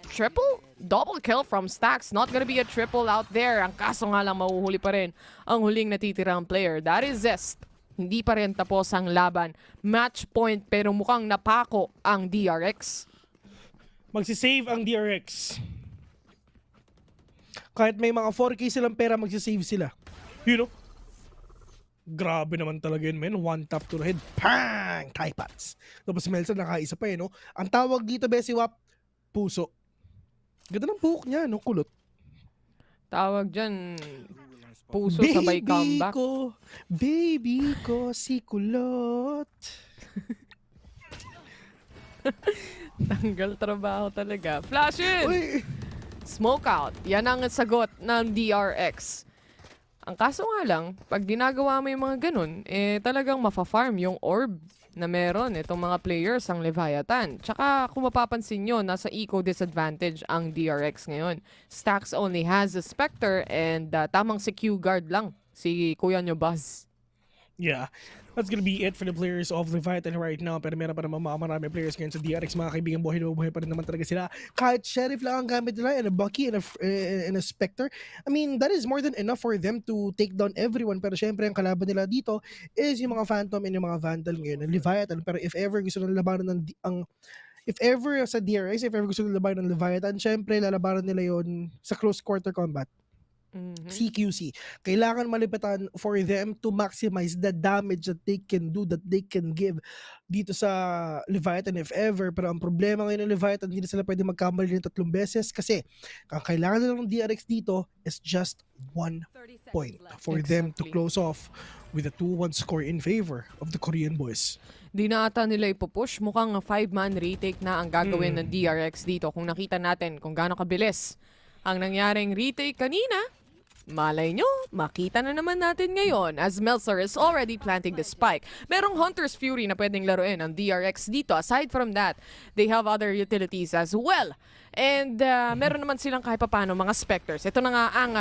double kill from Stacks. Not gonna be a triple out there. Ang kaso nga lang, mahuhuli pa rin ang huling natitirang player. That is Zest. Hindi pa rin tapos ang laban. Match point pero mukhang napako ang DRX. Magsisave ang DRX. Kahit may mga 4K silang pera, magsisave sila. You know? Grabe naman talaga yun, men. One tap to the head. Pang! Thai pats. Tapos si Melson nakaisa pa no? Ang tawag dito, Besiwap, puso. Ganda ng buhok niya, no? Kulot. Tawag dyan, puso sabay comeback. Baby ko, si kulot. Tanggal trabaho talaga. Flash in! Smoke out. Yan ang sagot ng DRX. Ang kaso nga lang, pag ginagawa mo yung mga ganun, talagang mafa-farm yung orb na meron itong mga players ang Leviathan. Tsaka kung mapapansin nyo, nasa eco disadvantage ang DRX ngayon. Stacks only has a Spectre and tamang si Q guard lang, si kuya nyo Buzz. Yeah, that's gonna be it for the players of Leviathan right now. Pero meron pa naman marami players ngayon sa DRX. Mga kaibigan, buhay na buhay pa rin naman talaga sila. Kahit Sheriff lang ang gamit nila and a Bucky and a Spectre. I mean, that is more than enough for them to take down everyone. Pero syempre, ang kalaban nila dito is yung mga Phantom and yung mga Vandal ngayon ng Leviathan. Pero if ever gusto nila labanan if ever sa DRX, if ever gusto nila labanan ng Leviathan, syempre lalabanan nila yon sa close quarter combat. CQC. Kailangan malipitan for them to maximize the damage that they can do, that they can give dito sa Leviathan if ever. Pero ang problema ngayon ng Leviathan, hindi sila pwede magkamali ng 3 beses kasi ang kailangan nila ng DRX dito is just 1 point for them to close off with a 2-1 score in favor of the Korean boys. Di na ata nila ipupush. Mukhang 5-man retake na ang gagawin ng DRX dito. Kung nakita natin kung gaano kabilis ang nangyaring retake kanina, malay nyo, makita na naman natin ngayon as Melzer is already planting the spike. Merong Hunter's Fury na pwedeng laruin ang DRX dito. Aside from that, they have other utilities as well. And meron naman silang kahit papano mga Spectres. Ito na nga ang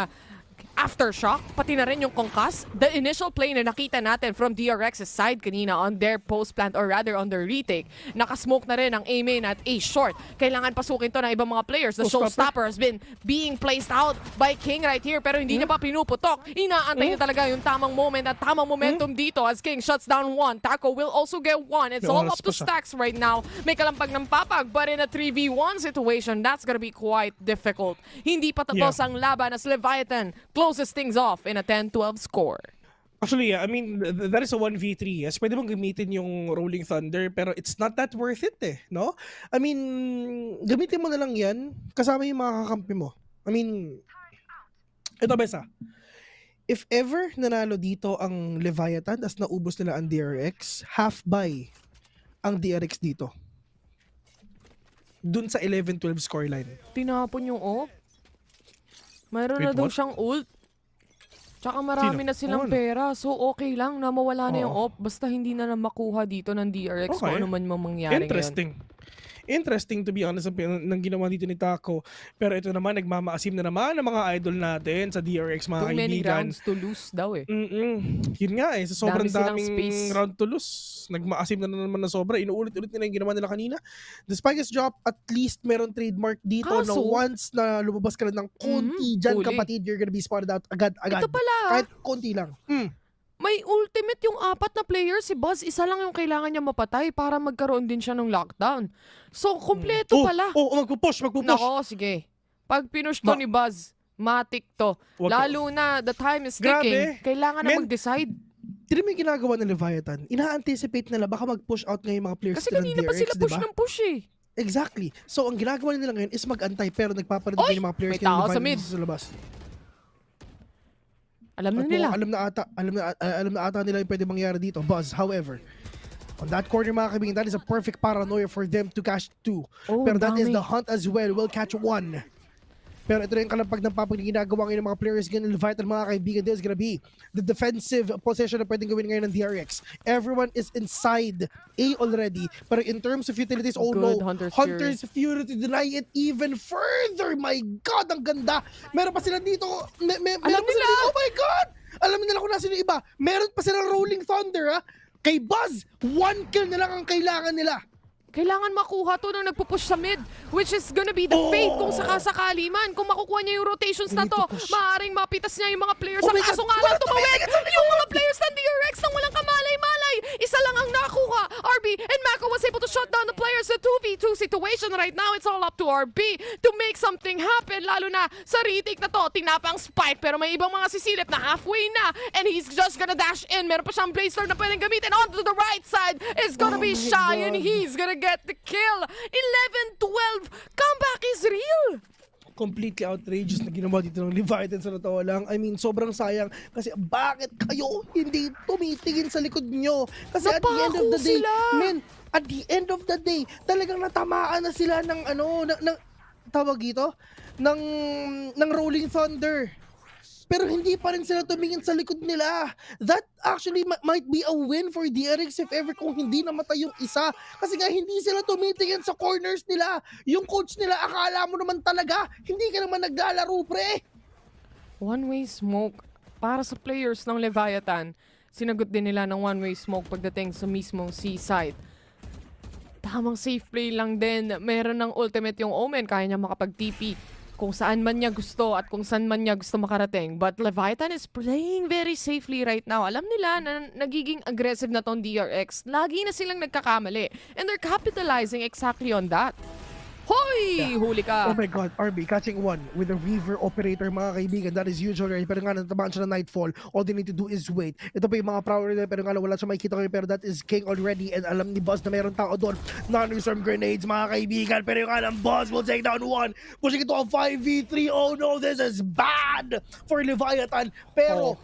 Aftershock, pati na rin yung Concuss. The initial play na nakita natin from DRX's side kanina on their post plant or rather on their retake, nakasmoke na rin ang A-main at A-short. Kailangan pasukin to ng ibang mga players. The showstopper has been being placed out by King right here pero hindi niya pa pinuputok. Inaantay niya talaga yung tamang moment at tamang momentum dito as King shuts down 1. Taco will also get 1. It's all up to Stacks right now. May kalampag ng papag but in a 3v1 situation, that's gonna be quite difficult. Hindi pa tapos ang laban as Leviathan closes things off in a 10-12 score. Actually, I mean, that is a 1v3. Yes, pwede mong gamitin yung Rolling Thunder, pero it's not that worth it no? I mean, gamitin mo na lang yan kasama yung mga kakampi mo. I mean, ito besa. If ever nanalo dito ang Leviathan as naubos nila ang DRX, half buy ang DRX dito. Dun sa 11-12 scoreline. Tinapon yung off. Mayroon na daw siyang ult. Tsaka marami na silang pera. So okay lang na mawala na yung op. Basta hindi na makuha dito ng DRX kung ano man mangyari Interesting. Interesting to be honest ng ginawa dito ni Taco. Pero ito naman, nagmamaasim na naman ng mga idol natin sa DRX, mga kaibigan. Too many rounds to lose daw eh. Yun nga eh, sa sobrang daming round to lose, nagmaasim na naman na sobra. Inuulit-ulit nila yung ginawa nila kanina. The spike is drop, at least meron trademark dito na once na lumabas ka lang ng konti dyan, kapatid, you're gonna be spotted out agad-agad. Ito pala. Kahit konti lang. May ultimate yung 4 na player. Si Buzz, isa lang yung kailangan niya mapatay para magkaroon din siya ng lockdown. So, kompleto pala. Magpupush. Nako, sige. Pag pinush to ni Buzz, matik to. Lalo na, the time is ticking. Kailangan na mag-decide. Hindi mo yung ginagawa ng Leviathan. Ina-anticipate nila baka mag-push out ngayon mga players kasi ng DRX, kanina pa sila push ng push eh. Exactly. So, ang ginagawa nila ngayon is mag-antay pero nagpaparoon din yung mga players ng Leviathan sa labas. Alam na ata nila yung pwede mangyari dito. Buzz, however, on that corner mga kaibigan, that is a perfect paranoia for them to catch 2. Pero that is the hunt as well. Will catch 1. Pero ito rin yung kalampag ng papag na ginagawa ngayon ng mga players ngayon ng Leviathan mga kaibigan. This is gonna be the defensive position na pwedeng gawin ngayon ng DRX. Everyone is inside A already. Pero in terms of utilities, Hunter's Fury to deny it even further. My God, ang ganda. Meron pa sila dito. Meron pa sila dito. Oh my God! Alam nila kung nasa yung iba. Meron pa sila Rolling Thunder. Kay Buzz, 1 kill na lang ang kailangan nila. Kailangan makuha to nung nagpupush sa mid, which is gonna be the fate kung sakasakali man. Kung makukuha niya yung rotations na to, maaaring mapitas niya yung mga players. Ang kaso nga lang tumawid yung mga players ng DRX nang walang kamalay-malay. Isa lang ang nakuha. RB and Mako was able to shut down the players. The 2v2 situation right now. It's all up to RB to make something happen. Lalo na sa retake na to. Tinapang spike pero may ibang mga sisilip na halfway na. And he's just gonna dash in. Meron pa siyang blaze storm na pwedeng gamitin. Onto the right side is gonna be Shy and he's gonna get the kill. 11-12. Comeback is real. Completely outrageous na ginawa dito ng Leviathan sa totoo lang. I mean, sobrang sayang kasi bakit kayo hindi tumitingin sa likod nyo? Kasi at the end of the day, men, at the end of the day, talagang natamaan na sila ng tawag dito, ng Rolling Thunder. Pero hindi pa rin sila tumingin sa likod nila. That actually might be a win for DRX if ever kung hindi namatay yung isa. Kasi nga hindi sila tumitingin sa corners nila. Yung coach nila, akala mo naman talaga, hindi ka naman naglalaro, pre. One-way smoke para sa players ng Leviathan. Sinagot din nila ng one-way smoke pagdating sa mismong seaside. Tamang safe play lang din. Meron ng ultimate yung Omen. Kaya niya makapag-TP kung saan man niya gusto at kung saan man niya gusto makarating. But Leviathan is playing very safely right now. Alam nila na nagiging aggressive na tong DRX. Lagi na silang nagkakamali. And they're capitalizing exactly on that. Hoy! Yeah. Huli ka. Oh my God, RB catching one with a Reaver operator, mga kaibigan. That is huge already. Pero nga, natamaan siya na Nightfall. All they need to do is wait. Ito pa yung mga prowler na, pero nga wala siya makikita kayo. Pero that is King already. And alam ni Buzz na mayroon tao doon. Non-reserve grenades, mga kaibigan. Pero yung alam, Buzz will take down one. Pushing it to a 5v3. Oh no, this is bad for Leviathan. Pero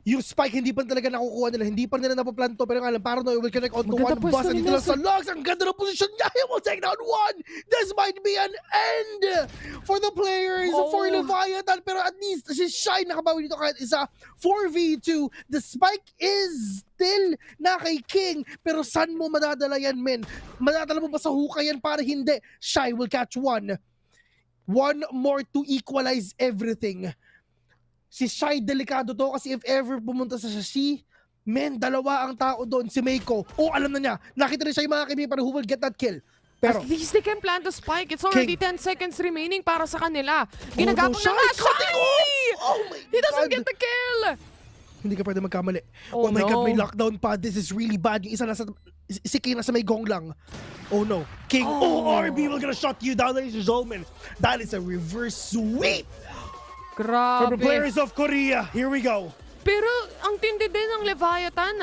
yung spike hindi pa talaga nakukuha nila. Hindi pa nila napaplanto. Pero nga lang, Paranoid will connect onto one bus. And dito lang sa logs. Ang ganda ng position niya. He will take down one. This might be an end for the players for Leviathan. Pero at least si Shy nakabawi dito kahit isa. 4v2. The spike is still na kay King. Pero saan mo madadala yan, men? Madadala mo ba sa hukayan para hindi? Shy will catch one. One more to equalize everything. Si Shy, delikado to kasi if ever pumunta sa Shashi, men, dalawa ang tao doon. Si Meiko, alam na niya. Nakita rin siya yung mga kaibigan, pero who will get that kill? Pero at least they can plant the spike. It's already 10 seconds remaining para sa kanila. Ginagapang na nga, Shy! He doesn't get the kill! Hindi ka pwede magkamali. Oh my God, may lockdown pa. This is really bad. Yung isa nasa, si King nasa may gong lang. Oh no. King, RB will gonna shut you down, ladies and gentlemen. That is a reverse sweep! Grabe. For the players of Korea, here we go. Pero ang tindi din ng Leviathan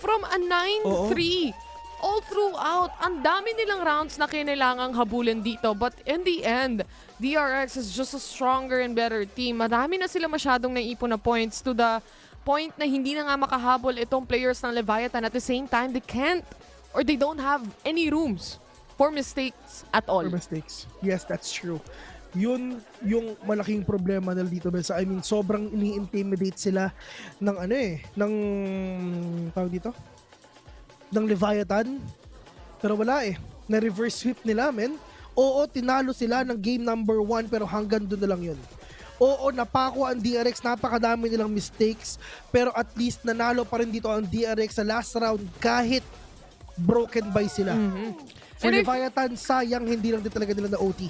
from a 9-3 all throughout. Ang dami nilang rounds na kailangang habulin dito. But in the end, DRX is just a stronger and better team. Madami na sila masyadong naipon na points to the point na hindi na nga makahabol itong players ng Leviathan. At the same time, they can't or they don't have any rooms for mistakes at all. For mistakes. Yes, that's true. Yun yung malaking problema nila dito, Belsa. I mean, sobrang ini-intimidate sila ng tawag dito? Ng Leviathan. Pero wala na-reverse sweep nila, men. Oo, tinalo sila ng game number 1 pero hanggang doon na lang yun. Oo, napako ang DRX, napakadami nilang mistakes, pero at least nanalo pa rin dito ang DRX sa last round kahit broken by sila. For Leviathan, sayang hindi lang din talaga nila na OT.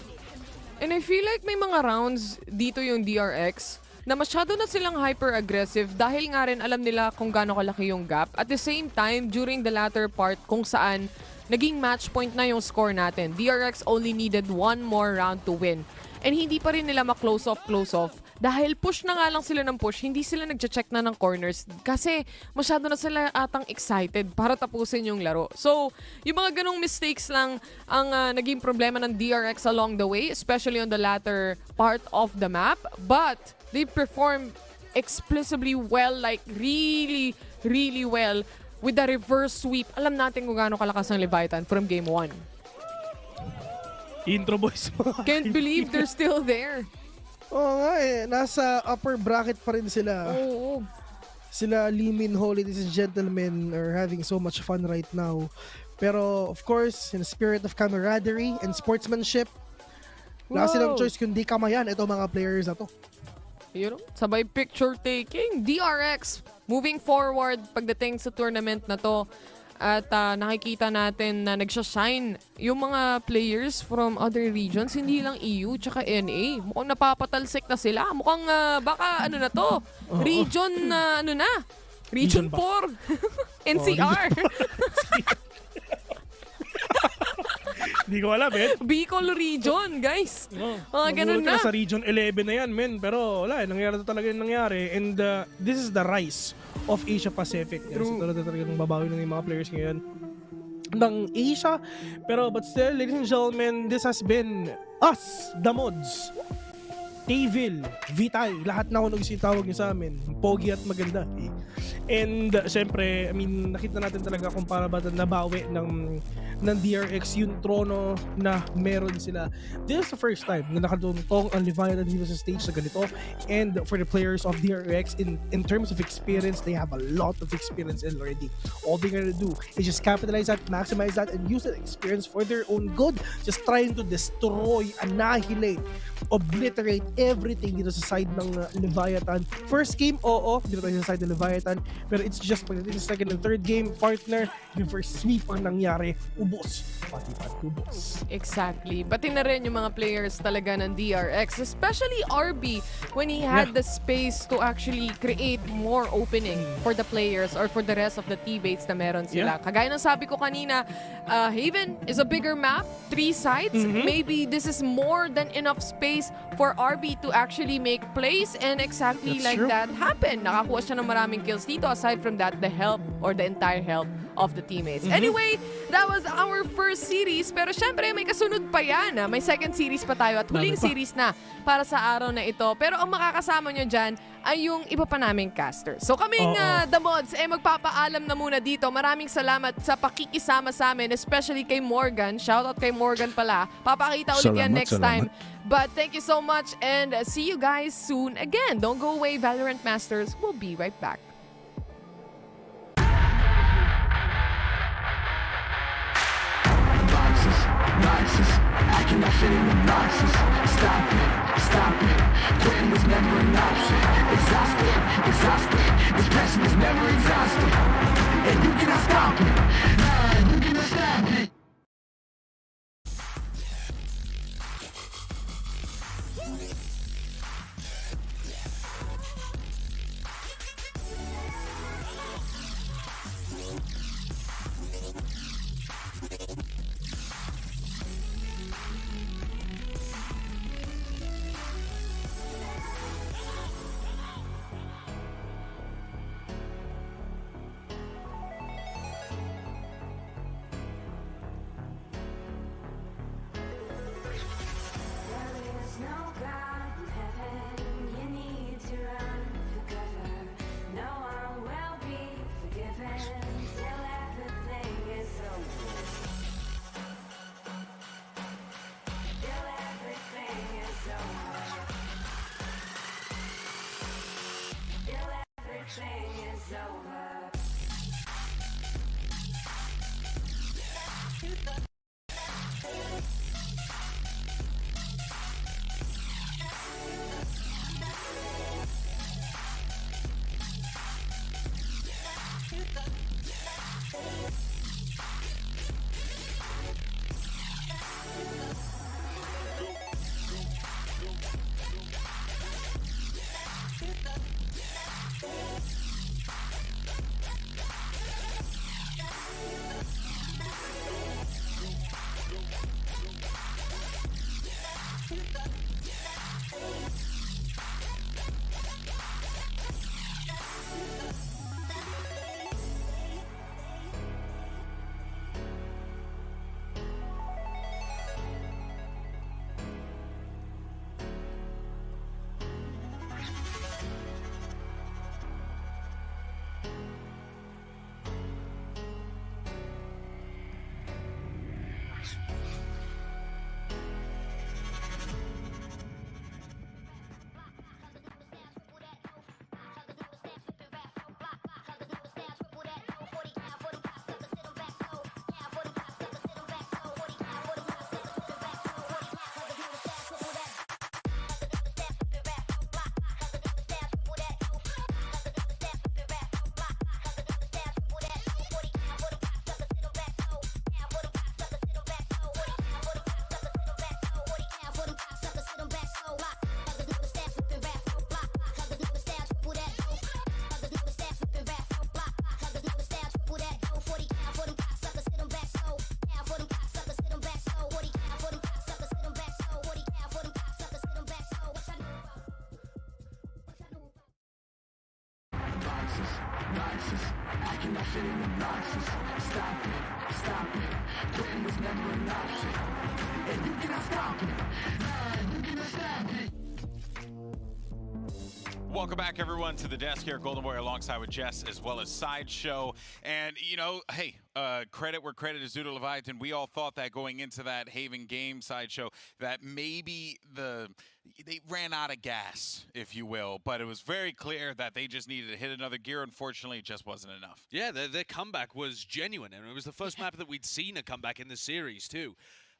And I feel like may mga rounds dito yung DRX na masyado na silang hyper-aggressive dahil nga rin alam nila kung gaano kalaki yung gap. At the same time, during the latter part, kung saan naging match point na yung score natin. DRX only needed one more round to win. And hindi pa rin nila ma-close off dahil push na nga lang sila ng push, hindi sila nagche-check na ng corners kasi masyado na sila atang excited para tapusin yung laro. So, yung mga ganong mistakes lang ang naging problema ng DRX along the way, especially on the latter part of the map. But they performed explicitly well, like really, really well with the reverse sweep. Alam natin kung gaano kalakas ang Leviathan from game 1. Intro boys. Can't believe they're still there. Oo nga nasa upper bracket pa rin sila. Oo. Sila Lee Min Ho, ladies and gentlemen, are having so much fun right now. Pero of course, in the spirit of camaraderie and sportsmanship, wala silang choice kundi kamayan ito mga players na to. You know, sabay picture taking. DRX moving forward pagdating sa tournament na to. At nakikita natin na nagsashine yung mga players from other regions, hindi lang EU tsaka NA. Mukhang napapatalsik na sila. Mukhang baka ano na to, region Region 4. NCR. Hindi ko alam, eh. Bicol Region, guys. Ganun na. Sa Region 11 na yan, men. Pero wala, nangyari talaga yung nangyari. And this is the rise of Asia Pacific. True. Ito talagang babawi ng mga players ngayon ng Asia. Pero but still, ladies and gentlemen, this has been us, the mods. Tavil, Vitay, lahat na ako nagsitawag niyo sa amin. Pogi at maganda. And syempre, I mean, nakita natin talaga kung para ba nabawi ng DRX yung trono na meron sila. This is the first time na nakatungtong ang Leviathan dito sa stage na ganito. And for the players of DRX, in terms of experience, they have a lot of experience already. All they're gonna do is just capitalize that, maximize that, and use that experience for their own good. Just trying to destroy, annihilate, obliterate everything dito sa side ng Leviathan. First game, oo, dito tayo sa side ng Leviathan. Pero it's just pagdating sa second and third game, partner, yung first sweep ang nangyari, ubos. Pati ubos. Exactly. Pati na rin yung mga players talaga ng DRX, especially RB, when he had the space to actually create more opening for the players or for the rest of the teammates na meron sila. Kagaya ng sabi ko kanina, Haven is a bigger map, 3 sides. Maybe this is more than enough space for RB to actually make plays, and exactly that happened. Nakakuha siya ng maraming kills dito. Aside from that, the help or the entire help of the teammates. Anyway, that was our first series. Pero syempre, may kasunod pa yan. May second series pa tayo at huling series na para sa araw na ito. Pero ang makakasama nyo dyan ay yung iba pa naming casters. So kaming The Mods, magpapaalam na muna dito. Maraming salamat sa pakikisama sa amin, especially kay Morgan. Shoutout kay Morgan pala. Papakita ulit yan next time. But thank you so much and see you guys soon again. Don't go away, VALORANT Masters. We'll be right back. Boxes, I cannot fit in the boxes. Stop it, quitting was never an option. Exhausted, this passion is never exhausted. And you cannot stop it, nah, you cannot stop it. obnoxious. I cannot fit in the boxes. Stop it. Quitting was never an option. And you cannot stop it. Nah, you cannot stop it. Welcome back, everyone, to the desk here at Golden Boy alongside with Jess as well as Sideshow. And, you know, hey, credit where credit is due to Leviathan. We all thought that going into that Haven game, Sideshow, that maybe they ran out of gas, if you will. But it was very clear that they just needed to hit another gear. Unfortunately, it just wasn't enough. Yeah, their comeback was genuine. And it was the first map that we'd seen a comeback in the series, too.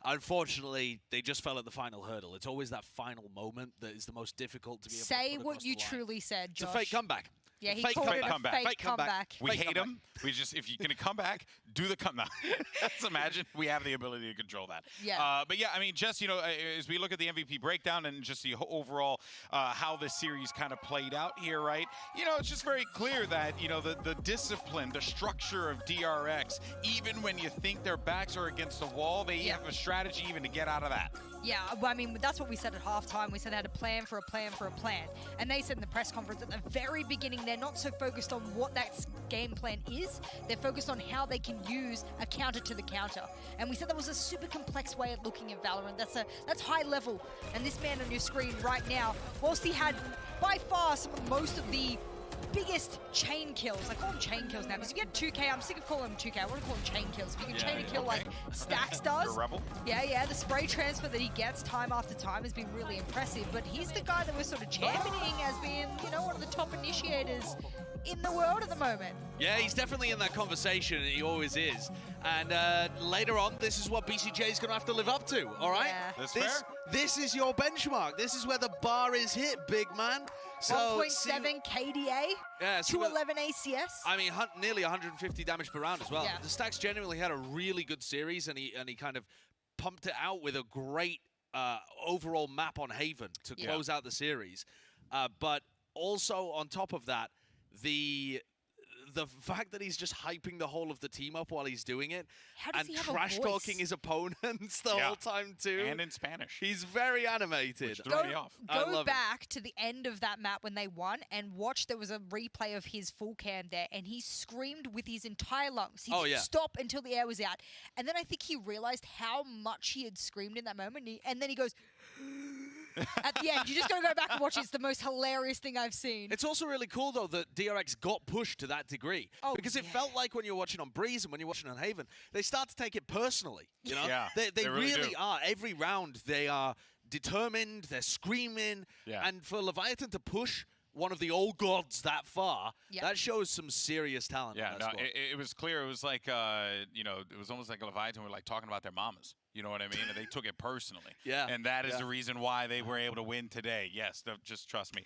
Unfortunately, they just fell at the final hurdle. It's always that final moment that is the most difficult to be able to Say put what across you the line. truly said, Josh. It's a fake comeback. Yeah, he fake called it a comeback. fake comeback. We hate him. We just, if you're going to come back, do the comeback. Let's imagine we have the ability to control that. Yeah. But yeah, I mean, just, you know, as we look at the MVP breakdown and just the overall how the series kind of played out here, right? You know, it's just very clear that, you know, the discipline, the structure of DRX, even when you think their backs are against the wall, they have a strategy even to get out of that. Yeah, well, I mean, that's what we said at halftime. We said they had a plan for a plan for a plan. And they said in the press conference at the very beginning, they're not so focused on what that game plan is. They're focused on how they can use a counter to the counter. And we said that was a super complex way of looking at VALORANT. That's high level. And this man on your screen right now, whilst he had by far most of the biggest chain kills. I call them chain kills now because you get 2K. I'm sick of calling them 2K. I want to call them chain kills. If you can chain a kill like Stacks does. You're a rebel. Yeah. The spray transfer that he gets time after time has been really impressive. But he's the guy that we're sort of championing as being, you know, one of the top initiators in the world at the moment. Yeah, he's definitely in that conversation, and he always is. And later on, this is what BCJ is going to have to live up to, all right? Yeah. That's fair. This is your benchmark. This is where the bar is hit, big man. So 1.7 KDA, yeah, 211 ACS. I mean, nearly 150 damage per round as well. Yeah. The Stacks genuinely had a really good series, and he kind of pumped it out with a great overall map on Haven to close out the series. But also on top of that, the fact that he's just hyping the whole of the team up while he's doing it and trash talking his opponents the whole time too. And in Spanish. He's very animated. Which threw me off. Go back to the end of that map when they won and watch. There was a replay of his full cam there, and he screamed with his entire lungs. He didn't stop until the air was out. And then I think he realized how much he had screamed in that moment, and then he goes... At the end, you just gotta go back and watch it. It's the most hilarious thing I've seen. It's also really cool, though, that DRX got pushed to that degree. Because it felt like when you're watching on Breeze and when you're watching on Haven, they start to take it personally. You know? Yeah, they really do. are. Every round, they are determined, they're screaming. Yeah. And for Leviathan to push one of the old gods that far, that shows some serious talent. Yeah, on no, that squad. it was clear. It was like, you know, it was almost like Leviathan were like talking about their mamas. You know what I mean? And they took it personally. Yeah. And that is the reason why they were able to win today. Yes, just trust me.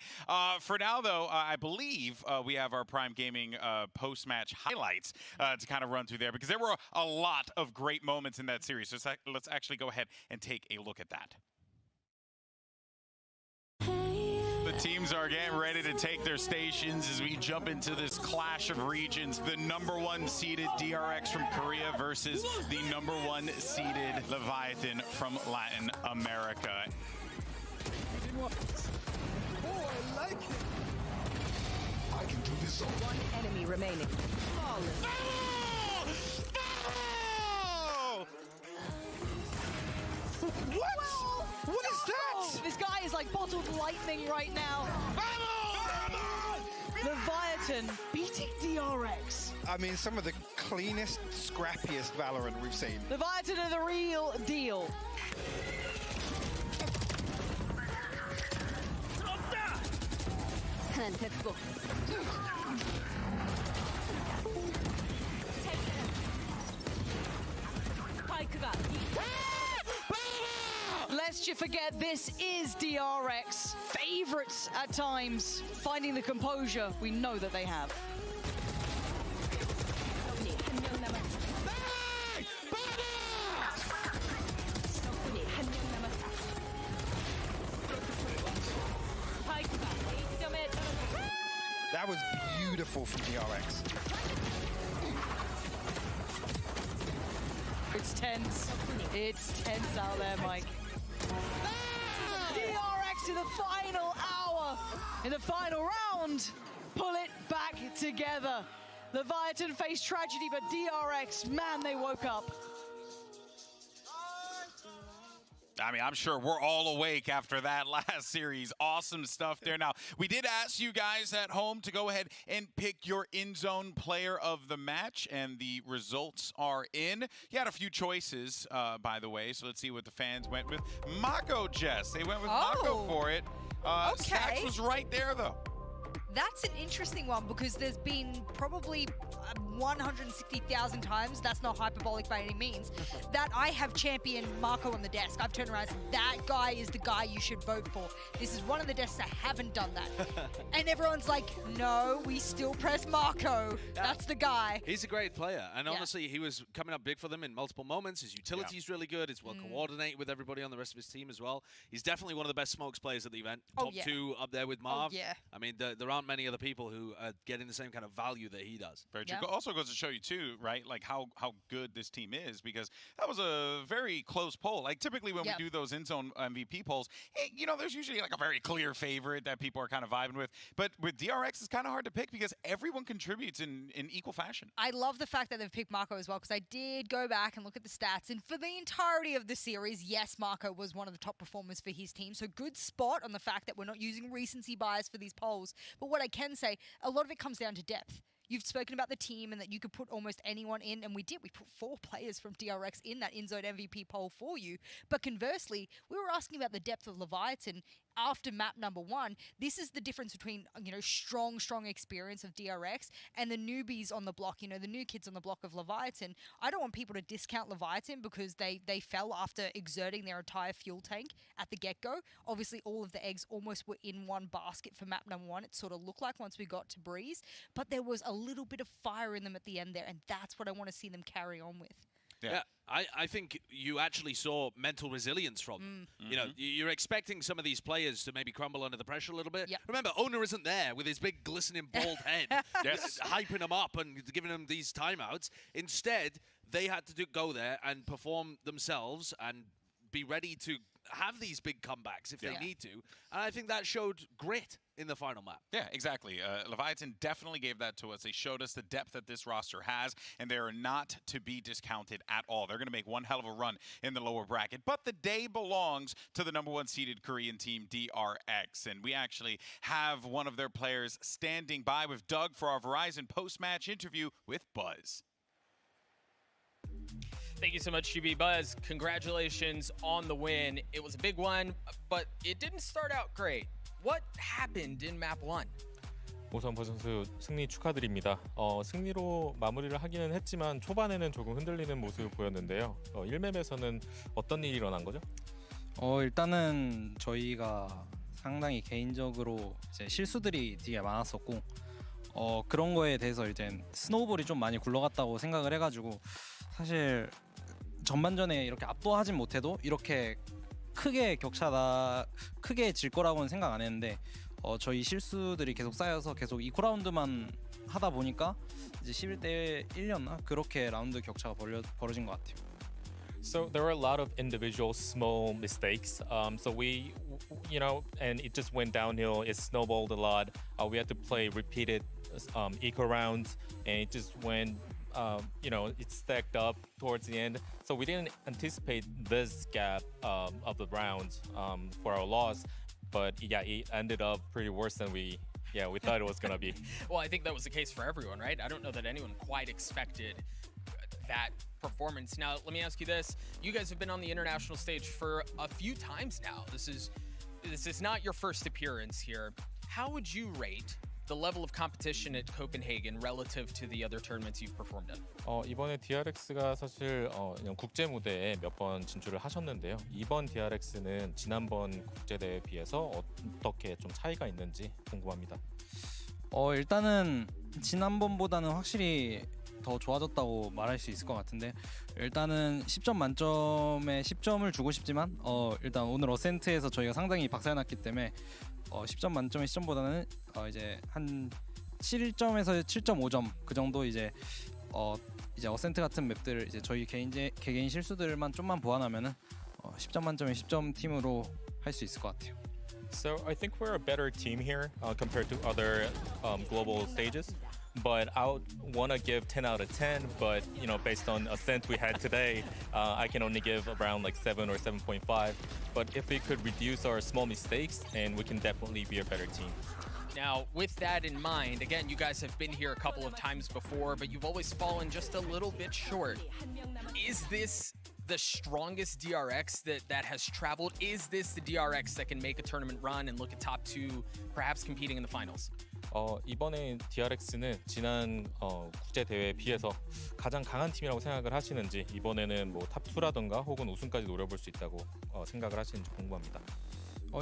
For now, though, I believe we have our Prime Gaming post-match highlights to kind of run through there because there were a lot of great moments in that series. So let's actually go ahead and take a look at that. The teams are getting ready to take their stations as we jump into this clash of regions. The #1 seeded DRX from Korea versus the #1 seeded Leviathan from Latin America. Oh, I like it. I can do this all. One enemy remaining. Flawless. What? What is that? This guy is like bottled lightning right now. Leviathan beating DRX. I mean, some of the cleanest, scrappiest Valorant we've seen. Leviathan are the real deal. Lest you forget, this is DRX. Favorites at times. Finding the composure we know that they have. That was beautiful from DRX. It's tense. It's tense out there, Mike. DRX in the final hour, in the final round, pull it back together. Leviathan faced tragedy, but DRX, man, they woke up. I mean, I'm sure we're all awake after that last series. Awesome stuff there. Now, we did ask you guys at home to go ahead and pick your in-zone player of the match, and the results are in. You had a few choices, by the way, so let's see what the fans went with. Mako, Jess. They went with Mako for it. Okay. Stacks was right there, though. That's an interesting one because there's been probably 160,000 times, that's not hyperbolic by any means, that I have championed Marco on the desk. I've turned around and said, that guy is the guy you should vote for. This is one of the desks that haven't done that. And everyone's like, no, we still press Marco. That's the guy. He's a great player. And honestly, he was coming up big for them in multiple moments. His utility is really good. He's well coordinated with everybody on the rest of his team as well. He's definitely one of the best smokes players at the event. Top 2 up there with Marv. I mean, there aren't many other people who are getting the same kind of value that he does. Very true. Also goes to show you too, right? Like how good this team is, because that was a very close poll. Like typically when we do those in-zone MVP polls, you know, there's usually like a very clear favorite that people are kind of vibing with. But with DRX, it's kind of hard to pick because everyone contributes in equal fashion. I love the fact that they've picked Marco as well, because I did go back and look at the stats, and for the entirety of the series, yes, Marco was one of the top performers for his team. So good spot on the fact that we're not using recency bias for these polls. But what I can say, a lot of it comes down to depth. You've spoken about the team and that you could put almost anyone in, and we did. We put 4 players from DRX in that in-zone MVP poll for you. But conversely, we were asking about the depth of Leviathan after map number 1. This is the difference between, you know, strong experience of DRX and the newbies on the block, you know, the new kids on the block of Leviathan. I don't want people to discount Leviathan because they fell after exerting their entire fuel tank at the get-go. Obviously, all of the eggs almost were in one basket for map number 1. It sort of looked like once we got to Breeze. But there was a little bit of fire in them at the end there, and that's what I want to see them carry on with. Yeah, I think you actually saw mental resilience from them. You know, you're expecting some of these players to maybe crumble under the pressure a little bit. Remember, Owner isn't there with his big glistening bald head, hyping them up and giving them these timeouts. Instead, they had to go there and perform themselves and be ready to have these big comebacks if they need to. And I think that showed grit in the final map. Yeah, exactly. Leviathan definitely gave that to us. They showed us the depth that this roster has, and they are not to be discounted at all. They're going to make one hell of a run in the lower bracket. But the day belongs to the #1 seeded Korean team, DRX. And we actually have one of their players standing by with Doug for our Verizon post-match interview with Buzz. Thank you so much, GB Buzz. Congratulations on the win. It was a big one, but it didn't start out great. What happened in map 1? 우선 버 선수 승리 축하드립니다. 승리로 마무리를 하기는 했지만 초반에는 조금 흔들리는 모습을 보였는데요. 1맵에서는 어떤 일이 일어난 거죠? 일단은 저희가 상당히 개인적으로 이제 실수들이 되게 많았었고 그런 거에 대해서 이제 스노우볼이 좀 많이 굴러갔다고 생각을 해가지고 사실 전반전에 이렇게 압도하진 못해도 이렇게 크게 크게 질 거라고는 생각 안 했는데 저희 실수들이 계속 쌓여서 계속 2라운드만 하다 보니까 이제 11대 1였나 그렇게 라운드 격차가 벌어진 것 같아요. So there were a lot of individual small mistakes. So we, you know, and it just went downhill. It snowballed a lot. We had to play repeated eco rounds, and it just went, you know, it stacked up towards the end. So we didn't anticipate this gap of the rounds for our loss. But yeah, it ended up pretty worse than we thought it was gonna be. Well, I think that was the case for everyone, right? I don't know that anyone quite expected that performance. Now, let me ask you this. You guys have been on the international stage for a few times now. This is not your first appearance here. How would you rate the level of competition at Copenhagen relative to the other tournaments you've performed in? 이번에 DRX가 사실 그냥 국제 무대에 몇 번 진출을 하셨는데요. 이번 DRX는 지난번 국제 대회에 비해서 어떻게 좀 차이가 있는지 궁금합니다. 일단은 지난번보다는 확실히 더 좋아졌다고 말할 수 있을 것 같은데 일단은 10점 만점에 10점을 주고 싶지만 일단 오늘 어센트에서 저희가 상당히 박살났기 때문에 10점 만점의 10점보다는 이제 한 7점에서 7.5점 그 정도 이제 어센트 같은 맵들을 이제 저희 개개인 실수들만 좀만 보완하면은 10점 만점에 10점 팀으로 할 수 있을 것 같아요. So I think we're a better team here compared to other global stages. but I would want to give 10 out of 10. But you know, based on Ascent we had today, I can only give around like 7 or 7.5. But if we could reduce our small mistakes, and we can definitely be a better team. Now, with that in mind, again, you guys have been here a couple of times before, but you've always fallen just a little bit short. Is this the strongest DRX that has traveled? Is this the DRX that can make a tournament run and look at top 2, perhaps competing in the finals? 이번에 DRX는 지난 국제 대회에 비해서 가장 강한 팀이라고 생각을 하시는지, 이번에는 뭐 탑 2라던가 혹은 우승까지 노려볼 수 있다고 생각을 하시는지 궁금합니다.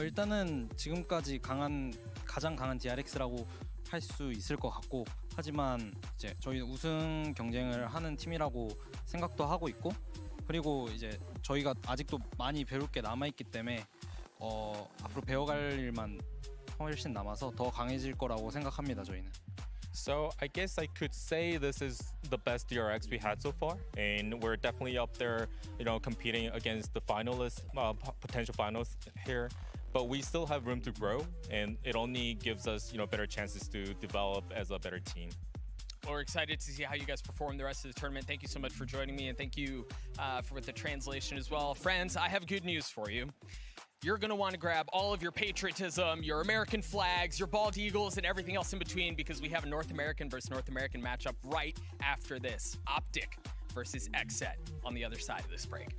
일단은 지금까지 가장 강한 DRX라고 할 수 있을 것 같고, 하지만 이제 저희 우승 경쟁을 하는 팀이라고 생각도 하고 있고, 그리고 이제 저희가 아직도 많이 배울 게 남아있기 때문에 앞으로 배워갈 일만 훨씬 남아서 더 강해질 거라고 생각합니다, 저희는. So I guess I could say this is the best DRX we had so far, and we're definitely up there, you know, competing against the finalists, potential finalists here. But we still have room to grow, and it only gives us, you know, better chances to develop as a better team. Well, we're excited to see how you guys perform the rest of the tournament. Thank you so much for joining me, and thank you for the translation as well. Friends, I have good news for you. You're going to want to grab all of your patriotism, your American flags, your bald eagles, and everything else in between, because we have a North American versus North American matchup right after this. OpTic versus XSET on the other side of this break.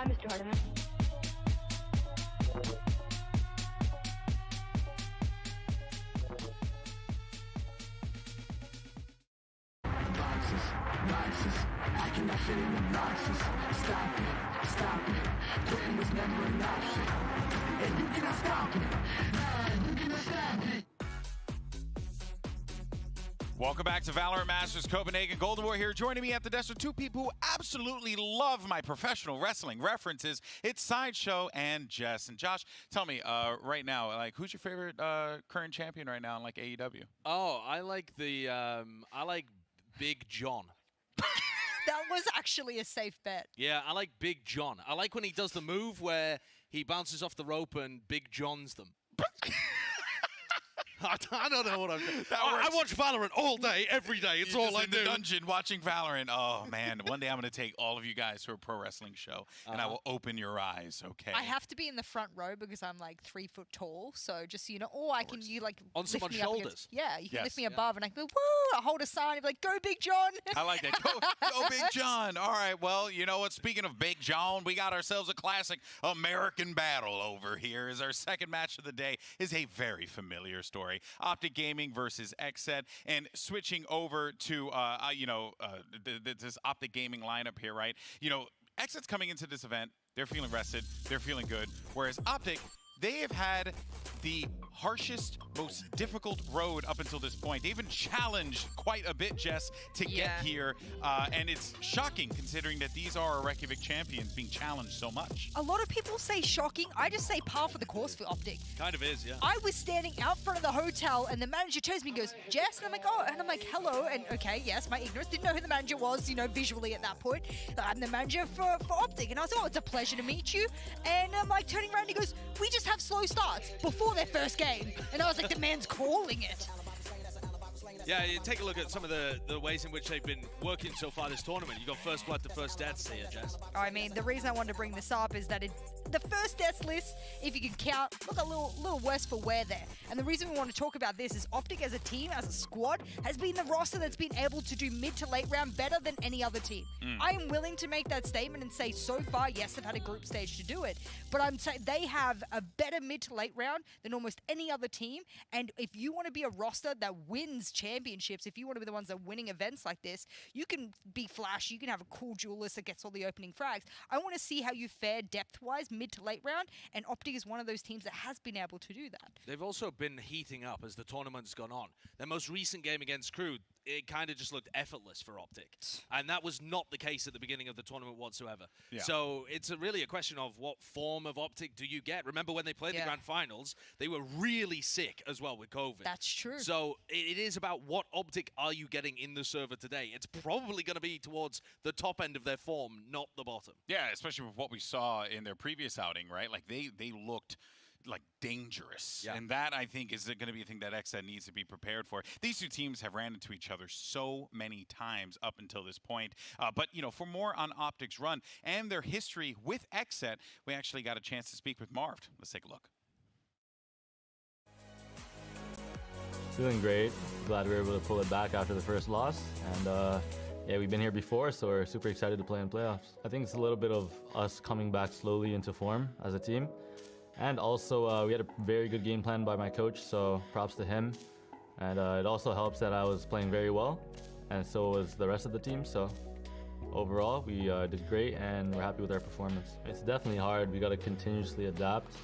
Hi, Mr. Hardiman. Boxes, I cannot fit in the boxes. Stop it, quitting was never an option. And you cannot stop it, you cannot stop it. Welcome back to VALORANT Masters Copenhagen. Golden Boy here, joining me at the desk are two people who absolutely love my professional wrestling references. It's Sideshow and Jess. And Josh, tell me right now, like, who's your favorite current champion right now in like AEW? Oh, I like Big John. That was actually a safe bet. Yeah, I like Big John. I like when he does the move where he bounces off the rope and Big Johns them. I don't know what I'm doing. I watch VALORANT all day, every day. It's all I do. In the dungeon watching VALORANT. Oh, man. One day I'm going to take all of you guys to a pro wrestling show, and I will open your eyes, okay? I have to be in the front row because I'm like 3 foot tall. So just, you know, or I can, you like, on lift someone's me up shoulders. Against, yeah, you can lift me above, and I can go, woo, I hold a sign, and be like, go Big John. I like that. Go Big John. All right, well, you know what? Speaking of Big John, we got ourselves a classic American battle over here. As our second match of the day is a very familiar story. OpTic Gaming versus XSET, and switching over to this OpTic Gaming lineup here, right? You know, XSET's coming into this event, they're feeling rested, they're feeling good, whereas OpTic, they have had the harshest, most difficult road up until this point. They even challenged quite a bit, Jess, to get here. And it's shocking considering that these are our Reykjavik champions being challenged so much. A lot of people say shocking. I just say par for the course for OpTic. Kind of is, yeah. I was standing out front of the hotel and the manager turns to me and goes, Jess? And I'm like, oh, and I'm like, hello. And okay, yes, my ignorance. Didn't know who the manager was, you know, visually at that point. I'm the manager for OpTic. And I was like, oh, it's a pleasure to meet you. And I'm like turning around and he goes, we just have slow starts before their first game. And I was like, the man's calling it. Yeah, you take a look at some of the ways in which they've been working so far this tournament. You got first blood to first deaths here, Jess. I mean, the reason I wanted to bring this up is that the first deaths list, if you can count, look a little worse for wear there. And the reason we want to talk about this is OpTic as a team, as a squad, has been the roster that's been able to do mid to late round better than any other team. I am willing to make that statement and say so far, yes, they've had a group stage to do it, but I'm saying they have a better mid to late round than almost any other team. And if you want to be a roster that wins championships, if you want to be the ones that are winning events like this, you can be flashy, you can have a cool duelist that gets all the opening frags. I want to see how you fare depth-wise mid to late round, and OpTic is one of those teams that has been able to do that. They've also been heating up as the tournament's gone on. Their most recent game against Crew, it kind of just looked effortless for OpTic. And that was not the case at the beginning of the tournament whatsoever. Yeah. So it's really a question of what form of OpTic do you get? Remember when they played the Grand Finals, they were really sick as well with COVID. That's true. So it is about what OpTic are you getting in the server today. It's probably going to be towards the top end of their form, not the bottom. Yeah, especially with what we saw in their previous outing, right? Like they looked like dangerous. Yeah. And that, I think, is going to be a thing that XSET needs to be prepared for. These two teams have ran into each other so many times up until this point. But, you know, for more on OpTic's run and their history with XSET, we actually got a chance to speak with Marv. Let's take a look. Feeling great. Glad we were able to pull it back after the first loss. And yeah, we've been here before, so we're super excited to play in playoffs. I think it's a little bit of us coming back slowly into form as a team. And also, we had a very good game plan by my coach, so props to him. And it also helps that I was playing very well, and so was the rest of the team. So overall, we did great, and we're happy with our performance. It's definitely hard. We got to continuously adapt,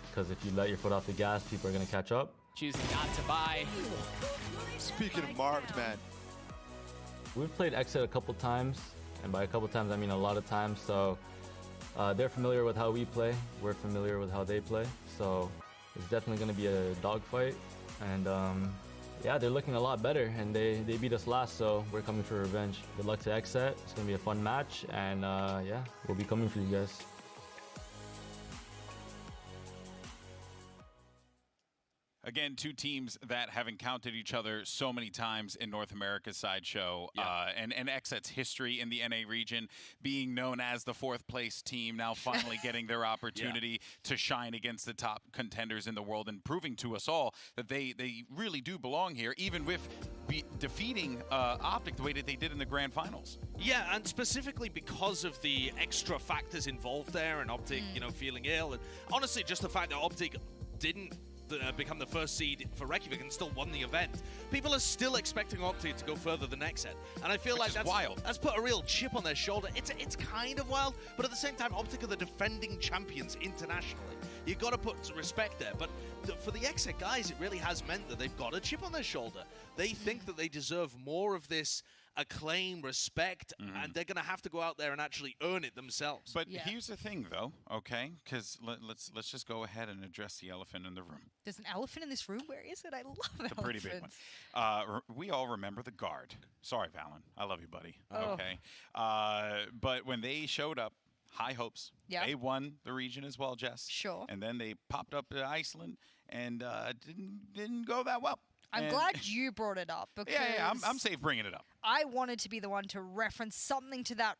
because if you let your foot off the gas, people are going to catch up. Choosing not to buy. Speaking of Marved, man. We've played XSET a couple times, and by a couple times, I mean a lot of times. So they're familiar with how we play. We're familiar with how they play. So it's definitely going to be a dogfight. And yeah, they're looking a lot better, and they beat us last, so we're coming for revenge. Good luck to XSET. It's going to be a fun match, and yeah, we'll be coming for you guys. Again, two teams that have encountered each other so many times in North America's sideshow, and XSET's history in the NA region, being known as the fourth place team, now finally getting their opportunity to shine against the top contenders in the world and proving to us all that they really do belong here, even with defeating OpTic the way that they did in the grand finals. Yeah, and specifically because of the extra factors involved there, and OpTic, you know, feeling ill, and honestly, just the fact that OpTic didn't become the first seed for Reykjavik and still won the event. People are still expecting OpTic to go further than XSET, and I feel like that's wild. That's put a real chip on their shoulder. It's kind of wild, but at the same time, OpTic are the defending champions internationally. You've got to put respect there, but for the XSET guys, it really has meant that they've got a chip on their shoulder. They think that they deserve more of this acclaim, respect, and they're going to have to go out there and actually earn it themselves. But here's the thing, though, okay? Because let's just go ahead and address the elephant in the room. There's an elephant in this room? Where is it? I love elephants. It's a pretty big one. We all remember the guard. Sorry, Valen. I love you, buddy. Oh. Okay. But when they showed up, high hopes. Yeah. They won the region as well, Jess. Sure. And then they popped up to Iceland and didn't go that well. I'm glad you brought it up because I'm safe bringing it up. I wanted to be the one to reference something to that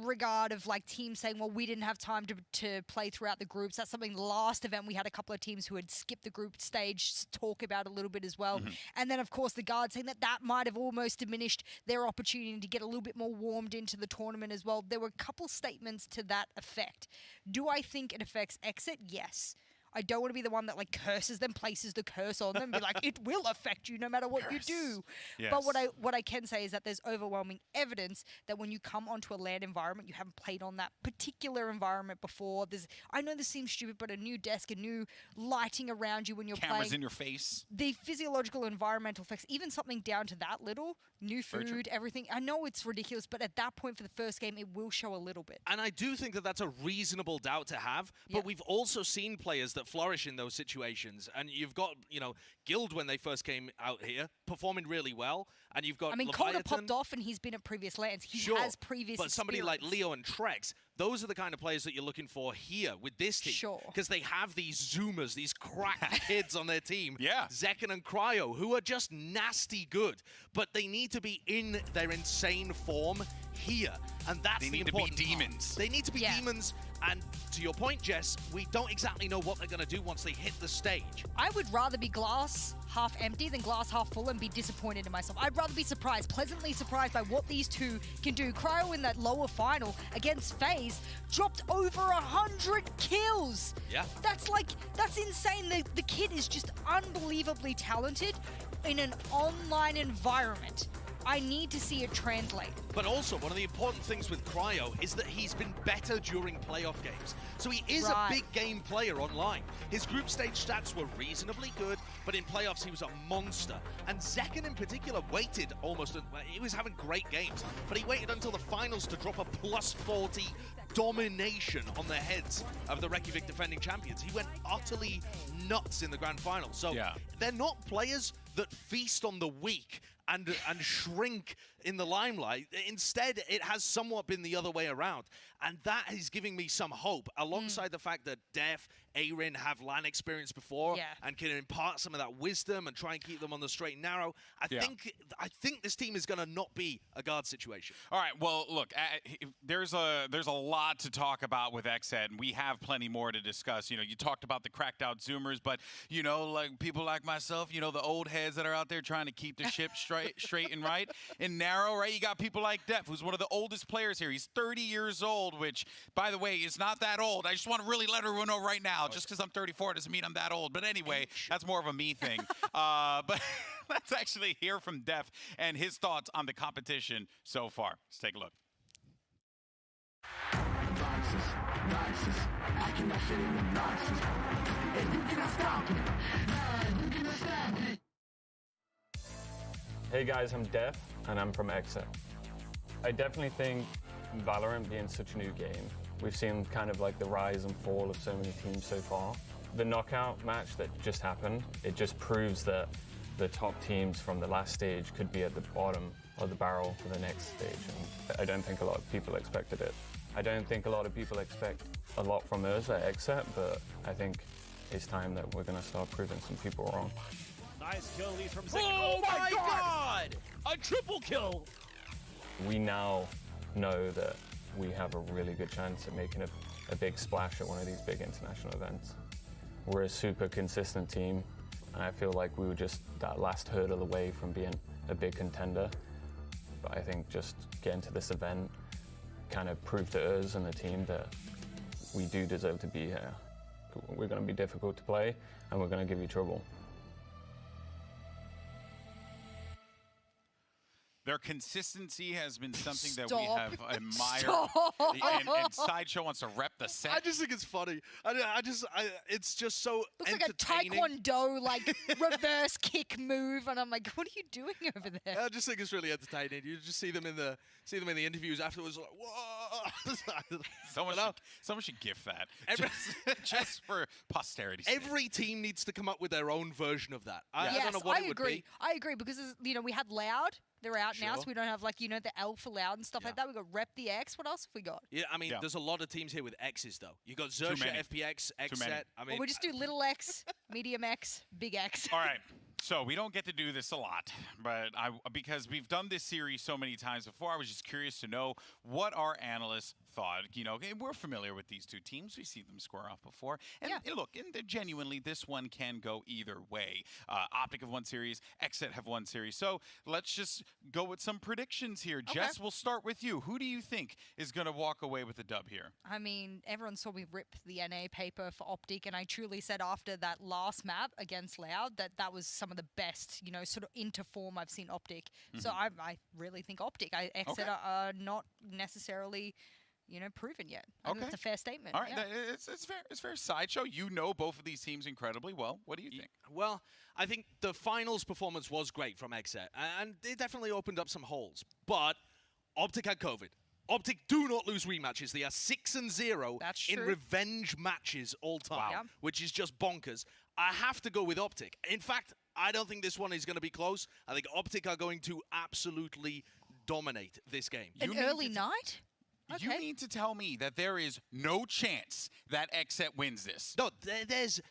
regard of like teams saying, well, we didn't have time to play throughout the groups. That's something last event we had a couple of teams who had skipped the group stage talk about a little bit as well. And then of course the guard saying that might have almost diminished their opportunity to get a little bit more warmed into the tournament as well. There were a couple statements to that effect. Do I think it affects XSET? Yes. I don't want to be the one that like curses them, places the curse on them, and be like, it will affect you no matter what you do. Yes. But what I can say is that there's overwhelming evidence that when you come onto a LAN environment, you haven't played on that particular environment before. I know this seems stupid, but a new desk, a new lighting around you when you're playing. Cameras in your face. The physiological environmental effects, even something down to that little, new food, everything. I know it's ridiculous, but at that point for the first game, it will show a little bit. And I do think that that's a reasonable doubt to have, but we've also seen players that flourish in those situations. And you've got, you know, Guild when they first came out here, performing really well. And you've got Leviathan Leviathan popped off and he's been at previous lands. He has previous But somebody like Leo and Trex, those are the kind of players that you're looking for here with this team. Sure. Because they have these Zoomers, these crack kids on their team. Yeah. Zekken and Cryo, who are just nasty good. But they need to be in their insane form here. And that's the important They need to be demons. They need to be demons. And to your point, Jess, we don't exactly know what they're going to do once they hit the stage. I would rather be glass half empty than glass half full and be disappointed in myself. I'd rather be surprised, pleasantly surprised by what these two can do. Cryo in that lower final against FaZe dropped over 100 kills. Yeah. That's insane. The kid is just unbelievably talented in an online environment. I need to see it translate. But also, one of the important things with Cryo is that he's been better during playoff games. So he is a big game player online. His group stage stats were reasonably good, but in playoffs he was a monster. And Zekken in particular waited he was having great games, but he waited until the finals to drop a +40 domination on the heads of the Reykjavik defending champions. He went utterly nuts in the grand final. So they're not players that feast on the weak and shrink in the limelight. Instead, it has somewhat been the other way around. And that is giving me some hope, alongside the fact that Def, Aaron have LAN experience before and can impart some of that wisdom and try and keep them on the straight and narrow. I think this team is going to not be a guard situation. All right, well, look, there's a lot to talk about with XSET, and we have plenty more to discuss. You know, you talked about the cracked out Zoomers, but, you know, like people like myself, you know, the old heads that are out there trying to keep the ship straight and right and narrow, right? You got people like Def, who's one of the oldest players here. He's 30 years old, which, by the way, is not that old. I just want to really let everyone know right now. Just because I'm 34 doesn't mean I'm that old. But anyway, that's more of a me thing. But let's actually hear from Def and his thoughts on the competition so far. Let's take a look. Hey guys, I'm Def, and I'm from XSET. I definitely think Valorant being such a new game, we've seen kind of like the rise and fall of so many teams so far. The knockout match that just happened, it just proves that the top teams from the last stage could be at the bottom of the barrel for the next stage. And I don't think a lot of people expected it. I don't think a lot of people expect a lot from us at XSET, but I think it's time that we're going to start proving some people wrong. Nice kill lead from Zig. Oh my god! A triple kill! We now know that we have a really good chance at making a big splash at one of these big international events. We're a super consistent team, and I feel like we were just that last hurdle away from being a big contender. But I think just getting to this event kind of proved to us and the team that we do deserve to be here. We're going to be difficult to play, and we're going to give you trouble. Their consistency has been something that Stop. we have admired. Stop. And Sideshow wants to rep the set. I just think it's funny. It's just so Looks like a taekwondo, like reverse kick move, and I'm like, what are you doing over there? I just think it's really entertaining. You just see them in the interviews afterwards, like, whoa. Someone should gift that just for posterity's sake. Every team needs to come up with their own version of that. I don't know what it would be. I agree because we had Loud. They're out now, so we don't have the L for Loud and stuff like that. We got Rep the X. What else have we got? Yeah, I mean, there's a lot of teams here with X's though. You got Xerxia, FPX, XSET. I mean, we just do little X, medium X, big X. All right. So we don't get to do this a lot, but because we've done this series so many times before, I was just curious to know what our analysts thought. We're familiar with these two teams. We see them square off before. And look, genuinely, this one can go either way. OpTic have won series, XSET have won series. So let's just go with some predictions here. Okay. Jess, we'll start with you. Who do you think is going to walk away with the dub here? I mean, everyone saw me rip the NA paper for OpTic, and I truly said after that last map against Loud that was some of the best, sort of into form I've seen OpTic. So I really think OpTic. XSET are not necessarily proven yet. I think that's a fair statement. All right, it's fair. It's fair. Sideshow, you know both of these teams incredibly well. What do you think? Well, I think the finals performance was great from XSET, and it definitely opened up some holes. But OpTic had COVID. OpTic do not lose rematches. They are 6-0 in revenge matches all time, which is just bonkers. I have to go with OpTic. In fact, I don't think this one is going to be close. I think OpTic are going to absolutely dominate this game. An early night? Okay. You mean to tell me that there is no chance that XSET wins this? No, there's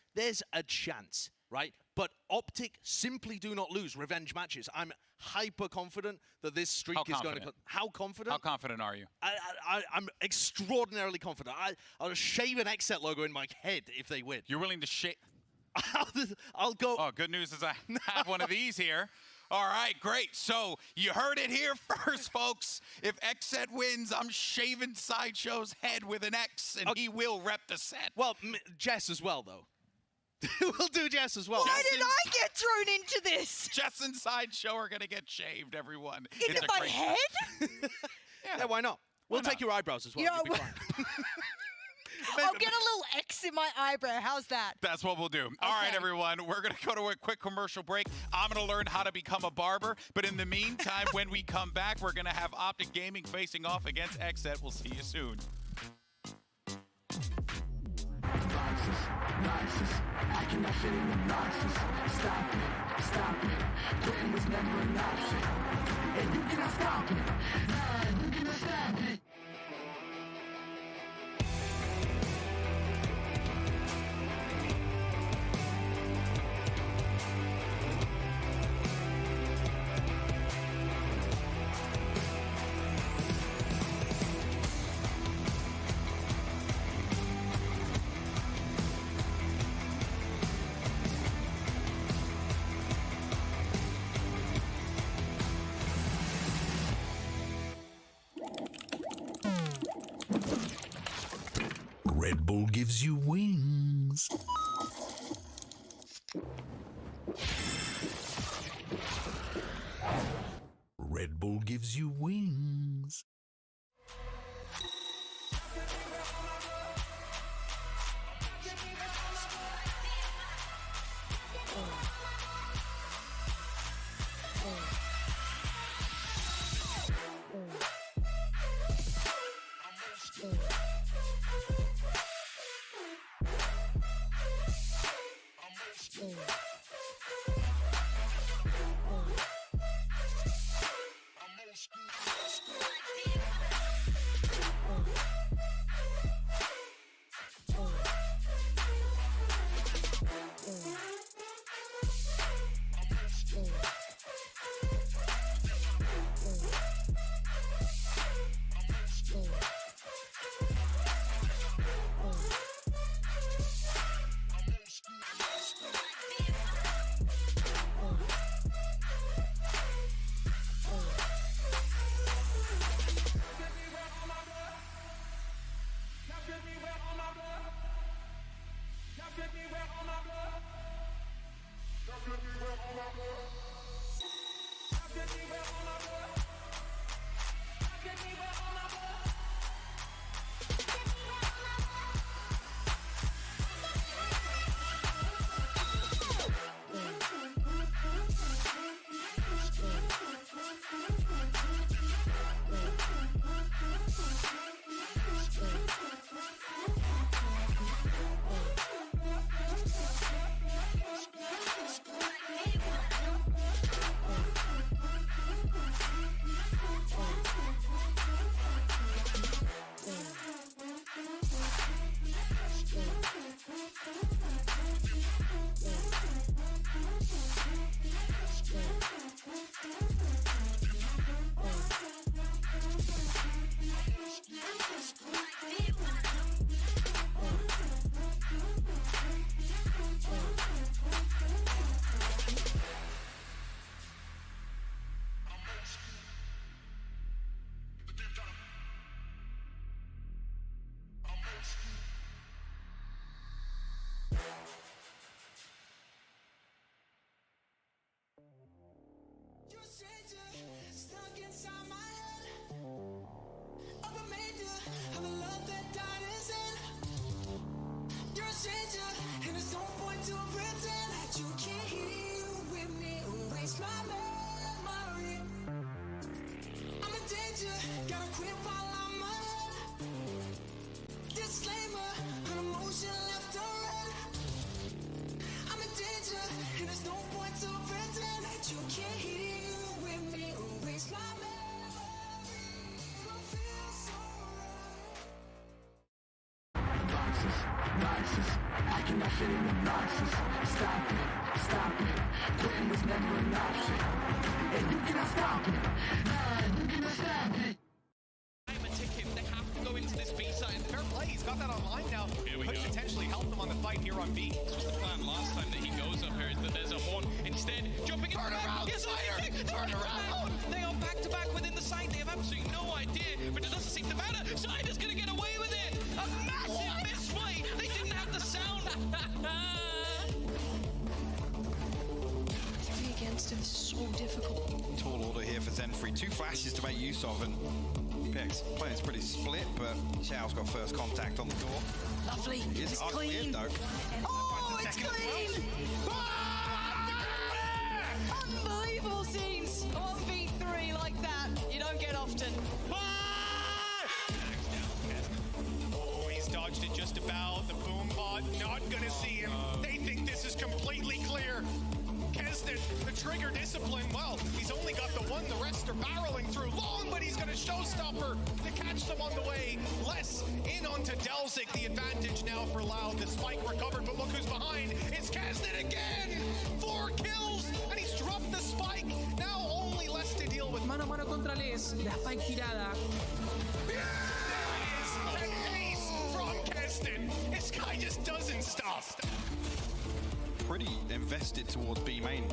a chance, right? But OpTic simply do not lose revenge matches. I'm hyper confident that this streak is going to... How confident? How confident are you? I'm extraordinarily confident. I'll shave an XSET logo in my head if they win. You're willing to shave... I'll go... Oh, good news is I have one of these here. All right, great. So you heard it here first, folks. If XSET wins, I'm shaving Sideshow's head with an X, and he will rep the set. Well, Jess as well, though. We'll do Jess as well. Why did I get thrown into this? Jess and Sideshow are going to get shaved, everyone. Into my head? Yeah, why not? We'll take your eyebrows as well. You'll be fine. I'll get a little X in my eyebrow. How's that? That's what we'll do. All right, everyone. We're going to go to a quick commercial break. I'm going to learn how to become a barber. But in the meantime, when we come back, we're going to have OpTic Gaming facing off against XSET. We'll see you soon. I cannot fit in the boxes. Stop it. Quitting was never an option. And you cannot stop it. Nah, you cannot stop it. Red Bull gives you wings. Red Bull gives you wings. Stuck inside my head of a remainder of the love that died is in. You're a stranger, and there's no point to pretend that you can't heal with me. Erase my memory. I'm in danger, gotta quit while I'm ahead. Disclaimer, an emotion left unread. I'm in danger, and there's no point to pretend that you can't heal. I cannot fit in the boxes. Stop it. Quitting was never an option. And you cannot stop it. Nah, you cannot stop it. I'm a tick him. They have to go into this B side. And fair play, he's got that online now. Could potentially help them on the fight here on B. This was the plan last time that he goes up here, is that there's a horn. Instead, jumping in. Turn around! Yes, turn around! They are back to back within the side. They have absolutely no idea, but it doesn't seem to matter. Side is going to get away with it. A massive misplay. They didn't have the sound. Against him is so difficult. Tall order here for Zenfree. 2 flashes to make use of, and PX playing's pretty split, but Xiao's got first contact on the door. Lovely. It's clean. Though. Oh, it's clean! Unbelievable scenes on V3 like that. You don't get often. Oh, he's dodged it just about. The boom bot not gonna see him. They think this is completely clear. Kesnet, the trigger discipline, well, he's only got the one, the rest are barreling through long, but he's got a showstopper to catch them on the way. Less in onto Delzik, the advantage now for Loud. The spike recovered, but look who's behind. It's Kesnet again! 4 kills, and he's dropped the spike. Now only less to deal with. Mano a mano contra Les, la spike tirada. There it is, the ace from Kesnet. This guy just doesn't stop. Pretty invested towards B main.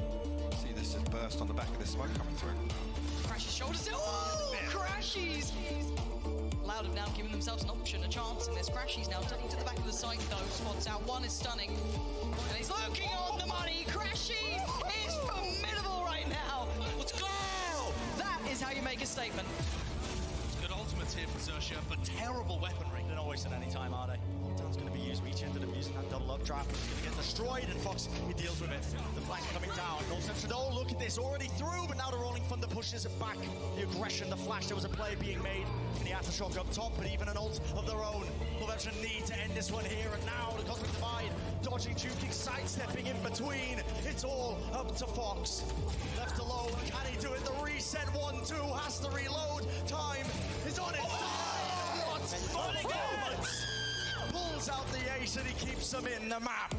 See this just burst on the back of the smoke coming through. Crashes shoulders. Oh, Crashies! Loud have now given themselves an option, a chance in this. Crashies now turning to the back of the site though. Spots out. One is stunning. And he's looking on the money. Crashies is formidable right now. Let's go! That is how you make a statement. Good ultimates here for Xerxia, but terrible weaponry. They're not wasting any time, are they? Lockdown's going to be used. Reach into them using that double up trap. It's going to get destroyed, and Fox, he deals with it. The flank coming down. Goal central. Oh, look at this. Already through, but now the Rolling Thunder pushes it back. The aggression, the flash. There was a play being made. And the Aftershock up top, but even an ult of their own. Leviathan need to end this one here, and now the Cosmic Divide. Dodging, juking, sidestepping in between. It's all up to Fox. Left alone. Can he do it? The reset 1-2 has to reload. Time is on it. What? Performance! Pulls out the ace and he keeps them in the map.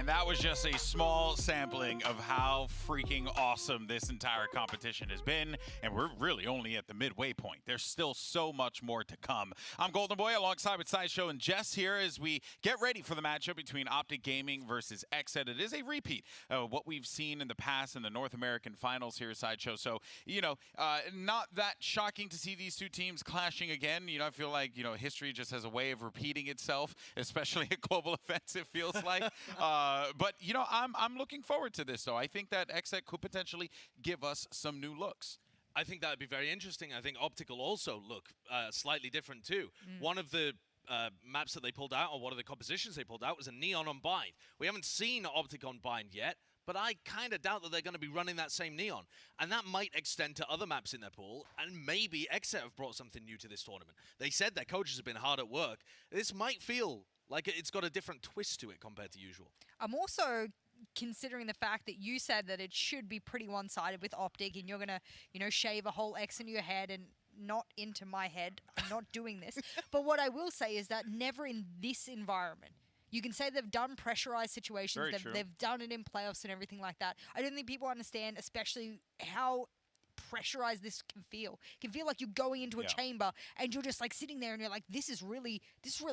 And that was just a small sampling of how freaking awesome this entire competition has been. And we're really only at the midway point. There's still so much more to come. I'm Golden Boy alongside with Sideshow and Jess here as we get ready for the matchup between OpTic Gaming versus XSET. It is a repeat of what we've seen in the past in the North American finals here, Sideshow. So, you know, not that shocking to see these two teams clashing again. You know, I feel like, you know, history just has a way of repeating itself, especially at global events, it feels like. But, you know, I'm looking forward to this, though. I think that XSET could potentially give us some new looks. I think that would be very interesting. I think OpTic will also look slightly different, too. One of the maps that they pulled out, or one of the compositions they pulled out, was a Neon on Bind. We haven't seen OpTic on Bind yet, but I kind of doubt that they're going to be running that same Neon. And that might extend to other maps in their pool, and maybe XSET have brought something new to this tournament. They said their coaches have been hard at work. This might feel like it's got a different twist to it compared to usual. I'm also considering the fact that you said that it should be pretty one-sided with OpTic, and you're going to, you know, shave a whole X into your head and not into my head. I'm not doing this. But what I will say is that never in this environment. You can say they've done pressurized situations. They've done it in playoffs and everything like that. I don't think people understand, especially how pressurized this can feel. It can feel like you're going into a chamber and you're just like sitting there and you're like, this is really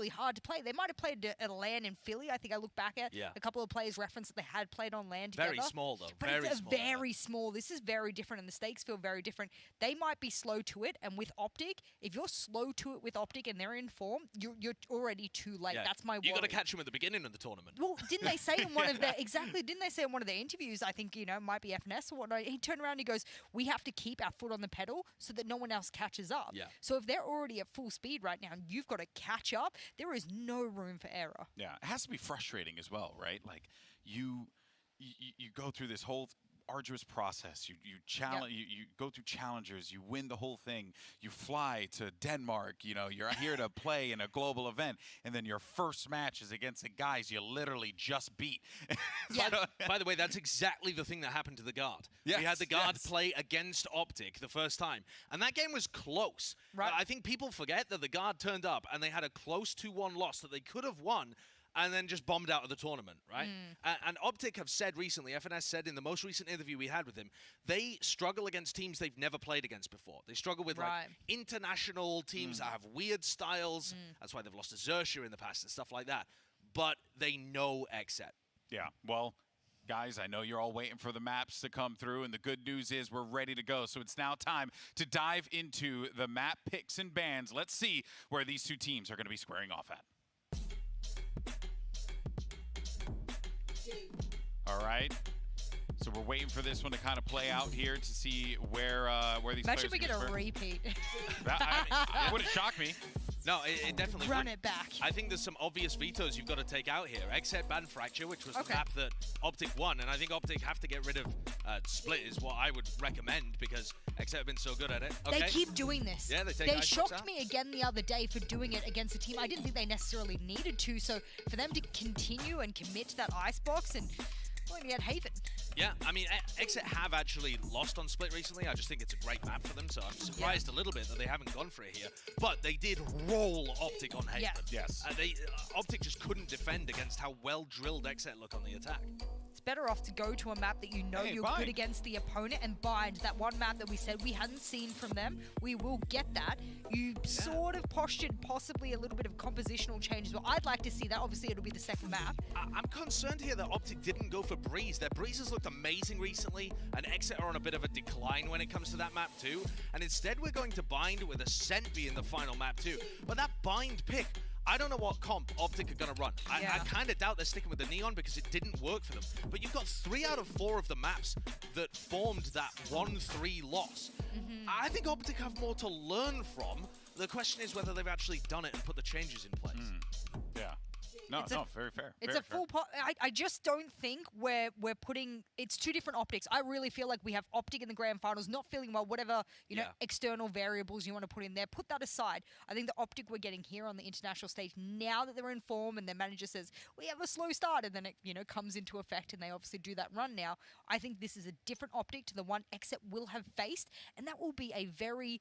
hard to play. They might have played at a LAN in Philly. I think I look back at a couple of players referenced that they had played on LAN together. Very small though. But it's very small. This is very different and the stakes feel very different. They might be slow to it, and with OpTic, if you're slow to it with OpTic and they're in form, you're already too late. That's my worry. You got to catch them at the beginning of the tournament. Well, didn't they say in one of their didn't they say in one of their interviews, I think, you know, might be FNS or whatnot, he turned around and he goes, we have to keep our foot on the pedal so that no one else catches up. So if they're already at full speed right now and you've got to catch up, there is no room for error. Yeah, it has to be frustrating as well, right? Like you go through this whole arduous process. You challenge. You go through challengers. You win the whole thing. You fly to Denmark. You know, you're here to play in a global event, and then your first match is against the guys you literally just beat. By the way, that's exactly the thing that happened to the Guard. We had the Guard play against OpTic the first time, and that game was close. Right. I think people forget that the Guard turned up and they had a close 2-1 loss that they could have won, and then just bombed out of the tournament, right? And OpTic have said recently, FNS said in the most recent interview we had with him, they struggle against teams they've never played against before. They struggle with like international teams that have weird styles. That's why they've lost to Xerxia in the past and stuff like that. But they know XSET. Yeah, well, guys, I know you're all waiting for the maps to come through, and the good news is we're ready to go. So it's now time to dive into the map picks and bans. Let's see where these two teams are going to be squaring off at. All right. So we're waiting for this one to kind of play out here to see where these Imagine players we get a repeat. It wouldn't shock me. No, it definitely Run would. it back. I think there's some obvious vetoes you've got to take out here. XSET banned Fracture, which was the map that OpTic won, and I think OpTic have to get rid of Split is what I would recommend because XSET have been so good at it. They keep doing this. Yeah, they shocked me again the other day for doing it against a team I didn't think they necessarily needed to, so for them to continue and commit to that icebox, and well, we had Haven. Yeah, I mean, XSET have actually lost on Split recently. I just think it's a great map for them, so I'm surprised a little bit that they haven't gone for it here. But they did roll OpTic on Haven. Yes. OpTic just couldn't defend against how well drilled XSET look on the attack. It's better off to go to a map that you know you're good against the opponent and bind. That one map that we said we hadn't seen from them, we will get that. You sort of postured possibly a little bit of compositional changes. Well, I'd like to see that. Obviously, it'll be the second map. I'm concerned here that OpTic didn't go for Breeze. Their Breeze has looked amazing recently, and XSET are on a bit of a decline when it comes to that map too. And instead, we're going to bind with Ascent being the final map too. But that bind pick, I don't know what comp OpTic are going to run. I kind of doubt they're sticking with the Neon because it didn't work for them. But you've got 3 out of 4 of the maps that formed that 1-3 loss. I think OpTic have more to learn from. The question is whether they've actually done it and put the changes in place. Yeah. No, very fair. It's a full pot. I just don't think we're putting. It's two different optics. I really feel like we have OpTic in the grand finals, not feeling well. Whatever know, external variables you want to put in there, put that aside. I think the OpTic we're getting here on the international stage now that they're in form and their manager says we have a slow start, and then it comes into effect, and they obviously do that run now. I think this is a different OpTic to the one XSET will have faced, and that will be a very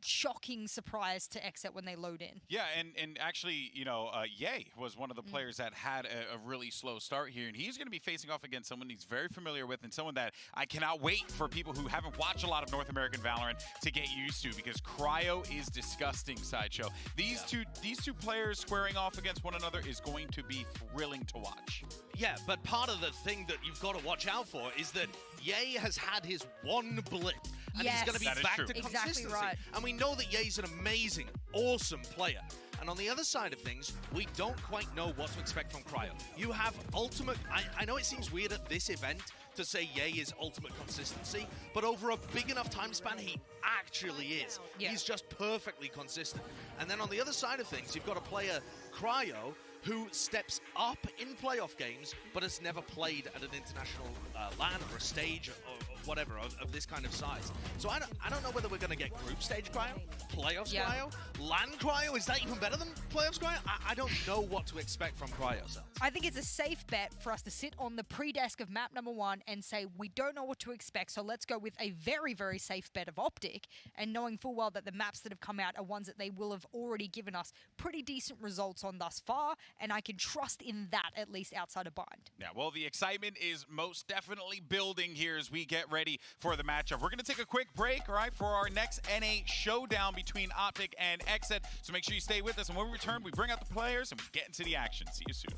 shocking surprise to XSET when they load in. Yeah, and actually, you know, Ye was one of the players that had a really slow start here, and he's going to be facing off against someone he's very familiar with and someone that I cannot wait for people who haven't watched a lot of North American Valorant to get used to, because Cryo is disgusting, Sideshow. These two players squaring off against one another is going to be thrilling to watch. Yeah, but part of the thing that you've got to watch out for is that Ye has had his one blip. And he's going to be back to consistency. Exactly right. And we know that Ye's an amazing, awesome player. And on the other side of things, we don't quite know what to expect from Cryo. You have ultimate... I know it seems weird at this event to say Ye is ultimate consistency, but over a big enough time span, he actually is. Yeah. He's just perfectly consistent. And then on the other side of things, you've got a player, Cryo, who steps up in playoff games, but has never played at an international LAN or a stage or whatever of this kind of size. So I don't know whether we're going to get group stage Cryo, playoffs Cryo, LAN Cryo. Is that even better than playoffs Cryo? I don't know what to expect from Cryo. I think it's a safe bet for us to sit on the pre-desk of map number 1 and say, we don't know what to expect, so let's go with a very, very safe bet of OpTic, and knowing full well that the maps that have come out are ones that they will have already given us pretty decent results on thus far, and I can trust in that, at least outside of Bind. Yeah, well, the excitement is most definitely building here as we get ready for the matchup. We're going to take a quick break, all right, for our next NA showdown between OpTic and XSET, so make sure you stay with us, and when we return, we bring out the players and we get into the action. See you soon.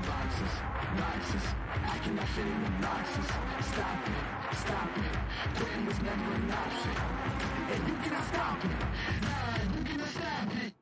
I cannot fit in the boxes. Stop it. Quitting was never an option. And you cannot stop it. Nah, you cannot stop it.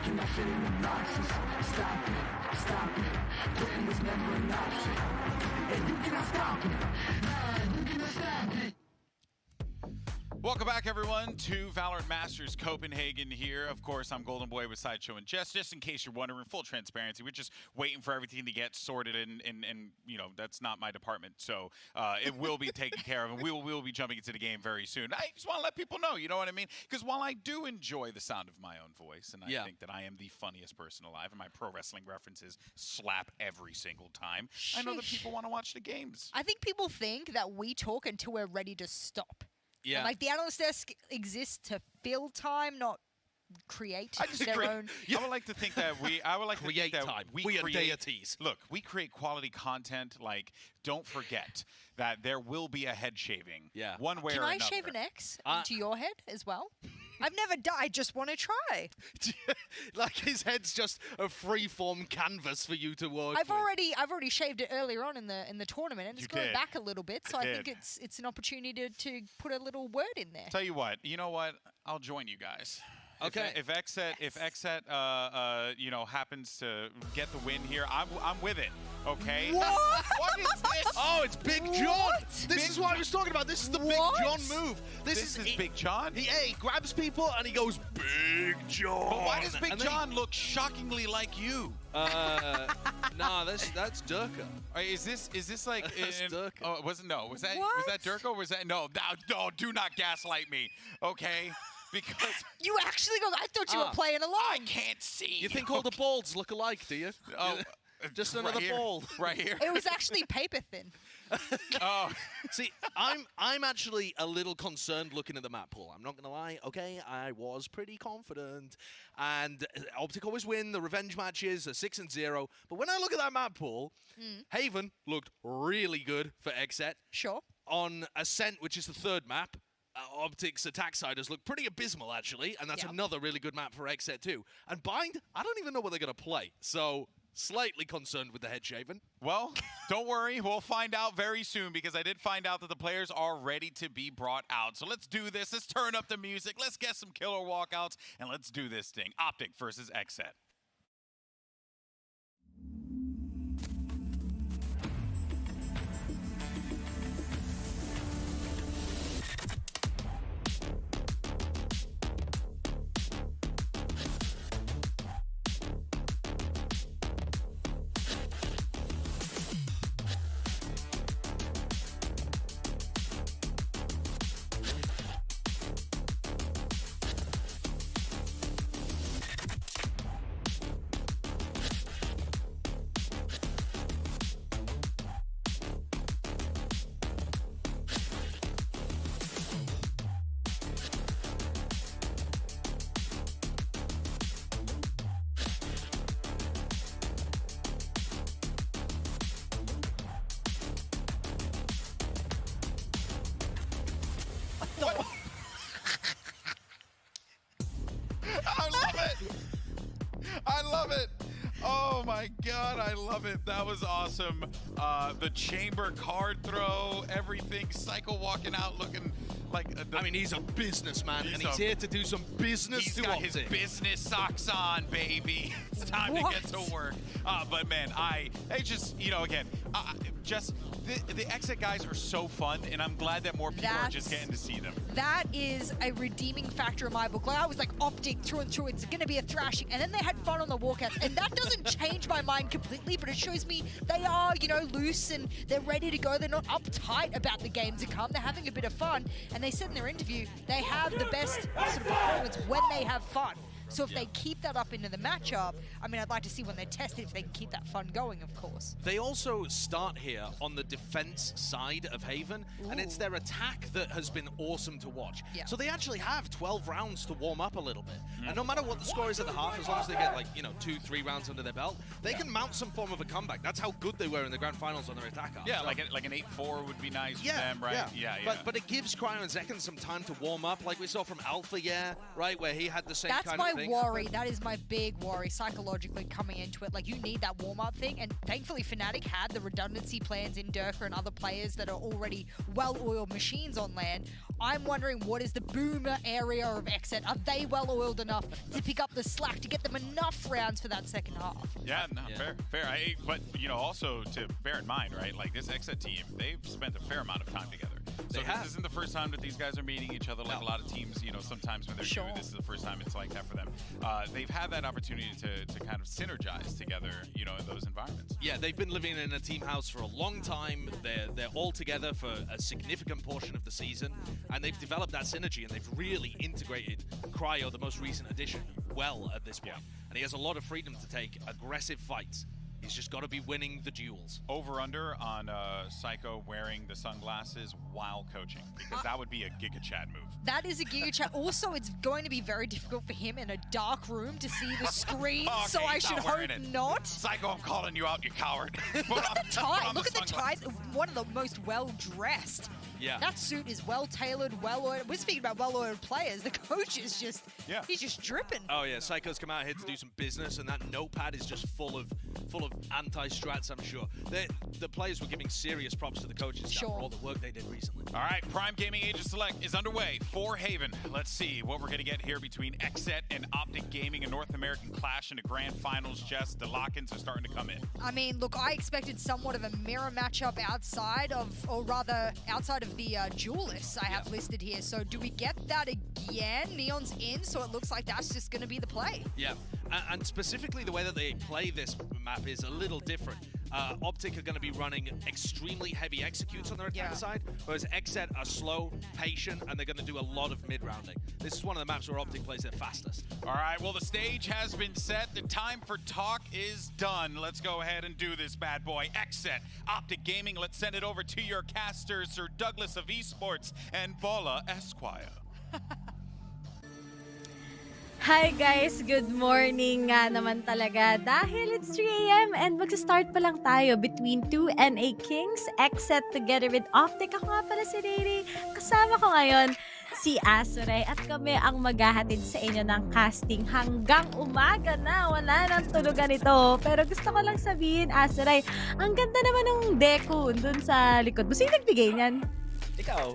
cannot fit in the boxes. Stop it, quitting was never an option. And you cannot stop it, nah, you cannot stop it. Welcome back, everyone, to VALORANT Masters Copenhagen here. Of course, I'm Golden Boy with Sideshow and Jess. Just in case you're wondering, full transparency, we're just waiting for everything to get sorted, and you know, that's not my department. So it will be taken care of, and we will be jumping into the game very soon. I just want to let people know, you know what I mean? Because while I do enjoy the sound of my own voice, and I think that I am the funniest person alive, and my pro wrestling references slap every single time, I know that people want to watch the games. I think people think that we talk until we're ready to stop. Yeah. Like the analyst desk exists to fill time, not create their own. I would like to think that I would like create to think that time. we are create, deities. Look, we create quality content. Like, don't forget that there will be a head shaving. Yeah. One way Can or I another. shave an X into your head as well? I've never done. I just want to try. Like his head's just a free-form canvas for you to work. I've already shaved it earlier on in the tournament, and it's going back a little bit. So I think it's an opportunity to put a little word in there. Tell you what, you know what? I'll join you guys. Okay. If XSET you know, happens to get the win here, I'm with it. Okay. What? What is this? Oh, it's Big John. This is what I was talking about. This is the Big John move. This is Big John. He grabs people and he goes Big John. But why does Big John look shockingly like you? Nah, that's Durka. Is this like? Durka. Oh, was that Durka? Or was that no? Do not gaslight me. Okay. Because you actually go. I thought you were playing along. I can't see. You think all the balls look alike, do you? Oh, just another ball right here. It was actually paper thin. Oh, see, I'm actually a little concerned looking at the map pool. I'm not gonna lie. Okay, I was pretty confident, and OpTic always win the revenge matches, 6-0. But when I look at that map pool, Haven looked really good for XSET. Sure. On Ascent, which is the third map. OpTic's attack side has looked pretty abysmal, actually, and that's another really good map for XSET too. And Bind, I don't even know what they're going to play, so slightly concerned with the head shaven. Well, don't worry, we'll find out very soon, because I did find out that the players are ready to be brought out. So let's do this. Let's turn up the music. Let's get some killer walkouts, and let's do this thing. OpTic versus XSET. I love it. Oh my God, I love it. That was awesome. The chamber card throw, everything. Psycho walking out looking like... I mean, he's a businessman, and he's here to do some business. He's got his business socks on, baby. It's time to get to work. But man, I just, you know, again, just the XSET guys are so fun, and I'm glad that more people are just getting to see them. That is a redeeming factor in my book. Like, I was like, OpTic through and through, it's going to be a thrashing. And then they had fun on the walkouts. And that doesn't change my mind completely, but it shows me they are, you know, loose and they're ready to go. They're not uptight about the game to come. They're having a bit of fun. And they said in their interview, they have the best sort of performance when they have fun. So if they keep that up into the matchup, I mean, I'd like to see when they test it if they can keep that fun going, of course. They also start here on the defense side of Haven, and it's their attack that has been awesome to watch. Yeah. So they actually have 12 rounds to warm up a little bit. And no matter what the score is at the half, as long as they get, like, you know, 2-3 rounds under their belt, they can mount some form of a comeback. That's how good they were in the grand finals on their attack arc. Yeah, so, like an 8-4 would be nice for them, right? Yeah. But it gives Cryo and Zekken some time to warm up, like we saw from Alpha, right, where he had the same That's kind my of worry. That is my big worry psychologically coming into it. Like, you need that warm-up thing, and thankfully Fnatic had the redundancy plans in Durka and other players that are already well-oiled machines on land. I'm wondering, what is the boomer area of XSET? Are they well-oiled enough to pick up the slack to get them enough rounds for that second half? Yeah, no, fair. But, you know, also to bear in mind, right, like this XSET team, they've spent a fair amount of time together. So this isn't the first time that these guys are meeting each other like a lot of teams, you know, sometimes when they're new, this is the first time it's like that for them. They've had that opportunity to kind of synergize together, you know, in those environments. Yeah, they've been living in a team house for a long time. They're all together for a significant portion of the season, and they've developed that synergy, and they've really integrated Cryo, the most recent addition, well at this point. And he has a lot of freedom to take aggressive fights. He's just got to be winning the duels. Over/under on Psycho wearing the sunglasses while coaching, because that would be a Giga Chad move. That is a Giga Chad. Also, it's going to be very difficult for him in a dark room to see the screen, Okay, so I should hope not. Psycho, I'm calling you out, you coward. Look at the tie. Look at the tie. One of the most well-dressed. Yeah. That suit is well-tailored, well-oiled. We're speaking about well-oiled players. The coach is just, he's just dripping. Oh yeah, Psycho's come out here to do some business, and that notepad is just full of anti-strats, I'm sure. The players were giving serious props to the coaches for all the work they did recently. All right, Prime Gaming Age of Select is underway for Haven. Let's see what we're going to get here between XSET and OpTic Gaming, a North American clash in the grand finals. Jess, the lock-ins are starting to come in. I mean, look, I expected somewhat of a mirror matchup outside of the duelists I have listed here. So do we get that again? Neon's in, so it looks like that's just going to be the play. Yeah, and specifically the way that they play this map is a little different. OpTic are going to be running extremely heavy executes on their attack side, whereas XSET are slow, patient, and they're going to do a lot of mid-rounding. This is one of the maps where OpTic plays their fastest. All right, well, the stage has been set. The time for talk is done. Let's go ahead and do this bad boy. XSET, OpTic Gaming, let's send it over to your casters, Sir Douglas of Esports and Bola Esquire. Hi guys! Good morning nga naman talaga dahil it's 3 AM and magsa-start pa lang tayo between 2 NA Kings, XSET together with OpTic. Ako nga pala si Riri. Kasama ko ngayon si Azuray at kami ang maghahatid sa inyo ng casting hanggang umaga na. Wala nang tulugan ito. Pero gusto ko lang sabihin, Azuray, ang ganda naman ng deco dun sa likod mo. Sino nagbigay niyan? Ikaw.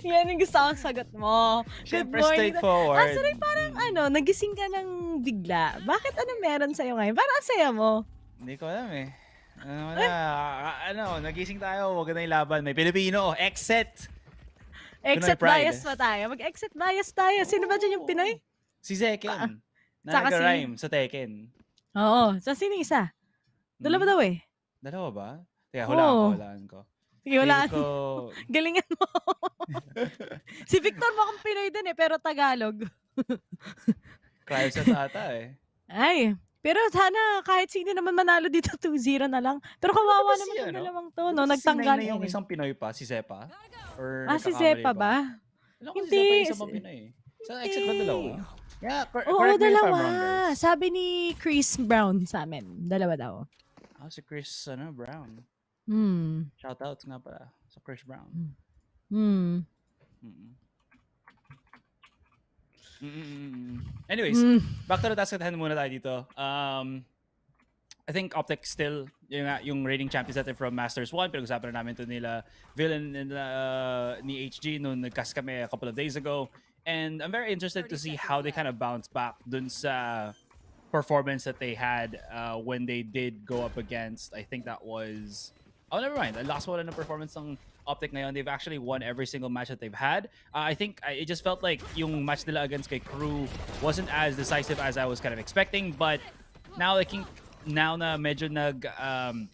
Yan yung gusto kong sagot mo. Siyempre, straightforward. Azuray, parang nagising ka ng bigla. Bakit meron sa'yo ngayon? Parang ang saya mo. Hindi ko alam eh. Nagising tayo, wag na yung laban. May Pilipino, XSET. XSET bias pa tayo. Mag-XSET bias tayo. Sino ba dyan yung Pinoy? Si Zeken. Nag-rhyme sa Tekken. Oo. So, sino isa? Dalawa daw eh. Dalawa ba? Teka, hulaan ko. Sige, hulaan. Galingan mo. Si Victor mo akong Pinoy din eh, pero Tagalog. Kaya sa ata eh. Ay, pero sana kahit sino naman manalo dito 2-0 na lang. Pero kawawa naman yung dalawang to, no? Nagtanggal. Si yung isang Pinoy pa, si Zepa? Or si Zepa ba? Hindi. Si Zepa yung isang Pinoy. Sa XSET ba dalawa? Yeah, oo, dalawa. Sabi ni Chris Brown sa amin. Dalawa daw. Si Chris Brown. Shoutouts nga pala sa Chris Brown. Anyways, back to the task at hand muna tayo dito. I think OpTic still yung reigning champions natin from Masters 1. Pero usapan na namin ito nila Villain ni HG nung nagcast kami a couple of days ago. And I'm very interested to see how they kind of bounce back dun sa performance that they had when they did go up against, I think that was... Oh, never mind. The last one in the performance ng OpTic ngayon, they've actually won every single match that they've had. I think it just felt like yung match nila against kay Crew wasn't as decisive as I was kind of expecting, but now now na medyo nag-warm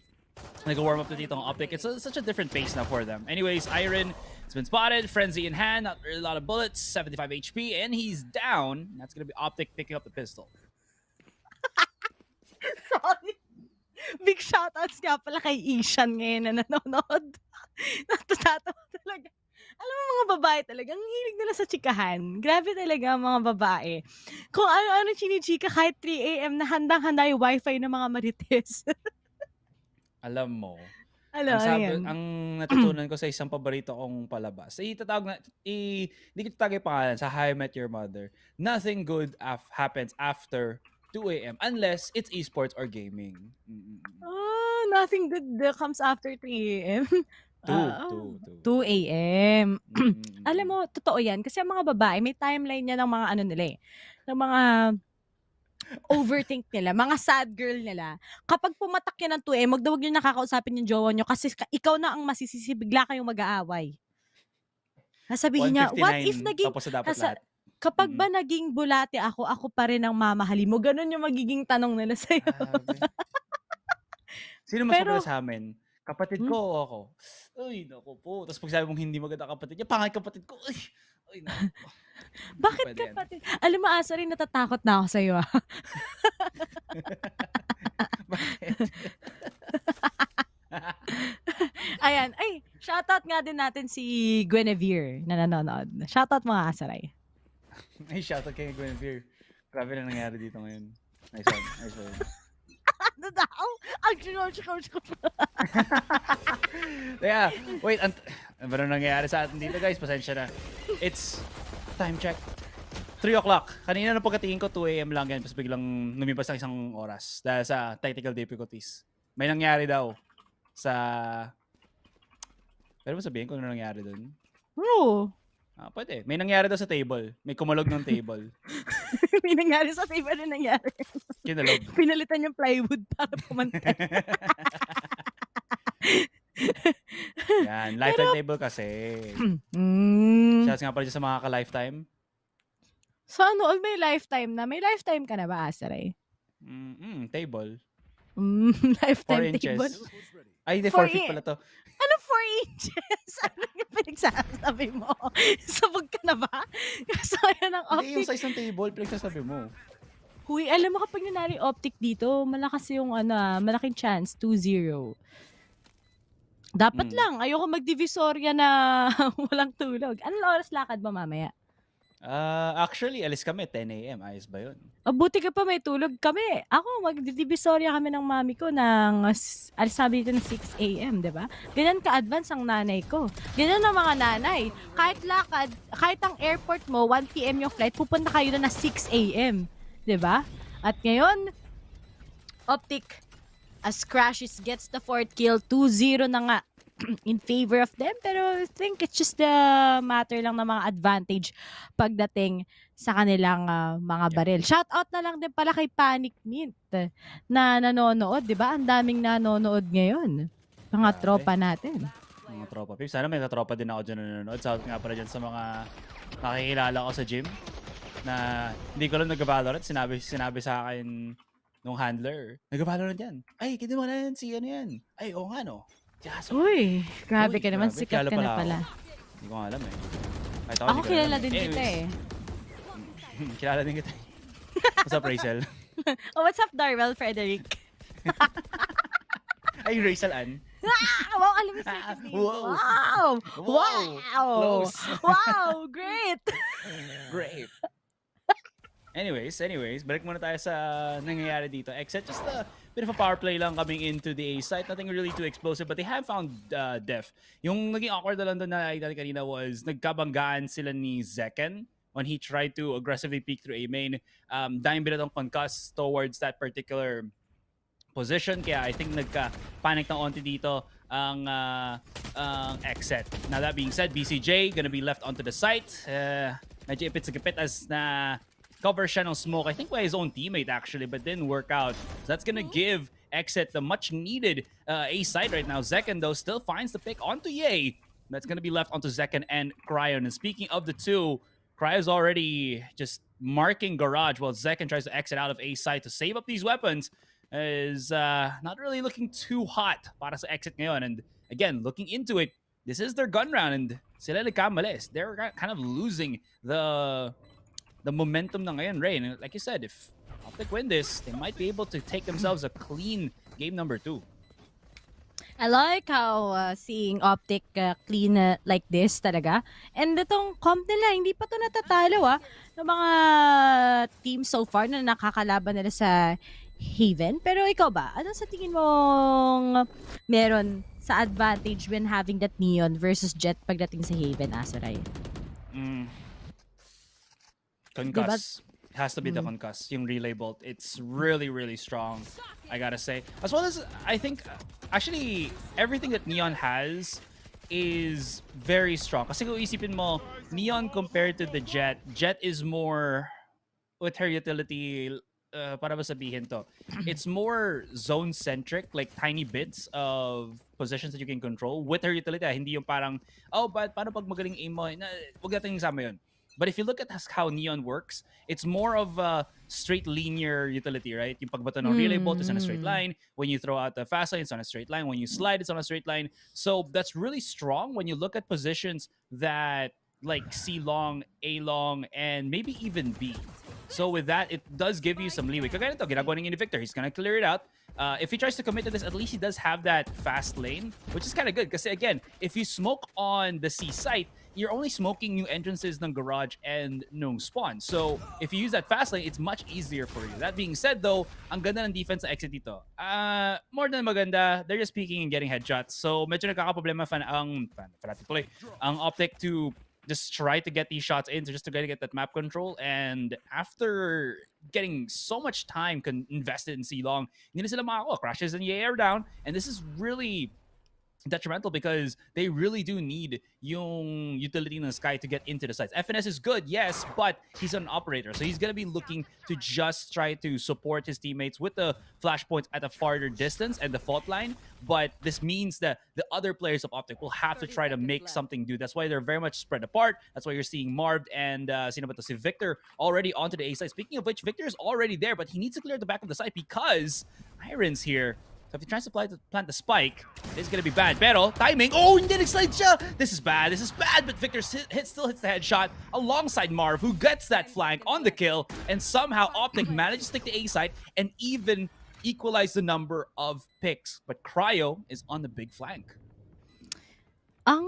up na dito ng OpTic, it's such a different pace now for them. Anyways, Iron has been spotted, Frenzy in hand, not really a lot of bullets, 75 HP, and he's down. That's going to be OpTic picking up the pistol. Sorry. Big shoutouts nga pala kay Ishan ngayon na nanonood. Natatawa talaga. Alam mo mga babae talaga, ang hilig nila sa chikahan. Grabe talaga mga babae. Kung ano-ano chinichika kahit 3 AM na handang-handa yung wifi ng mga marites. Alam mo, Ano, ayan. Ang natutunan ko sa isang paborito kong palabas, hindi ko tatagay pangalan, sa How I Met Your Mother. Nothing good happens after 2 a.m. unless it's esports or gaming. Nothing good comes after 3 a.m. 2 a.m. Alam mo, totoo yan. Kasi ang mga babae, may timeline niya ng mga ano nila eh. Ng mga overthink nila, mga sad girl nila. Kapag pumatak yan ng 2 a.m., magdawag nyo nakakausapin yung jowa nyo kasi ikaw na ang masisisi, bigla kayong mag-aaway. Sasabihin niya, what if naging... Tapos na dapat lahat. Kapag ba naging bulate ako, ako pa rin ang mamahalin mo. Ganon yung magiging tanong nila sa'yo. Sino mas maganda sa amin? Kapatid ko o ako? Uy, naku po. Tapos pag sabi mong hindi maganda kapatid niya, pangit kapatid ko. Uy, naku po. Bakit kapatid? Alam mo, Asa rin natatakot na ako sa'yo. Bakit? Ayan. Ay, shoutout nga din natin si Guinevere na nanonood. Shoutout mga Asaray. Ay, shoutout kay Guinevere. Grabe na nangyari dito ngayon. Nice one. Nice one. Ano daw? Ang sinusikow. Teka, wait. Ano ba nangyayari sa atin dito, guys? Pasensya na. It's time check. 3 o'clock. Kanina na pagkatingin ko, 2 a.m. lang yan. Tapos biglang lumipas ng isang oras dahil sa technical difficulties. May nangyari daw sa... Pero mo sabihin kung ano nangyari dun? Oo. Pwede. May nangyari daw sa table. May kumalog ng table. May nangyari sa table na nangyari. Kinalog. Pinalitan yung plywood para pumantay. Yan. Lifetime table kasi. Shouts nga pala dyan sa mga ka-lifetime. So ano, may lifetime na? May lifetime ka na ba, Asaray? Table. Lifetime 4 inches. table? Ay, hindi. 4 feet pala to. Ano 4 inches? Ano yung pinagsasabi mo? Sabog ka na ba? So, yan ang OpTic. Hindi, yung size ng table, pinagsasabi mo. Huy, alam mo kapag nangyari OpTic dito, malakas yung malaking chance, 2-0. Dapat lang, ayoko magdivisorya na walang tulog. Anong oras lakad ba mamaya? Actually, alis kami, 10 a.m. Ayos ba yun? Buti ka pa may tulog kami. Ako, magdivisorya kami ng mami ko ng, alis sabi dito ng 6 a.m., diba? Ganyan ka-advance ang nanay ko. Ganyan ang mga nanay. Kahit lakad, kahit ang airport mo, 1 p.m. yung flight, pupunta kayo na 6 a.m., diba? At ngayon, OpTic, as Crashes gets the 4th kill, 2-0 na nga in favor of them, pero I think it's just the matter lang ng mga advantage pagdating sa kanilang mga baril. Shout out na lang din pala kay Panic Mint na nanonood, di ba? Ang daming nanonood ngayon. Mga tropa natin. Mga tropa. Pip, sana may katropa din ako dyan na nanonood. Shout out nga pala dyan sa mga nakikilala ko sa gym na hindi ko lang nag-Valorant. Sinabi sa akin nung handler, nag-Valorant yan. Ay, hindi mo na yan, si ano yan. Ay, oo nga no. Yes, uy, grabe ka naman. Sikat ka na pala. Hindi ko alam eh. Ako kilala din kita eh. Kilala din kita. What's up, Rachel? Oh, what's up, Darwell Frederick? Ay, Rachel Ann. Wow, alam mo siya. Wow! Wow! Wow! Great! Great. Anyways, balik muna tayo sa nangyayari dito. XSET, just a bit of a power play lang coming into the A site. Nothing really too explosive, but they have found Def. Yung naging awkward na lang doon na nakita kanina was nagkabanggaan sila ni Zekken when he tried to aggressively peek through A main. Daming bilatong concuss towards that particular position. Kaya I think nagka-panic ng onti dito ang XSET. Now that being said, BCJ gonna be left onto the site. Medyo ipit sa gipit as na cover siya ng smoke, I think by his own teammate actually, but didn't work out. So that's gonna give XSET the much needed A side right now. Zekken though still finds the pick onto Ye. That's gonna be left onto Zekken and Cryon. And speaking of the two, Cryo's already just marking garage while Zekken tries to exit out of A side to save up these weapons. Is not really looking too hot para sa XSET ngayon. And again, looking into it, this is their gun round and sila nagkamalis. They're kind of losing the momentum na ngayon, Ray. And like you said, if OpTic win this, they might be able to take themselves a clean game number 2. I like how seeing OpTic clean like this talaga. And itong comp nila, hindi pa to natatalo ng mga teams so far na nakakalaban nila sa Haven. Pero ikaw ba, ano sa tingin mong meron sa advantage when having that Neon versus Jet pagdating sa Haven, Asaray? Concuss. It has to be the Concuss. Yung relay bolt. It's really, really strong, I gotta say. As well as, I think, actually, everything that Neon has is very strong. Kasi kung isipin mo, Neon compared to the Jet, Jet is more, with her utility, para ba sabihin to? It's more zone-centric, like tiny bits of positions that you can control. With her utility, hindi yung parang, oh, but paano pag magaling aim mo? Huwag natin isama yun. But if you look at how Neon works, it's more of a straight linear utility, right? Yung pagbato ng relay bolt is on a straight line. When you throw out the fast line, it's on a straight line. When you slide, it's on a straight line. So that's really strong when you look at positions that like C long, A long, and maybe even B. So with that, it does give you some leeway. Kagaya nito, ginagawa ni Victor. He's gonna clear it out. If he tries to commit to this, at least he does have that fast lane, which is kind of good. Because again, if you smoke on the C site, you're only smoking new entrances ng garage and nung spawn. So if you use that fast lane, it's much easier for you. That being said though, ang ganda ng defense sa XSET dito. More than maganda, they're just peeking and getting headshots. So medyo nagkakaproblema ang OpTic to just try to get these shots in, just to get that map control. And after getting so much time invested in C-Long, hindi na sila makakuha. Crashes in the air down. And this is really detrimental because they really do need yung utility in the sky to get into the sites. FNS is good, yes, but he's an operator. So he's going to be looking to just try to support his teammates with the flashpoints at a farther distance and the fault line. But this means that the other players of OpTic will have to try to make something do. That's why they're very much spread apart. That's why you're seeing Marv and si Victor already onto the A side. Speaking of which, Victor is already there, but he needs to clear the back of the site because Iron's here. So if he tries to plant the spike, it's gonna be bad. Pero timing, oh, hindi nag-slide siya. This is bad. But Victor still hits the headshot alongside Marv, who gets that flank on the kill, and somehow OpTic manages to take the A side and even equalize the number of picks. But Cryo is on the big flank. Ang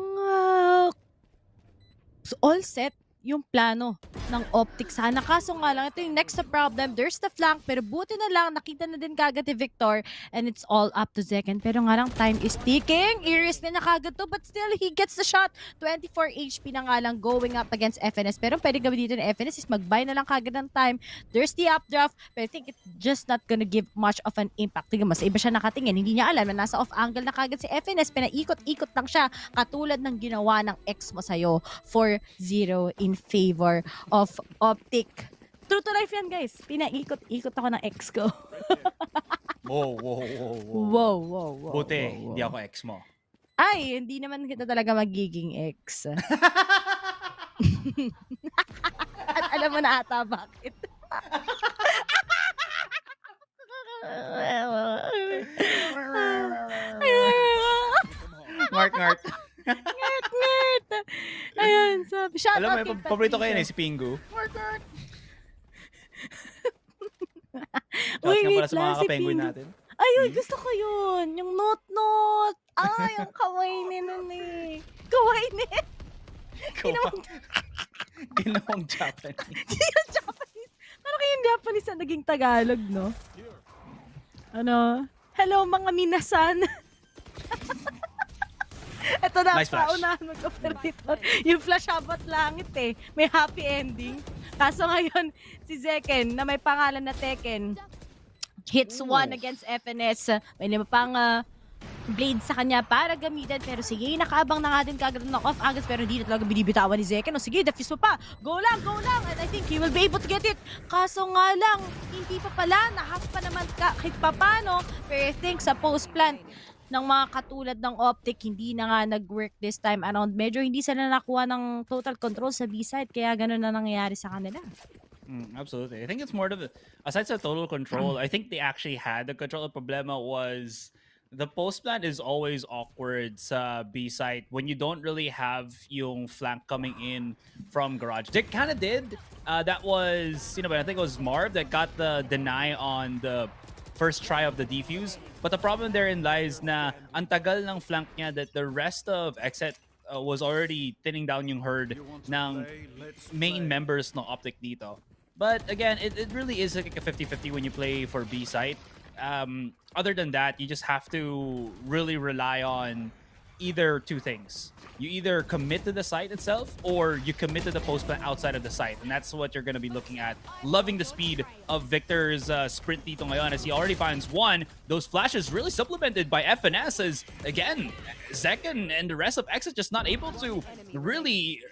all set yung plano ng OpTic sana. Kaso nga lang, ito yung next na problem. There's the flank, pero buti na lang, nakita na din kagad ni Victor, and it's all up to Zeken. Pero nga lang, time is ticking. Iris na kagad to, but still, he gets the shot. 24 HP na nga lang going up against FNS. Pero pwede gawin dito ng FNS is mag-buy na lang kagad ng time. There's the updraft, but I think it's just not gonna give much of an impact. Tingnan mas iba siya nakatingin. Hindi niya alam na nasa off-angle na kagad si FNS. Pinaikot-ikot lang siya, katulad ng ginawa ng ex mo sa'yo. 4-0 in favor of OpTic. True to life yan, guys. Pinaikot-ikot ako ng ex ko. Whoa. Buti, hindi ako ex mo. Ay, hindi naman kita talaga magiging ex. At alam mo na ata bakit. Ngart. Ngart. Ayan, sabi. Shout alam out mo, paborito ko yun si Pingu. Wait pala sa lang, mga si ka-penguin Pingu. natin. Ayun, gusto ko yun. Yung not. Ay, yung kawaii ni nun eh. Kawaii ni. Ginawang Japanese. Ginawang Japanese. Parang kayong Japanese na naging Tagalog, no? Ano? Hello, mga minasan. Ito na, nice paunahan mag-operator. Yung flash habot langit eh. May happy ending. Kaso ngayon, si Zeken, na may pangalan na Tekken, hits 1 against FNS. May lima pang blade sa kanya para gamitin. Pero sige, nakaabang na nga din kagad ng off-angles. Pero hindi na talaga binibitawan ni Zeken. O sige, defuse mo pa. Go lang. And I think he will be able to get it. Kaso nga lang, hindi pa pala. Nahas pa naman kahit papano. Pero I think sa post-plant, ng mga katulad ng OpTic, hindi na nga nag-work this time around. Medyo hindi sila nakuha ng total control sa B-side, kaya ganun na nangyayari sa kanila. Absolutely. I think it's more of aside sa total control, I think they actually had the control. The problema was the post plant is always awkward sa B-side when you don't really have yung flank coming in from garage. They kind of did. That was, but I think it was Marv that got the deny on the first try of the defuse. But the problem therein lies na ang tagal ng flank niya that the rest of XSET was already thinning down yung herd ng main members ng OpTic dito. But again, it really is like a 50-50 when you play for B side. other than that, you just have to really rely on either two things. You either commit to the site itself or you commit to the post plan outside of the site. And that's what you're going to be looking at. Loving the speed of Victor's sprint dito ngayon as he already finds one. Those flashes really supplemented by FNS as, again, Zek and the rest of XSET just not able to really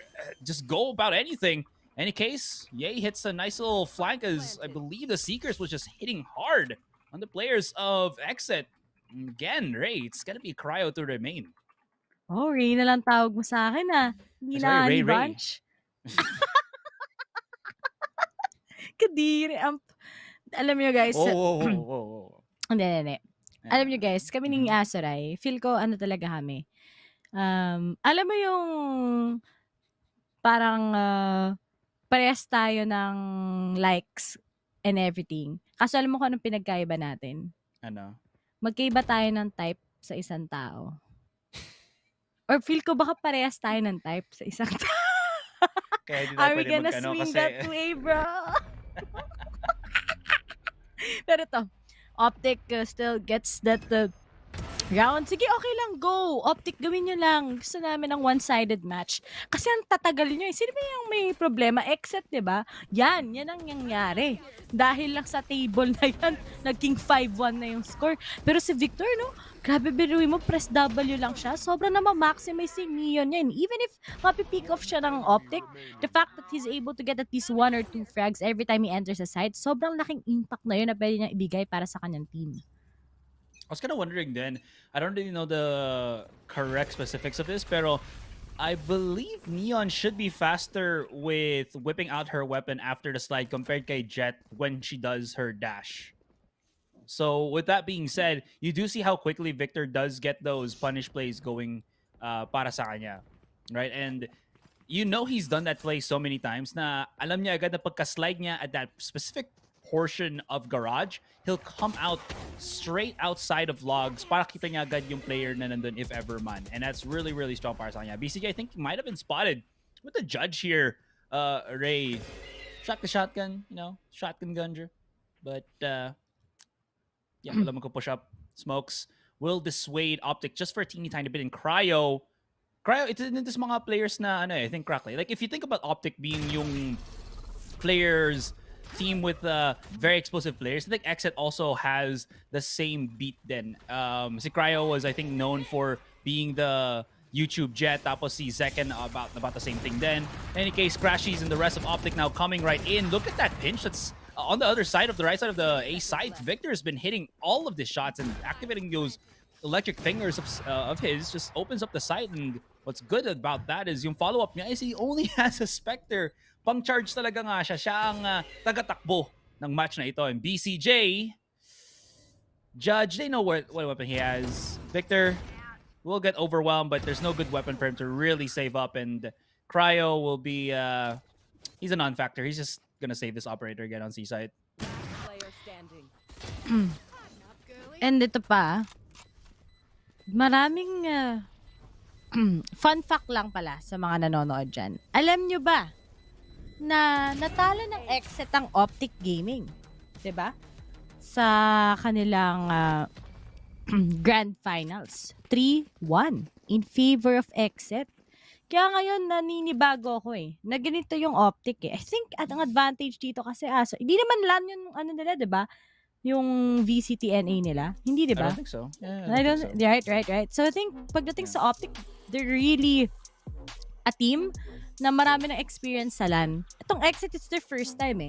just go about anything. Any case, Ye hits a nice little flank as I believe the Seekers was just hitting hard on the players of XSET. Again, Ray, it's going to be Cryo to remain. Oh, Ray na lang tawag mo sa akin ah. Hindi na Ray, ni Bunch. Kadiri. Alam nyo guys. Whoa. Hindi. Alam nyo guys, kami ni Asoray, feel ko ano talaga kami. Alam mo yung parang parehas tayo ng likes and everything. Kaso alam mo kung anong pinagkaiba natin? Ano? Magkaiba tayo ng type sa isang tao. Or feel ko baka parehas tayo ng type sa isang tao. Kaya di Are we pwede gonna swing that way, bro? Pero to, OpTic still gets that round. Sige, okay lang, go. OpTic, gawin nyo lang. Gusto namin ng one-sided match. Kasi ang tatagal nyo eh. Sino ba yung may problema? XSET, diba? Yan ang nangyari. Dahil lang sa table na yan, naging 5-1 na yung score. Pero si Victor, no? Grabe, biruin mo, press W lang siya. Sobrang na ma-maximize yung neon niya. And even if mapipick off siya ng OpTic, the fact that he's able to get at least 1 or 2 frags every time he enters a site, sobrang laking impact na yun na pwede niyang ibigay para sa kanyang team. I was kind of wondering then, I don't really know the correct specifics of this, pero I believe Neon should be faster with whipping out her weapon after the slide compared kay Jet when she does her dash. So with that being said, you do see how quickly Victor does get those punish plays going para sa kanya, right? And you know he's done that play so many times na alam niya agad na pagka-slide niya at that specific portion of garage, he'll come out straight outside of logs para kita niya agad yung player na nandun if ever man. And that's really, really strong para sa kanya. BCJ, I think, might have been spotted with the judge here, Ray. Shot the shotgun, shotgun gunner. But, yeah, alam mo ko push up. Smokes will dissuade OpTic just for a teeny tiny bit. And Cryo, it's this mga players na, I think, crackly. Like, if you think about OpTic being yung players team with very explosive players, I think XSET also has the same beat then. Si Cryo was, I think, known for being the YouTube Jet, tapos si Zekken about the same thing then. In any case, Crashies and the rest of OpTic now coming right in. Look at that pinch that's on the other side of the right side of the A side. Victor has been hitting all of the shots and activating those electric fingers of his, just opens up the site. And what's good about that is yung follow-up niya is he only has a Spectre. Pang-charge talaga nga siya. Siya ang taga-takbo ng match na ito. And BCJ, Judge, they know what weapon he has. Victor will get overwhelmed, but there's no good weapon for him to really save up. And Cryo will be, he's a non-factor. He's just gonna save this operator again on C-side. And ito pa, maraming fun fact lang pala sa mga nanonood dyan. Alam nyo ba na natalo ng XSET ang OpTic Gaming, 'di ba? Sa kanilang Grand Finals, 3-1 in favor of XSET. Kaya ngayon naninibago ako na ganito yung OpTic I think at ang advantage dito kasi hindi naman LAN yung nila, 'di ba? Yung VCTNA nila. Hindi, 'di ba? I don't think so. Yeah, I don't think so. Right. So I think pagdating sa OpTic, they're really a team na marami ng experience sa LAN. Itong XSET, it's their first time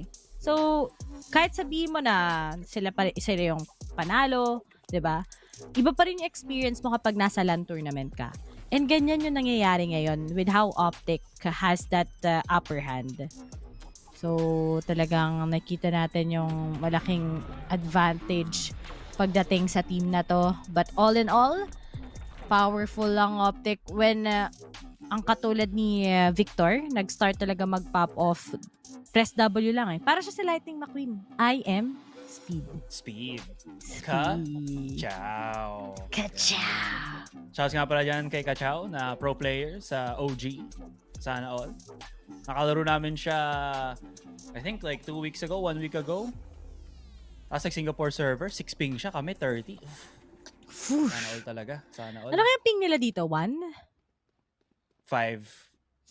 So, kahit sabihin mo na sila yung panalo, 'di ba? Iba pa rin yung experience mo kapag nasa LAN tournament ka. And ganyan yung nangyayari ngayon with how OpTic has that upper hand. So, talagang nakita natin yung malaking advantage pagdating sa team na to. But all in all, powerful lang OpTic when ang katulad ni Victor, nag-start talaga mag-pop off. Press W lang Para siya si Lightning McQueen. I am Speed. Ka-chow. Shouts nga pala dyan kay Ka-chow na pro player sa OG. Sana all. Nakalaro namin siya, I think like 2 weeks ago, 1 week ago. Tapos like Singapore server, 6 ping siya, kami 30. Sana all talaga. Sana all. Ano kaya ping nila dito? 1? 5. 5.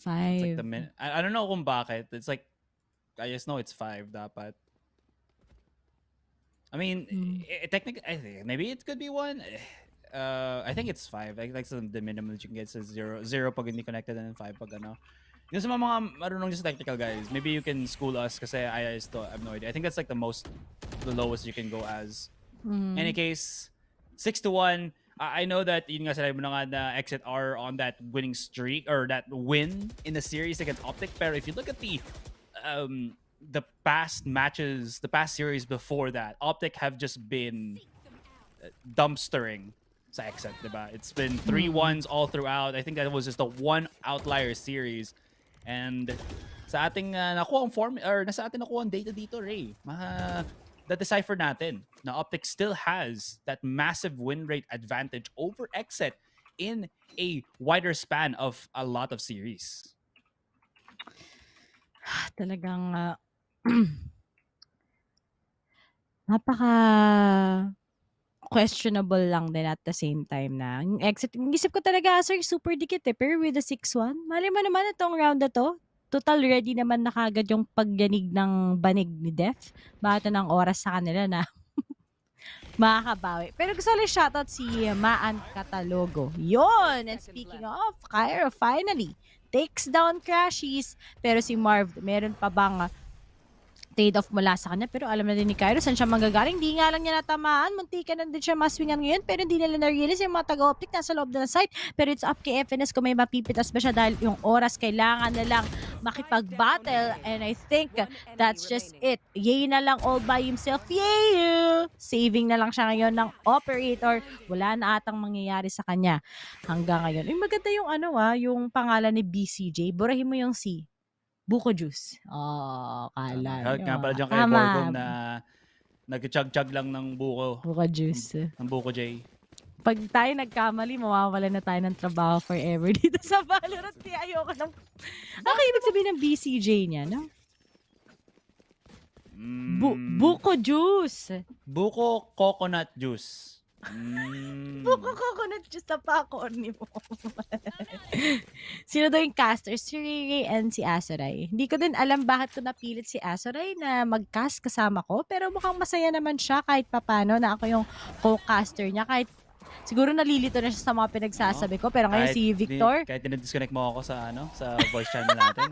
It's like the I don't know kung bakit. It's like, I just know it's 5 dapat. I mean, technically, I think maybe it could be 1. I think it's 5. Like the minimum that you can get is 0. 0 pag hindi connected and 5 pag ano. Yung sa mga marunong just technical guys, maybe you can school us kasi I still have no idea. I think that's like the lowest you can go as. Any case, 6-1. I know that yun nga sinabi mo na nga na XSET are on that winning streak or that win in the series against OpTic. Pero if you look at the past matches, the past series before that, OpTic have just been dumpstering sa XSET, diba? It's been 3-1s all throughout. I think that was just the one outlier series. And sa ating nakuha ang form or nasa atin nakuha ang data dito, Ray. The-decipher natin na OpTic still has that massive win rate advantage over XSET in a wider span of a lot of series. Talagang napaka questionable lang din at the same time na yung XSET. Yung isip ko talaga, sir, super dikit pero with the 6-1, mali mo naman itong round na to. Total ready naman na kagad yung pagyanig ng banig ni Def. Bakit ng oras sa kanila na makakabawi. Pero gusto ulit shoutout si Maan Catalogo. Yun! And speaking of, Cairo finally takes down Crashies. Pero si Marv, meron pa bang trade-off mula sa kanya? Pero alam na din ni Cairo saan siya manggagaling. Di nga lang niya natamaan. Muntikan na din siya maswingan ngayon. Pero hindi nila na-realize yung mga taga-OpTic nasa loob na ng site. Pero it's up kay FNS kung may mapipitas ba siya dahil yung oras kailangan na lang makipag-battle. And I think that's just it. Yay na lang all by himself. Yay! Saving na lang siya ngayon ng operator. Wala na atang mangyayari sa kanya hanggang ngayon. Ay, maganda yung yung pangalan ni BCJ. Burahin mo yung C. Buko juice. Oh, kala. Nga pala dyan kay Borgom na nag-chug-chug lang ng buko. Buko juice. Ng Buko J. Pag tayo nagkamali, mawawala na tayo ng trabaho forever dito sa Valorant. Kaya ayoko ng... Okay, ibig sabihin ng BCJ niya, no? Buko juice. Buko coconut juice. Buko coconut juice na pa ako ni mo. Sino daw yung casters? Si Riri and si Asoray. Hindi ko din alam bakit ko napilit si Asoray na mag-cast kasama ko. Pero mukhang masaya naman siya kahit papano na ako yung co-caster niya. Kahit siguro nalilito na siya sa mga pinagsasabi ko. Pero ngayon si Victor... Kahit dinidisconnect mo ako sa voice channel natin.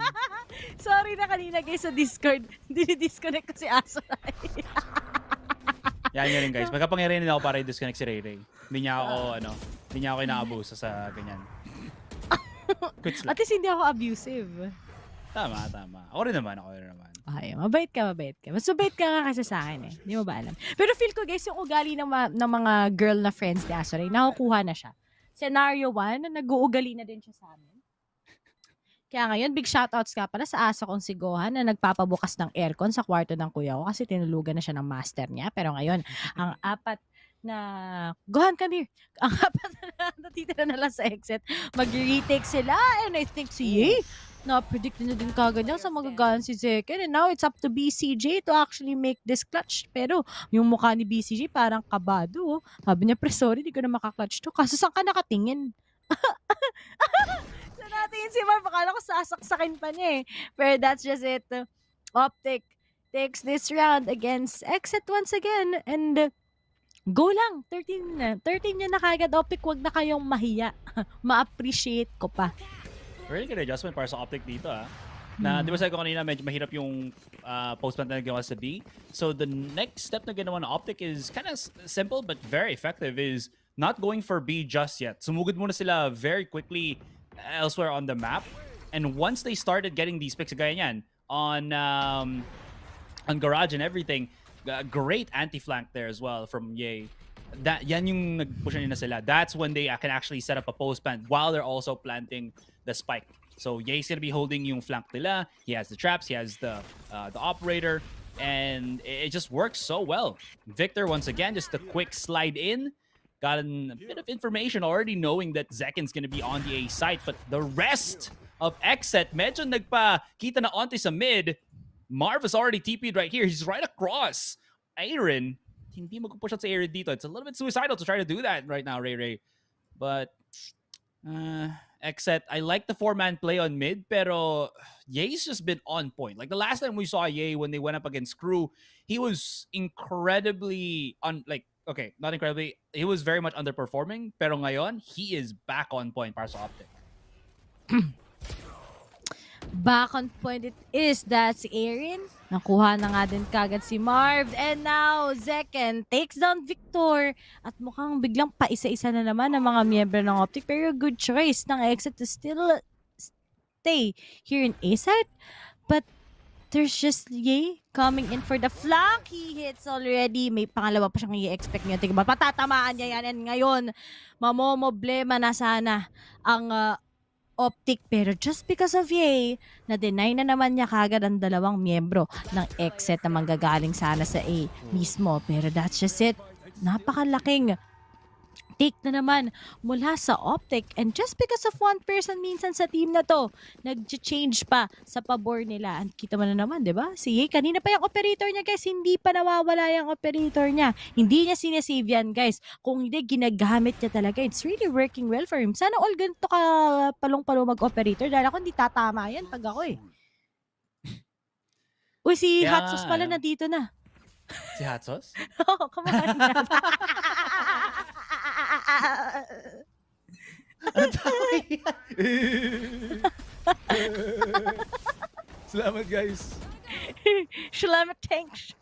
Sorry na kanina guys sa Discord. Dinidisconnect ko si Asoray. Yan yun rin guys. Magkapangyarihan din ako para i-disconnect si Ray Ray. Hindi niya ako inaabuso sa ganyan. At least hindi ako abusive. Tama. Ako rin naman. Ay, mabait ka. Mas mabait ka nga kasi sa akin eh. Hindi mo ba alam? Pero feel ko guys, yung ugali ng mga girl na friends ni Asoray, nakukuha na siya. Scenario 1, nag-uugali na din siya sa amin. Kaya ngayon, big shoutouts nga pala sa asa kong si Gohan na nagpapabukas ng aircon sa kwarto ng kuya ko kasi tinulugan na siya ng master niya. Pero ngayon, ang apat na... Gohan, come here. Ang apat na natitira na lang sa exit. Mag-retake sila and I think si Ye, na-predict na din kagad niya sa magagalan si Zeken. And now, it's up to BCJ to actually make this clutch. Pero yung mukha ni BCJ parang kabado. Sabi niya, sorry, di ko na makaklatch to. Kaso saan ka nakatingin? Natin si Marv, akala ko sasaksakin pa niya eh. Pero that's just it. OpTic takes this round against XSET once again. And go lang. 13 niya na kagad. OpTic, wag na kayong mahiya. Ma-appreciate ko pa. Really good adjustment para sa OpTic dito Na, di ba sabi ko kanina, medyo mahirap yung post-plant na nagawa sa B. So the next step na ginawa na OpTic is kind of simple but very effective is not going for B just yet. Sumugod muna sila very quickly elsewhere on the map, and once they started getting these picks gaya yan on Garage and everything, great anti-flank there as well from Ye. Yan yung nag-push na sila. That's when they can actually set up a post plant while they're also planting the spike. So Ye's gonna be holding yung flank nila. He has the traps, he has the operator, and it just works so well. Victor once again, just a quick slide in. Got a bit of information already knowing that Zekin's gonna be on the A site, but the rest of XSET, medyo nagpa-kita na onto sa mid. Marv is already TP'd right here. He's right across Aaron, hindi magpupush out sa Aaron dito. It's a little bit suicidal to try to do that right now, Ray. But XSET, I like the 4-man play on mid, pero Ye's just been on point. Like the last time we saw Ye when they went up against Crew, he was incredibly okay, not incredibly. He was very much underperforming, pero ngayon, he is back on point para sa OpTic. Back on point it is. That's Aaron. Nakuha na nga din kagad si Marv. And now, Zekken takes down Victor. At mukhang biglang paisa-isa na naman ang mga miyembro ng OpTic. Pero good choice ng XSET to still stay here in A side. But there's just Ye coming in for the flank. He hits already. May pangalawa pa siyang i-expect niya. Tingnan ba, patatamaan niya yan. And ngayon, mamomoblema na sana ang OpTic, pero just because of Ye, na-deny na naman niya kagad ang dalawang miyembro ng XSET na manggagaling sana sa A mismo. Pero that's just it. Napakalaking take na naman mula sa OpTic. And just because of one person minsan sa team na to, nag-change pa sa pabor nila. And kita mo na naman, di ba? Si Ye, kanina pa yung operator niya, guys. Hindi pa nawawala yung operator niya. Hindi niya sinesave yan, guys. Kung hindi, ginagamit niya talaga. It's really working well for him. Sana all ganito ka palong-palong mag-operator. Dahil ako hindi tatama yan pag ako eh. Uy, si Hatsos pala nandito na. Si Hatsos? Oo, kumain na. Ano tawag yan? Salamat, guys. Salamat, thanks.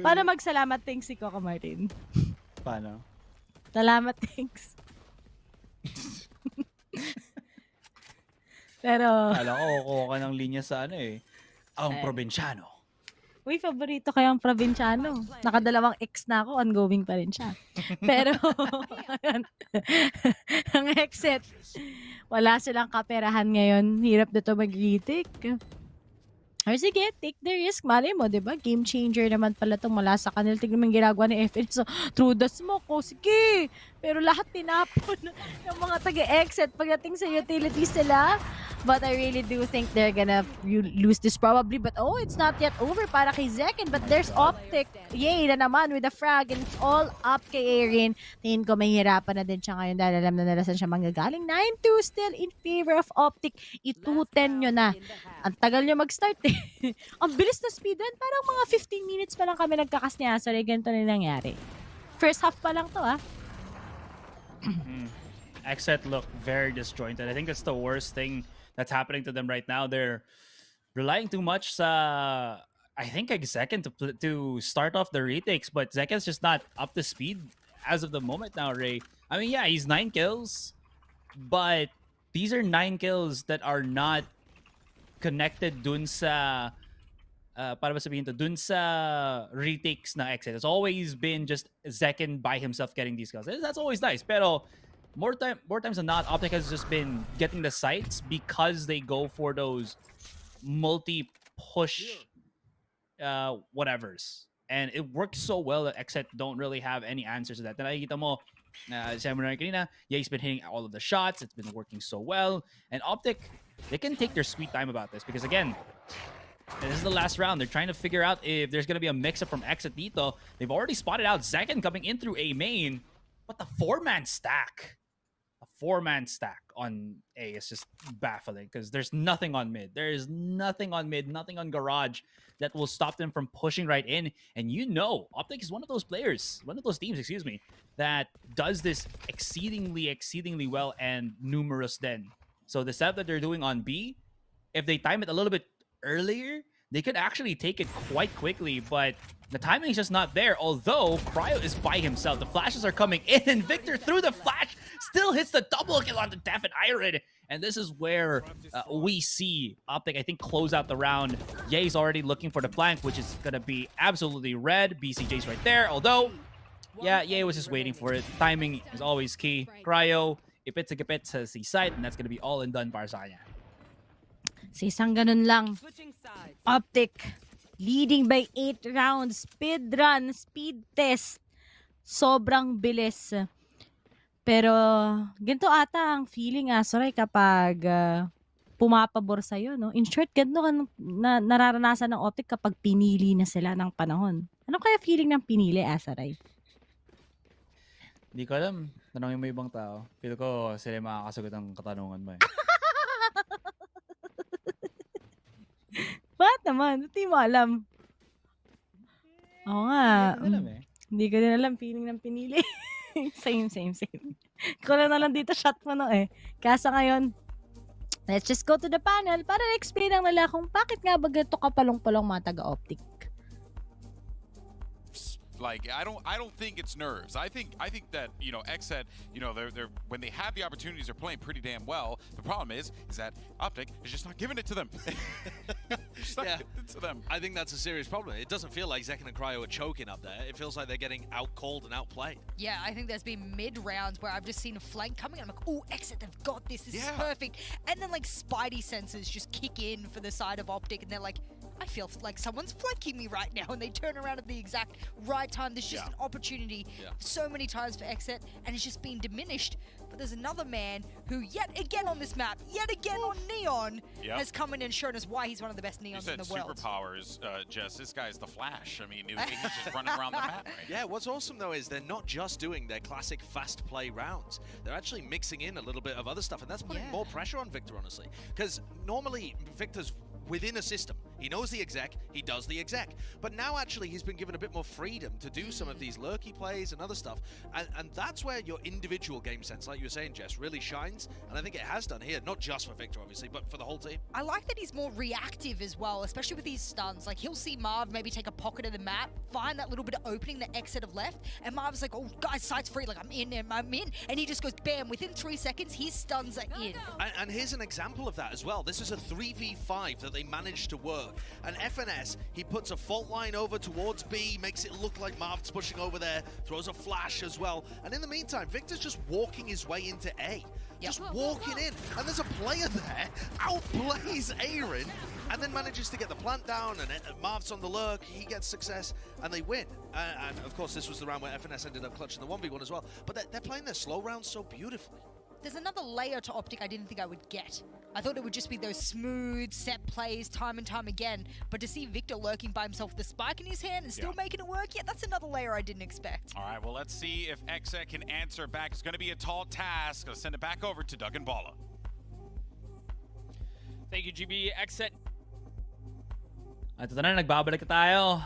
Paano magsalamat thanks si Coco Martin? Paano? Salamat thanks. Pero... Kala ko, kukuha ka ng linya sa ano eh. Ang probinsyano. Uy, favorito kayang probinsyano. Nakadalawang X na ako, ongoing pa rin siya. Pero, ang XSET, wala silang kaperahan ngayon. Hirap na ito mag-retake. Or sige, take the risk. Mali mo, diba? Game changer naman pala itong mula sa kanila. Tignan mo yung ginagawa ni FL. So, through the smoke, sige. Pero lahat tinapon ng mga taga-exit pagdating sa utilities nila. But I really do think they're gonna lose this probably. But oh, it's not yet over para kay Zekken. But there's OpTic. Yay na naman with the frag. And it's all up kay Aaron. Tingin ko mahihirapan na din siya ngayon dahil alam na nila saan siya manggagaling. 9-2 still in favor of OpTic. I-2-10 nyo na. Ang tagal nyo mag-start eh. Ang bilis na speed run. Parang mga 15 minutes pa lang kami nagkakas niya. Sorry, ganito na nangyari. First half pa lang to ah. XSET look very disjointed. I think that's the worst thing that's happening to them right now. They're relying too much sa, I think, Zekken to start off the retakes, but Zekken's just not up to speed as of the moment now, Ray. I mean, yeah, he's 9 kills, but these are 9 kills that are not connected dun sa para ba sabihin to, dun sa retakes na XSET. It's always been just Zekken by himself getting these kills. That's always nice, pero more times than not, OpTic has just been getting the sites because they go for those multi-push whatevers. And it works so well that XSET don't really have any answers to that. Then nakikita mo, kanina, Ye's been hitting all of the shots. It's been working so well. And OpTic, they can take their sweet time about this because, again, this is the last round. They're trying to figure out if there's going to be a mix-up from XSET dito. They've already spotted out Zekken coming in through A main, but the 4-man stack. A 4-man stack on A is just baffling because there's nothing on mid. There is nothing on mid, nothing on garage that will stop them from pushing right in. And you know, OpTic is one of those players, one of those teams, excuse me, that does this exceedingly well and numerous then. So the setup that they're doing on B, if they time it a little bit earlier, they could actually take it quite quickly, but the timing is just not there. Although Cryo is by himself, the flashes are coming in, and Victor through the flash still hits the double kill on the Def and Iron. And this is where we see OpTic, I think, close out the round. Ye's already looking for the flank, which is gonna be absolutely red. BCJ's right there. Although, yeah, Ye was just waiting for it. Timing is always key. Cryo, ipit sa gipit sa C-site, and that's gonna be all and done para sa kanya. Sa isang ganun lang, OpTic leading by 8 rounds, speed run, speed test, sobrang bilis. Pero ganito ata ang feeling Soray kapag pumapabor sa'yo, no? In short, gano'n na nararanasan ng OpTic kapag pinili na sila ng panahon. Ano kaya feeling ng pinili, Asaray? Hindi ko alam. Tanongin mo ibang tao. Feel ko sila yung makakasagot ng katanungan mo eh. Bakit naman? Hindi mo alam. Oo nga. Hindi ko din alam feeling ng pinili. Same. Kulang na lang dito shot mo no eh. Kasa ngayon, let's just go to the panel para explain lang nila kung bakit nga ba ganito kapalong-palong mga taga-OpTic. Like I don't think it's nerves. I think that XSET, they're when they have the opportunities, they're playing pretty damn well. The problem is that OpTic is just not giving it to them. Yeah, to them. I think that's a serious problem. It doesn't feel like Zekken and Cryo are choking up there. It feels like they're getting out-called and outplayed. Yeah, I think there's been mid-rounds where I've just seen a flank coming and I'm like, oh, XSET, they've got this. This is perfect. And then like Spidey senses just kick in for the side of OpTic and they're like, I feel like someone's flanking me right now, and they turn around at the exact right time. There's just an opportunity so many times for XSET, and it's just been diminished. But there's another man who, yet again on this map, yet again on Neon, has come in and shown us why he's one of the best Neons in the world. Superpowers, Jess. This guy's the Flash. I mean, he's just running around the map. Right? Yeah, what's awesome though is they're not just doing their classic fast play rounds. They're actually mixing in a little bit of other stuff, and that's putting more pressure on Victor, honestly. Because normally Victor's within a system. He knows the exec, he does the exec. But now actually he's been given a bit more freedom to do some of these lurky plays and other stuff. And that's where your individual game sense, like you were saying, Jess, really shines. And I think it has done here, not just for Victor, obviously, but for the whole team. I like that he's more reactive as well, especially with these stuns. Like, he'll see Marv maybe take a pocket of the map, find that little bit of opening that XSET have left, and Marv's like, oh, guys, site's free. Like, I'm in. And he just goes, bam, within 3 seconds, his stuns are in. And here's an example of that as well. This is a 3v5 that they managed to work. And FNS, he puts a fault line over towards B, makes it look like Marv's pushing over there, throws a flash as well. And in the meantime, Victor's just walking his way into A. Just walking in. And there's a player there, outplays Aaron, and then manages to get the plant down, and Marv's on the lurk, he gets success, and they win. And of course, this was the round where FNS ended up clutching the 1v1 as well. But they're playing their slow rounds so beautifully. There's another layer to OpTic I didn't think I would get. I thought it would just be those smooth set plays time and time again, but to see Victor lurking by himself with the spike in his hand and still making it work, that's another layer I didn't expect. All right, well, let's see if XSET can answer back. It's going to be a tall task. I'll send it back over to Doug and Bala. Thank you, GB. XSET. At ito na, nagbabalik na tayo.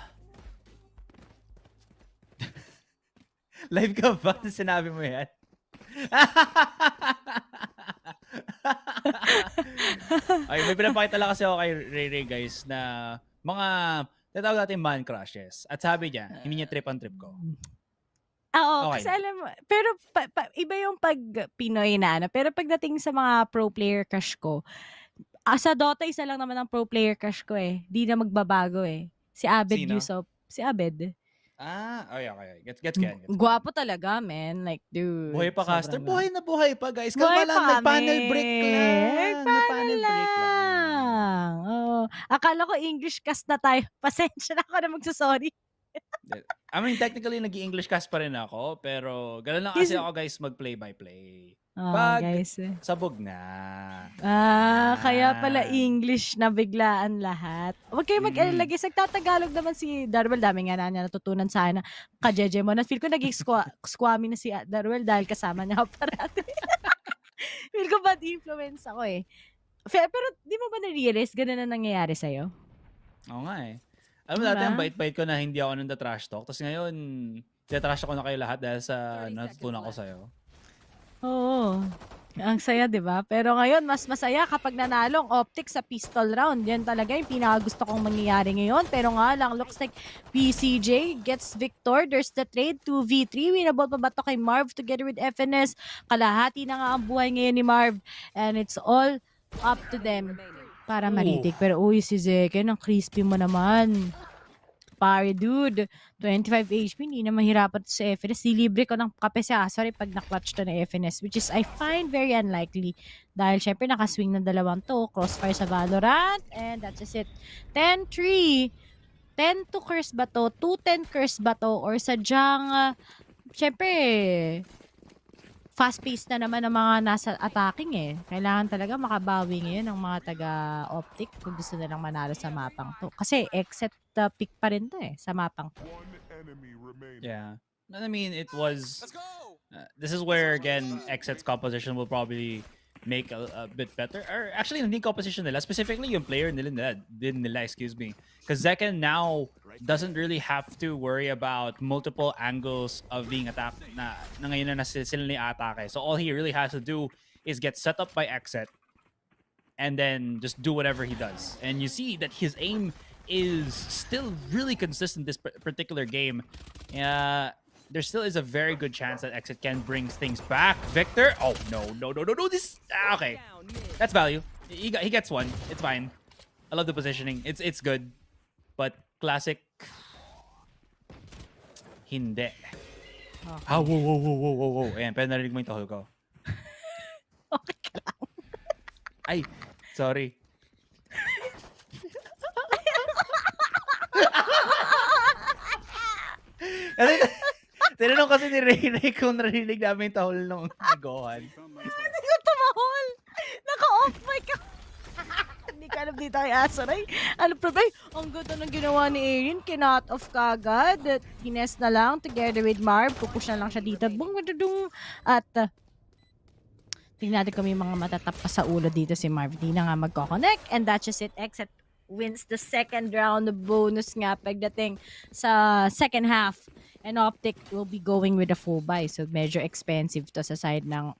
Live ka ba? Sinabi mo yan? Ay, may pinapakita lang kasi ako kay Ray guys na mga tatawag natin man crushes. At sabi niya, hindi niya trip ang trip ko. Oo, Okay. kasi alam mo, pero iba yung pag Pinoy na ano. Pero pagdating sa mga pro player crush ko, sa Dota isa lang naman ang pro player crush ko eh. Di na magbabago eh. Si Abed Sino? Yusuf. Si Abed. Okay. Gets yan. Gwapo talaga, man. Like, dude. Buhay pa, Caster. sobrang- Buhay na buhay pa, guys. Buhay Kalma lang, pa nag-panel kami. break lang. Nag-panel break lang. Oo. Akala ko English cast na tayo. Pasensya na ako na magsasorry. I mean, technically, nag-English cast pa rin ako. Pero, gano'n lang kasi ako, guys, mag-play-by-play. Pag guys. sabog na. Kaya pala English na biglaan lahat. Huwag kayo mag-alala, guys. Nagtatagalog naman si Darwell. Dami nga na niya natutunan sana. Kajeje mo. Feel ko naging squammy na si Darwell dahil kasama niya ako parati. Feel ko bad influence ako eh. Pero di mo ba na-realize ganun na nangyayari sa'yo? Oo nga eh. Alam mo, dati ang bait-bait ko na hindi ako nung trash talk. Tapos ngayon, trash ako na kayo lahat dahil sa natutunan ko sa'yo. Oo. Ang saya, di ba? Pero ngayon, mas masaya kapag nanalong OpTic sa pistol round. Yan talaga yung pinakagusto kong mangyayari ngayon. Pero nga lang, looks like PCJ gets victor. There's the trade, 2v3. Winnable pa ba ito kay Marv together with FNS? Kalahati na nga ang buhay ngayon ni Marv. And it's all up to them para maritig. Pero uy, si Zekken, ang crispy mo naman. Pare, dude. 25 HP, hindi na mahirapan sa FNS. Dilibre ko ng kape sa sorry pag na-clutch to na FNS, which is I find very unlikely. Dahil syempre nakaswing ng dalawang to. Crossfire sa Valorant. And that's just it. 10-3. 10 to curse ba to? 2-10 curse ba to? Or sadyang, syempre, fast-paced na naman ang mga nasa attacking eh. Kailangan talaga makabawi ngayon ng mga taga-OpTic kung gusto nilang manalo sa mapang to. Kasi XSET pick pa rin to eh, sa mapang to. Yeah. I mean, it was... this is where, again, XSET's composition will probably make a bit better. Or actually, hindi composition nila. Specifically, yung player nila, excuse me. Because Zekken now doesn't really have to worry about multiple angles of being attacked na ngayon na sila ni atake. So all he really has to do is get set up by XSET and then just do whatever he does. And you see that his aim is still really consistent this particular game. There still is a very good chance that XSET can bring things back. Victor, oh no. This okay, that's value. He gets one. It's fine. I love the positioning. It's good, but classic. Hindi. Okay. Ah, whoa. Ayan, pwede narinig mo yung tahol ko. Okay ka lang. Ay, sorry. Tinanong kasi ni Ray kung narinig namin yung tahol ng Gohan. Hindi ko tumahol. Naka-off mic ako. Hindi ka alam dito kay Asaray. Ano pa ba? Ang ganda ng ginawa ni Erin. Kinot off kagad. Hines na lang together with Marv. Pupush na lang siya dito. At tingnan natin kung may mga matatap pa sa ulo dito si Marv. Di na nga magkoconnect. And that's just it. XSET wins the second round of bonus nga pagdating sa second half. And OpTic will be going with a full buy. So medyo expensive to sa side ng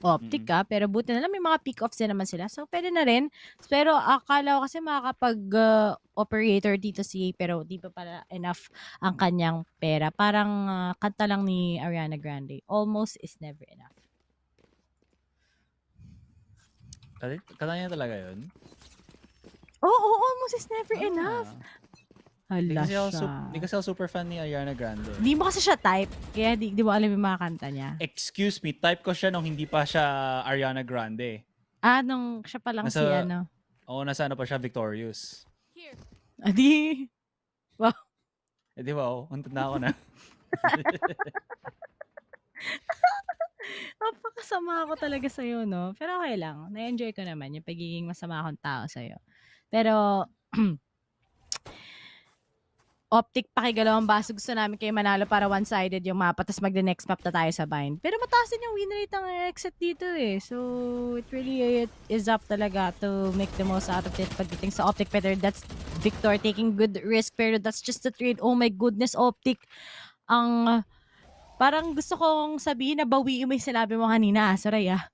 OpTic pero buti na lang may mga pick-offs din naman sila. So pwede na rin. Pero akala ko kasi makakapag-operator dito si pero di pa pala enough ang kanyang pera. Parang kanta lang ni Ariana Grande. Almost is never enough. Kanta niya talaga yun? Oo, almost is never enough. Hala siya. Di kasi ako super fan ni Ariana Grande. Di mo kasi siya type, kaya di mo alam yung mga kanta niya. Excuse me, type ko siya nung hindi pa siya Ariana Grande. Nung siya pa lang si ano. Oo, nasa ano pa siya, Victorious. Adi. Wow. Di ba, untod na ako na. Napakasama ako talaga sa'yo, no? Pero okay lang. Na-enjoy ko naman yung pagiging masama akong tao sa'yo. Pero, OpTic, pakigalaw ang baso. Gusto namin kayo manalo para one-sided yung mapa, tapos mag-next map na tayo sa bind. Pero mataas din yung win rate ng XSET dito eh. So, it really is up talaga to make the most out of it pagdating sa OpTic. Pero that's Victor taking good risk, pero that's just the trade. Oh my goodness, OpTic. Ang, parang gusto kong sabihin na bawiin mo yung sinabi mo kanina, Saray ah.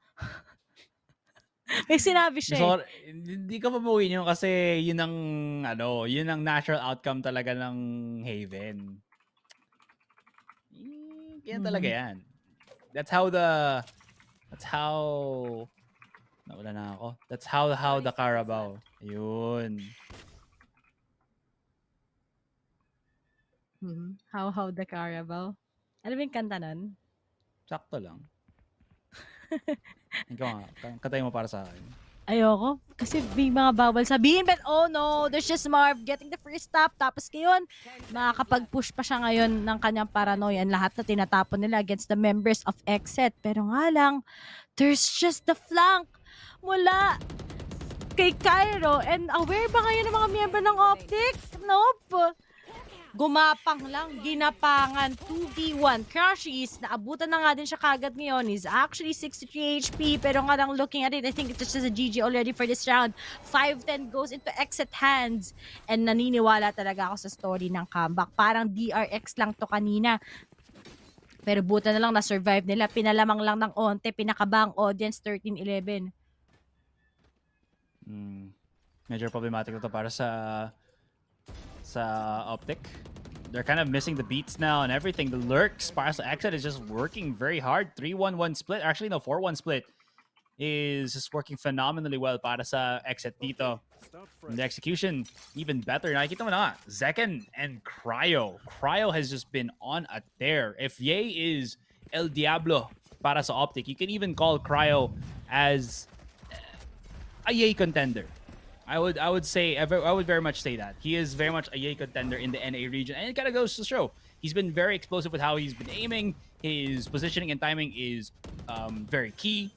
May sinabi siya So, hindi ka pabuhin yun kasi yun ang yun ang natural outcome talaga ng Haven. Yan talaga yan. That's how nawala na ako. That's how the Carabao. Yun. How the Carabao. Ano ba yung kanta nun? Sakto lang. Ikaw nga, katay mo para sa akin. Ayoko. Kasi may mga bawal sabihin. But oh no, there's just Marv getting the first stop. Tapos ngayon, makakapag-push pa siya ngayon ng kanyang paranoia. Lahat na tinatapon nila against the members of XSET. Pero nga lang, there's just the flank mula kay Cairo. And aware ba ngayon ng mga miyembro ng OpTic? Nope. Gumapang lang, ginapangan, 2v1, Crashies, naabutan na nga din siya kagad ngayon, is actually 63 HP, pero nga lang looking at it, I think it's just a GG already for this round. 5-10 goes into XSET hands, and naniniwala talaga ako sa story ng comeback. Parang DRX lang to kanina. Pero buta na lang na-survive nila, pinalamang lang ng onte, pinakabang audience 13-11. Medyo problematic ito para sa OpTic. They're kind of missing the beats now and everything. The lurks, para sa XSET is just working very hard. 3-1-1 split. Actually, no, 4-1 split is just working phenomenally well para sa XSET dito. And the execution, even better. Nakikita mo na nga, Zekken and Cryo. Cryo has just been on a tear. If Ye is El Diablo para sa OpTic, you can even call Cryo as a Ye contender. I would say I would very much say that he is very much a Yay contender in the NA region, and it kind of goes to show he's been very explosive with how he's been aiming. His positioning and timing is very key,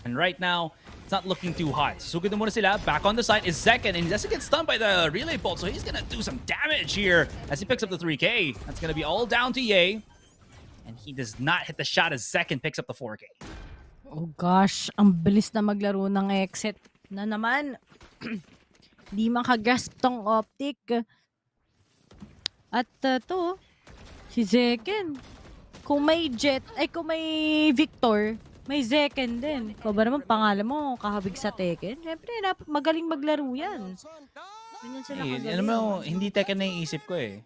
and right now it's not looking too hot. Sugod na muna sila. Back on the side is Zekken, and he doesn't get stunned by the relay bolt, so he's gonna do some damage here as he picks up the 3K. That's gonna be all down to Yay, and he does not hit the shot as Zekken picks up the 4K. Oh gosh, ang bilis na maglaro ng exit na naman. Di makagrasp tong OpTic. At to, si Zekken. Kung may kung may Victor, may Zekken din. Ikaw ba naman pangalan mo, kahabig sa Tekken? Siyempre, magaling maglaro yan. Ganyan sila kagaling. Ano mo, hindi Tekken na iisip ko eh.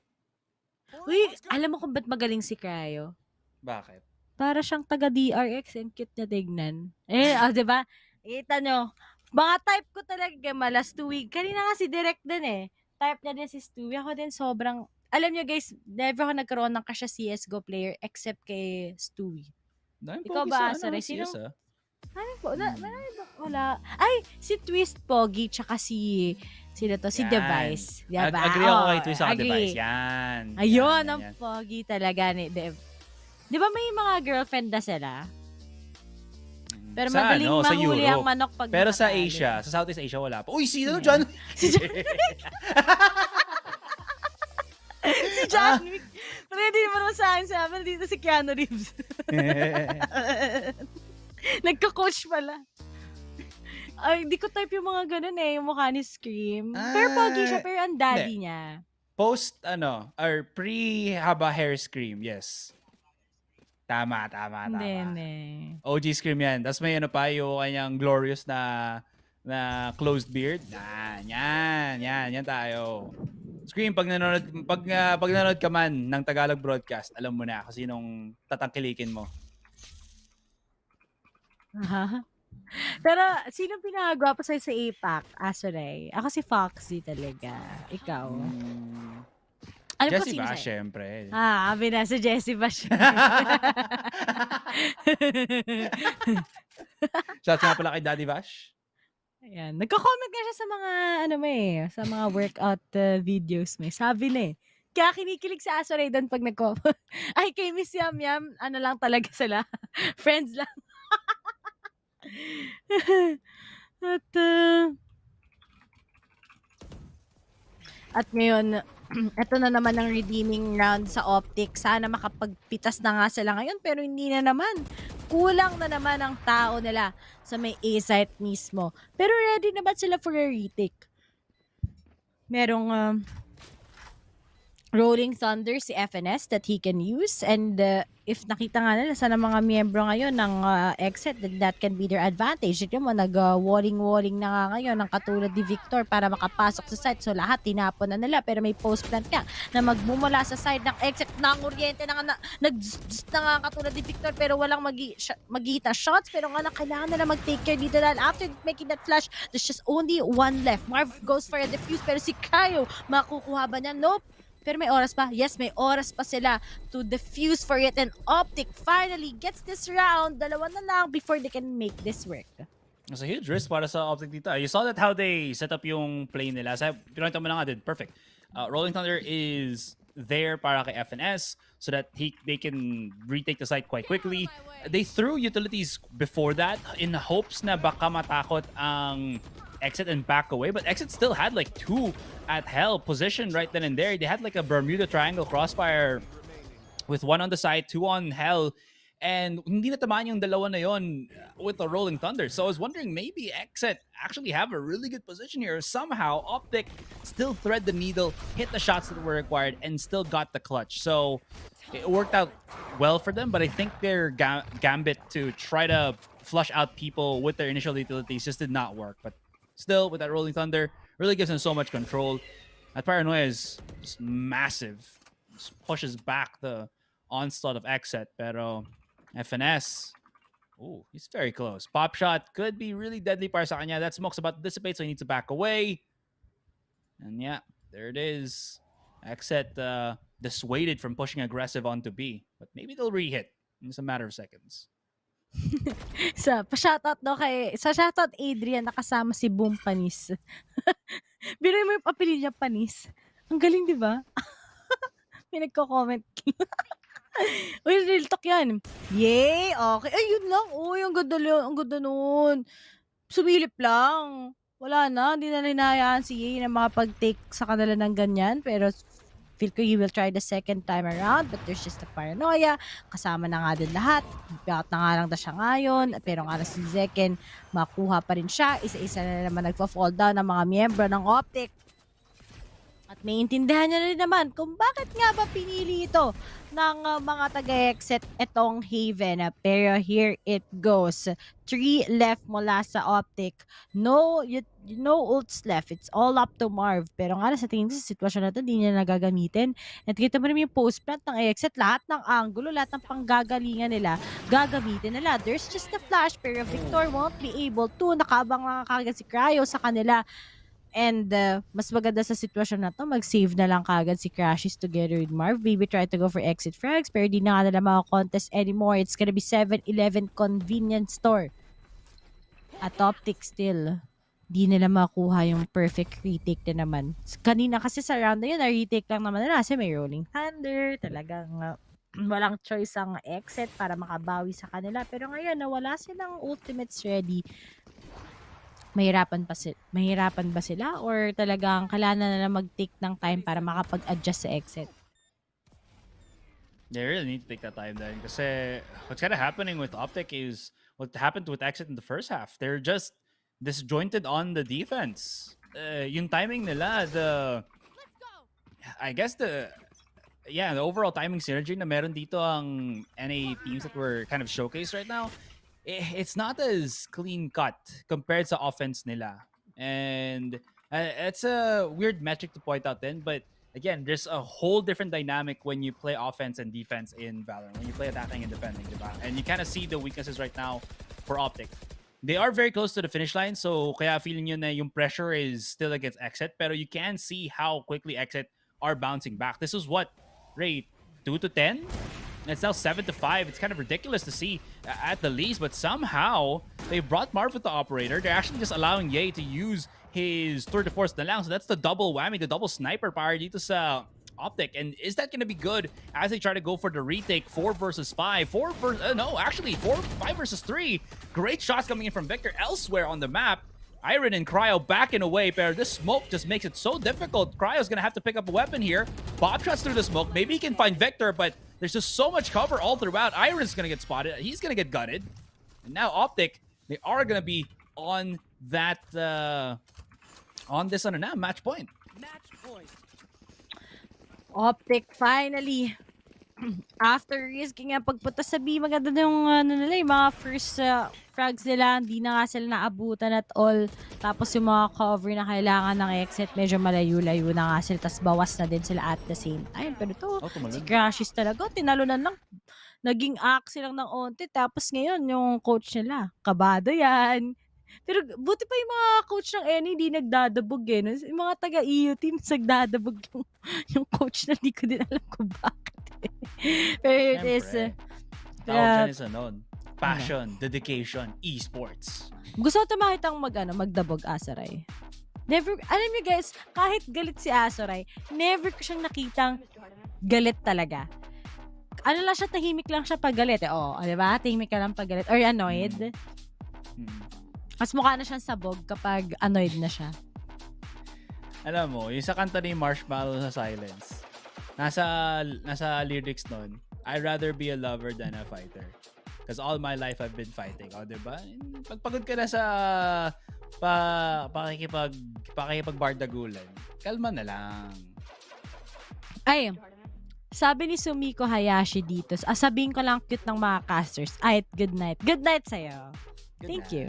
Uy, alam mo kung ba't magaling si Cryo? Bakit? Para siyang taga-DRX and cute niya tignan. Diba? Kita nyo, mga type ko talaga malas tuwig. Kanina nga si Direct din eh. Type niya din si Stewie. Ako din sobrang, alam nyo guys, never ako nagkaroon ng kasya CSGO player except kay Stewie. Ikaw ba, Asare? Sinong? Wala. Ay, si Twist Pogi, tsaka si Device. Diba? Agree ako kay Twist sa Device. Yan. Ayun, ang Pogi talaga ni Dev. Di ba may mga girlfriend na sila? Pero sa madaling mahuli sa ang manok pag pero sa nakatali. Asia, sa Southeast Asia wala pa. Uy, sino dyan? Si John Wick. Si John Wick. Pero hindi naman naman sa akin sabi, dito si Keanu Reeves. Nagka-coach pala. Ay, di ko type yung mga ganun eh, yung mukha ni Scream. Pero pogi siya, pero ang daddy niya. Post, or pre-haba hair Scream, yes. Tama. Hindi. OG Scream yan. Tapos may pa, yung kanyang glorious na closed beard. Yan tayo. Scream, pag nanonood ka man ng Tagalog broadcast, alam mo na kung sinong tatangkilikin mo. Pero, sino pinakagwapo sa'yo sa APAC, Asoray? Ako si Foxy talaga. Ikaw? Ano Jessie Bash, syempre. Abi na si Jessie Bash. Shout nga pala kay Daddy Bash. Ayan. Nagko-comment nga siya sa mga, sa mga workout videos mo. Sabi na eh. Kaya kinikilig sa Asoray doon pag ay, kay Miss Yam Yam, ano lang talaga sila. Friends lang. At ngayon, ito na naman ang redeeming round sa OpTic. Sana makapagpitas na nga sila ngayon, pero hindi na naman. Kulang na naman ang tao nila sa may A-site mismo. Pero ready naman sila for a retake. Merong Rolling Thunder si FNS that he can use, and if nakita nga nila sa mga miyembro ngayon ng XSET, that can be their advantage. Ito mo, nag-walling na nga ngayon ng katulad ni Victor para makapasok sa site. So lahat tinapon na nila, pero may post plant nga na magmumula sa side ng XSET ng Oriente na nga na nga katulad ni Victor, pero walang magita shots, pero nga na kailangan nila mag-take care dito dahil after making that flash, there's just only one left. Marv goes for a defuse, pero si Cryo makukuha ba niya? Nope. Pero may oras pa. Yes, may oras pa sila to defuse for it. And OpTic finally gets this round. Dalawa na lang before they can make this work. It's a huge risk para sa OpTic dito. You saw that how they set up yung play nila. Pinakita mo na nga din. Perfect. Rolling Thunder is there para kay FNS so that they can retake the site quite quickly. They threw utilities before that in hopes na baka matakot ang XSET and back away, but XSET still had like two at Hell positioned right then and there. They had like a Bermuda Triangle crossfire with one on the side, two on Hell, and hindi natamaan yung dalawa na yon with the Rolling Thunder. So I was wondering, maybe XSET actually have a really good position here. Somehow OpTic still thread the needle, hit the shots that were required, and still got the clutch. So it worked out well for them, but I think their gambit to try to flush out people with their initial utilities just did not work. But still, with that Rolling Thunder, really gives him so much control. That Paranoia is just massive. Just pushes back the onslaught of XSET. Pero FNS, he's very close. Pop shot could be really deadly para sa kanya. That smoke's about to dissipate, so he needs to back away. And yeah, there it is. XSET dissuaded from pushing aggressive onto B. But maybe they'll re-hit in just a matter of seconds. Pa-shoutout daw sa shoutout Adrian nakasama si Boom Panis. Biro mo yung apelido niya Panis. Ang galing, di ba? May nagko-comment. Uy, real talk yan. Yay! Okay. Ay, yun lang. Uy, ang ganda nun. Sumilip lang. Wala na. Hindi na hinahayaan si Yay na makapag-take sa kanila ng ganyan. Pero feel ko he will try the second time around. But there's just a paranoia. Kasama na nga din lahat. Out na nga lang na siya ngayon. Pero nga na si Zekken, makuha pa rin siya. Isa-isa na naman nagpa-fall down ng mga miyembro ng OpTic. At maintindihan niya na rin naman kung bakit nga ba pinili ito ng mga taga-exit itong Haven. Pero here it goes. 3 left mula sa OpTic. No ults left. It's all up to Marv. Pero nga sa tingin sa sitwasyon na ito, hindi niya nagagamitin. At kita mo rin yung post-plant ng exit. Lahat ng angulo, lahat ng panggagalingan nila, gagamitin nila. There's just a flash, pero Victor won't be able to. Nakaabang lang kagad si Cryo sa kanila. And mas maganda sa sitwasyon na to, mag-save na lang kagad si Crashes together with Marv. Maybe try to go for exit frags, pero di na nga nila maka-contest anymore. It's gonna be 7-11 convenience store. At OpTic still, di nila makuha yung perfect retake na naman. Kanina kasi sa round na yun, retake lang naman nila kasi may rolling thunder. Talagang walang choice ang exit para makabawi sa kanila. Pero ngayon, wala silang ultimates ready. Mahirapan ba sila or talagang kailangan na mag-take ng time para makapag-adjust sa exit? They really need to take that time then kasi what's kind of happening with OpTic is what happened with exit in the first half. They're just disjointed on the defense. Yung timing nila, the overall timing synergy na meron dito ang NA teams that were kind of showcased right now, it's not as clean cut compared sa offense nila. And it's a weird metric to point out then, but again, there's a whole different dynamic when you play offense and defense in Valorant, when you play attacking and defending, diba? And you kind of see the weaknesses right now for OpTic. They are very close to the finish line, so kaya feeling nyo na yung pressure is still against Exit, pero you can see how quickly Exit are bouncing back. This is what, rate 2-10? It's now 7-5. It's kind of ridiculous to see at the least, but somehow they brought Marv with the operator. They're actually just allowing Ye to use his tour de force na lang. So that's the double whammy, the double sniper power dito sa OpTic. And is that going to be good as they try to go for the retake? 4 versus 5. 5 versus 3. Great shots coming in from Victor elsewhere on the map. Iron and Cryo backing away, but this smoke just makes it so difficult. Cryo's going to have to pick up a weapon here. Bob shots through the smoke. Maybe he can find Victor, but there's just so much cover all throughout. Iron's going to get spotted. He's going to get gutted. And now OpTic, they are going to be on that, on this match point. Match point. OpTic finally. After risking nga pagpunta sa B, maganda yung, yung mga first frags nila, hindi na nga sila naabutan at all. Tapos yung mga cover na kailangan ng exit, medyo malayo-layo na nga sila. Tapos bawas na din sila at the same time. Pero ito, si Crashes talaga, tinalunan lang. Naging axe lang ng onti. Tapos ngayon, yung coach nila, kabado yan. Pero buti pa yung mga coach ng NA hindi nagdadabog eh. Yung mga taga-EU team nagdadabog yung coach na hindi ko din alam kung bakit. Pero it is tawag dyan is passion, dedication, esports. Gusto ko makitang magdabog Asaray. Never, alam niyo guys, kahit galit si Asaray, never ko siyang nakitang galit talaga. Ano lang siya, tahimik lang siya pag galit. Diba? Tahimik ka lang pag galit. Or annoyed. Mas mukha na siyang sabog kapag annoyed na siya. Alam mo, yung sa kanta ni Marshmallow sa Silence, nasa lyrics nun, I'd rather be a lover than a fighter. Because all my life I've been fighting. Diba? Pagpagod ka na sa pakikipagbardagulan, kalma na lang. Ay, sabi ni Sumiko Hayashi dito, sabihin ko lang cute ng mga casters. Good night. Good night sa'yo. Thank you.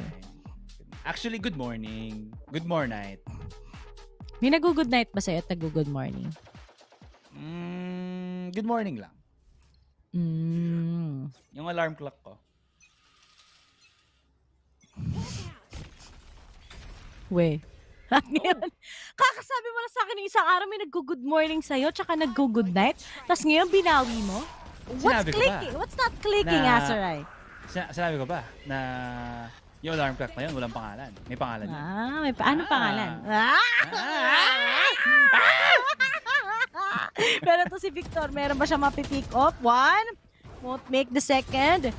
Actually, good morning. Good morning. May nag-good night ba sa'yo at nag-good morning? Good morning lang. Yung alarm clock ko. Ngayon, kakasabi mo na sa akin isang araw may nag-good morning sa'yo tsaka nag-good night, tapos ngayon binawi mo? What's clicking? What's not clicking, Asaray? Sinabi ko ba na yung alarm clock na yun, walang pangalan. May pangalan yun. Ano pangalan? Pero to si Victor, meron ba siya mapipick up? One, won't make the second.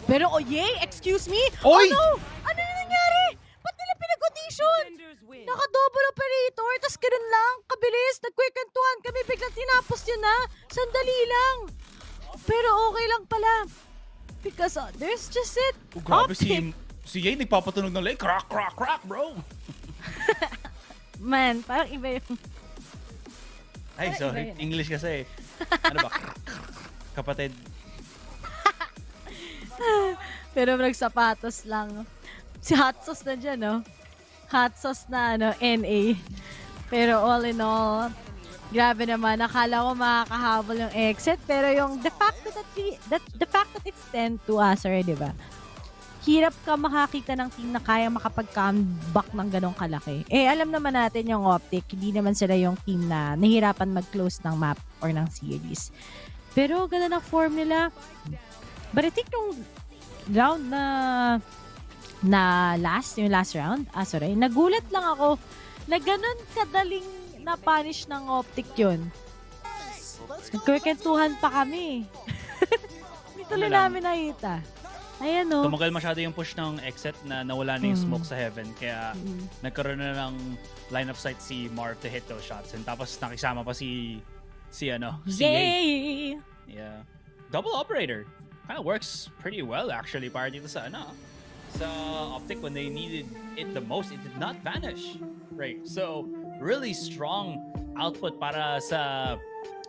Pero excuse me? Oy! Oh no! Ano na nangyari? Ba't nila pinag-audition? Naka-double operator, tas ganun lang, kabilis, nagkwekentuhan kami, biglang tinapos yun na. Sandali lang. Pero okay lang pala. Because there's just it. Grabe si Yay nagpapatunog ng leg. Crack, crack, crack, bro. Man, parang iba yung... Ay, sorry. English kasi. Ano ba? Kapatid. Pero nagsapatos lang. Si Hot Sauce na dyan, no? Hot Sauce na, NA. Pero all in all, grabe naman. Nakala ko makakahabol yung exit. Pero yung the fact that it's 10-2 di ba? Hirap ka makakita ng team na kaya makapag-comeback ng ganong kalaki. Alam naman natin yung OpTic, hindi naman sila yung team na nahihirapan mag-close ng map or ng series. Pero ganda ng form nila. But I think yung round na yung last round, nagulat lang ako na ganun kadaling na-punish ng OpTic yun. Nagkwekentuhan pa kami. Hindi tuloy namin nakita. Ayan o. Tumagal masyado yung push ng XSET na nawala na yung smoke sa heaven. Kaya nagkaroon na ng line of sight si Marv to hit those shots. And tapos nakisama pa si Yay! Yeah. Double operator. Kind of works pretty well actually para dito sa OpTic when they needed it the most. It did not vanish. Right. So really strong output para sa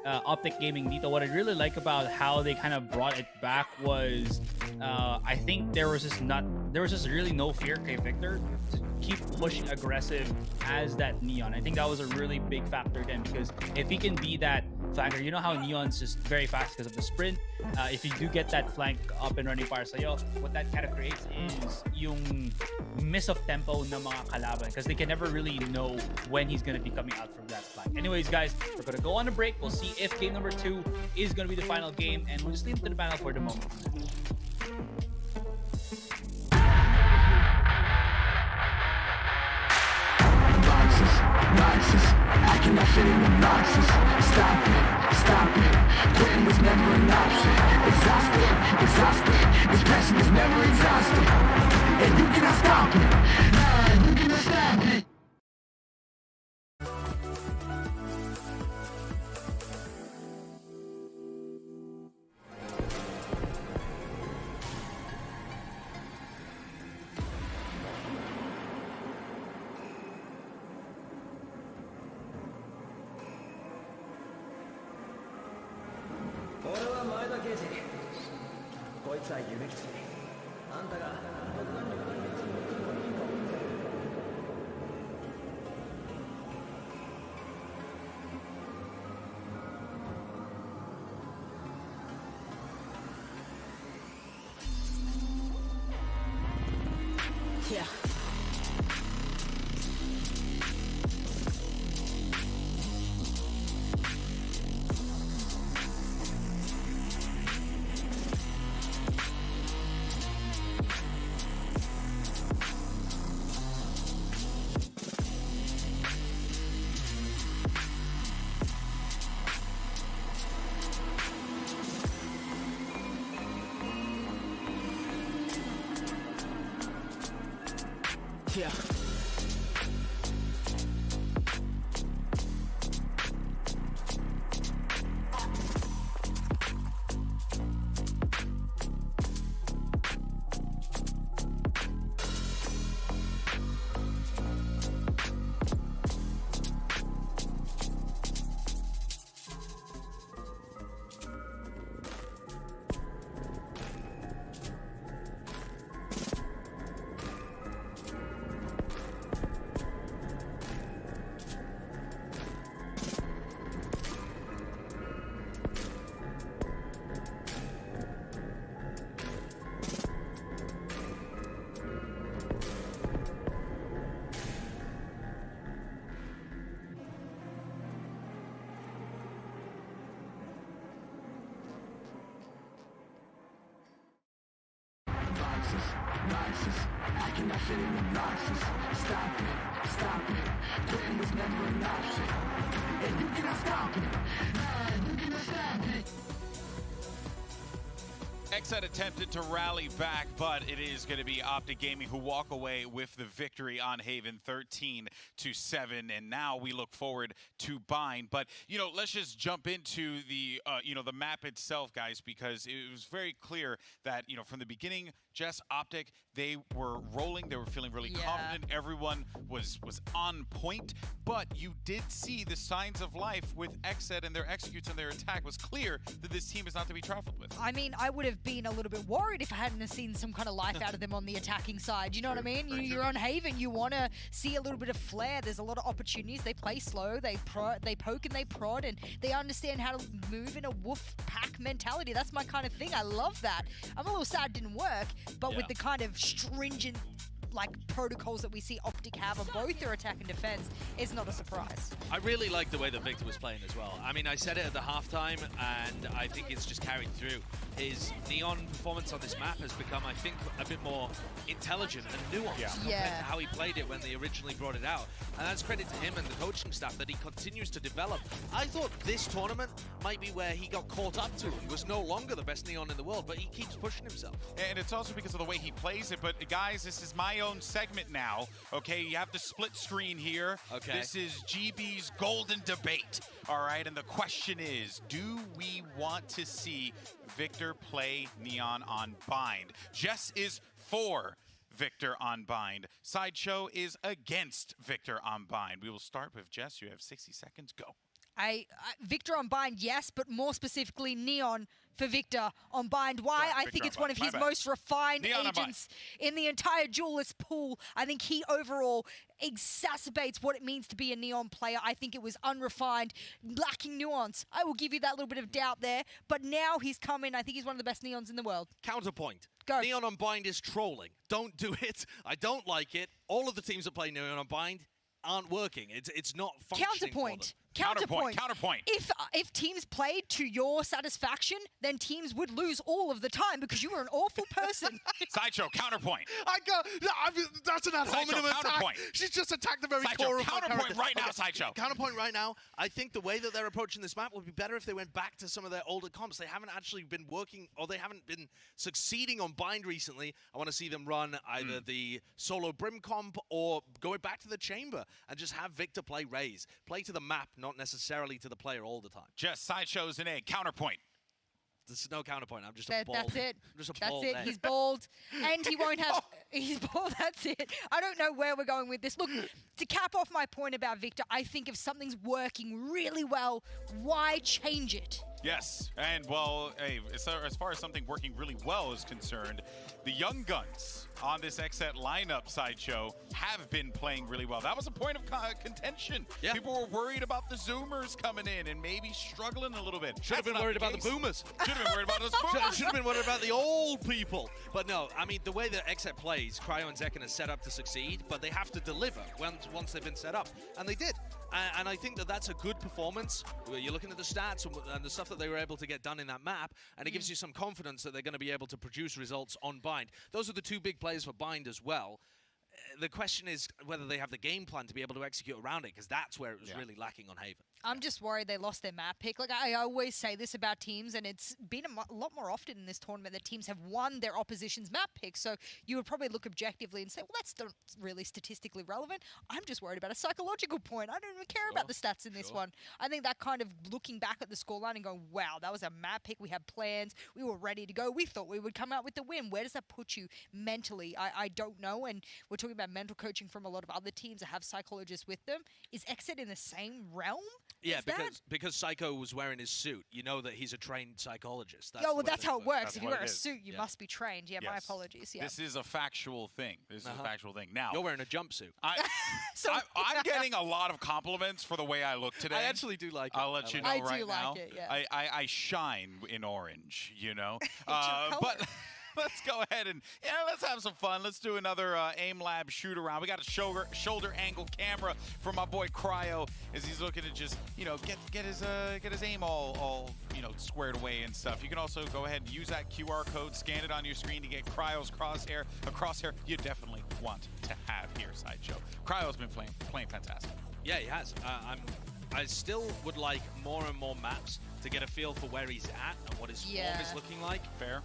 OpTic Gaming dito. What I really like about how they kind of brought it back was I think there was just really no fear kay Victor to keep pushing aggressive as that Neon. I think that was a really big factor then, because if he can be that flanker, you know how Neon's just very fast because of the sprint. If you do get that flank up and running para sa'yo, what that kind of creates is yung miss of tempo ng mga kalaban, because they can never really know when he's going to be coming out from that flank. Anyways, guys, we're going to go on a break. We'll see if game number 2 is going to be the final game, and we'll just leave it to the panel for the moment. Boxes, I cannot fit in the boxes. Stop it, quitting was never an option. Exhausted, this passion is never exhausted. And you cannot stop it, you cannot stop it. Yeah. Yeah. feeling obnoxious. Stop it, quitting was never an option. And you cannot stop it, nah, you cannot stop it. XSET attempted to rally back, but it is going to be OpTic Gaming who walk away with the victory on Haven, 13-7. And now we look forward to Bind. But, you know, let's just jump into the, the map itself, guys, because it was very clear that, you know, from the beginning, Jess, OpTic, they were rolling. They were feeling really confident. Everyone was on point. But you did see the signs of life with XSET, and their executes and their attack. It was clear that this team is not to be trifled with. I mean, I would have been a little bit worried if I hadn't seen some kind of life out of them on the attacking side. You know what I mean? You're on Haven. You want to see a little bit of flair. There's a lot of opportunities. They play slow. They poke and they prod, and they understand how to move in a wolf pack mentality. That's my kind of thing. I love that. I'm a little sad it didn't work, but with the kind of stringent protocols that we see OpTic have on both their attack and defense, is not a surprise. I really like the way that Victor was playing as well. I mean, I said it at the halftime, and I think it's just carried through. His Neon performance on this map has become, I think, a bit more intelligent and nuanced compared to how he played it when they originally brought it out. And that's credit to him and the coaching staff that he continues to develop. I thought this tournament might be where he got caught up to. He was no longer the best Neon in the world, but he keeps pushing himself. And it's also because of the way he plays it. But guys, this is my own segment now. Okay, you have the split screen here. Okay. This is GB's golden debate. All right, and the question is, do we want to see Victor play Neon on Bind? Jess is for Victor on Bind. Sideshow is against Victor on Bind. We will start with Jess. You have 60 seconds. Go. Victor on Bind, yes, but more specifically Neon for Victor on Bind. Why? Sorry, I think it's one of his most refined agents in the entire duelist pool. I think he overall exacerbates what it means to be a Neon player. I think it was unrefined, lacking nuance. I will give you that little bit of doubt there, but now he's come in. I think he's one of the best Neons in the world. Counterpoint. Go. Neon on Bind is trolling. Don't do it. I don't like it. All of the teams that play Neon on Bind aren't working. It's not functioning. Counterpoint. Counterpoint. If teams played to your satisfaction, then teams would lose all of the time because you were an awful person. Sideshow, counterpoint. That's an ad hominem attack. She's just attacked the very core of my character. Counterpoint right now, Sideshow. Counterpoint right now. I think the way that they're approaching this map would be better if they went back to some of their older comps. They haven't actually been working, or they haven't been succeeding on Bind recently. I want to see them run either the solo Brim comp or going back to the chamber and just have Victor play Raze. Play to the map, not necessarily to the player all the time. Just Sideshow's an egg. Counterpoint. There's no counterpoint. I'm just a bald. That's it. I'm just a That's bald it. egg. He's bald, and he won't have. He's bald. That's it. I don't know where we're going with this. Look, to cap off my point about Victor, I think if something's working really well, why change it? Yes, and well, hey, as far as something working really well is concerned, the young guns on this XSET lineup, Sideshow, have been playing really well. That was a point of contention. Yeah. People were worried about the Zoomers coming in and maybe struggling a little bit. Should have been worried about the Boomers. Should have been worried about the Boomers. Should have been worried about the old people. But no, I mean, the way that XSET plays, Cryo and Zekken are set up to succeed, but they have to deliver once they've been set up. And they did. And I think that that's a good performance. You're looking at the stats and the stuff that they were able to get done in that map, and it gives you some confidence that they're going to be able to produce results on Bind. Those are the two big players for Bind as well. The question is whether they have the game plan to be able to execute around it, because that's where it was really lacking on Haven. I'm just worried they lost their map pick. Like, I always say this about teams, and it's been a lot more often in this tournament that teams have won their opposition's map pick. So you would probably look objectively and say, well, that's not really statistically relevant. I'm just worried about a psychological point. I don't even care about the stats in this one. I think that kind of looking back at the scoreline and going, wow, that was a map pick. We had plans. We were ready to go. We thought we would come out with the win. Where does that put you mentally? I don't know. And we're talking about mental coaching from a lot of other teams that have psychologists with them. Is XSET in the same realm? Yeah, because Psycho was wearing his suit, you know that he's a trained psychologist. That's how it works. If you wear a suit, you must be trained. Yeah, my apologies. Yeah. This is a factual thing. This is a factual thing. Now, you're wearing a jumpsuit. I'm getting a lot of compliments for the way I look today. I actually do like it. I'll let you know right now. I do like it, yeah. I shine in orange, you know. But let's go ahead and let's have some fun. Let's do another aim lab shoot around. We got a shoulder angle camera for my boy Cryo as he's looking to just get his aim all squared away and stuff. You can also go ahead and use that QR code, scan it on your screen to get Cryo's crosshair. A crosshair you definitely want to have here, Sideshow. Cryo's been playing fantastic. Yeah, he has. I still would like more and more maps to get a feel for where he's at and what his form is looking like. Fair.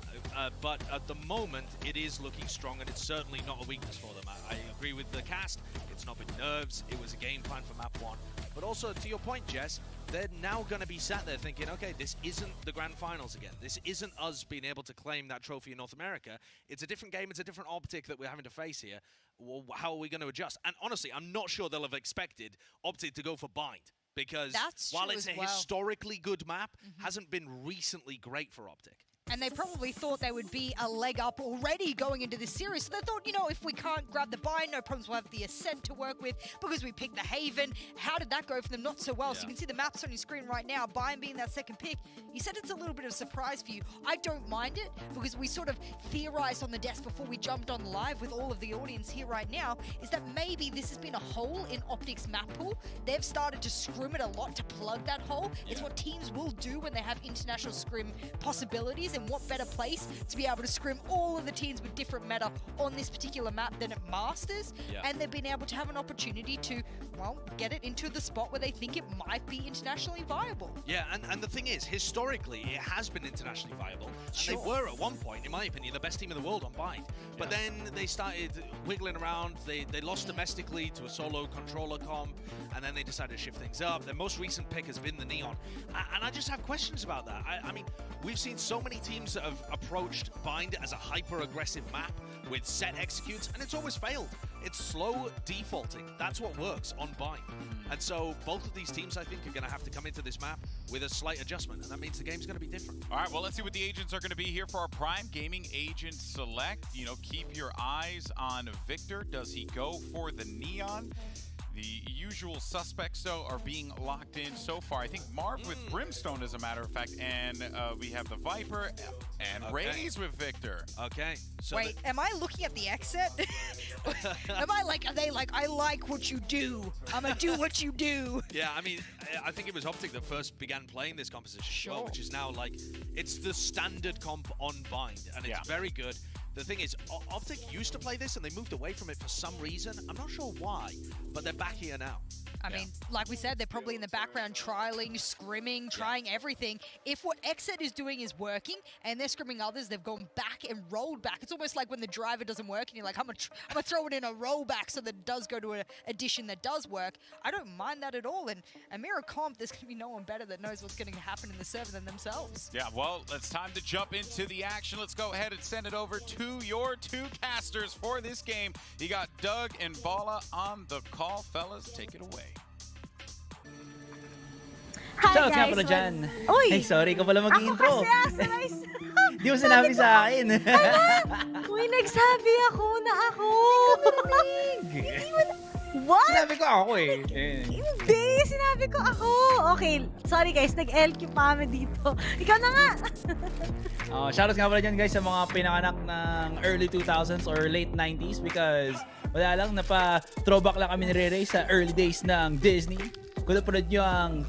But at the moment, it is looking strong, and it's certainly not a weakness for them. I agree with the cast. It's not been nerves. It was a game plan for map 1. But also, to your point, Jess, they're now going to be sat there thinking, okay, this isn't the grand finals again. This isn't us being able to claim that trophy in North America. It's a different game. It's a different OpTic that we're having to face here. Well, how are we going to adjust? And honestly, I'm not sure they'll have expected OpTic to go for bind. Because while it's a historically good map, hasn't been recently great for OpTic. And they probably thought they would be a leg up already going into this series. So they thought, you know, if we can't grab the bind, no problems, we'll have the Ascent to work with because we picked the Haven. How did that go for them? Not so well. So you can see the maps on your screen right now. Bind being that second pick. You said it's a little bit of a surprise for you. I don't mind it because we sort of theorized on the desk before we jumped on live with all of the audience here right now, is that maybe this has been a hole in OpTic's map pool. They've started to scrim it a lot to plug that hole. It's what teams will do when they have international scrim possibilities. And what better place to be able to scrim all of the teams with different meta on this particular map than at Masters. And they've been able to have an opportunity to, well, get it into the spot where they think it might be internationally viable. Yeah, and the thing is, historically, it has been internationally viable. And they were, at one point, in my opinion, the best team in the world on bind. But then they started wiggling around. They lost domestically to a solo controller comp, and then they decided to shift things up. Their most recent pick has been the Neon. And I just have questions about that. I mean, we've seen so many teams that have approached bind as a hyper-aggressive map with set executes, and it's always failed. It's slow defaulting. That's what works on bind. And so both of these teams, I think, are going to have to come into this map with a slight adjustment, and that means the game's going to be different. All right, well, let's see what the agents are going to be here for our Prime Gaming Agent Select. You know, keep your eyes on Victor. Does he go for the Neon? The usual suspects, though, are being locked in so far. I think Marv with Brimstone, as a matter of fact, and we have the Viper and Raze with Victor. Okay. So wait, am I looking at the XSET? Am I like, are they like, I like what you do. I'm going to do what you do. Yeah, I mean, I think it was OpTic that first began playing this composition, as well, which is now like, it's the standard comp on bind, and it's very good. The thing is, OpTic used to play this and they moved away from it for some reason. I'm not sure why, but they're back here now. I mean, like we said, they're probably in the background trialing, scrimming, trying everything. If what XSET is doing is working and they're scrimming others, they've gone back and rolled back. It's almost like when the driver doesn't work and you're like, I'm gonna throw it in a rollback so that it does go to an addition that does work. I don't mind that at all. And a Mirror Comp, there's gonna be no one better that knows what's gonna happen in the server than themselves. Yeah, well, it's time to jump into the action. Let's go ahead and send it over to your two casters for this game. You got Doug and Bala on the call. Fellas, take it away. Hi guys! Nga pala dyan. Uy! Hey, sorry, ikaw pala mag-intro. Di mo sinabi sa akin. Uy, nagsabi ako na ako. What? Sinabi ko ako eh. Hindi, sinabi ko ako. Okay, sorry guys, nag-LQ pa kami dito. Ikaw na nga. Shoutouts nga pala dyan guys sa mga pinanganak ng early 2000s or late 90s because wala lang, napa-throwback lang kami ni Rere sa early days ng Disney. Kung napanood nyo ang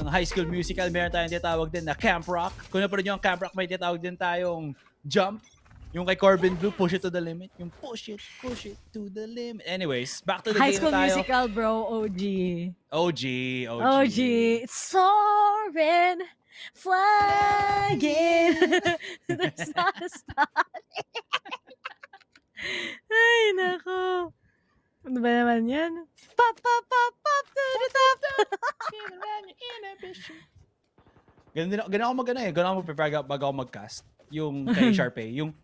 High School Musical, meron tayong tinatawag din na Camp Rock. Kung napanood nyo ang Camp Rock, may tinatawag din tayong Jump. Yung kay Corbin Blue, Push It to the Limit. Yung push it to the limit. Anyways, back to the High game School tayo. Musical, bro. OG. It's soaring, flying. There's not a start. Ay, nako. Ano ba naman yan? Pop, pop, pop, pop to the top. Ganun ako mag-ano eh. Ganun ako mag-prepare bago ako mag-cast. Yung kay Sharpay. Yung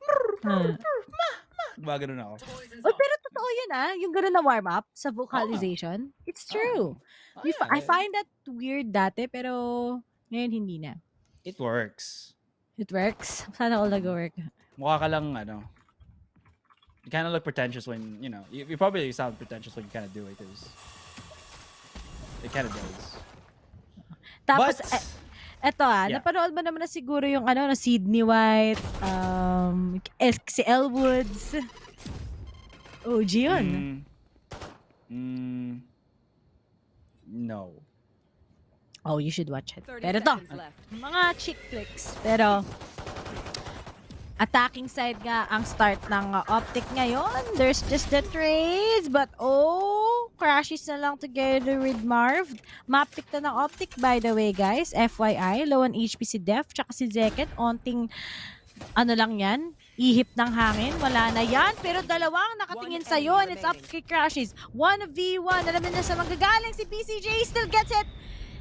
diba ganun ako. Oh, pero totoo yun yung ganun na warm-up sa vocalization. It's true. I find that weird dati, pero ngayon hindi na. It works. It works? Sana all nag-work. Mukha ka lang, you kind of look pretentious when, you probably sound pretentious when you kind of do it, because it kind of does. Tapos, eto napanood mo naman na siguro yung na Sydney White, XL Woods. OG yun. No. Oh, you should watch it. Pero to, mga chick flicks. Pero, attacking side nga ang start ng OpTic ngayon. There's just the trades, but crashes na lang together with Marv. Map pick na ng OpTic, by the way, guys. FYI, low on HP si Def, tsaka si Zeket. Onting, ano lang yan, ihip ng hangin. Wala na yan. Pero dalawang nakatingin sa'yo, and it's up kay Crashes. 1v1. Alam na sa magagaling si PCJ, still gets it.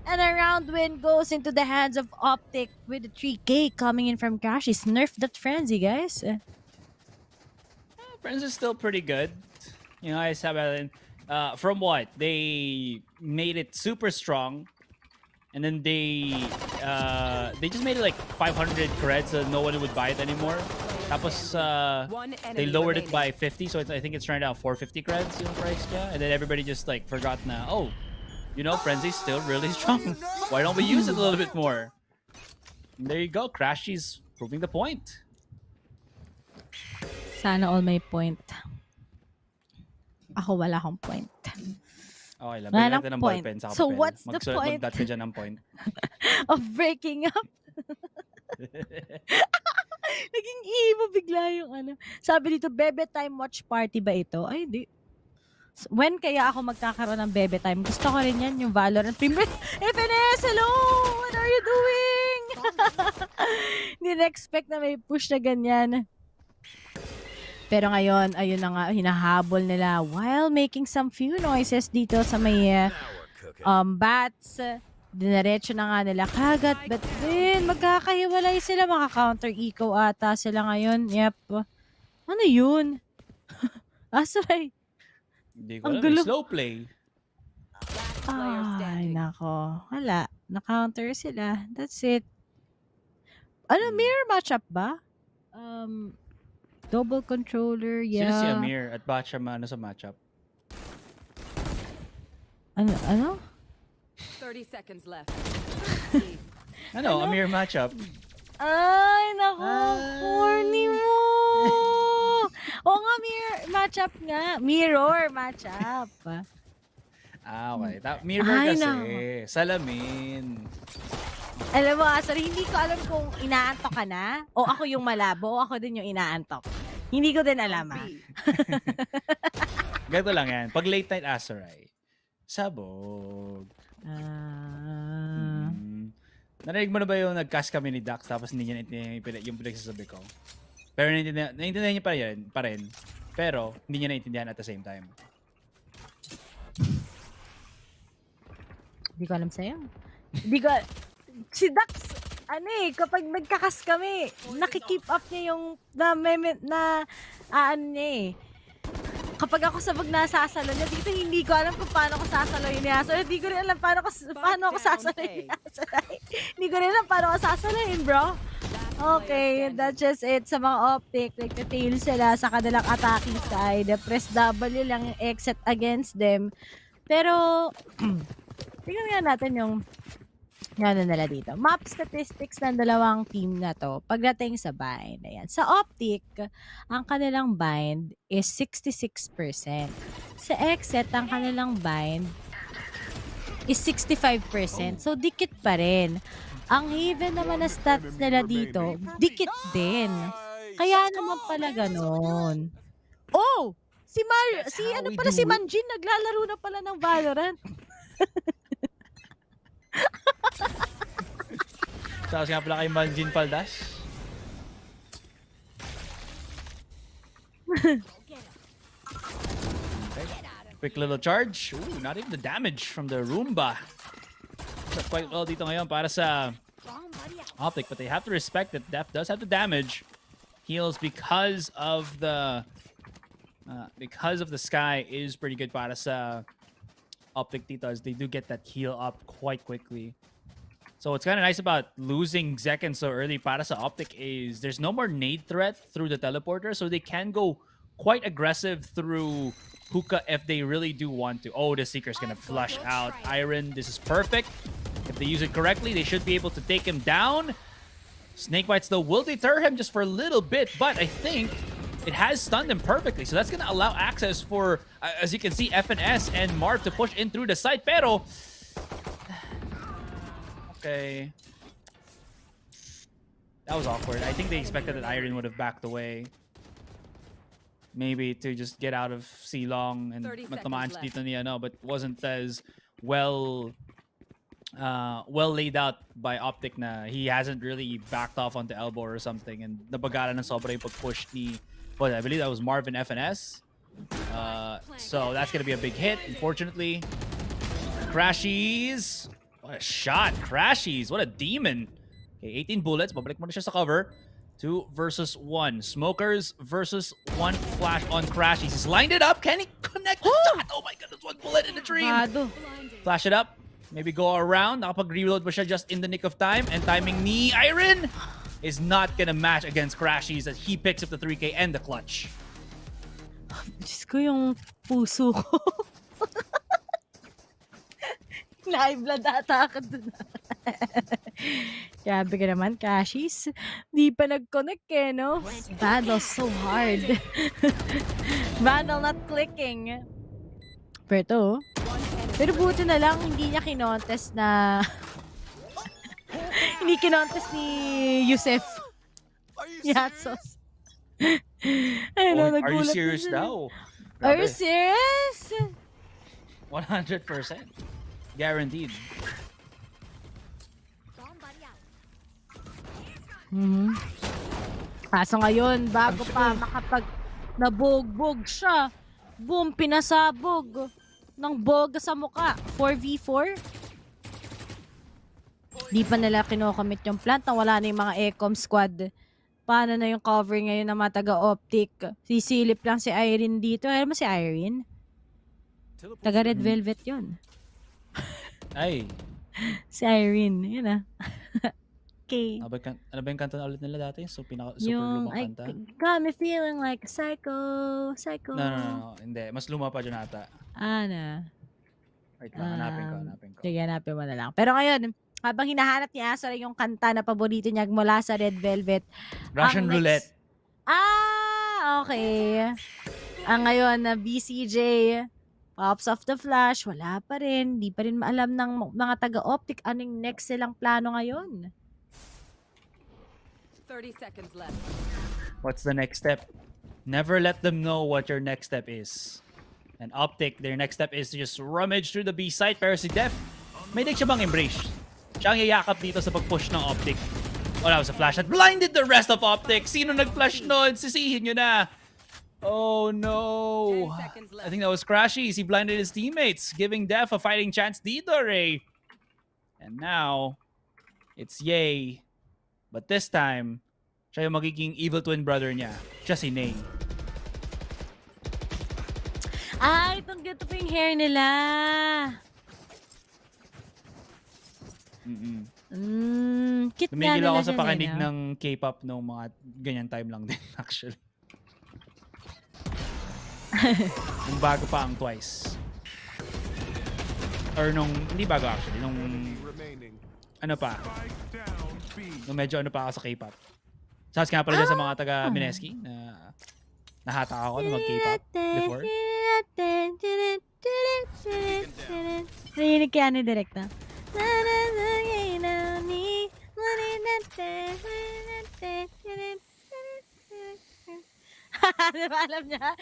And a round win goes into the hands of OpTic with a 3K coming in from Crashes. Nerf that Frenzy, guys. Frenzy is still pretty good. You know, I said from what? They made it super strong. And then they just made it like 500 creds so no one would buy it anymore. Tapos they lowered it by 50, so I think it's turned out 450 creds yung price niya. And then everybody just like forgot na, oh, you know, Frenzy's still really strong. Why don't we use it a little bit more? And there you go, Crashy's proving the point. Sana all may point. Ako wala akong point. Okay, labigyan natin ng ballpen sa So what's the point? Mag-dat ka dyan ng point. Of breaking up? Naging emo bigla yung ano. Sabi dito, bebe time watch party ba ito? Ay, di. When kaya ako magkakaroon ng bebe time? Gusto ko rin yan, yung Valorant Premier. FNS, hello! What are you doing? Hindi na-expect na may push na ganyan. Pero ngayon, ayun na nga, hinahabol nila while making some few noises dito sa may bats. Dinaretso na nga nila kagat. But then, magkakahiwalay sila. Maka-counter eco ata sila ngayon. Yep. Ano yun? Asay. Hindi ko alam. Slow play. Ay, nako. Wala. Na-counter sila. That's it. Ano, mirror matchup ba? Double controller, yeah. Sino si Amir at Bacham ano sa matchup? Ano? 30 seconds left. Ano? Amir matchup? Ay, nako. Corny mo. Oo nga, matchup nga. Mirror matchup. Okay. Mirror kasi. Salamin. Alam mo, sorry, hindi ko alam kung inaantok ka na o ako yung malabo o ako din yung inaantok. Hindi ko din alam, Ganito lang yan. Pag late night Asaray, sabog. Narinig mo na ba yung nag-cast kami ni Dax tapos hindi niya naintindihan yung pinagsasabi ko? Pero naintindihan niya pa rin. Pero hindi niya naintindihan at the same time. Hindi ko alam sa'yo. Hindi ko... Si Dax, kapag nagkakas kami, nakikeep up niya yung kapag ako sabag nasasalo niya, dito hindi ko alam kung paano ko sasaloyin niya. So, hindi ko rin alam paano ako sasaloyin niya. Hindi ko rin alam paano ko sasaloyin, bro. Okay, that's just it sa mga OpTic. Nagtatail sila sa kanilang attacking side. Press W lang yung exit against them. Pero, tingnan nga natin yung ano nila dito. Map statistics ng dalawang team na to pagdating sa bind. Ayan. Sa OpTic, ang kanilang bind is 66%. Sa XSET, ang kanilang bind is 65%. So, dikit pa rin. Ang even naman na stats nila dito, dikit din. Kaya naman pala ganon. Oh! Si Manjin, naglalaro na pala ng Valorant. Tapos nga pala kay Manjin Paldas. Okay. Quick little charge. Ooh, not even the damage from the Roomba. That's quite well dito ngayon para sa OpTic, but they have to respect that Def does have the damage. Heals because of the sky is pretty good para sa OpTic dito, as they do get that heal up quite quickly. So what's kind of nice about losing Zekken so early para sa OpTic is there's no more nade threat through the teleporter, so they can go quite aggressive through hookah if they really do want to. Oh, the Seeker's gonna flush out Iron. This is perfect. If they use it correctly, they should be able to take him down. Snakebites though will deter him just for a little bit, but I think it has stunned him perfectly. So that's gonna allow access for, as you can see, FNS and Marv to push in through the site. Pero okay. That was awkward. I think they expected that Irene would have backed away. Maybe to just get out of C-Long and matamaan siya dito niya, no, but wasn't as well laid out by OpTic na he hasn't really backed off onto elbow or something and nabagalan ng sobra yung pag-push ni, well, I believe that was Marvin FNS. So that's gonna be a big hit, unfortunately. Crashies! What a shot! Crashies! What a demon! Okay, 18 bullets. Babalik mo na siya sa cover. 2 versus 1. Smokers versus 1 flash on Crashies. He's lined it up. Can he connect the shot? Oh my goodness, 1 bullet in the dream. Flash it up. Maybe go around. Nakapag-reload ba siya just in the nick of time? And timing ni Iron is not gonna match against Crashies as he picks up the 3K and the clutch. Diyos ko yung puso ko. Nai-blood ata ako dun. Grabe ka naman, Crashies. Di pa nag-connect eh, no? Battle so hard. Battle not clicking. Pero buti na lang hindi niya kinontest na hindi kinontest ni Yusef Yatsos. Are you serious now? Are you serious? 100%. Guaranteed. Kaso ngayon, bago pa makapag nabugbog siya, boom, pinasabog ng boga sa muka. 4v4. Di pa nila kinocommit yung plant na wala na yung mga Ecom squad. Paano na yung cover ngayon ng mga taga-OpTic? Sisilip lang si Irene dito. Alam mo si Irene? Taga Red Velvet yun. Ay. Si Irene. Yun ah. Okay. Ano ba yung kanta na ulit nila dati? So, super yung, lumang kanta? Got me feeling like a psycho. No. Hindi. Mas luma pa dyan ata. Ano? Wait lang, hanapin ko. Sige, hanapin mo na lang. Pero ngayon, habang hinahanap ni Asor yung kanta na paborito niya mula sa Red Velvet. Russian Roulette. Okay. Ngayon na BCJ, Pops of the Flash, wala pa rin. Di pa rin maalam ng mga taga-OpTic anong next silang plano ngayon. 30 seconds left. What's the next step? Never let them know what your next step is. And OpTic, their next step is to just rummage through the B site. Pero si Def, may dig siya bang embrace? Siya ang yayakap dito sa pag-push ng OpTic. Wala sa flash at blinded the rest of OpTic. Sino nag-flash nun? Sisihin nyo na. Oh no. I think that was Crashies. He blinded his teammates, giving Def a fighting chance dito, Ray. And now, it's Ye. But this time, siya yung magiging evil twin brother niya. Siya si Ney. Itong ganito pa yung hair nila. Cute nga Tumigil nila ako sa pakinig no? ng K-pop nung mga ganyan time lang din, actually. Nung bago pa ang Twice. Or nung, hindi bago actually, nung, ano pa, nung medyo ano pa ako sa K-pop. Shouts nga pala dyan sa mga taga Mineski na nahata ako nung mag-K-pop before. Narinig kaya ni Direkta. Diba alam niya?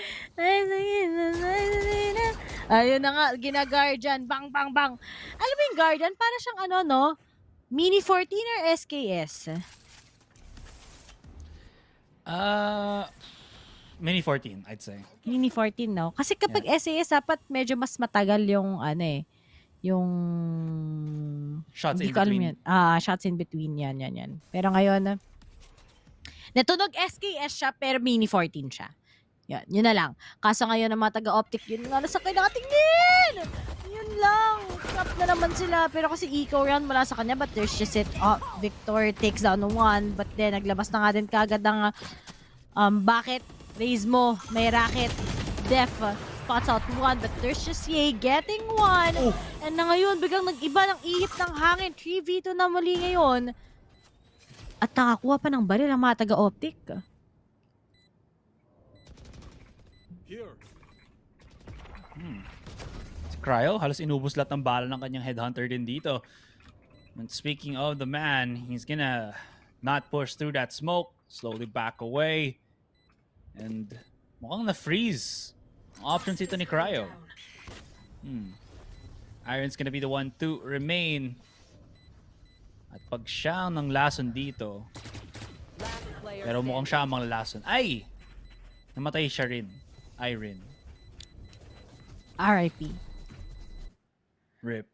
Ayun na nga, gina-guardian. Bang, bang, bang. Alam mo yung guardian? Para siyang ano, no? Mini 14 or SKS? Mini 14, I'd say. Mini 14, no? Kasi kapag SAS, dapat medyo mas matagal yung ano eh. Yung... Shots in between. Shots in between. Yan. Pero ngayon, natunog SKS siya, pero mini 14 siya. Yun na lang. Kaso ngayon ang mga taga-OpTic, yun nga nasakay nakatingin! Yun lang. Trap na naman sila. Pero kasi eco round mula sa kanya, but there's just it. Victor takes down one, but then naglabas na nga din kagad ang bakit? Raise mo, may racket. Def spots out one, but there's just Ye getting one. And na ngayon, biglang nag-iba ng ihip ng hangin. 3v2 na muli ngayon. At nakakuha pa ng baril ang mga taga-OpTic. Si Cryo, halos inubos lahat ng bala ng kanyang headhunter din dito. And speaking of the man, he's gonna not push through that smoke. Slowly back away. And mukhang na-freeze. Options ito ni Cryo. Iron's gonna be the one to remain. At pag siya ang lason dito, pero mukhang siya ang lason. Ay! Namatay siya rin. Iron. R.I.P. RIP.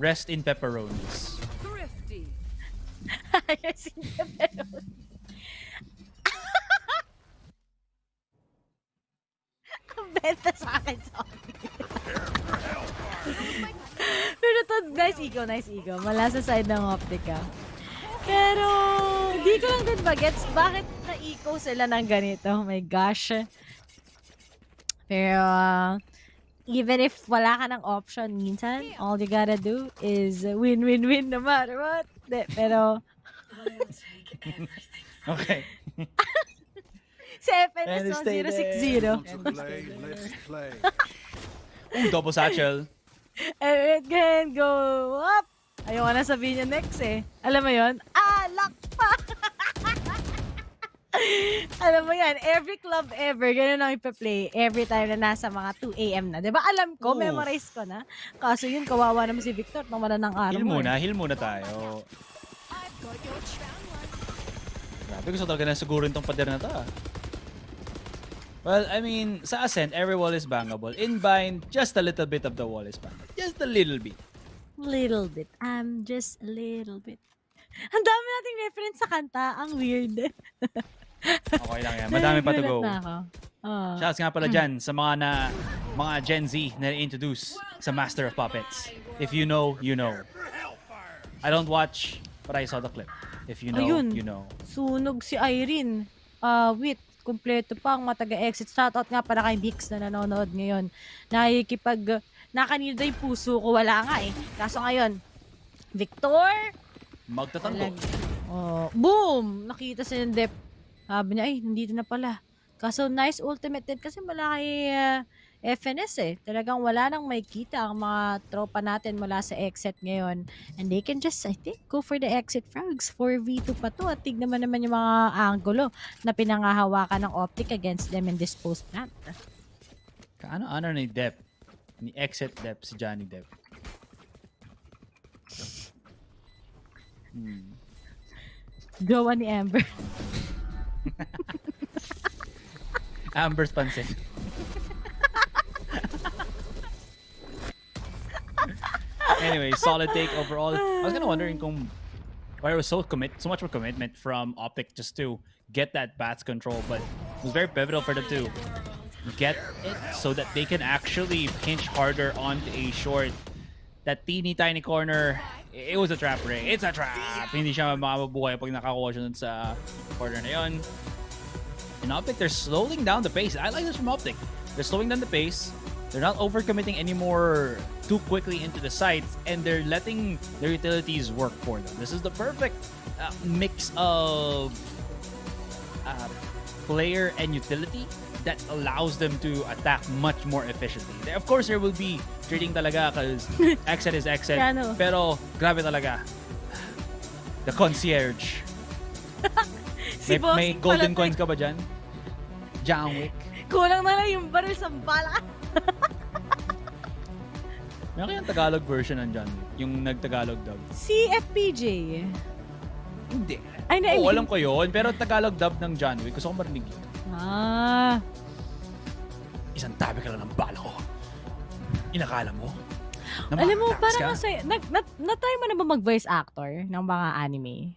Rest in pepperonis. Thrifty. Rest in pepperonis. Ang benta sa akin, sorry. Pero to, nice ego. Mala sa side ng OpTic ah. Pero, hindi ko lang din bagets bakit na-eco sila ng ganito. Oh my gosh. Pero, even if wala ka ng option, minsan, all you gotta do is win-win-win no matter what. Pero, okay. si FNS 1060. Let's play. Double satchel. And it can go up. Ayoko na sabihin yung next eh. Alam mo yun? Lock pa! Alam mo yan, every club ever, ganun ang ipa-play every time na nasa mga 2 a.m. na. Diba? Alam ko, memorize ko na. Kaso yun, kawawa naman si Victor nang wala ng araw mo. Heal muna tayo. Grabe, gusto talaga na siguro itong pader na to. Well, I mean, sa Ascent, every wall is bangable. In Bind, just a little bit of the wall is bangable. Just a little bit. Little bit. Just a little bit. Ang dami nating reference sa kanta. Ang weird. Okay lang yan. Madami pa to go. Shouts nga pala dyan sa mga Gen Z na introduce sa Master of Puppets. If you know, you know. I don't watch, but I saw the clip. If you know, ayun, you know. Sunog si Irene. Wait. Kompleto pa ang mataga-exit. Shoutout nga para kay Dix na nanonood ngayon. Nakanida yung puso ko. Wala nga eh. Kaso ngayon, Victor! Magtatanggol. Boom! Nakita sa yung dep. Sabi niya, ay, nandito na pala. Kaso nice ultimate din kasi mula kay FNS eh. Talagang wala nang may kita ang mga tropa natin mula sa XSET ngayon. And they can just, I think, go for the exit frags. 4v2 pa to. At tignan naman yung mga angulo na pinangahawakan ng OpTic against them in this post plant. Kaano ni Dep? Ni Exit Dep, si Johnny Dep. Gawa ni Amber. Amber's pansin. Anyway, solid take overall. I was kind of wondering why it was so much of a commitment from OpTic just to get that bats control, but it was very pivotal for them to get it so that they can actually pinch harder onto a short. That teeny tiny corner, it was a trap, Ray. It's a trap. Hindi siya makabuhay pag nakakuha siya dun sa corner na yun. And OpTic, they're slowing down the pace. I like this from OpTic. They're slowing down the pace. They're not overcommitting anymore too quickly into the sites, and they're letting their utilities work for them. This is the perfect mix of player and utility that allows them to attack much more efficiently. Of course, there will be trading talaga because XSET is XSET. Pero grabe talaga. The concierge. May golden coins ka ba dyan? John Wick. Kulang na lang yung baril sa bala. May kayang Tagalog version ng John Wick? Yung nag-Tagalog dub? Si FPJ. Hindi. Ay, alam ko yun. Pero Tagalog dub ng John Wick, gusto ko marinig yun. Isang tabi ka lang ng bala ko. Inakala mo? Alam mo, parang masaya. Na-try mo na ba mag-voice actor ng mga anime?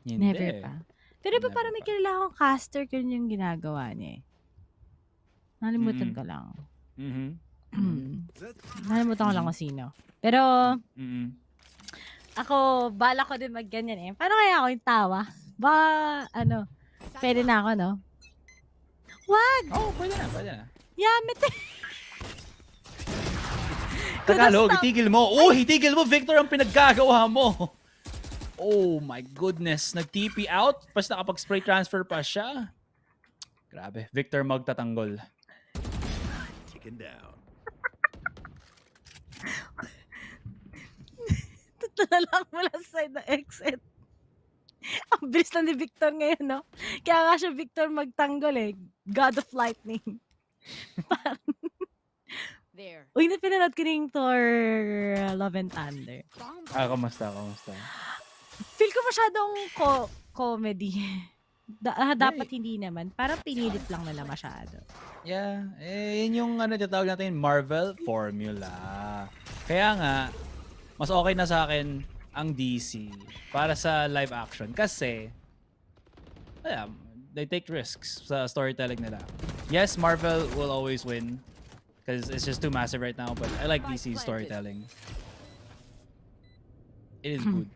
Hindi. Never pa. Pero ba parang may kilala akong caster ko yung ginagawa niya eh. Nalimutan ko lang. Nalimutan ko lang kung sino. Pero, ako, bala ko din mag-ganyan eh. Paano kaya ako yung tawa? Pwede na ako, no? Wag! Pwede na. Yamit eh. Tagalog, itigil mo. Itigil mo, Victor, ang pinaggagawa mo. Oh my goodness. Nag-TP out, pas nakapag-spray transfer pa siya. Grabe. Victor magtatanggol. Taken down. Ito na lang mula sa side ng exit. Ang bilis na ni Victor ngayon, no? Kaya nga siya Victor magtanggol eh. God of Lightning. There. Uy, napinanood ko yung Thor Love and Thunder. Kamusta? Feel ko masyadong comedy. Dapat hindi naman. Parang pinilit lang nila masyado. Yeah, yun yung tinatawag natin Marvel formula. Kaya nga, mas okay na sa akin ang DC para sa live action kasi they take risks sa storytelling nila. Yes, Marvel will always win because it's just too massive right now, but I like DC's storytelling. It is good.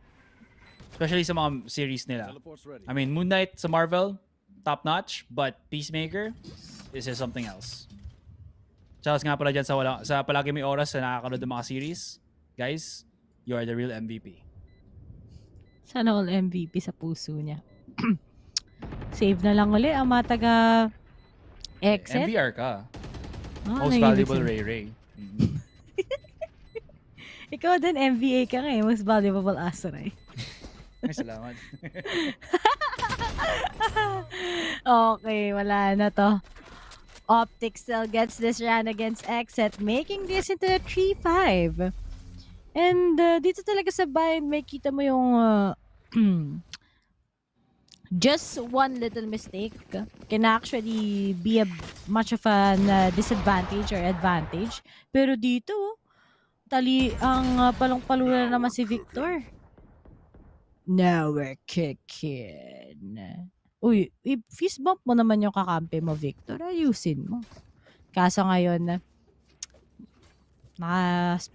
Especially sa mga series nila. I mean, Moon Knight sa Marvel, top notch, but Peacemaker is just something else. Charles nga pala dyan sa palagi may oras sa nakakanood ng mga series. Guys, you are the real MVP. Sana all MVP sa puso niya. Save na lang uli ang mga taga XSET. MVR ka. Most valuable Ray. Ikaw din MVA ka nga eh. Most valuable Asaray. Ay, salamat. Okay, wala na to. OpTic still gets this round against XSET, making this into a 3-5. And dito talaga sa bind, may kita mo yung just one little mistake can actually be a much of a disadvantage or advantage. Pero dito, ang palong-palo na naman si Victor. Now we're kicking. Uy, fist bump mo naman yung kakampi mo, Victor. Ayusin mo. Kaso ngayon,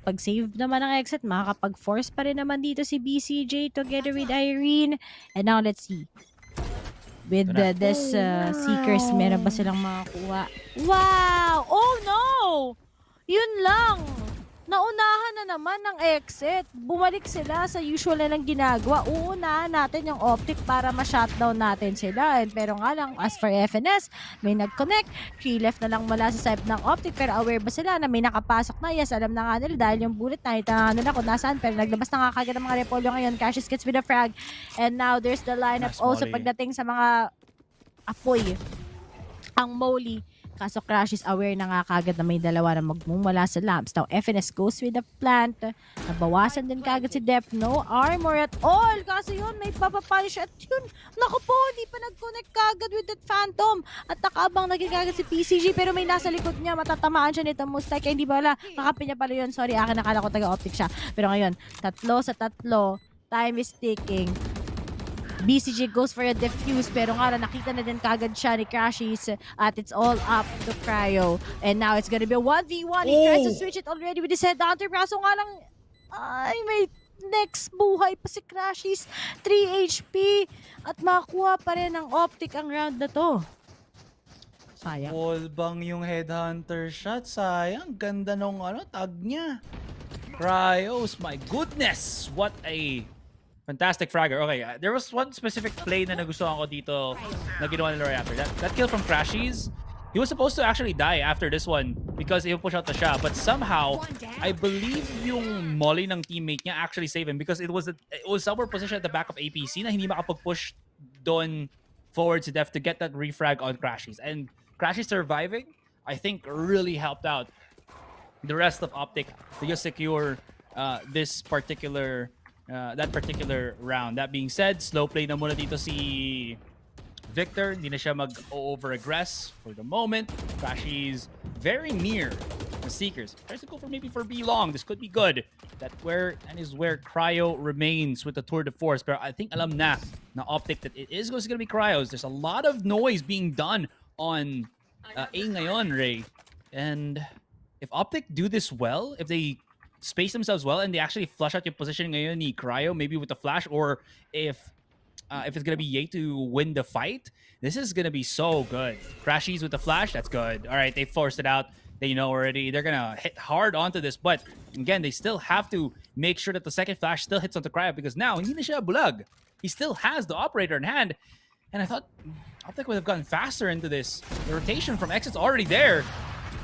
pag-save naman ng exit, makakapag-force pa rin naman dito si BCJ together with Irene. And now let's see. With this Seekers, meron ba silang makakuha? Wow! Oh no! Yun lang! Naunahan na naman ng exit. Bumalik sila sa usual na lang ginagawa. Uunahan natin yung OpTic para ma-shutdown natin sila. Pero nga lang, as for FNS, may nag-connect. 3 left na lang mula sa side ng OpTic. Pero aware ba sila na may nakapasok na? Yes, alam na nga nila dahil yung bullet nakita nga nila kung nasaan. Pero naglabas na nga kagad ng mga repolyo ngayon. Cassius gets with a frag. And now there's the lineup also pagdating sa mga apoy. Ang Molly. Kaso Crash is aware na nga kagad na may dalawa na magmumula sa lamps. Now, FNS goes with the plant. Nabawasan din kagad si Def. No armor at all. Kasi yun, may papapunish at yun. Naku po, hindi pa nag-connect kagad with that Phantom. At nakaabang nagigagad si PCG pero may nasa likod niya. Matatamaan siya nito. Most like, hindi ba wala. Kakampi niya pala yun. Sorry, akin nakala ko taga-OpTic siya. Pero ngayon, 3 sa 3. Time is ticking. BCG goes for a defuse pero nga nakita na din kagad siya ni Crashies at it's all up to Cryo. And now it's gonna be a 1v1. He tries to switch it already with his headhunter. Kaso nga lang, ay may next buhay pa si Crashies. 3 HP at makuha pa rin ng OpTic ang round na to. Sayang. Wallbang yung headhunter shot. Sayang. Ganda nung tag niya. Cryos, my goodness. What a fantastic fragger. Okay, there was one specific play na nagustuhan ko dito na ginawa nila right after. That kill from Crashies, he was supposed to actually die after this one because he push out the shot. But somehow, I believe yung molly ng teammate niya actually saved him because it was somewhere positioned at the back of APC na hindi makapag-push doon forward to Def to get that refrag on Crashies. And Crashies surviving, I think, really helped out the rest of OpTic to just secure this particular that particular round. That being said, slow play na muna dito si Victor. Hindi na siya mag-over-aggress for the moment. Crashies very near the Seekers. Tries to go maybe for B long. This could be good. That is where Cryo remains with the tour de force. Pero I think alam na OpTic that it is going to be Cryos. There's a lot of noise being done on A ngayon, Ray. And if OpTic do this well, if they space themselves well and they actually flush out your position ngayon ni Cryo, maybe with the flash, or if it's gonna be Ye to win the fight, this is gonna be so good. Crashies with the flash, that's good. All right, they forced it out. They know already. They're gonna hit hard onto this, but again, they still have to make sure that the second flash still hits onto Cryo because now hindi na siya bulag. He still has the operator in hand, and I thought OpTic would have gotten faster into this. The rotation from Exit's already there.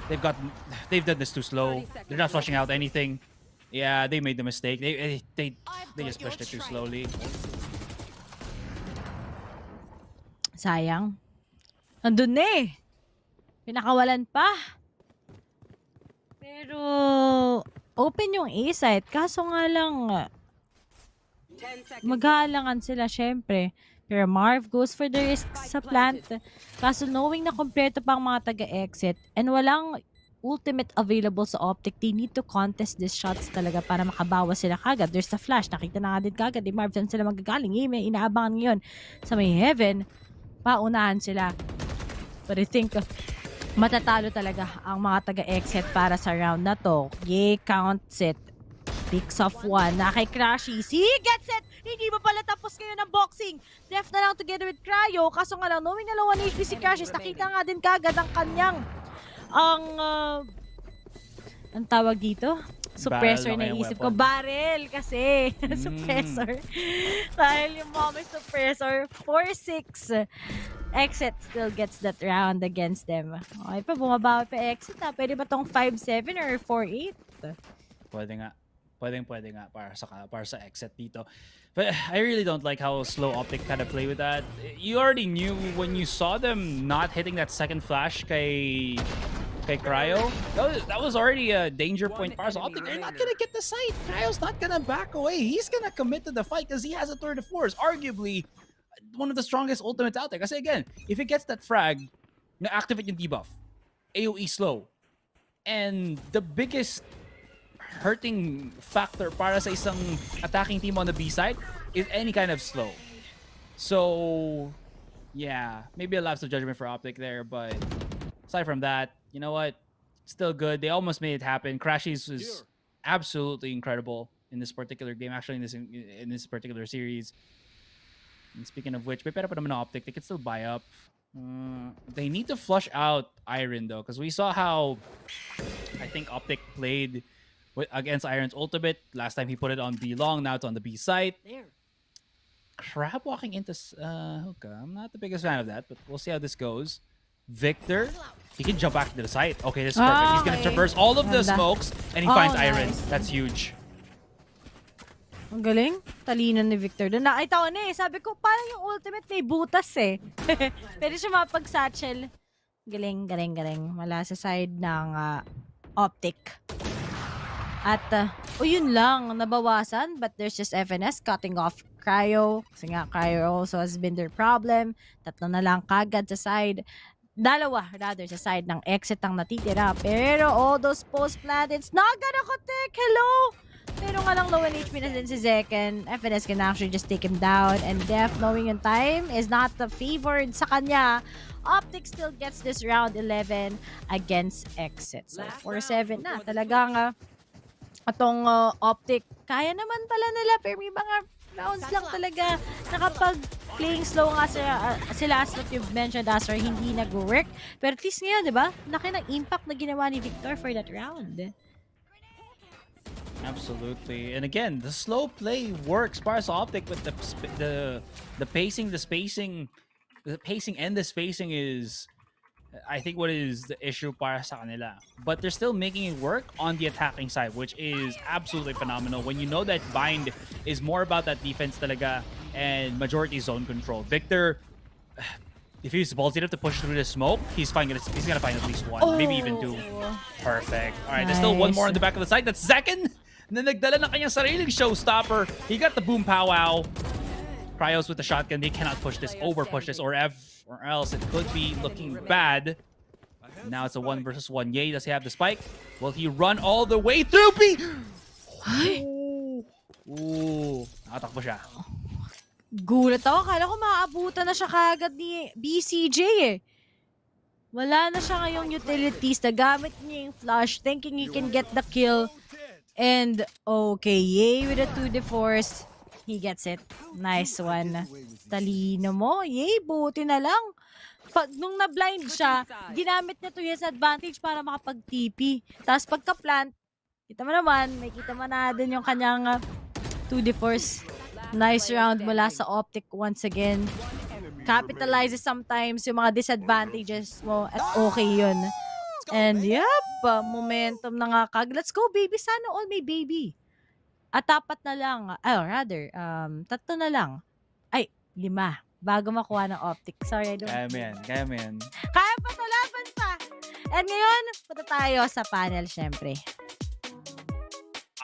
They've done this too slow. They're not flushing out anything. Yeah, they made the mistake. They just pushed it too slowly. Sayang. Andun na eh. Pinakawalan pa. Pero, open yung A-site. Kaso nga lang, maghahalangan sila syempre. Pero Marv goes for the risk sa plant. Kaso knowing na kompleto pa ang mga taga-exit and walang ultimate available sa OpTic, they need to contest these shots talaga para makabawas sila kagad. There's the flash. Nakita na nga din kagad ni Marv saan sila magagaling. May inaabangan ngayon sa may heaven. Paunahan sila. But I think matatalo talaga ang mga taga-exit para sa round na to. Yay, counts it. Picks off one. Na kay Crashies. He gets it! Hindi ba pala tapos kayo ng boxing? Def na lang together with Cryo. Kaso nga lang, knowing na low 1 HP si Crashies, nakita nga din kagad ang kanyang ang tawag dito? Suppressor na isip ko. Barrel kasi. Suppressor. Dahil yung mama suppressor. 4-6. Exit still gets that round against them. Okay pa, bumabawi pa Exit ha. Pwede ba tong 5-7 or 4-8? Pwede nga. Pwede nga para sa Exit dito. But I really don't like how slow OpTic kind of play with that. You already knew when you saw them not hitting that second flash kay Cryo. That was already a danger point para sa OpTic. They're not gonna get the site. Cryo's not gonna back away. He's gonna commit to the fight because he has a tour de force. Arguably, one of the strongest ultimates out there. Kasi again, if it gets that frag, na-activate yung debuff. AoE slow. And the biggest hurting factor para sa isang attacking team on the B side is any kind of slow. So, yeah, maybe a lapse of judgment for OpTic there, but aside from that, you know what? Still good. They almost made it happen. Crashies was absolutely incredible in this particular game, actually in this particular series. And speaking of which, may pera pa naman na OpTic. They can still buy up. They need to flush out Iron though, because we saw how I think OpTic played against Iron's ultimate. Last time he put it on B long, now it's on the B site. Crab walking into hookah. I'm not the biggest fan of that, but we'll see how this goes. Victor, he can jump back to the site. Okay, this is perfect. He's gonna traverse all of the smokes and he finds Iron. That's huge. Ang galing. Talino ni Victor doon. Nakita ko na eh. Sabi ko, parang yung ultimate may butas eh. Pwede siya mapag-satchel. Galing. Mala sa side ng OpTic. At, yun lang, nabawasan. But there's just FNS cutting off Cryo. Kasi nga, Cryo also has been their problem. Tatlo na lang kagad sa side. Dalawa, rather, sa side ng Exit ang natitira. Pero all those post-plant, it's not gonna connect. Hello! Pero nga lang low in HP na din si Zekken. FNS can actually just take him down. And Def, knowing yung time, is not favored sa kanya. OpTic still gets this round 11 against Exit. So, 4-7 na. Talagang atong OpTic, kaya naman pala nila. Pero may mga rounds lang talaga na kapag playing slow nga sila as what you've mentioned, Astor, hindi nag-work. Pero at least ngayon, di ba? Laki ng impact na ginawa ni Victor for that round. Absolutely. And again, the slow play works para sa OpTic with the pacing, the spacing and the spacing is, I think, what is the issue para sa kanila. But they're still making it work on the attacking side, which is absolutely phenomenal. When you know that Bind is more about that defense talaga and majority zone control. Victor, if he's ballsy enough to push through the smoke, he's gonna find at least one, maybe even two. Perfect. All right, there's still one more on the back of the side. That's Zekken na nagdala ng kanyang sariling showstopper. He got the boom powwow. Cryos with the shotgun. They cannot push this, over-push this, or else it could be looking bad. Now it's a 1 versus 1. Yay, does he have the spike? Will he run all the way through B? Ooh, nakatakbo siya. Gulat ako. Kala ko maaabutan na siya kagad ni BCJ eh. Wala na siya ngayong utilities. Nagamit niya yung flash, thinking he can get the kill. And okay, Yay with a 2 force. He gets it. Nice one. Talino mo. Yay, buti na lang. Nung na-blind siya, ginamit niya to his advantage para makapag-TP. Tapos pagka-plant, kita mo naman, may kita mo na din yung kanyang 2 force. Nice round mula sa OpTic once again. Capitalizes sometimes yung mga disadvantages mo at okay yun. And yep, momentum na nga kag. Let's go baby, sana all may baby. At 4 na lang, rather, 3 na lang. Ay, 5. bago makuha ng OpTic. Sorry, I don't... Kaya mo yan. Kaya mo yan. Kaya pa to, laban pa! And ngayon, punta tayo sa panel, syempre.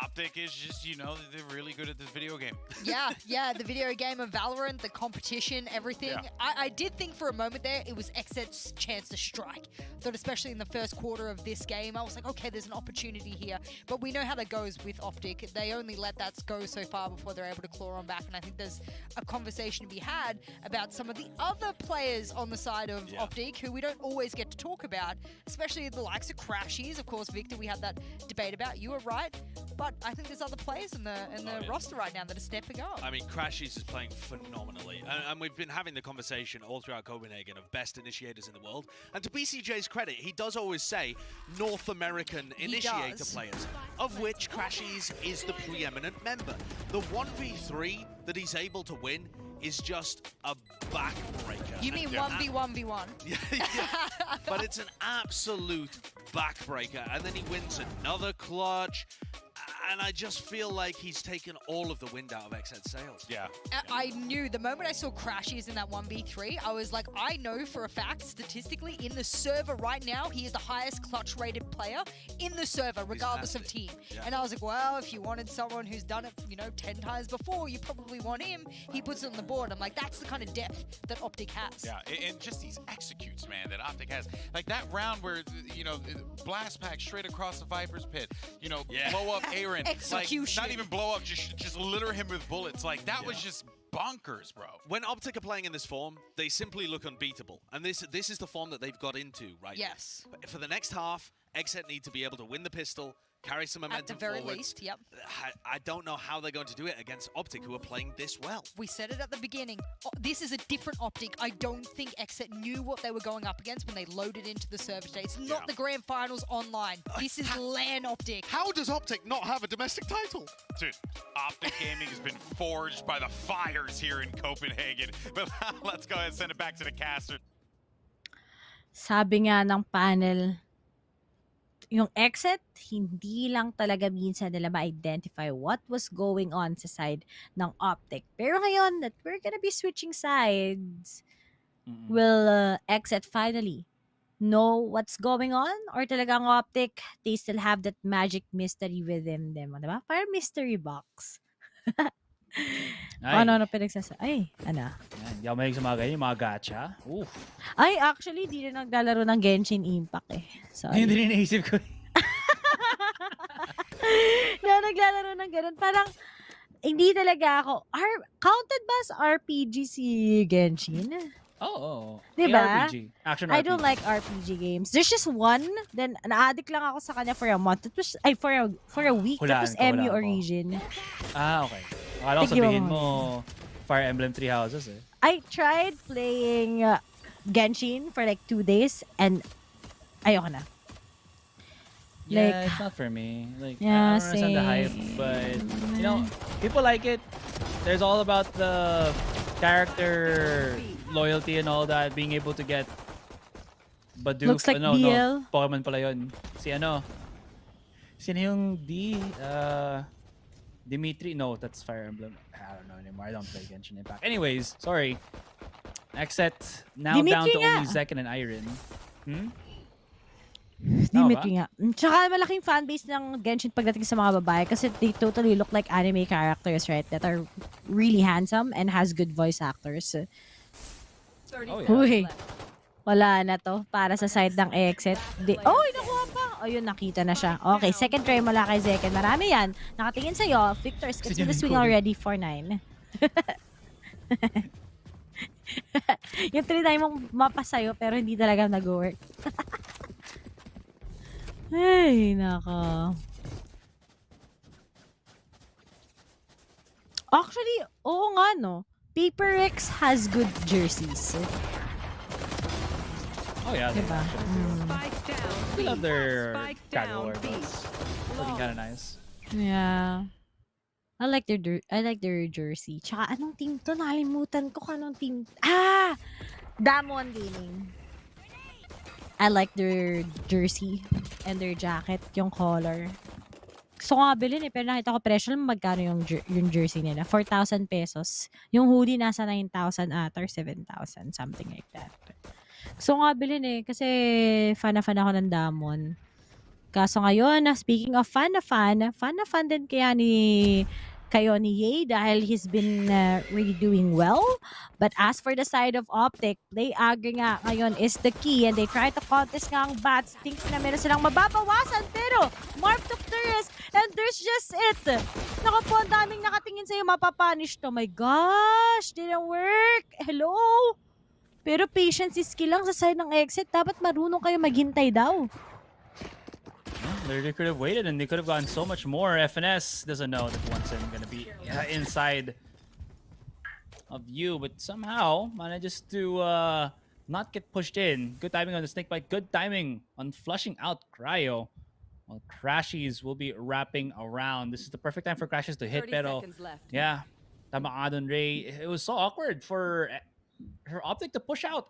OpTic is just, you know, they're really good at this video game. Yeah, the video game of Valorant, the competition, everything. Yeah. I did think for a moment there it was XSET's chance to strike. Thought especially in the first quarter of this game, I was like, okay, there's an opportunity here. But we know how that goes with OpTic. They only let that go so far before they're able to claw on back. And I think there's a conversation to be had about some of the other players on the side of OpTic who we don't always get to talk about, especially the likes of Crashies. Of course, Victor, we had that debate about. You were right. But I think there's other players in the roster right now that are stepping up. I mean, Crashies is playing phenomenally. And we've been having the conversation all throughout Copenhagen of best initiators in the world. And to BCJ's credit, he does always say North American initiator players, of which Crashies is the preeminent member. The 1v3 that he's able to win is just a backbreaker. You mean 1v1v1? Yeah. But it's an absolute backbreaker. And then he wins another clutch. And I just feel like he's taken all of the wind out of XSET sails. Yeah. I knew the moment I saw Crashies in that 1v3, I was like, I know for a fact, statistically, in the server right now, he is the highest clutch rated player in the server, regardless of team. Yeah. And I was like, well, if you wanted someone who's done it, 10 times before, you probably want him. He puts it on the board. I'm like, that's the kind of depth that OpTic has. Yeah, and just these executes, man, that OpTic has. Like that round where, blast pack straight across the Viper's pit, blow up Aaron. Execution. Like, not even blow up, just litter him with bullets. Like, that was just bonkers, bro. When OpTic are playing in this form, they simply look unbeatable. And this is the form that they've got into right Yes. now. For the next half, XSET need to be able to win the pistol, carry some momentum At the very forwards. least, yep. I don't know how they're going to do it against OpTic, who are playing this well. We said it at the beginning. This is a different OpTic. I don't think XSET knew what they were going up against when they loaded into the server today. It's not the grand finals online. This is LAN OpTic. How does OpTic not have a domestic title? Dude, OpTic Gaming has been forged by the fires here in Copenhagen. But let's go ahead and send it back to the caster. Sabi nga ng panel, yung XSET, hindi lang talaga minsan nila ma-identify what was going on sa side ng OpTic. Pero ngayon that we're gonna be switching sides, will XSET finally know what's going on? Or talagang OpTic, they still have that magic mystery within them. Diba? Parang mystery box. Ano pinagsasa? Ay, ano? Hindi ako mahilig sa mga ganyan, mga gacha. Oof. Ay, actually, di rin naglalaro ng Genshin Impact eh. Sorry. Hindi rin naisip ko. Hindi ako naglalaro ng ganun. Parang, hindi talaga ako. Counted ba as RPG si Genshin? Oo. Diba? RPG. Action I RPG. don't like RPG games. There's just one, then na-addict lang ako sa kanya for a month. It was, for a week. It was MU Origin. Ah, okay. Akala ko sabihin mo Fire Emblem Three Houses eh. I tried playing Genshin for like 2 days and ayoko na. Yeah, it's not for me. Like, yeah, I don't understand the hype, but people like it. There's all about the character loyalty and all that, being able to get Badoof. Looks like No, BL. Pokemon pala yun. Sino yung Dimitri? No, that's Fire Emblem. I don't know anymore. I don't play Genshin Impact. Anyways, sorry. XSET now down to only Zekin and Iron. Dimitri nga. Tsaka malaking fanbase ng Genshin pagdating sa mga babae kasi they totally look like anime characters, right? That are really handsome and has good voice actors. Uy, wala na to para sa side ng XSET. Nakuha pa. Yun, nakita na siya. Okay, second try mula kay Zekin. Marami yan. Nakatingin sa'yo. Victor gets to the swing already, 4-9. Yung trinay mong mapa sa'yo pero hindi talaga nag-work. Ay, nako. Actually, oo nga no. Paper Rex has good jerseys. Oh yeah, diba? I love their casual wear. Looking kind of nice. Yeah. I like their jersey. Tsaka anong team to? Nalimutan ko anong team. Damwon Gaming. I like their jersey and their jacket, yung color. Gusto ko nga bilhin pero nakita ko presyo lang magkano yung jersey nila. 4,000 pesos. Yung hoodie nasa 9,000 ata or 7,000, something like that. Gusto ko nga bilhin kasi fan na fan ako ng Damon. Kaso ngayon, speaking of fan na fan din kaya kayo ni Ye dahil he's been really doing well. But as for the side of OpTic, play agri nga ngayon is the key and they try to contest nga ang bats. Think na meron silang mababawasan pero Marv took the risk and there's just it. Naku po, ang daming nakatingin sa'yo, mapapunish to. My gosh, didn't work. Hello? Pero patience is skill lang sa side ng exit. Dapat marunong kayo maghintay daw. They could have waited and they could have gotten so much more. FNS doesn't know that Onsen gonna be inside of you, but somehow manages to not get pushed in. Good timing on the snake bite. Good timing on flushing out Cryo. While Crashies will be wrapping around. This is the perfect time for Crashies to hit. Pero yeah, tama ka dun, Ray. It was so awkward for OpTic to push out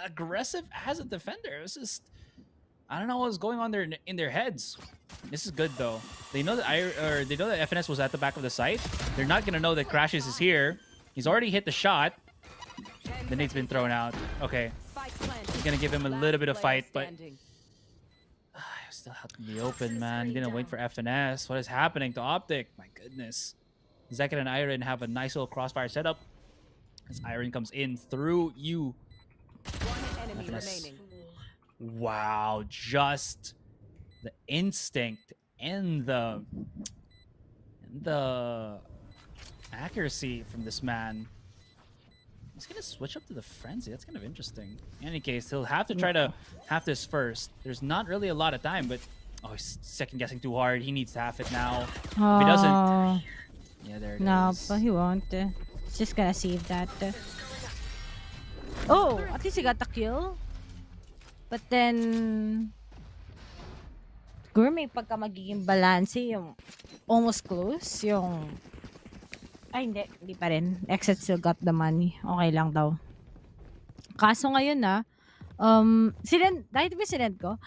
aggressive as a defender. It was just, I don't know what was going on there in their heads. This is good though. They know that they know that FNS was at the back of the site. They're not gonna know that Crashes is here. He's already hit the shot. The nade's been thrown out. Okay, he's gonna give him a little bit of fight, but still out in the open, man. He didn't wait for FNS. What is happening to OpTic? My goodness. Zekid and Iron have a nice little crossfire setup. As Iron comes in through you. One enemy remaining. Wow, just the instinct and the accuracy from this man. He's gonna switch up to the frenzy. That's kind of interesting. In any case, he'll have to try to have this first. There's not really a lot of time, but he's second guessing too hard. He needs to have it now. If he doesn't, yeah, there it is. No, but he won't. He's just gonna save that. Oh, at least he got the kill. But then, siguro may pagka magiging balance yung almost close, yung... Ay, hindi pa rin. XSET still got the money. Okay lang daw. Kaso ngayon dahil ba sinend ko,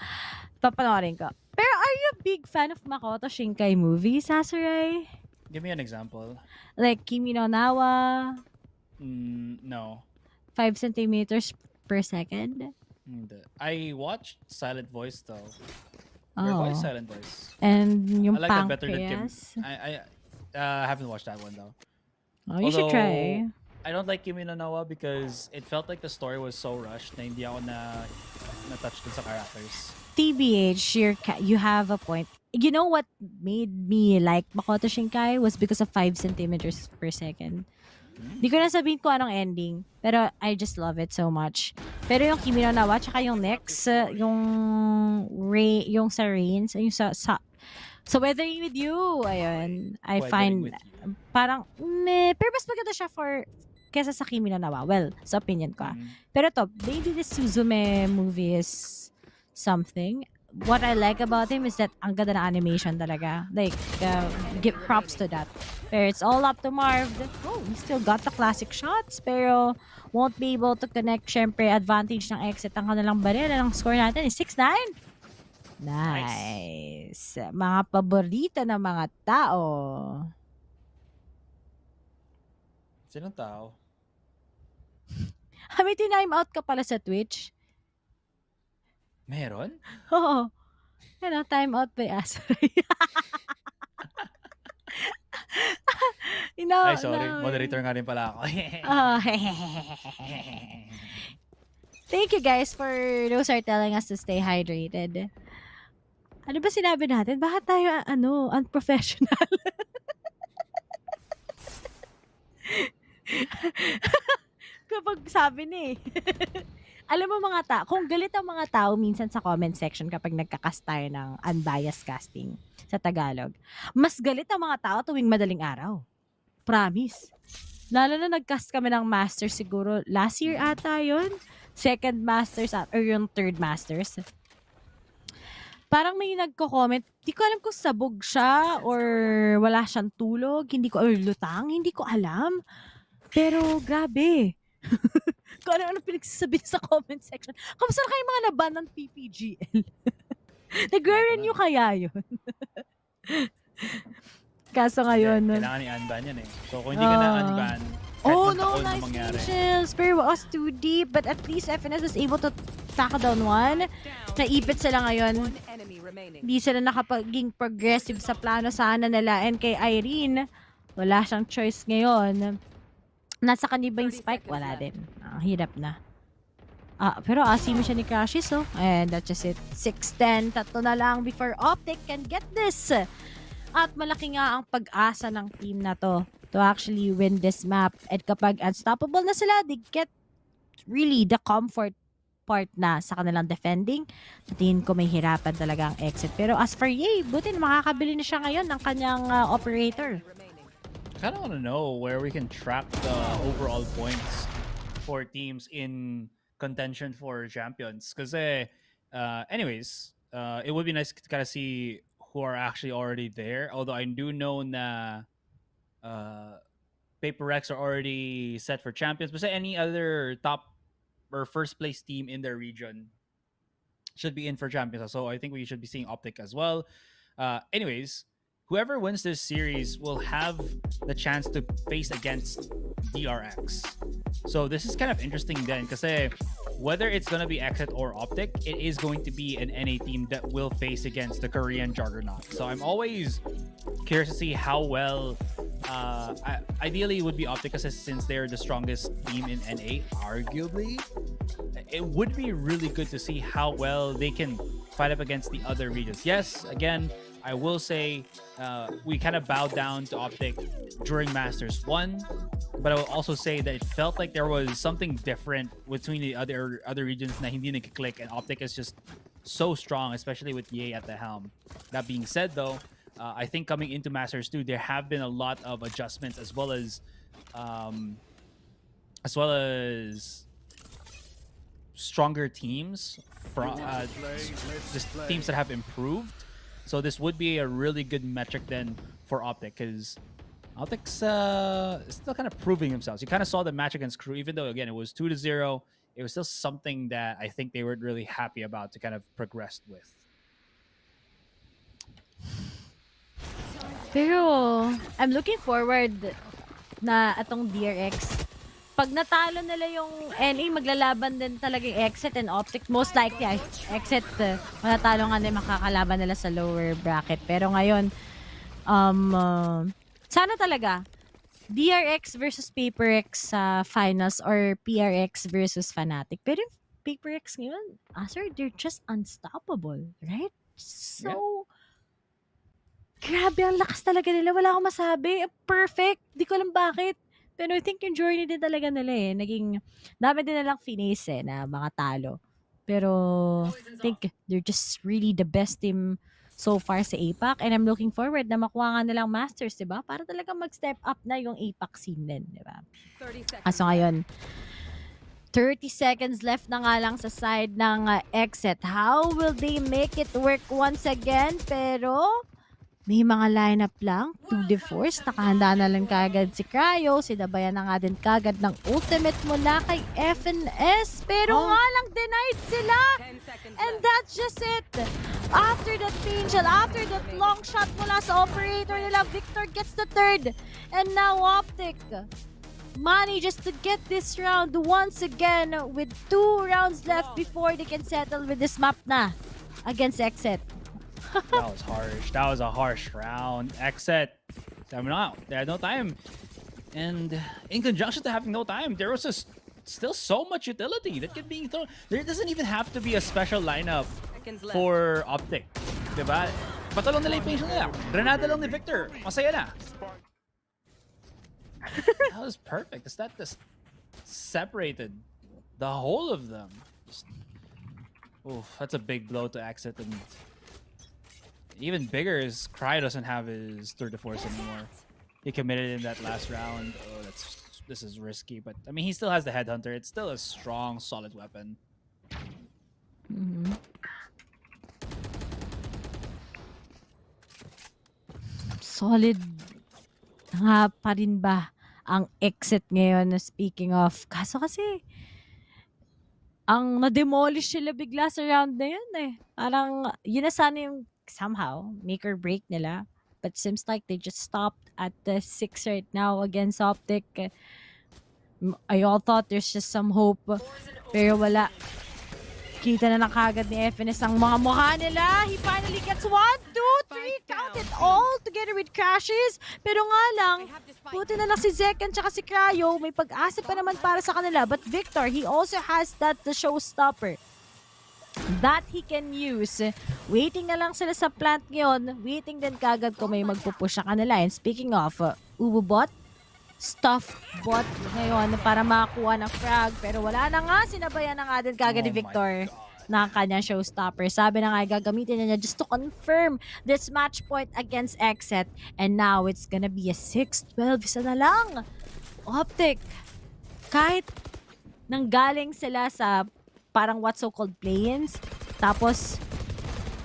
papanoorin ko. Pero are you a big fan of Makoto Shinkai movies, Sasaray? Give me an example. Like Kimi no Nawa? No. 5 centimeters per second? I watched Silent Voice though. Oh. Why Silent Voice? And yung I like that better than Kim. Pancreas? I haven't watched that one though. Oh, you should try. I don't like Kimi no Nawa because it felt like the story was so rushed na hindi ako na-touch dun sa characters. TBH, you have a point. You know what made me like Makoto Shinkai was because of 5 centimeters per second. Di ko na sabihin ko anong ending, pero I just love it so much. Pero yung Kimi no Nawa, tsaka yung next, yung sa Reigns, yung sa So Weathering with You, ayun, I find parang pero mas maganda siya kesa sa Kimi no Nawa. Well, sa opinion ko. Pero to, maybe the Suzume movie is something. What I like about him is that ang ganda na animation talaga. Like, give props to that. Pero it's all up to Marv. He still got the classic shots, pero won't be able to connect. Syempre, advantage ng exit ang kanilang baril. Ang score natin is 6-9. Nice. Mga paborito ng mga tao. Sinong tao? May time out ka pala sa Twitch? Meron? Oo. Ano, time out by Asoy. Ay, sorry. Moderator nga rin pala ako. Thank you guys for those are telling us to stay hydrated. Ano ba sinabi natin? Bakit tayo, unprofessional? Kapag sabi ni alam mo mga tao, kung galit ang mga tao minsan sa comment section kapag nagkakast tayo ng unbiased casting sa Tagalog, mas galit ang mga tao tuwing madaling araw. Promise. Lalo na nagcast kami ng Masters siguro last year ata yun. Second Masters or yung third Masters. Parang may nagko-comment, di ko alam kung sabog siya or wala siyang tulog, or lutang, hindi ko alam. Pero grabe. Kung ano pinagsasabi sa comment section. Kamusta na kayo mga naban ng PPGL? Nagre-renew kaya yun? Kaso ngayon... Kailangan i-unban yan eh. So kung hindi ka na-unban, oh no, nice finishes. Pero was too deep, but at least FNS was able to tackle down one. Naipit sila ngayon. Hindi sila nakapaging progressive sa plano sana nila. And kay Irene, wala siyang choice ngayon. Nasa kanya ba yung spike? Wala din. Hirap na. Pero asimo siya ni Crashes, oh. And that's just it. 6-10. Tatlo na lang before OpTic can get this. At malaki nga ang pag-asa ng team na to actually win this map. And kapag unstoppable na sila, they get really the comfort part na sa kanilang defending. Tingin ko may hirapan talaga ang exit. Pero as for Ye, buti na makakabili na siya ngayon ng kanyang operator. I kind of want to know where we can track the overall points for teams in contention for champions. Because anyways, it would be nice to kind of see who are actually already there. Although I do know na Paper Rex are already set for champions. But any other top or first place team in their region should be in for champions. So I think we should be seeing OpTic as well. Anyways, whoever wins this series will have the chance to face against DRX. So this is kind of interesting then, because whether it's going to be XSET or OpTic, it is going to be an NA team that will face against the Korean juggernaut. So I'm always curious to see how well, ideally it would be OpTic, since they're the strongest team in NA, arguably. It would be really good to see how well they can fight up against the other regions. Yes, again, I will say we kind of bowed down to OpTic during Masters 1, but I will also say that it felt like there was something different between the other regions na hindi nag-click, and OpTic is just so strong, especially with Ye at the helm. That being said, though, I think coming into Masters 2, there have been a lot of adjustments as well as stronger teams from just teams that have improved. So this would be a really good metric then for OpTic, because OpTic's still kind of proving themselves. You kind of saw the match against Crew, even though again it was 2-0. It was still something that I think they were really happy about to kind of progress with. Pero I'm looking forward na atong DRX. Pag natalo nila yung NA, maglalaban din talaga yung XSET and OpTic. Most likely, XSET, manatalo nga na makakalaban nila sa lower bracket. Pero ngayon, sana talaga, DRX versus PaperX sa finals or PRX versus Fnatic. Pero yung PaperX ngayon, sir, they're just unstoppable, right? So, grabe, ang lakas talaga nila. Wala akong masabi. Perfect. Di ko alam bakit. Pero I think yung journey din talaga nila naging, dami din nalang finesse na mga talo. Pero I think they're just really the best team so far sa APAC. And I'm looking forward na makuha nga nilang Masters, diba? Para talaga mag-step up na yung APAC scene din, diba? So ngayon, 30 seconds left na nga lang sa side ng XSET. How will they make it work once again? Pero may mga lineup lang, 2 force, nakahanda na lang kagad si Cryo, sinabayan na nga din kagad ng ultimate mula kay FNS, pero nga lang denied sila, and that's just it. After that angel, after that long shot mula sa operator nila, Victor gets the third, and now OpTic manages to get this round once again with 2 rounds left before they can settle with this map na against XSET. That was harsh. That was a harsh round. XSET, time out. They had no time. And in conjunction to having no time, there was still so much utility that can be thrown. There doesn't even have to be a special lineup for OpTic. Diba? Patalong nila yung patient nila. Granada lang ni Victor. Masaya na. That was perfect. Is that just separated the whole of them? Oof, that's a big blow to XSET. And even bigger is Cry doesn't have his tour de force anymore. He committed in that last round. Oh, this is risky, but I mean he still has the headhunter. It's still a strong, solid weapon. Solid nga pa rin ba ang XSET ngayon, speaking of? Kaso kasi ang na-demolish sila bigla sa round na yun Parang yun na sana yung somehow make or break nila. but seems like they just stopped at the 6 right now against OpTic. I all thought there's just some hope, pero wala. Kita na kagad ni FNS ang mga mukha nila. He finally gets 1, 2, 3, count it all together with crashes. Pero nga lang, buti na lang si Zek and tsaka si Cryo. May pag-asa pa naman para sa kanila. But Victor, he also has the showstopper that he can use. Waiting na lang sila sa plant ngayon. Waiting din kagad kung may magpupush sa kanila. And speaking of, Ubobot, stuff bot ngayon para makakuha ng frag. Pero wala na nga, sinabayan na nga din kagad ni Victor na kanyang showstopper. Sabi na nga, gagamitin niya just to confirm this match point against XSET. And now, it's gonna be a 6-12. Isa na lang. OpTic, kahit nanggaling sila sa parang what so-called play-ins, tapos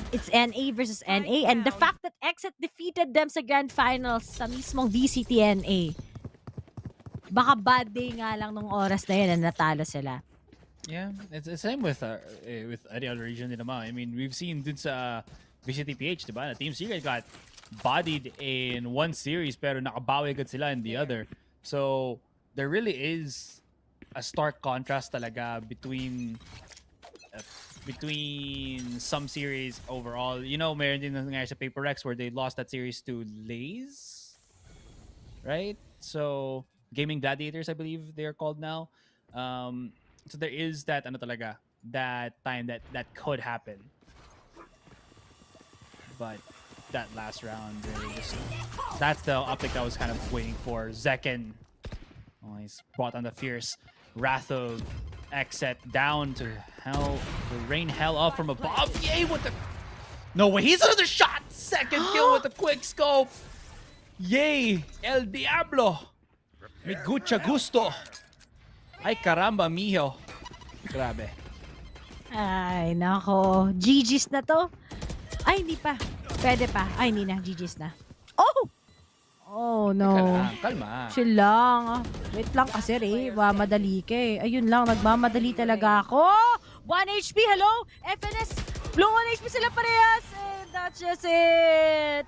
it's NA versus NA. And the fact that XSET defeated them sa Grand Finals sa mismong VCT-NA, baka bad day nga lang nung oras na yun na natalo sila. Yeah, it's the same with any other region din naman. I mean, we've seen dun sa VCTPH, diba? Na Team Secret got bodied in one series pero nakabawi agad sila in the other. So, there really is a stark contrast talaga between some series overall. You know, meron din nangyari sa Paper X where they lost that series to Lays, right? So, Gaming Gladiators, I believe they are called now. So there is that that time that could happen. But that last round, really that's the OpTic I was kind of waiting for. Zekken, he's brought on the fierce wrath of XSET down to hell, to rain hell up from above. Yay with the no way, he's another shot. Second kill with a quick scope. Yay, El Diablo. Mi gucha gusto. Ay, caramba, mijo. Grabe. Ay, nako. GG's na to. Ay, hindi pa. Pwede pa. Ay, hindi na. GG's na. Oh! Oh, no. Kalma. Chill lang. Wait lang kasi, Ray. Madali ka eh. Ayun lang, nagmamadali talaga ako. 1 HP, hello? FNS. Blue 1 HP sila parehas. And that's just it.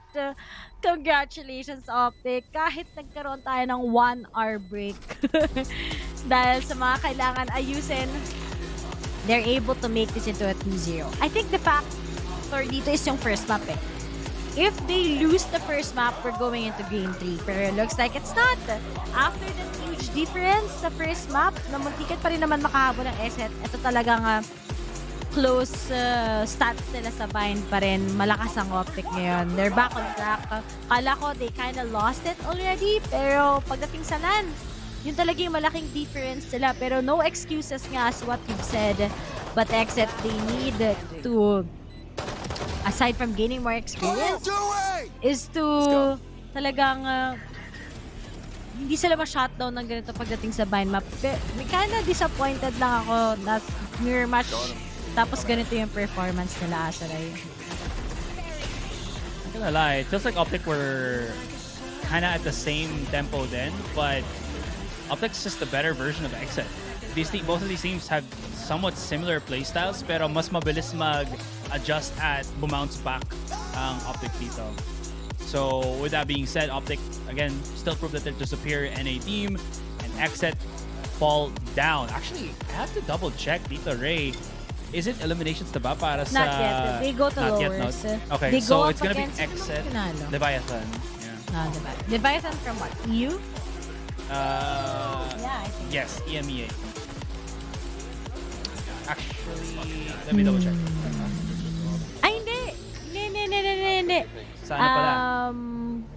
Congratulations, OpTic. Kahit nagkaroon tayo ng 1-hour break. Dahil sa mga kailangan ayusin, they're able to make this into a 2-0. I think the factor dito is yung first map eh. If they lose the first map, we're going into game 3. Pero it looks like it's not. After the huge difference sa first map, na muntikan pa rin naman makahabol ng XSET, ito talagang close stats nila sa bind pa rin. Malakas ang OpTic ngayon. They're back on track. Kala ko they kinda lost it already, pero pagdating sa LAN, yun talaga yung malaking difference nila. Pero no excuses nga as what you've said. But XSET, they need to, aside from gaining more experience, is to talagang hindi sila ma-shutdown ng ganito pagdating sa bind map. May kinda disappointed lang ako na mirror match tapos ganito yung performance nila, Asaray. I'm gonna lie, it feels like OpTic were kinda at the same tempo then, but OpTic's just a better version of XSET. Both of these teams have somewhat similar playstyles, pero mas mabilis mag-adjust at bumounce back ang OpTic dito. So, with that being said, OpTic, again, still proved that they're the superior NA team, and XSET fall down. Actually, I have to double check dito, Ray. Is it eliminations na ba para sa... Not yet. They go to lowers. Okay, they so go it's gonna be XSET, Leviathan. Yeah. Leviathan from what? EU? Yeah, I think. Yes, EMEA. Actually, let me double check. Ay, hindi. Saan na pala?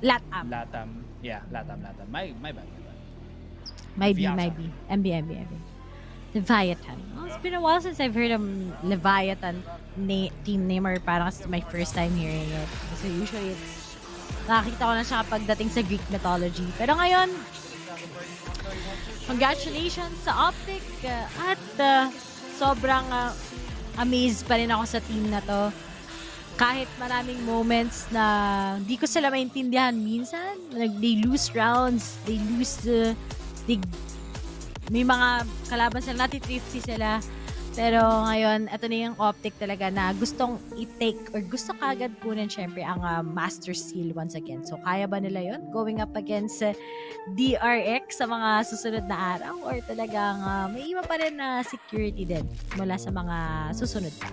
LATAM. Yeah, LATAM. My bad. Might be. MB. Leviathan. Oh, it's been a while since I've heard of Leviathan team name, or parang it's my first time hearing it. So usually it's nakakita ko na siya pagdating sa Greek mythology. Pero ngayon, congratulations sa OpTic at sobrang amazed pa rin ako sa team na to. Kahit maraming moments na hindi ko sila maintindihan minsan, they lose rounds, may mga kalaban sila, nati-thrifty sila. Pero ngayon, ito na yung OpTic talaga na gustong i-take or gusto kagad kunin syempre ang Master Seal once again. So, kaya ba nila yon going up against DRX sa mga susunod na araw? Or talagang may iba pa rin na security din mula sa mga susunod pa?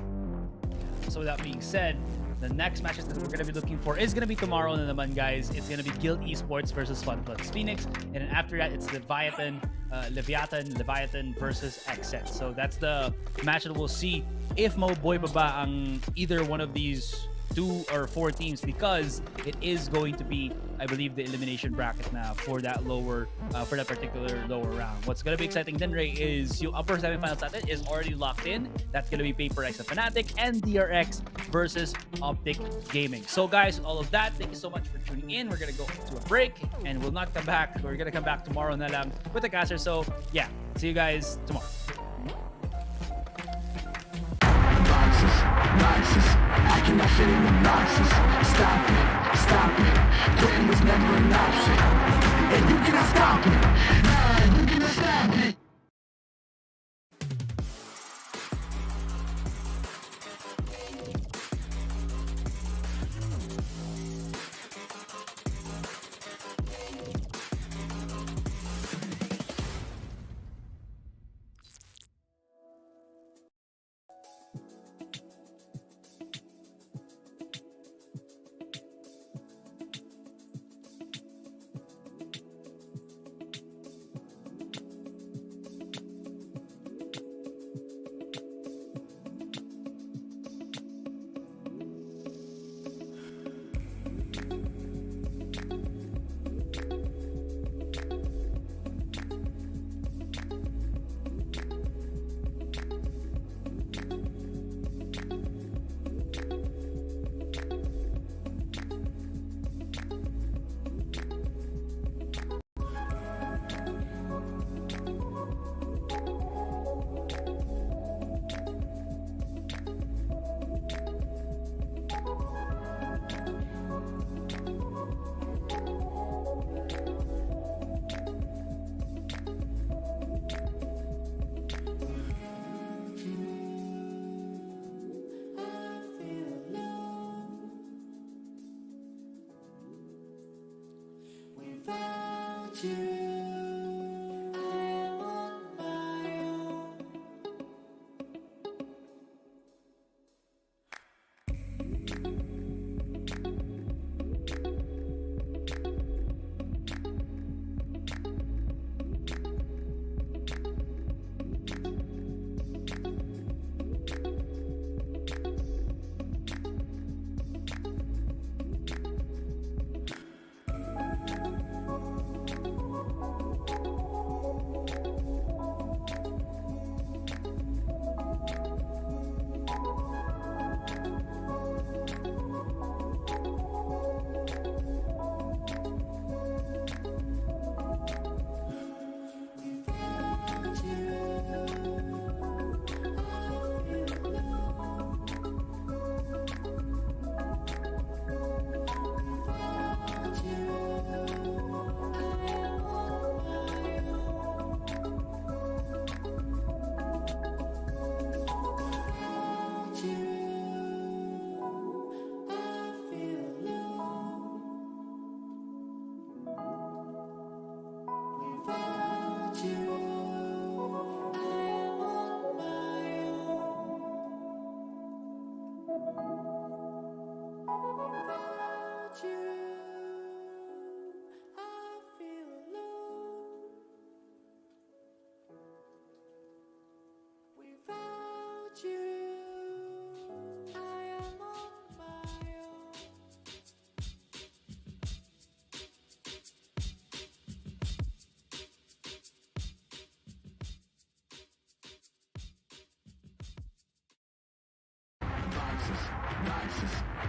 So with that being said, the next matches that we're going to be looking for is going to be tomorrow na naman, guys. It's going to be Guild Esports versus FunPlus Phoenix. And then after that, it's Leviathan versus XSET. So that's the match that we'll see if mabubuhay ba ang either one of these 2 or 4 teams, because it is going to be, I believe, the elimination bracket now for that particular lower round. What's going to be exciting then, Ray, is yung upper semifinals natin is already locked in. That's going to be PaperX and Fnatic and DRX versus OpTic Gaming. So guys, with all of that, thank you so much for tuning in. We're going to go to a break and we'll not come back. We're going to come back tomorrow na lang with the caster. So yeah, see you guys tomorrow. I cannot fit in the boxes. Stop it. Quitting was never an option. And you cannot stop it. Nah, you cannot stop it.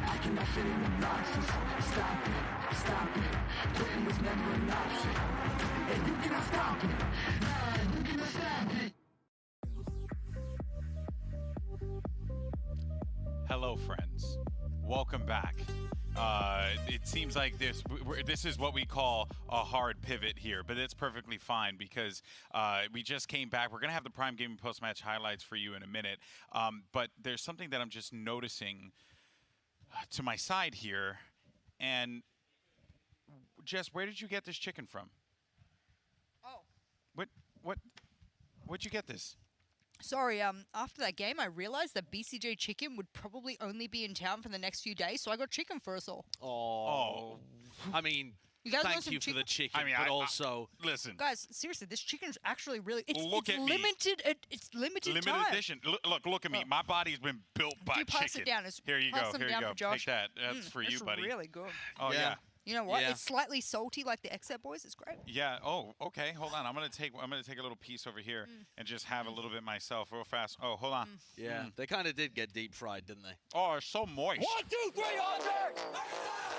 I cannot fit in the boxes. Stop it. Quitting was never an option. And you cannot stop it. Nah, you cannot stop it. Hello, friends. Welcome back It seems like this is what we call a hard pivot here, but it's perfectly fine because we just came back. We're going to have the Prime Gaming post-match highlights for you in a minute, but there's something that I'm just noticing to my side here. And Jess, where did you get this chicken from? Oh. Where'd you get this? Sorry, after that game, I realized that BCJ Chicken would probably only be in town for the next few days, so I got chicken for us all. Oh. I mean, You guys want thank some you for the chicken? chicken, but also... Listen. Guys, seriously, this chicken's actually really... It's Look at me. limited. It's limited time. Edition. Look at me. My body's been built by you pass chicken. it down. Here you pass go. them Here down you go. for Josh. Take that. That's for you, buddy. It's really good. Oh, yeah. You know what? Yeah. It's slightly salty like the XSET boys. It's great. Yeah. Oh, okay. Hold on. I'm gonna take a little piece over here and just have a little bit myself real fast. Oh, hold on. Yeah, they kind of did get deep fried, didn't they? Oh, it's so moist. 1, 2, 3, under!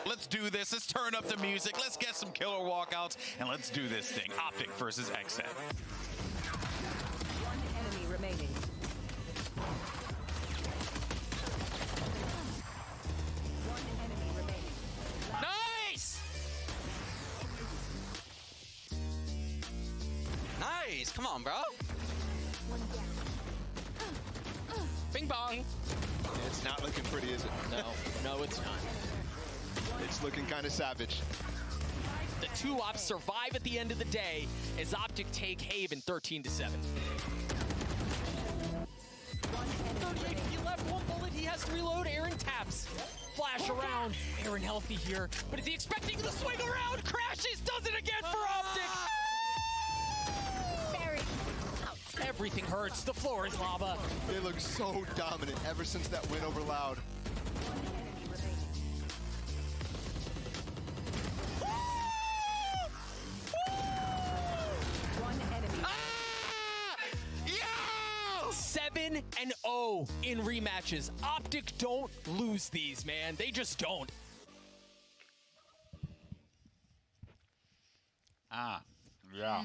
Let's do this. Let's turn up the music. Let's get some killer walkouts and let's do this thing. OpTic versus XSET. One enemy remaining. One enemy remaining. Nice! Nice! Come on, bro. Bing bong. It's not looking pretty, is it? No, it's not. It's looking kind of savage. The two ops survive at the end of the day as OpTic take Haven 13-7. 38 HP left, one bullet, he has to reload. Aaron taps. Flash around. Aaron healthy here, but is he expecting the swing around? Crashes, does it again for OpTic. Everything hurts. The floor is lava. They look so dominant ever since that win over Loud. One enemy. 7-0 in rematches. OpTic don't lose these, man. They just don't. Yeah.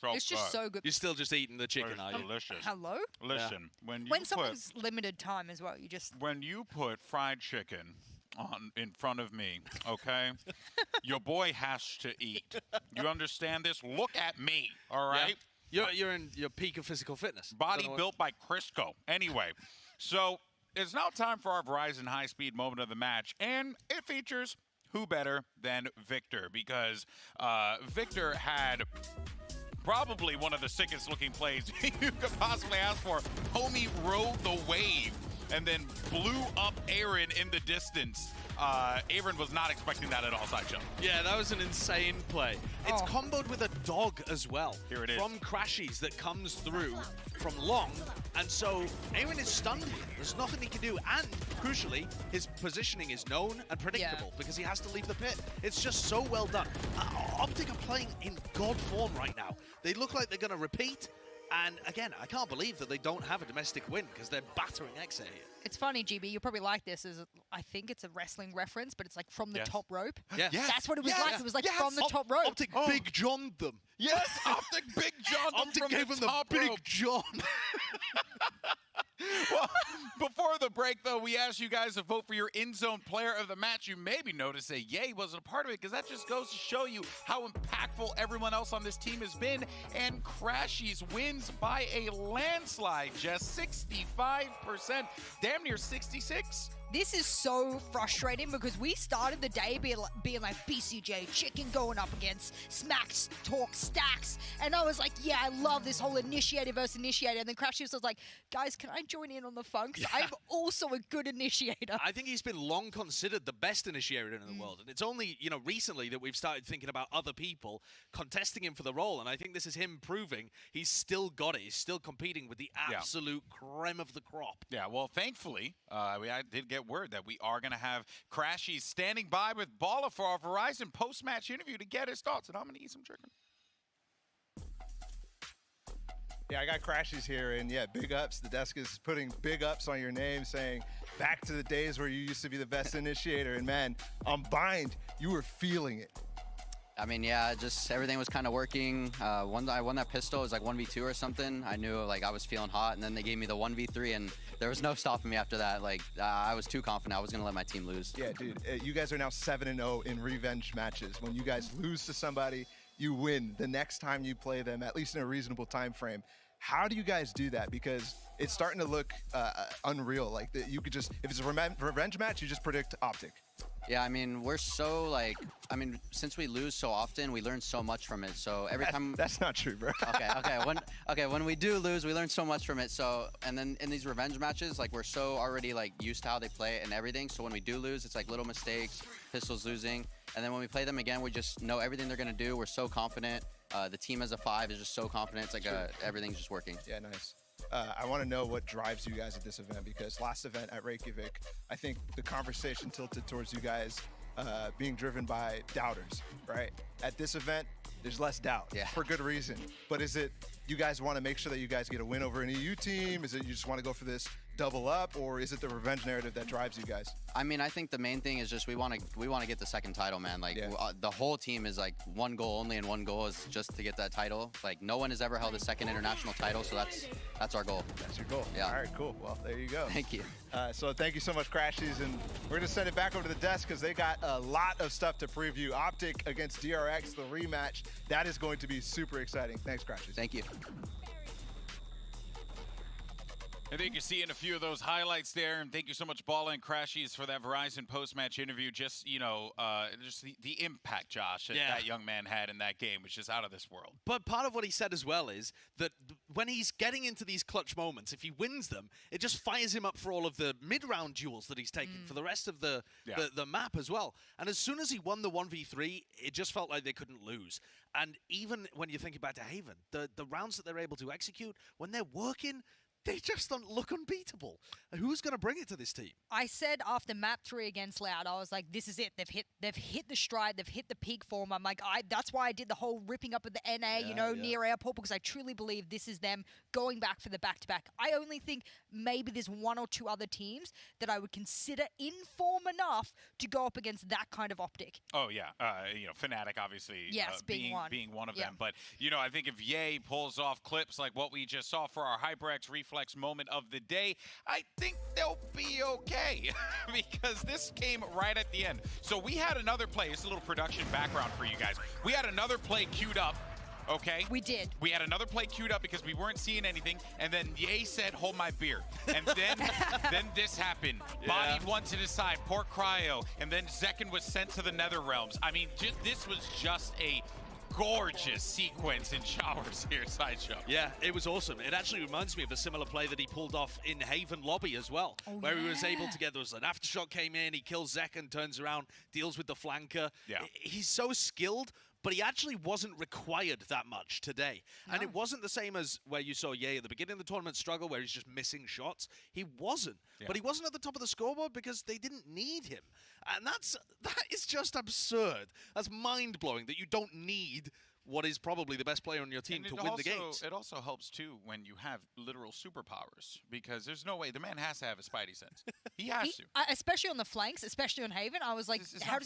So It's just so good. You're still just eating the chicken, are you? Delicious. Hello? Listen, when someone's limited time as well, you just... When you put fried chicken in front of me, okay, your boy has to eat. You understand this? Look at me, all right? Yeah. You're in your peak of physical fitness. Body built by Crisco. Anyway, so it's now time for our Verizon high-speed moment of the match, and it features who better than Victor, because Victor had probably one of the sickest looking plays you could possibly ask for. Homie rode the wave and then blew up Aaron in the distance. Aaron was not expecting that at all, Sideshow. Yeah, that was an insane play. It's comboed with a dog as well. Here it is. From Crashies that comes through from long. And so Aaron is stunned here. There's nothing he can do. And crucially, his positioning is known and predictable because he has to leave the pit. It's just so well done. OpTic are playing in god form right now. They look like they're going to repeat. And again, I can't believe that they don't have a domestic win because they're battering XSET here. It's funny, GB, you probably like this. I think it's a wrestling reference, but it's like from the top rope. Yeah. That's what it was like. It was like from the top rope. OpTic Big John'd them. Yes, OpTic Big John OpTic gave him the top Big rope. John. Well, before the break, though, we asked you guys to vote for your in-zone player of the match. You maybe noticed that Ye wasn't a part of it because that just goes to show you how impactful everyone else on this team has been. And Crashies wins by a landslide, just 65%, damn near 66%. This is so frustrating because we started the day being like BCJ Chicken going up against Smack Talk Stacks, and I was like, yeah, I love this whole initiator versus initiator. And then Crashies was like, guys, can I join in on the fun? Because I'm also a good initiator. I think he's been long considered the best initiator in the world, and it's only recently that we've started thinking about other people contesting him for the role. And I think this is him proving he's still got it. He's still competing with the absolute creme of the crop. Yeah, well, thankfully, I did get word that we are going to have Crashies standing by with Balla for our Verizon post-match interview to get his thoughts, and I'm going to eat some chicken. Yeah, I got Crashies here, and yeah, big ups. The desk is putting big ups on your name, saying back to the days where you used to be the best initiator. And man, on Bind, you were feeling it. I mean, yeah, just everything was kind of working. I won that pistol. It was like 1v2 or something. I knew like I was feeling hot, and then they gave me the 1v3, and there was no stopping me after that. Like I was too confident. I was gonna let my team lose. Yeah, dude. You guys are now 7-0 in revenge matches. When you guys lose to somebody, you win the next time you play them, at least in a reasonable time frame. How do you guys do that? Because it's starting to look unreal. Like you could just, if it's a revenge match, you just predict OpTic. Yeah, I mean, we're so like, I mean, since we lose so often, we learn so much from it. So every time. That's not true, bro. Okay. When we do lose, we learn so much from it. So, and then in these revenge matches, like we're so already like used to how they play it and everything. So when we do lose, it's like little mistakes, pistols losing. And then when we play them again, we just know everything they're gonna do. We're so confident. The team as a 5 is just so confident. It's like everything's just working. Yeah, nice. I want to know what drives you guys at this event, because last event at Reykjavik, I think the conversation tilted towards you guys being driven by doubters, right? At this event, there's less doubt, for good reason. But is it you guys want to make sure that you guys get a win over an EU team? Is it you just want to go for this double up, or is it the revenge narrative that drives you guys? I mean, I think the main thing is just we want to get the second title, man. Like the whole team is like one goal only, and one goal is just to get that title. Like no one has ever held a second international title, so that's our goal. That's your goal. Yeah. All right, cool. Well, there you go. Thank you. So thank you so much, Crashies, and we're gonna send it back over to the desk because they got a lot of stuff to preview. OpTic against DRX, the rematch. That is going to be super exciting. Thanks, Crashies. Thank you. I think you're seeing a few of those highlights there, and thank you so much, Balla and Crashies, for that Verizon post-match interview. Just, you know, just the impact, Josh, that young man had in that game was just out of this world. But part of what he said as well is that when he's getting into these clutch moments, if he wins them, it just fires him up for all of the mid-round duels that he's taking for the rest of the map as well. And as soon as he won the 1v3, it just felt like they couldn't lose. And even when you think about Haven, the rounds that they're able to execute, when they're working, they just don't look unbeatable. Who's going to bring it to this team? I said after map 3 against Loud, I was like, this is it. They've hit the stride. They've hit the peak form. I'm like, that's why I did the whole ripping up of the NA, near airport, because I truly believe this is them going back for the back-to-back. I only think maybe there's 1 or 2 other teams that I would consider in form enough to go up against that kind of OpTic. Oh, yeah. You know, Fnatic, obviously, being one of them. But, you know, I think if Ye pulls off clips like what we just saw for our HyperX Reflex moment of the day, I think they'll be okay because this came right at the end. So we had another play. It's a little production background for you guys. We had another play queued up. Okay. We did. We had another play queued up because we weren't seeing anything, and then Ye said, "Hold my beer," and then this happened. Bodied one to the side, poor Cryo, and then Zekken was sent to the Nether Realms. I mean, this was just a gorgeous sequence in showers here, Sideshow. Yeah, it was awesome. It actually reminds me of a similar play that he pulled off in Haven Lobby as well, where he was able to get, there was an aftershock came in, he kills Zekken, turns around, deals with the flanker. Yeah. He's so skilled, but he actually wasn't required that much today. No. And it wasn't the same as where you saw Ye at the beginning of the tournament struggle, where he's just missing shots. He wasn't. Yeah. But he wasn't at the top of the scoreboard because they didn't need him. And that is just absurd. That's mind-blowing that you don't need what is probably the best player on your team to win the games. It also helps, too, when you have literal superpowers, because there's no way. The man has to have a spidey sense. He has to. Especially on the flanks, especially on Haven, I was like, how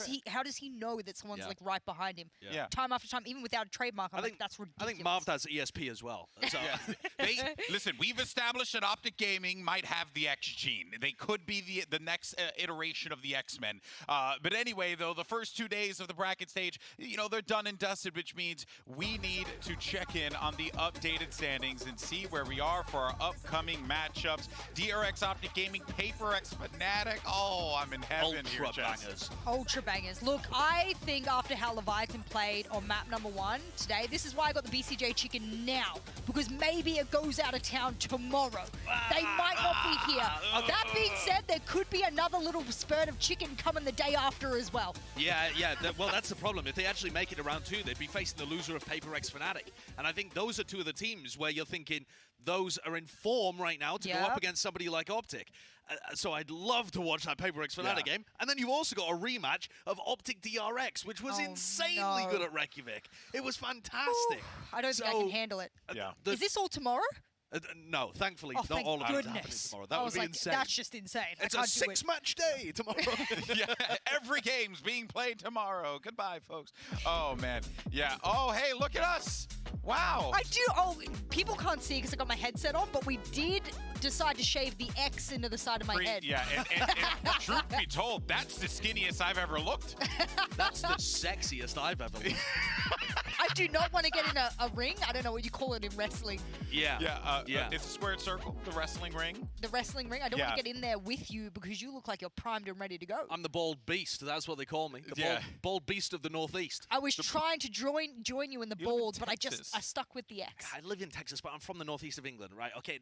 does he know that someone's like right behind him? Yeah. Time after time, even without a trademark, I'm like, that's ridiculous. I think Marv has ESP as well. So. Listen, we've established that OpTic Gaming might have the X gene. They could be the next iteration of the X-Men. But anyway, though, the first 2 days of the bracket stage, you know, they're done and dusted, which means we need to check in on the updated standings and see where we are for our upcoming matchups. DRX OpTic Gaming, PaperX Fnatic. Oh, I'm in heaven here, Jess. Ultra bangers. Look, I think after how Leviathan played on map number 1 today, this is why I got the BCJ chicken now, because maybe it goes out of town tomorrow. They might not be here. That being said, there could be another little spurt of chicken coming the day after as well. Yeah. Well, that's the problem. If they actually make it around 2, they'd be facing the loser of PaperX Fnatic. And I think those are 2 of the teams where you're thinking those are in form right now to go up against somebody like OpTic. So I'd love to watch that PaperX Fnatic game. And then you've also got a rematch of OpTic DRX, which was insanely good at Reykjavik. It was fantastic. Ooh, I don't think I can handle it. Yeah. Is this all tomorrow? No, thankfully, Oh, not thank all of it happening goodness. tomorrow. That I would was be like, insane. that's just insane. It's I a can't do it. 6-match day tomorrow. Yeah, every game's being played tomorrow. Goodbye, folks. Oh, man. Yeah. Oh, hey, look at us. Wow. I do. Oh, people can't see because I got my headset on, but we did decide to shave the X into the side of my head. Yeah, and truth be told, that's the skinniest I've ever looked. That's the sexiest I've ever looked. I do not want to get in a ring. I don't know what you call it in wrestling. Yeah. Yeah. It's a squared circle, the wrestling ring. The wrestling ring. I don't want to get in there with you because you look like you're primed and ready to go. I'm the bald beast. That's what they call me. The bald beast of the Northeast. I was trying to join you in the bald, but I stuck with the X. I live in Texas, but I'm from the northeast of England, right? Okay,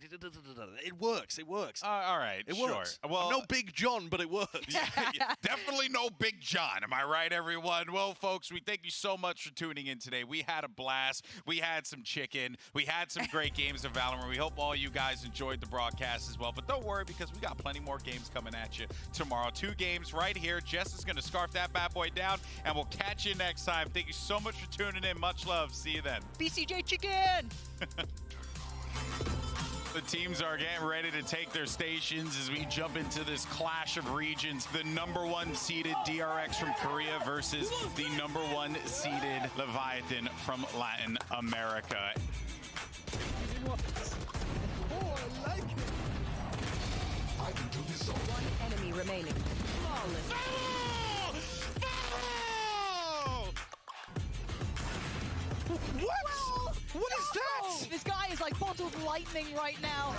it works. It works. All right, it sure. works. Well, I'm no Big John, but it works. Definitely no Big John. Am I right, everyone? Well, folks, we thank you so much for tuning in today. We had a blast. We had some chicken. We had some great games of Valorant. We hope all you guys enjoyed the broadcast as well. But don't worry, because we got plenty more games coming at you tomorrow. 2 games right here. Jess is going to scarf that bad boy down, and we'll catch you next time. Thank you so much for tuning in. Much love. See you then. BCJ Chicken! The teams are getting ready to take their stations as we jump into this clash of regions. The #1 seeded DRX from Korea versus the #1 seeded Leviathan from Latin America. Oh, I like it. I can do this all. 1 enemy remaining. Flawless. What? What is that? This guy is like bottled lightning right now.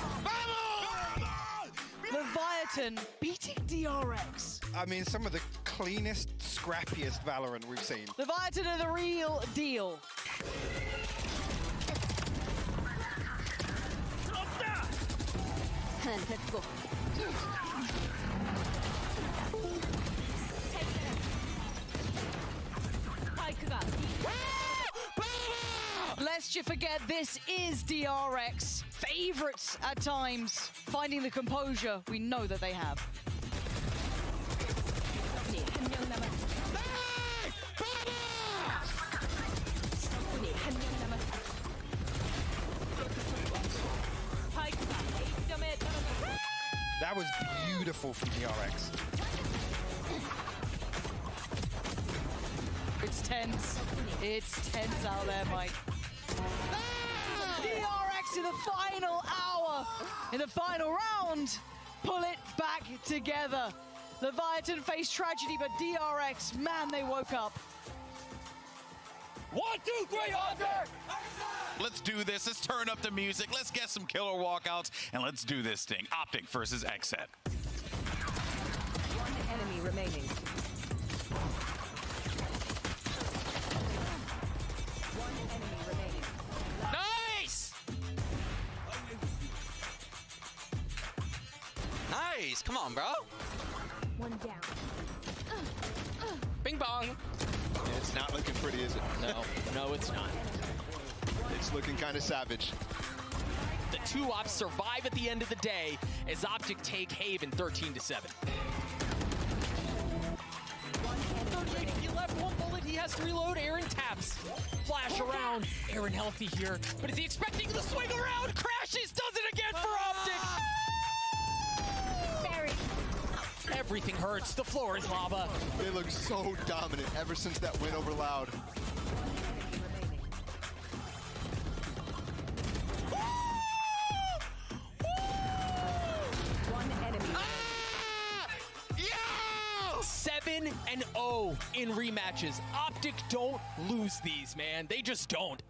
Leviathan beating DRX. I mean, some of the cleanest, scrappiest Valorant we've seen. Leviathan are the real deal. Let's go. Lest you forget, this is DRX. Favorites at times. Finding the composure we know that they have. That was beautiful from DRX. It's tense. It's tense out there, Mike. DRX in the final hour, in the final round, pull it back together. Leviathan faced tragedy, but DRX, man, they woke up. 1, 2, 3, Hunter! Let's do this. Let's turn up the music. Let's get some killer walkouts, and let's do this thing. OpTic versus XSET. 1 enemy remaining. 1 enemy remaining. Nice! Nice! Come on, bro. 1 down. Bing bong. It's not looking pretty, is it? No, it's not. It's looking kind of savage. The 2 ops survive at the end of the day as OpTic take Haven 13-7. 38, he left 1 bullet, he has to reload. Aaron taps. Flash around. Aaron healthy here. But is he expecting the swing around? Crashes, does it again for OpTic. Everything hurts. The floor is lava. They look so dominant ever since that win over Loud. One enemy. 7-0 in rematches. OpTic don't lose these, man. They just don't.